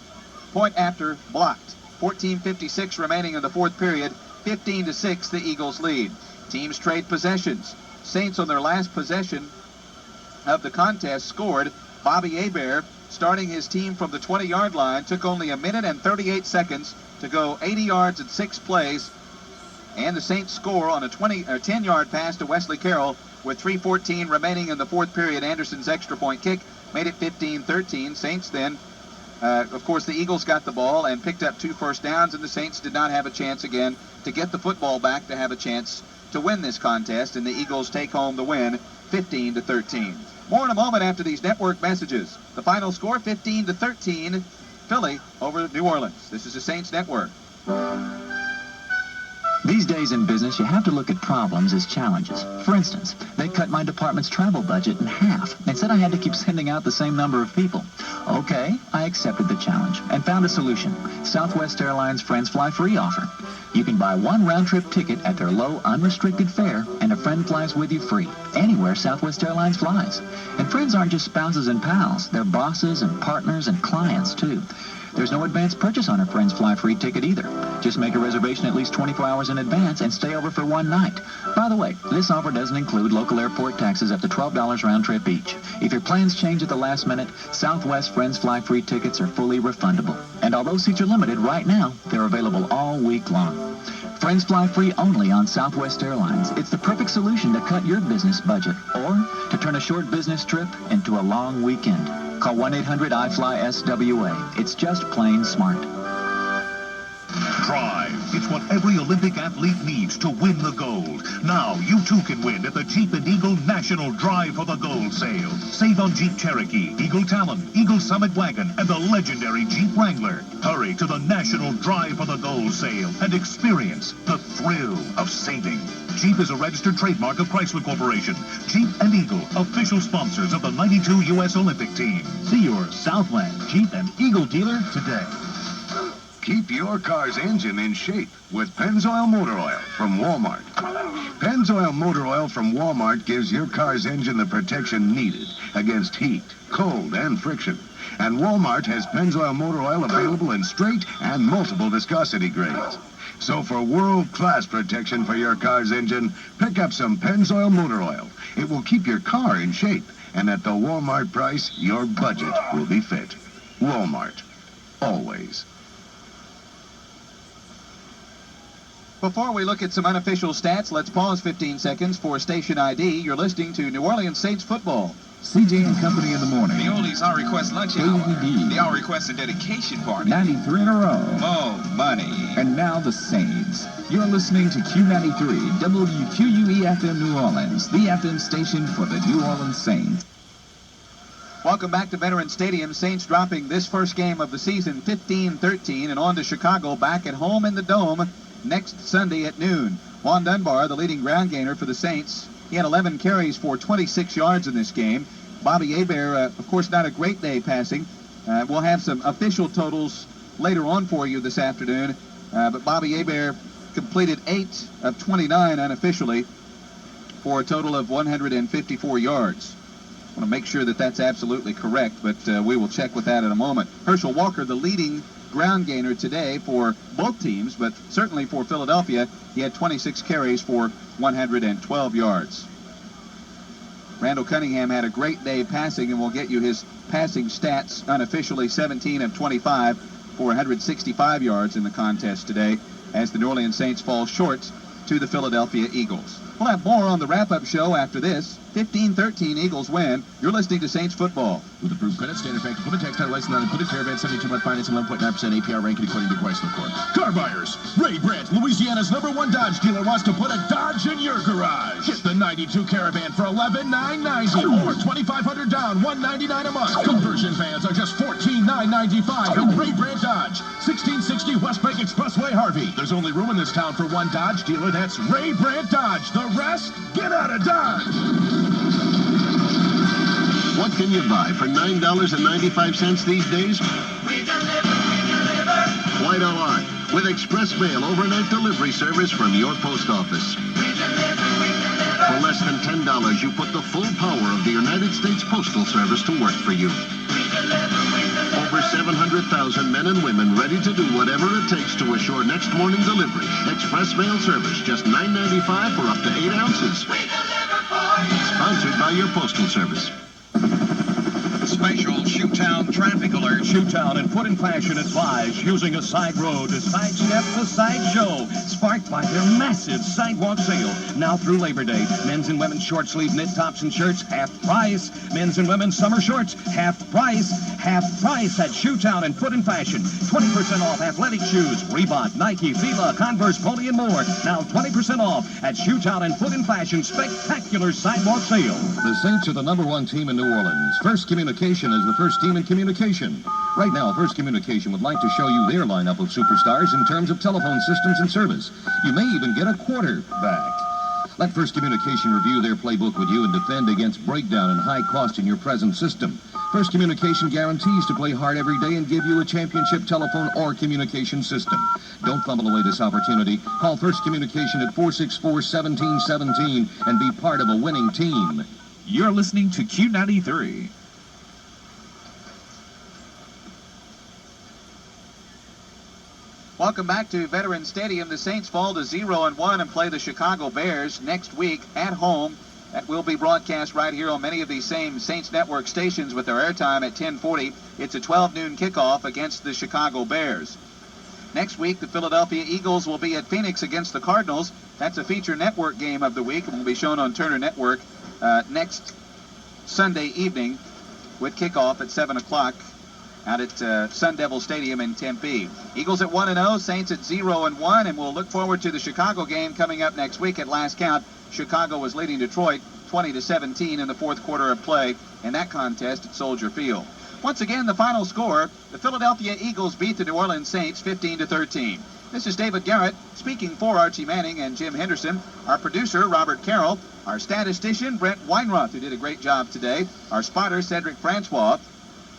Speaker 2: point after blocked. 14:56 remaining in the fourth period. 15-6 the Eagles lead. Teams trade possessions. Saints on their last possession of the contest scored. Bobby Hebert, starting his team from the 20-yard line, took only a minute and 38 seconds to go 80 yards in 6 plays, and the Saints score on a 10-yard pass to Wesley Carroll with 3:14 remaining in the fourth period. Anderson's extra point kick made it 15-13. Saints then, of course, the Eagles got the ball and picked up 2 first downs, and the Saints did not have a chance again to get the football back to have a chance to win this contest, and the Eagles take home the win 15-13. More in a moment after these network messages. The final score, 15-13, Philly over New Orleans. This is the Saints Network.
Speaker 4: These days in business, you have to look at problems as challenges. For instance, they cut my department's travel budget in half and said I had to keep sending out the same number of people. Okay, I accepted the challenge and found a solution. Southwest Airlines Friends Fly Free offer. You can buy 1 round-trip ticket at their low, unrestricted fare, and a friend flies with you free, anywhere Southwest Airlines flies. And friends aren't just spouses and pals. They're bosses and partners and clients, too. There's no advance purchase on a Friends Fly Free ticket either. Just make a reservation at least 24 hours in advance and stay over for 1 night. By the way, this offer doesn't include local airport taxes up to $12 round trip each. If your plans change at the last minute, Southwest Friends Fly Free tickets are fully refundable. And although seats are limited right now, they're available all week long. Friends Fly Free only on Southwest Airlines. It's the perfect solution to cut your business budget or to turn a short business trip into a long weekend. Call 1-800-I-FLY-SWA. It's just plain smart.
Speaker 18: Drive. It's what every Olympic athlete needs to win the gold. Now, you too can win at the Jeep and Eagle National Drive for the Gold sale. Save on Jeep Cherokee, Eagle Talon, Eagle Summit Wagon, and the legendary Jeep Wrangler. Hurry to the National Drive for the Gold sale and experience the thrill of saving. Jeep is a registered trademark of Chrysler Corporation. Jeep and Eagle, official sponsors of the 92 U.S. Olympic team. See your Southland Jeep and Eagle dealer today.
Speaker 6: Keep your car's engine in shape with Pennzoil Motor Oil from Walmart. Pennzoil Motor Oil from Walmart gives your car's engine the protection needed against heat, cold, and friction. And Walmart has Pennzoil Motor Oil available in straight and multiple viscosity grades. So for world-class protection for your car's engine, pick up some Pennzoil Motor Oil. It will keep your car in shape, and at the Walmart price, your budget will be fit. Walmart. Always.
Speaker 2: Before we look at some unofficial stats, let's pause 15 seconds for station ID. You're listening to New Orleans Saints football.
Speaker 20: CJ and Company in the morning.
Speaker 5: The Oldies Our Request Lunch Hour. The Our Request and Dedication Party.
Speaker 20: 93 in a row.
Speaker 5: Oh, money.
Speaker 20: And now the Saints. You're listening to Q93, WQUE-FM New Orleans, the FM station for the New Orleans Saints.
Speaker 2: Welcome back to Veterans Stadium. Saints dropping this first game of the season 15-13 and on to Chicago back at home in the Dome next Sunday at noon. Juan Dunbar, the leading ground gainer for the Saints. He had 11 carries for 26 yards in this game. Bobby Hebert, of course, not a great day passing. We'll have some official totals later on for you this afternoon. But Bobby Hebert completed 8 of 29 unofficially for a total of 154 yards. I want to make sure that that's absolutely correct, but we will check with that in a moment. Herschel Walker, the leading ground gainer today for both teams, but certainly for Philadelphia, he had 26 carries for 112 yards. Randall Cunningham had a great day passing, and we'll get you his passing stats unofficially. 17 of 25 for 165 yards in the contest today as the New Orleans Saints fall short to the Philadelphia Eagles. We'll have more on the wrap-up show after this. 15-13 Eagles win. You're listening to Saints football.
Speaker 10: With approved credit, standard bank, equipment, textile license, non-included, caravan, 72-month finance, 11.9% APR ranking according to Chrysler Corp. Car buyers, Ray Brandt, Louisiana's #1 Dodge dealer, wants to put a Dodge in your garage. Get the 92 Caravan for $11,990 or $2,500 down, $199 a month. Conversion vans are just $14,995 at Ray Brandt Dodge, 1660 West Bank Expressway, Harvey. There's only room in this town for one Dodge dealer. That's Ray Brandt Dodge. The rest, get out of Dodge.
Speaker 11: What can you buy for $9.95 these days?
Speaker 17: We deliver.
Speaker 11: Quite a lot. With Express Mail overnight delivery service from your post office.
Speaker 17: We deliver.
Speaker 11: For less than $10, you put the full power of the United States Postal Service to work for you.
Speaker 17: We deliver.
Speaker 11: Over 700,000 men and women ready to do whatever it takes to assure next morning delivery. Express Mail service, just $9.95 for up to 8 ounces.
Speaker 17: We deliver for you.
Speaker 11: Sponsored by your Postal Service.
Speaker 24: Special Shoetown traffic alert. Shoetown and Foot in Fashion advise using a side road to sidestep the sideshow, sparked by their massive sidewalk sale. Now through Labor Day. Men's and women's short sleeve knit tops and shirts, half price. Men's and women's summer shorts, half price. Half price at Shoetown and Foot in Fashion. 20% off athletic shoes, Reebok, Nike, Fila, Converse, Pony, and more. Now 20% off at Shoetown and Foot in Fashion spectacular sidewalk sale.
Speaker 9: The Saints are the #1 team in New Orleans. First Communication is the first team in communication. Right now, First Communication would like to show you their lineup of superstars in terms of telephone systems and service. You may even get a quarterback. Let First Communication review their playbook with you and defend against breakdown and high cost in your present system. First Communication guarantees to play hard every day and give you a championship telephone or communication system. Don't fumble away this opportunity. Call First Communication at 464-1717 and be part of a winning team.
Speaker 20: You're listening to Q93.
Speaker 2: Welcome back to Veterans Stadium. The Saints fall to 0-1 and play the Chicago Bears next week at home. That will be broadcast right here on many of these same Saints Network stations with their airtime at 10:40. It's a 12 noon kickoff against the Chicago Bears. Next week, the Philadelphia Eagles will be at Phoenix against the Cardinals. That's a feature network game of the week and will be shown on Turner Network next Sunday evening with kickoff at 7 o'clock. Out at Sun Devil Stadium in Tempe. Eagles at 1-0, Saints at 0-1, and we'll look forward to the Chicago game coming up next week. At last count, Chicago was leading Detroit 20-17 in the fourth quarter of play in that contest at Soldier Field. Once again, the final score, the Philadelphia Eagles beat the New Orleans Saints 15-13. This is David Garrett speaking for Archie Manning and Jim Henderson. Our producer, Robert Carroll. Our statistician, Brent Weinroth, who did a great job today. Our spotter, Cedric Francois.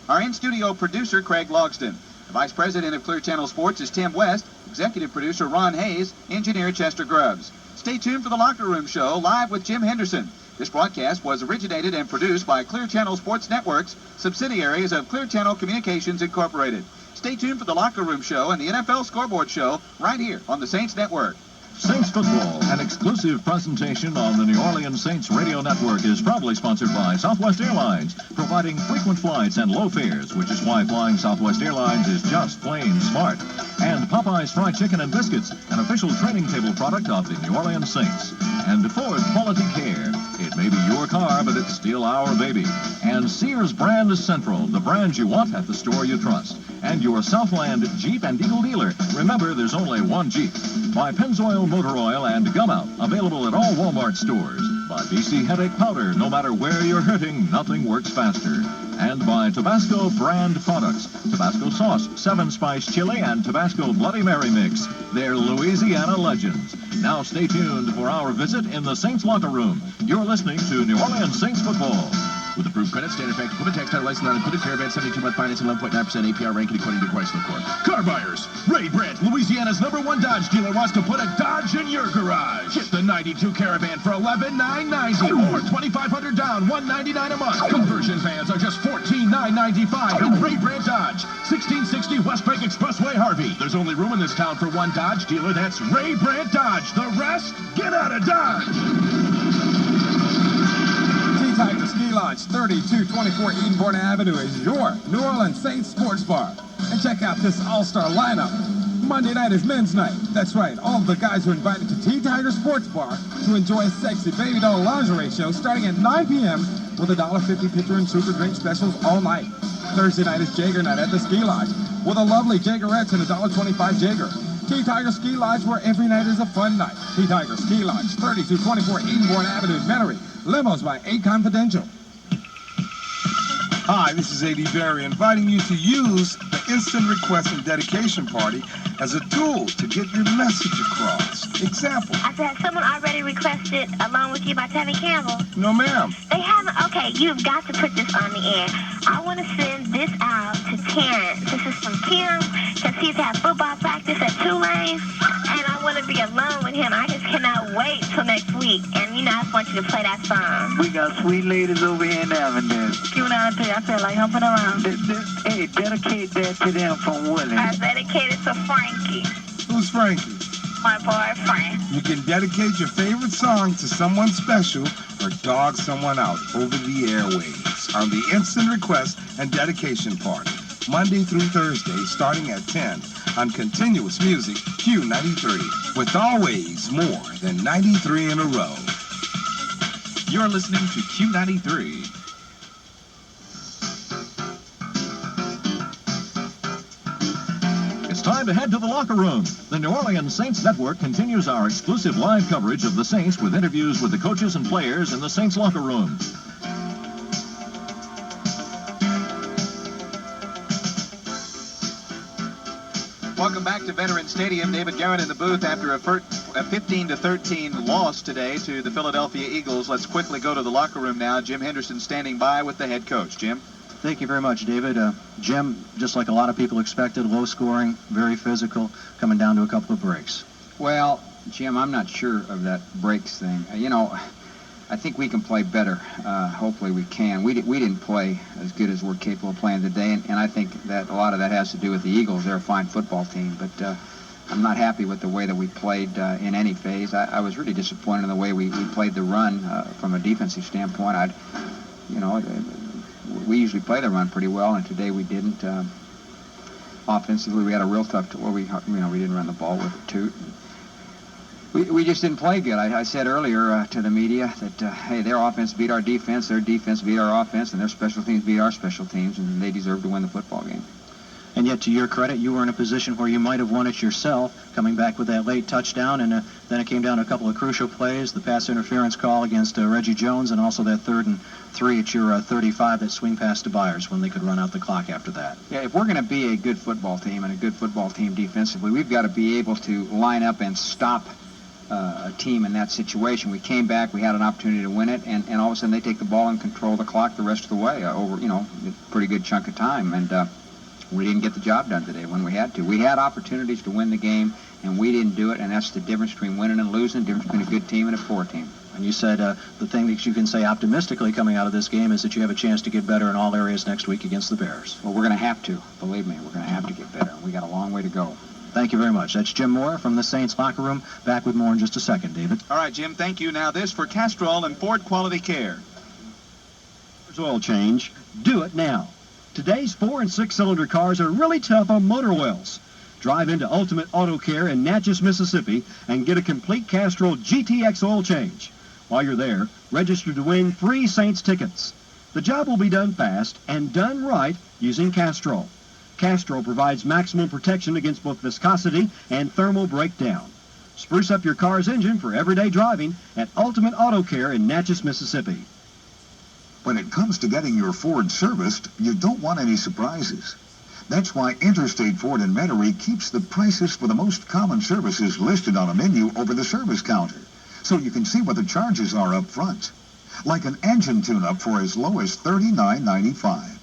Speaker 2: Our in-studio producer, Craig Logston. The Vice President of Clear Channel Sports is Tim West. Executive Producer, Ron Hayes. Engineer, Chester Grubbs. Stay tuned for the Locker Room Show, live with Jim Henderson. This broadcast was originated and produced by Clear Channel Sports Networks, subsidiaries of Clear Channel Communications Incorporated. Stay tuned for the Locker Room Show and the NFL Scoreboard Show right here on the Saints Network.
Speaker 18: Saints Football, an exclusive presentation on the New Orleans Saints Radio Network, is proudly sponsored by Southwest Airlines, providing frequent flights and low fares, which is why flying Southwest Airlines is just plain smart. And Popeye's Fried Chicken and Biscuits, an official training table product of the New Orleans Saints. And Ford Quality Care. It may be your car, but it's still our baby. And Sears Brand Central, the brand you want at the store you trust. And your Southland Jeep and Eagle dealer. Remember, there's only one Jeep. By Pennzoil Motor Oil and Gum Out, available at all Walmart stores. By BC Headache Powder, no matter where you're hurting, nothing works faster. And by Tabasco Brand Products, Tabasco Sauce, 7-Spice Chili, and Tabasco Bloody Mary Mix. They're Louisiana legends. Now stay tuned for our visit in the Saints locker room. You're listening to New Orleans Saints football.
Speaker 10: With approved credit, standard fact, equipment, textile, license, non-included, caravan, 72-month financing, 11.9% APR ranking according to Chrysler Corp. Car buyers, Ray Brandt, Louisiana's #1 Dodge dealer, wants to put a Dodge in your garage. Get the 92 Caravan for $11,990 or $2,500 down, $199 a month. Conversion vans are just $14,995 at Ray Brandt Dodge, 1660 West Bank Expressway, Harvey. There's only room in this town for one Dodge dealer. That's Ray Brandt Dodge. The rest, get out of Dodge.
Speaker 3: Tiger Ski Lodge, 3224 Edenborn Avenue is your New Orleans Saints sports bar. And check out this all-star lineup. Monday night is men's night. That's right, all of the guys are invited to T-Tiger Sports Bar to enjoy a sexy baby doll lingerie show starting at 9 p.m. with a $1.50 pitcher and super drink specials all night. Thursday night is Jaeger night at the Ski Lodge with a lovely Jaegerettes and a $1.25 Jaeger. T-Tiger Ski Lodge, where every night is a fun night. T-Tiger Ski Lodge, 3224 Edenborn Avenue in Metairie. Limos by A Confidential.
Speaker 19: Hi, this is A.D. Berry inviting you to use the instant request and dedication party as a tool to get your message across. Example.
Speaker 21: I said, someone already requested Along With You by Tammy Campbell.
Speaker 19: No, ma'am.
Speaker 21: They haven't. Okay, you've got to put this on the air. I want to send this out to Terrence. This is from Tim, because he's had football practice at Tulane, and I want to be alone with him. I just cannot wait till next week. And, you know, I just want you to play that song.
Speaker 15: We got sweet ladies over here in Avondale.
Speaker 21: I feel like humping around.
Speaker 15: Hey, dedicate that to them from Willie.
Speaker 21: I dedicate it to Frankie,
Speaker 19: Who's Frankie?
Speaker 21: my boyfriend.
Speaker 19: You can dedicate your favorite song to someone special or dog someone out over the airwaves on the Instant Request and Dedication Party, Monday through Thursday, starting at 10 on Continuous Music Q93, with always more than 93 in a row.
Speaker 8: You're listening to Q93.
Speaker 18: It's time to head to the locker room. The New Orleans Saints Network continues our exclusive live coverage of the Saints with interviews with the coaches and players in the Saints locker room.
Speaker 2: Welcome back to Veterans Stadium. David Garrett in the booth after a 15-13 loss today to the Philadelphia Eagles. Let's quickly go to the locker room now. Jim Henderson standing by with the head coach. Jim?
Speaker 1: Thank you very much, David. Jim, just like a lot of people expected, low scoring, very physical, coming down to a couple of breaks.
Speaker 16: Well, Jim, I'm not sure of that breaks thing. You know, I think we can play better. Hopefully we can. We didn't play as good as we're capable of playing today, and I think that a lot of that has to do with the Eagles. They're a fine football team, but I'm not happy with the way that we played in any phase. I was really disappointed in the way we played the run from a defensive standpoint. We usually play the run pretty well, and today we didn't. Offensively, we had a real tough. We didn't run the ball with it too. We just didn't play good. I said earlier to the media that hey, their offense beat our defense, their defense beat our offense, and their special teams beat our special teams, and they deserve to win the football game.
Speaker 1: And yet, to your credit, you were in a position where you might have won it yourself, coming back with that late touchdown, and then it came down to a couple of crucial plays, the pass interference call against Reggie Jones, and also that 3rd and 3 at your 35, that swing pass to Byers when they could run out the clock after that.
Speaker 16: Yeah, if we're going to be a good football team and a good football team defensively, we've got to be able to line up and stop a team in that situation. We came back, we had an opportunity to win it, and all of a sudden they take the ball and control the clock the rest of the way over, a pretty good chunk of time. And we didn't get the job done today when we had to. We had opportunities to win the game, and we didn't do it, and that's the difference between winning and losing, the difference between a good team and a poor team.
Speaker 1: And you said the thing that you can say optimistically coming out of this game is that you have a chance to get better in all areas next week against the Bears.
Speaker 16: Well, we're going to have to. Believe me, we're going to have to get better. We got a long way to go.
Speaker 1: Thank you very much. That's Jim Moore from the Saints locker room. Back with more in just a second, David.
Speaker 2: All right, Jim, thank you. Now this for Castrol and Ford Quality Care.
Speaker 7: Oil change. Do it now. Today's 4- and 6-cylinder cars are really tough on motor oils. Drive into Ultimate Auto Care in Natchez, Mississippi, and get a complete Castrol GTX oil change. While you're there, register to win free Saints tickets. The job will be done fast and done right using Castrol. Castrol provides maximum protection against both viscosity and thermal breakdown. Spruce up your car's engine for everyday driving at Ultimate Auto Care in Natchez, Mississippi.
Speaker 12: When it comes to getting your Ford serviced, you don't want any surprises. That's why Interstate Ford in Metairie keeps the prices for the most common services listed on a menu over the service counter, so you can see what the charges are up front. Like an engine tune-up for as low as $39.95.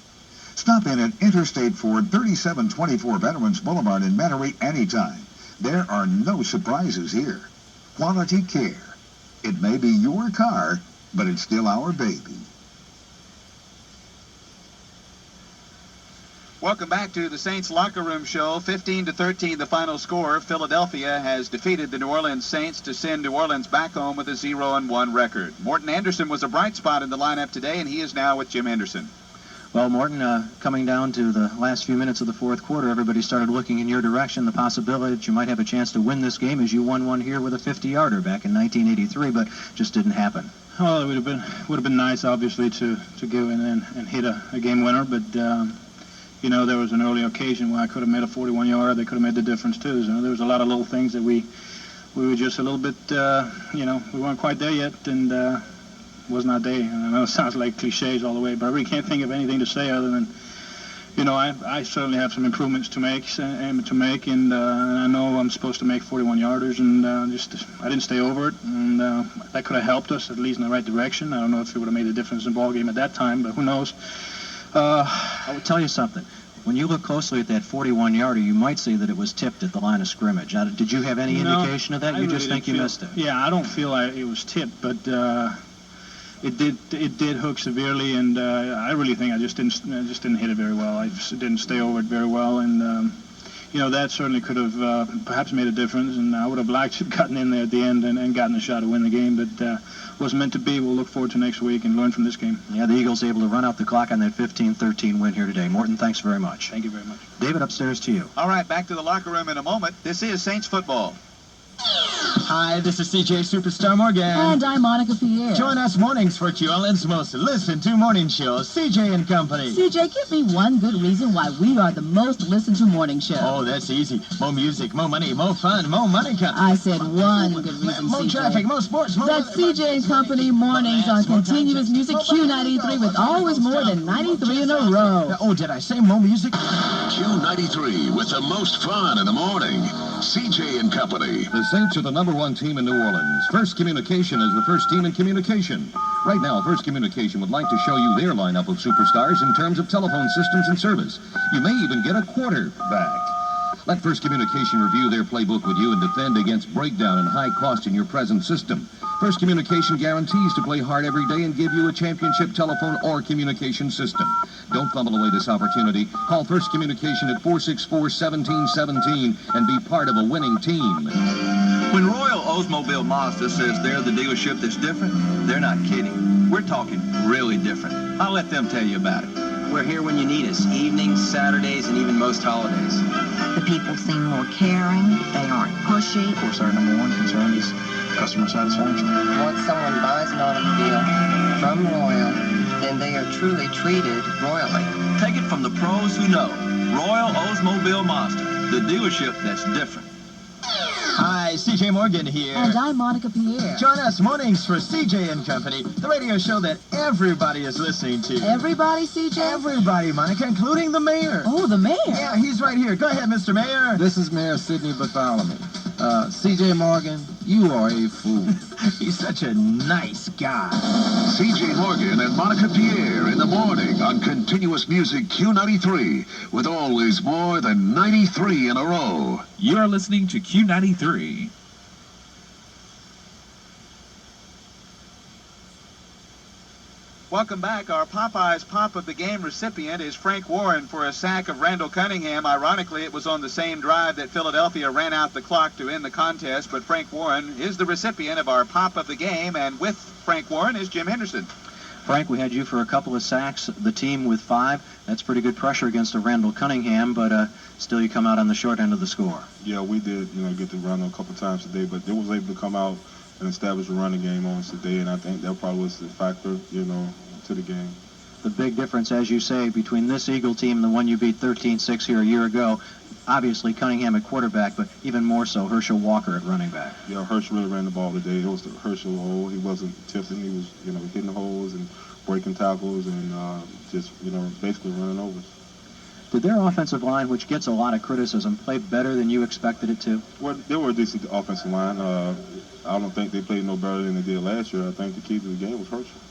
Speaker 12: Stop in at Interstate Ford, 3724 Veterans Boulevard in Metairie anytime. There are no surprises here. Quality care. It may be your car, but it's still our baby.
Speaker 2: Welcome back to the Saints Locker Room Show. 15-13 the final score. Philadelphia has defeated the New Orleans Saints to send New Orleans back home with a 0-1 record. Morton Anderson was a bright spot in the lineup today, and he is now with Jim Henderson.
Speaker 1: Well, Morton, coming down to the last few minutes of the fourth quarter, everybody started looking in your direction, the possibility that you might have a chance to win this game as you won one here with a 50-yarder back in 1983, but just didn't happen.
Speaker 22: Well, it would have been nice, obviously, to go in and hit a game winner, but you know, there was an early occasion where I could have made a 41-yarder. They could have made the difference too. So there was a lot of little things that we were just a little bit, you know, we weren't quite there yet, and was not there. And I know it sounds like cliches all the way, but I really can't think of anything to say other than, you know, I certainly have some improvements to make, and I know I'm supposed to make 41-yarders, and I didn't stay over it, and that could have helped us at least in the right direction. I don't know if it would have made a difference in the ball game at that time, but who knows.
Speaker 1: I would tell you something. When you look closely at that 41-yarder, you might see that it was tipped at the line of scrimmage. Now, did you have any indication of that? You just think you missed it?
Speaker 22: Yeah, I don't feel like it was tipped, but it did hook severely, and I really think I just didn't hit it very well. I just didn't stay over it very well, and you know, that certainly could have perhaps made a difference, and I would have liked to have gotten in there at the end and gotten a shot to win the game, but wasn't meant to be. We'll look forward to next week and learn from this game.
Speaker 1: Yeah, the Eagles able to run out the clock on that 15-13 win here today. Morton, thanks very much.
Speaker 22: Thank you very much.
Speaker 1: David, upstairs to you.
Speaker 2: All right, back to the locker room in a moment. This is Saints football.
Speaker 23: Hi, this is CJ Superstar Morgan.
Speaker 25: And I'm Monica Pierre.
Speaker 23: Join us mornings for QLN's most listened to morning show, CJ and Company.
Speaker 25: CJ, give me one good reason why we are the most listened to morning show.
Speaker 23: Oh, that's easy. More music, more money, more fun, more money.
Speaker 25: I said one good reason,
Speaker 23: more
Speaker 25: CJ.
Speaker 23: Traffic, more sports, more...
Speaker 25: That's CJ and Company mornings on continuous music Q93 with always more than 93 in a row.
Speaker 23: Oh, did I say more music?
Speaker 11: Q93 with the most fun in the morning. CJ and Company.
Speaker 24: The Saints are the #1 team in New Orleans. First Communication is the first team in communication. Right now, First Communication would like to show you their lineup of superstars in terms of telephone systems and service. You may even get a quarterback. Let First Communication review their playbook with you and defend against breakdown and high cost in your present system. First Communication guarantees to play hard every day and give you a championship telephone or communication system. Don't fumble away this opportunity. Call First Communication at 464-1717 and be part of a winning team.
Speaker 26: When Royal Oldsmobile Mazda says they're the dealership that's different, they're not kidding. We're talking really different. I'll let them tell you about it.
Speaker 16: We're here when you need us, evenings, Saturdays, and even most holidays.
Speaker 27: The people seem more caring. They aren't pushy.
Speaker 16: Of course, our #1 concern is customer satisfaction.
Speaker 27: Once someone buys an automobile from Royal, then they are truly treated royally.
Speaker 26: Take it from the pros who know. Royal Oldsmobile Mazda, the dealership that's different.
Speaker 23: Hi, CJ Morgan here.
Speaker 25: And I'm Monica Pierre.
Speaker 23: Join us mornings for CJ and Company, the radio show that everybody is listening to.
Speaker 25: Everybody, CJ?
Speaker 23: Everybody, Monica, including the mayor.
Speaker 25: Oh, the mayor?
Speaker 23: Yeah, he's right here. Go ahead, Mr. Mayor.
Speaker 28: This is Mayor Sidney Bartholomew.
Speaker 23: C.J. Morgan, you are a fool. He's such a nice guy.
Speaker 11: C.J. Morgan and Monica Pierre in the morning on Continuous Music Q93 with always more than 93 in a row.
Speaker 20: You're listening to Q93.
Speaker 2: Welcome back. Our Popeyes Pop of the Game recipient is Frank Warren for a sack of Randall Cunningham. Ironically, it was on the same drive that Philadelphia ran out the clock to end the contest, but Frank Warren is the recipient of our Pop of the Game, and with Frank Warren is Jim Henderson.
Speaker 1: Frank, we had you for a couple of sacks, the team with 5. That's pretty good pressure against a Randall Cunningham, but still you come out on the short end of the score.
Speaker 4: Yeah, we did, get to run a couple times today, but they was able to come out and establish a running game on us today, and I think that probably was the factor, to the game.
Speaker 1: The big difference, as you say, between this Eagle team and the one you beat 13-6 here a year ago, obviously Cunningham at quarterback, but even more so Herschel Walker at running back.
Speaker 4: Yeah, Herschel really ran the ball today. It was the Herschel hole. He wasn't tipping. He was, hitting holes and breaking tackles and just, basically running overs.
Speaker 1: Did their offensive line, which gets a lot of criticism, play better than you expected it to?
Speaker 4: Well, they were a decent offensive line. I don't think they played no better than they did last year. I think the key to the game was Herschel.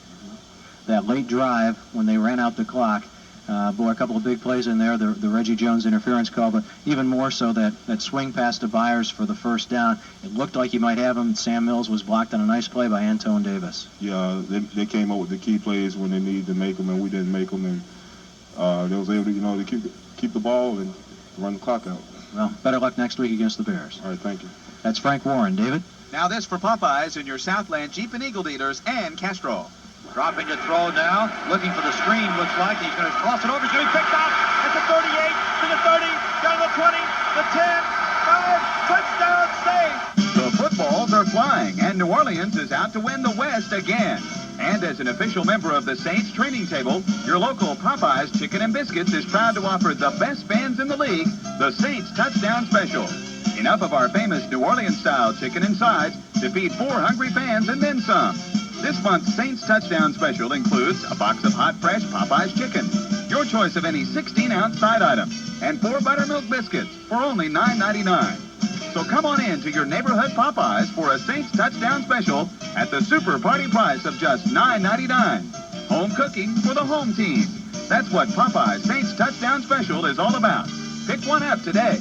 Speaker 1: That late drive, when they ran out the clock, a couple of big plays in there, the Reggie Jones interference call, but even more so that swing pass to Byers for the first down. It looked like he might have him. Sam Mills was blocked on a nice play by Antone Davis.
Speaker 4: Yeah, they came up with the key plays when they needed to make them, and we didn't make them, and they was able to, to keep the ball and run the clock out.
Speaker 1: Well, better luck next week against the Bears.
Speaker 4: All right, thank you.
Speaker 1: That's Frank Warren. David?
Speaker 2: Now this for Popeyes and your Southland Jeep and Eagle dealers and Castrol.
Speaker 5: Dropping a throw now, looking for the screen, looks like. He's going to cross it over, he's going to be picked off at the 38, to the 30, down to the 20, the 10, 5, touchdown save.
Speaker 2: The footballs are flying, and New Orleans is out to win the West again. And as an official member of the Saints training table, your local Popeyes Chicken and Biscuits is proud to offer the best fans in the league, the Saints Touchdown Special. Enough of our famous New Orleans-style chicken and sides to feed 4 hungry fans and then some. This month's Saints Touchdown Special includes a box of hot, fresh Popeyes chicken, your choice of any 16-ounce side item, and 4 buttermilk biscuits for only $9.99. So come on in to your neighborhood Popeyes for a Saints Touchdown Special at the super party price of just $9.99. Home cooking for the home team. That's what Popeyes Saints Touchdown Special is all about. Pick one up today.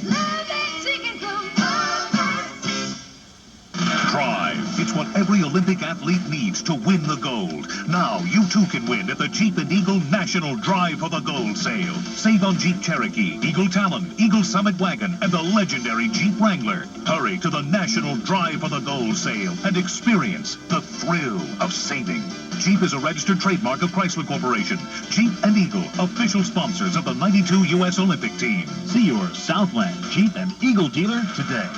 Speaker 6: Drive. It's what every Olympic athlete needs to win the gold. Now, you too can win at the Jeep and Eagle National Drive for the Gold sale. Save on Jeep Cherokee, Eagle Talon, Eagle Summit Wagon, and the legendary Jeep Wrangler. Hurry to the National Drive for the Gold sale and experience the thrill of saving. Jeep is a registered trademark of Chrysler Corporation. Jeep and Eagle, official sponsors of the '92 U.S. Olympic team.
Speaker 18: See your Southland Jeep and Eagle dealer today.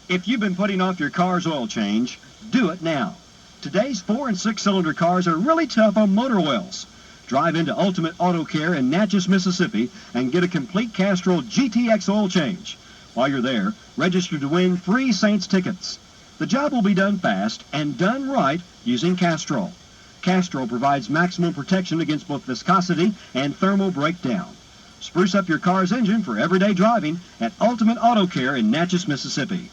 Speaker 18: If you've been putting off your car's oil change, do it now. Today's 4- and 6-cylinder cars are really tough on motor oils. Drive into Ultimate Auto Care in Natchez, Mississippi, and get a complete Castrol GTX oil change. While you're there, register to win free Saints tickets. The job will be done fast and done right using Castrol. Castrol provides maximum protection against both viscosity and thermal breakdown. Spruce up your car's engine for everyday driving at Ultimate Auto Care in Natchez, Mississippi.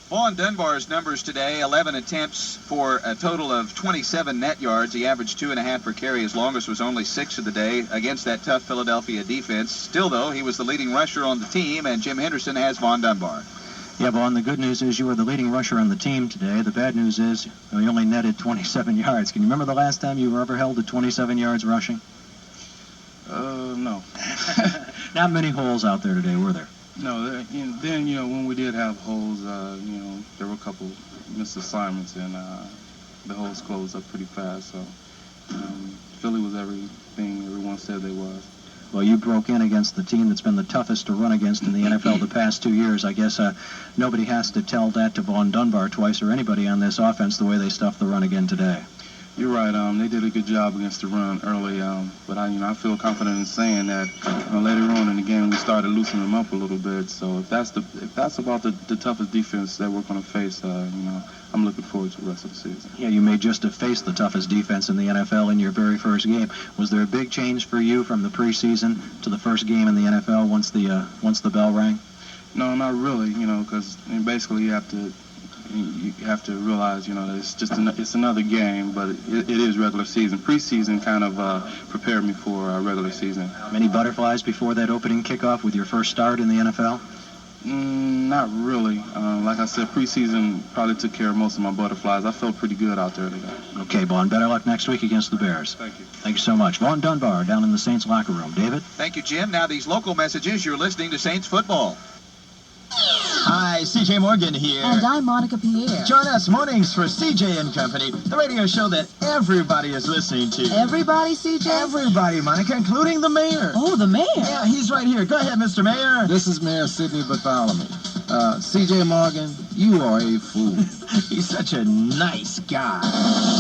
Speaker 2: Vaughn Dunbar's numbers today, 11 attempts for a total of 27 net yards. He averaged 2.5 per carry. His longest was only 6 of the day against that tough Philadelphia defense. Still, though, he was the leading rusher on the team, and Jim Henderson has Vaughn Dunbar.
Speaker 1: Yeah, Vaughn, the good news is you were the leading rusher on the team today. The bad news is you only netted 27 yards. Can you remember the last time you were ever held to 27 yards rushing?
Speaker 9: No.
Speaker 1: Not many holes out there today, were there?
Speaker 9: No, when we did have holes, there were a couple missed assignments, and the holes closed up pretty fast. So Philly was everything everyone said they was.
Speaker 1: Well, you broke in against the team that's been the toughest to run against in the NFL the past 2 years. I guess nobody has to tell that to Vaughn Dunbar twice or anybody on this offense the way they stuffed the run again today.
Speaker 9: You're right. They did a good job against the run early, but I feel confident in saying that later on in the game we started loosening them up a little bit. So if that's about the toughest defense that we're going to face, I'm looking forward to the rest of the season.
Speaker 22: Yeah, you may just have faced the toughest defense in the NFL in your very first game. Was there a big change for you from the preseason to the first game in the NFL once the bell rang?
Speaker 9: No, not really. Because basically you have to realize, that it's another game, but it is regular season. Preseason kind of prepared me for regular season.
Speaker 22: Many butterflies before that opening kickoff with your first start in the NFL?
Speaker 9: Not really. Like I said, preseason probably took care of most of my butterflies. I felt pretty good out there today.
Speaker 22: Okay, Vaughn, better luck next week against the Bears.
Speaker 9: Thank you.
Speaker 22: Thank you so much. Vaughn Dunbar down in the Saints locker room. David?
Speaker 2: Thank you, Jim. Now these local messages. You're listening to Saints football.
Speaker 23: Hi, C.J. Morgan here.
Speaker 25: And I'm Monica Pierre.
Speaker 23: Join us mornings for C.J. and Company, the radio show that everybody is listening to.
Speaker 25: Everybody, C.J.?
Speaker 23: Everybody, Monica, including the mayor.
Speaker 25: Oh, the mayor?
Speaker 23: Yeah, he's right here. Go ahead, Mr. Mayor.
Speaker 3: This is Mayor Sidney Bartholomew. C.J. Morgan, you are a fool.
Speaker 23: He's such a nice guy.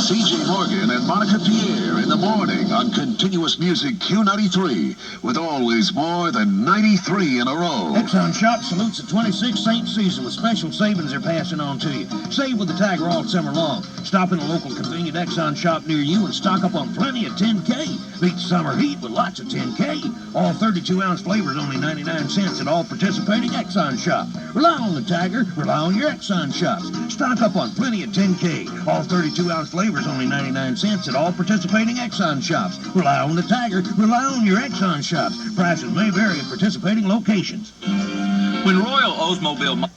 Speaker 11: C.J. Morgan and Monica Pierre in the morning on Continuous Music Q93 with always more than 93 in a row.
Speaker 10: Exxon Shop salutes the 26th Saint season with special savings they're passing on to you. Save with the Tiger all summer long. Stop in a local convenient Exxon Shop near you and stock up on plenty of 10K. Beat summer heat with lots of 10K. All 32-ounce flavors only 99 cents at all participating Exxon shops. Rely on the Tiger, rely on your Exxon shops. Stock up on plenty of 10K. All 32-ounce flavors only 99 cents at all participating Exxon shops. Rely on the Tiger, rely on your Exxon shops. Prices may vary at participating locations.
Speaker 26: When Royal Oldsmobile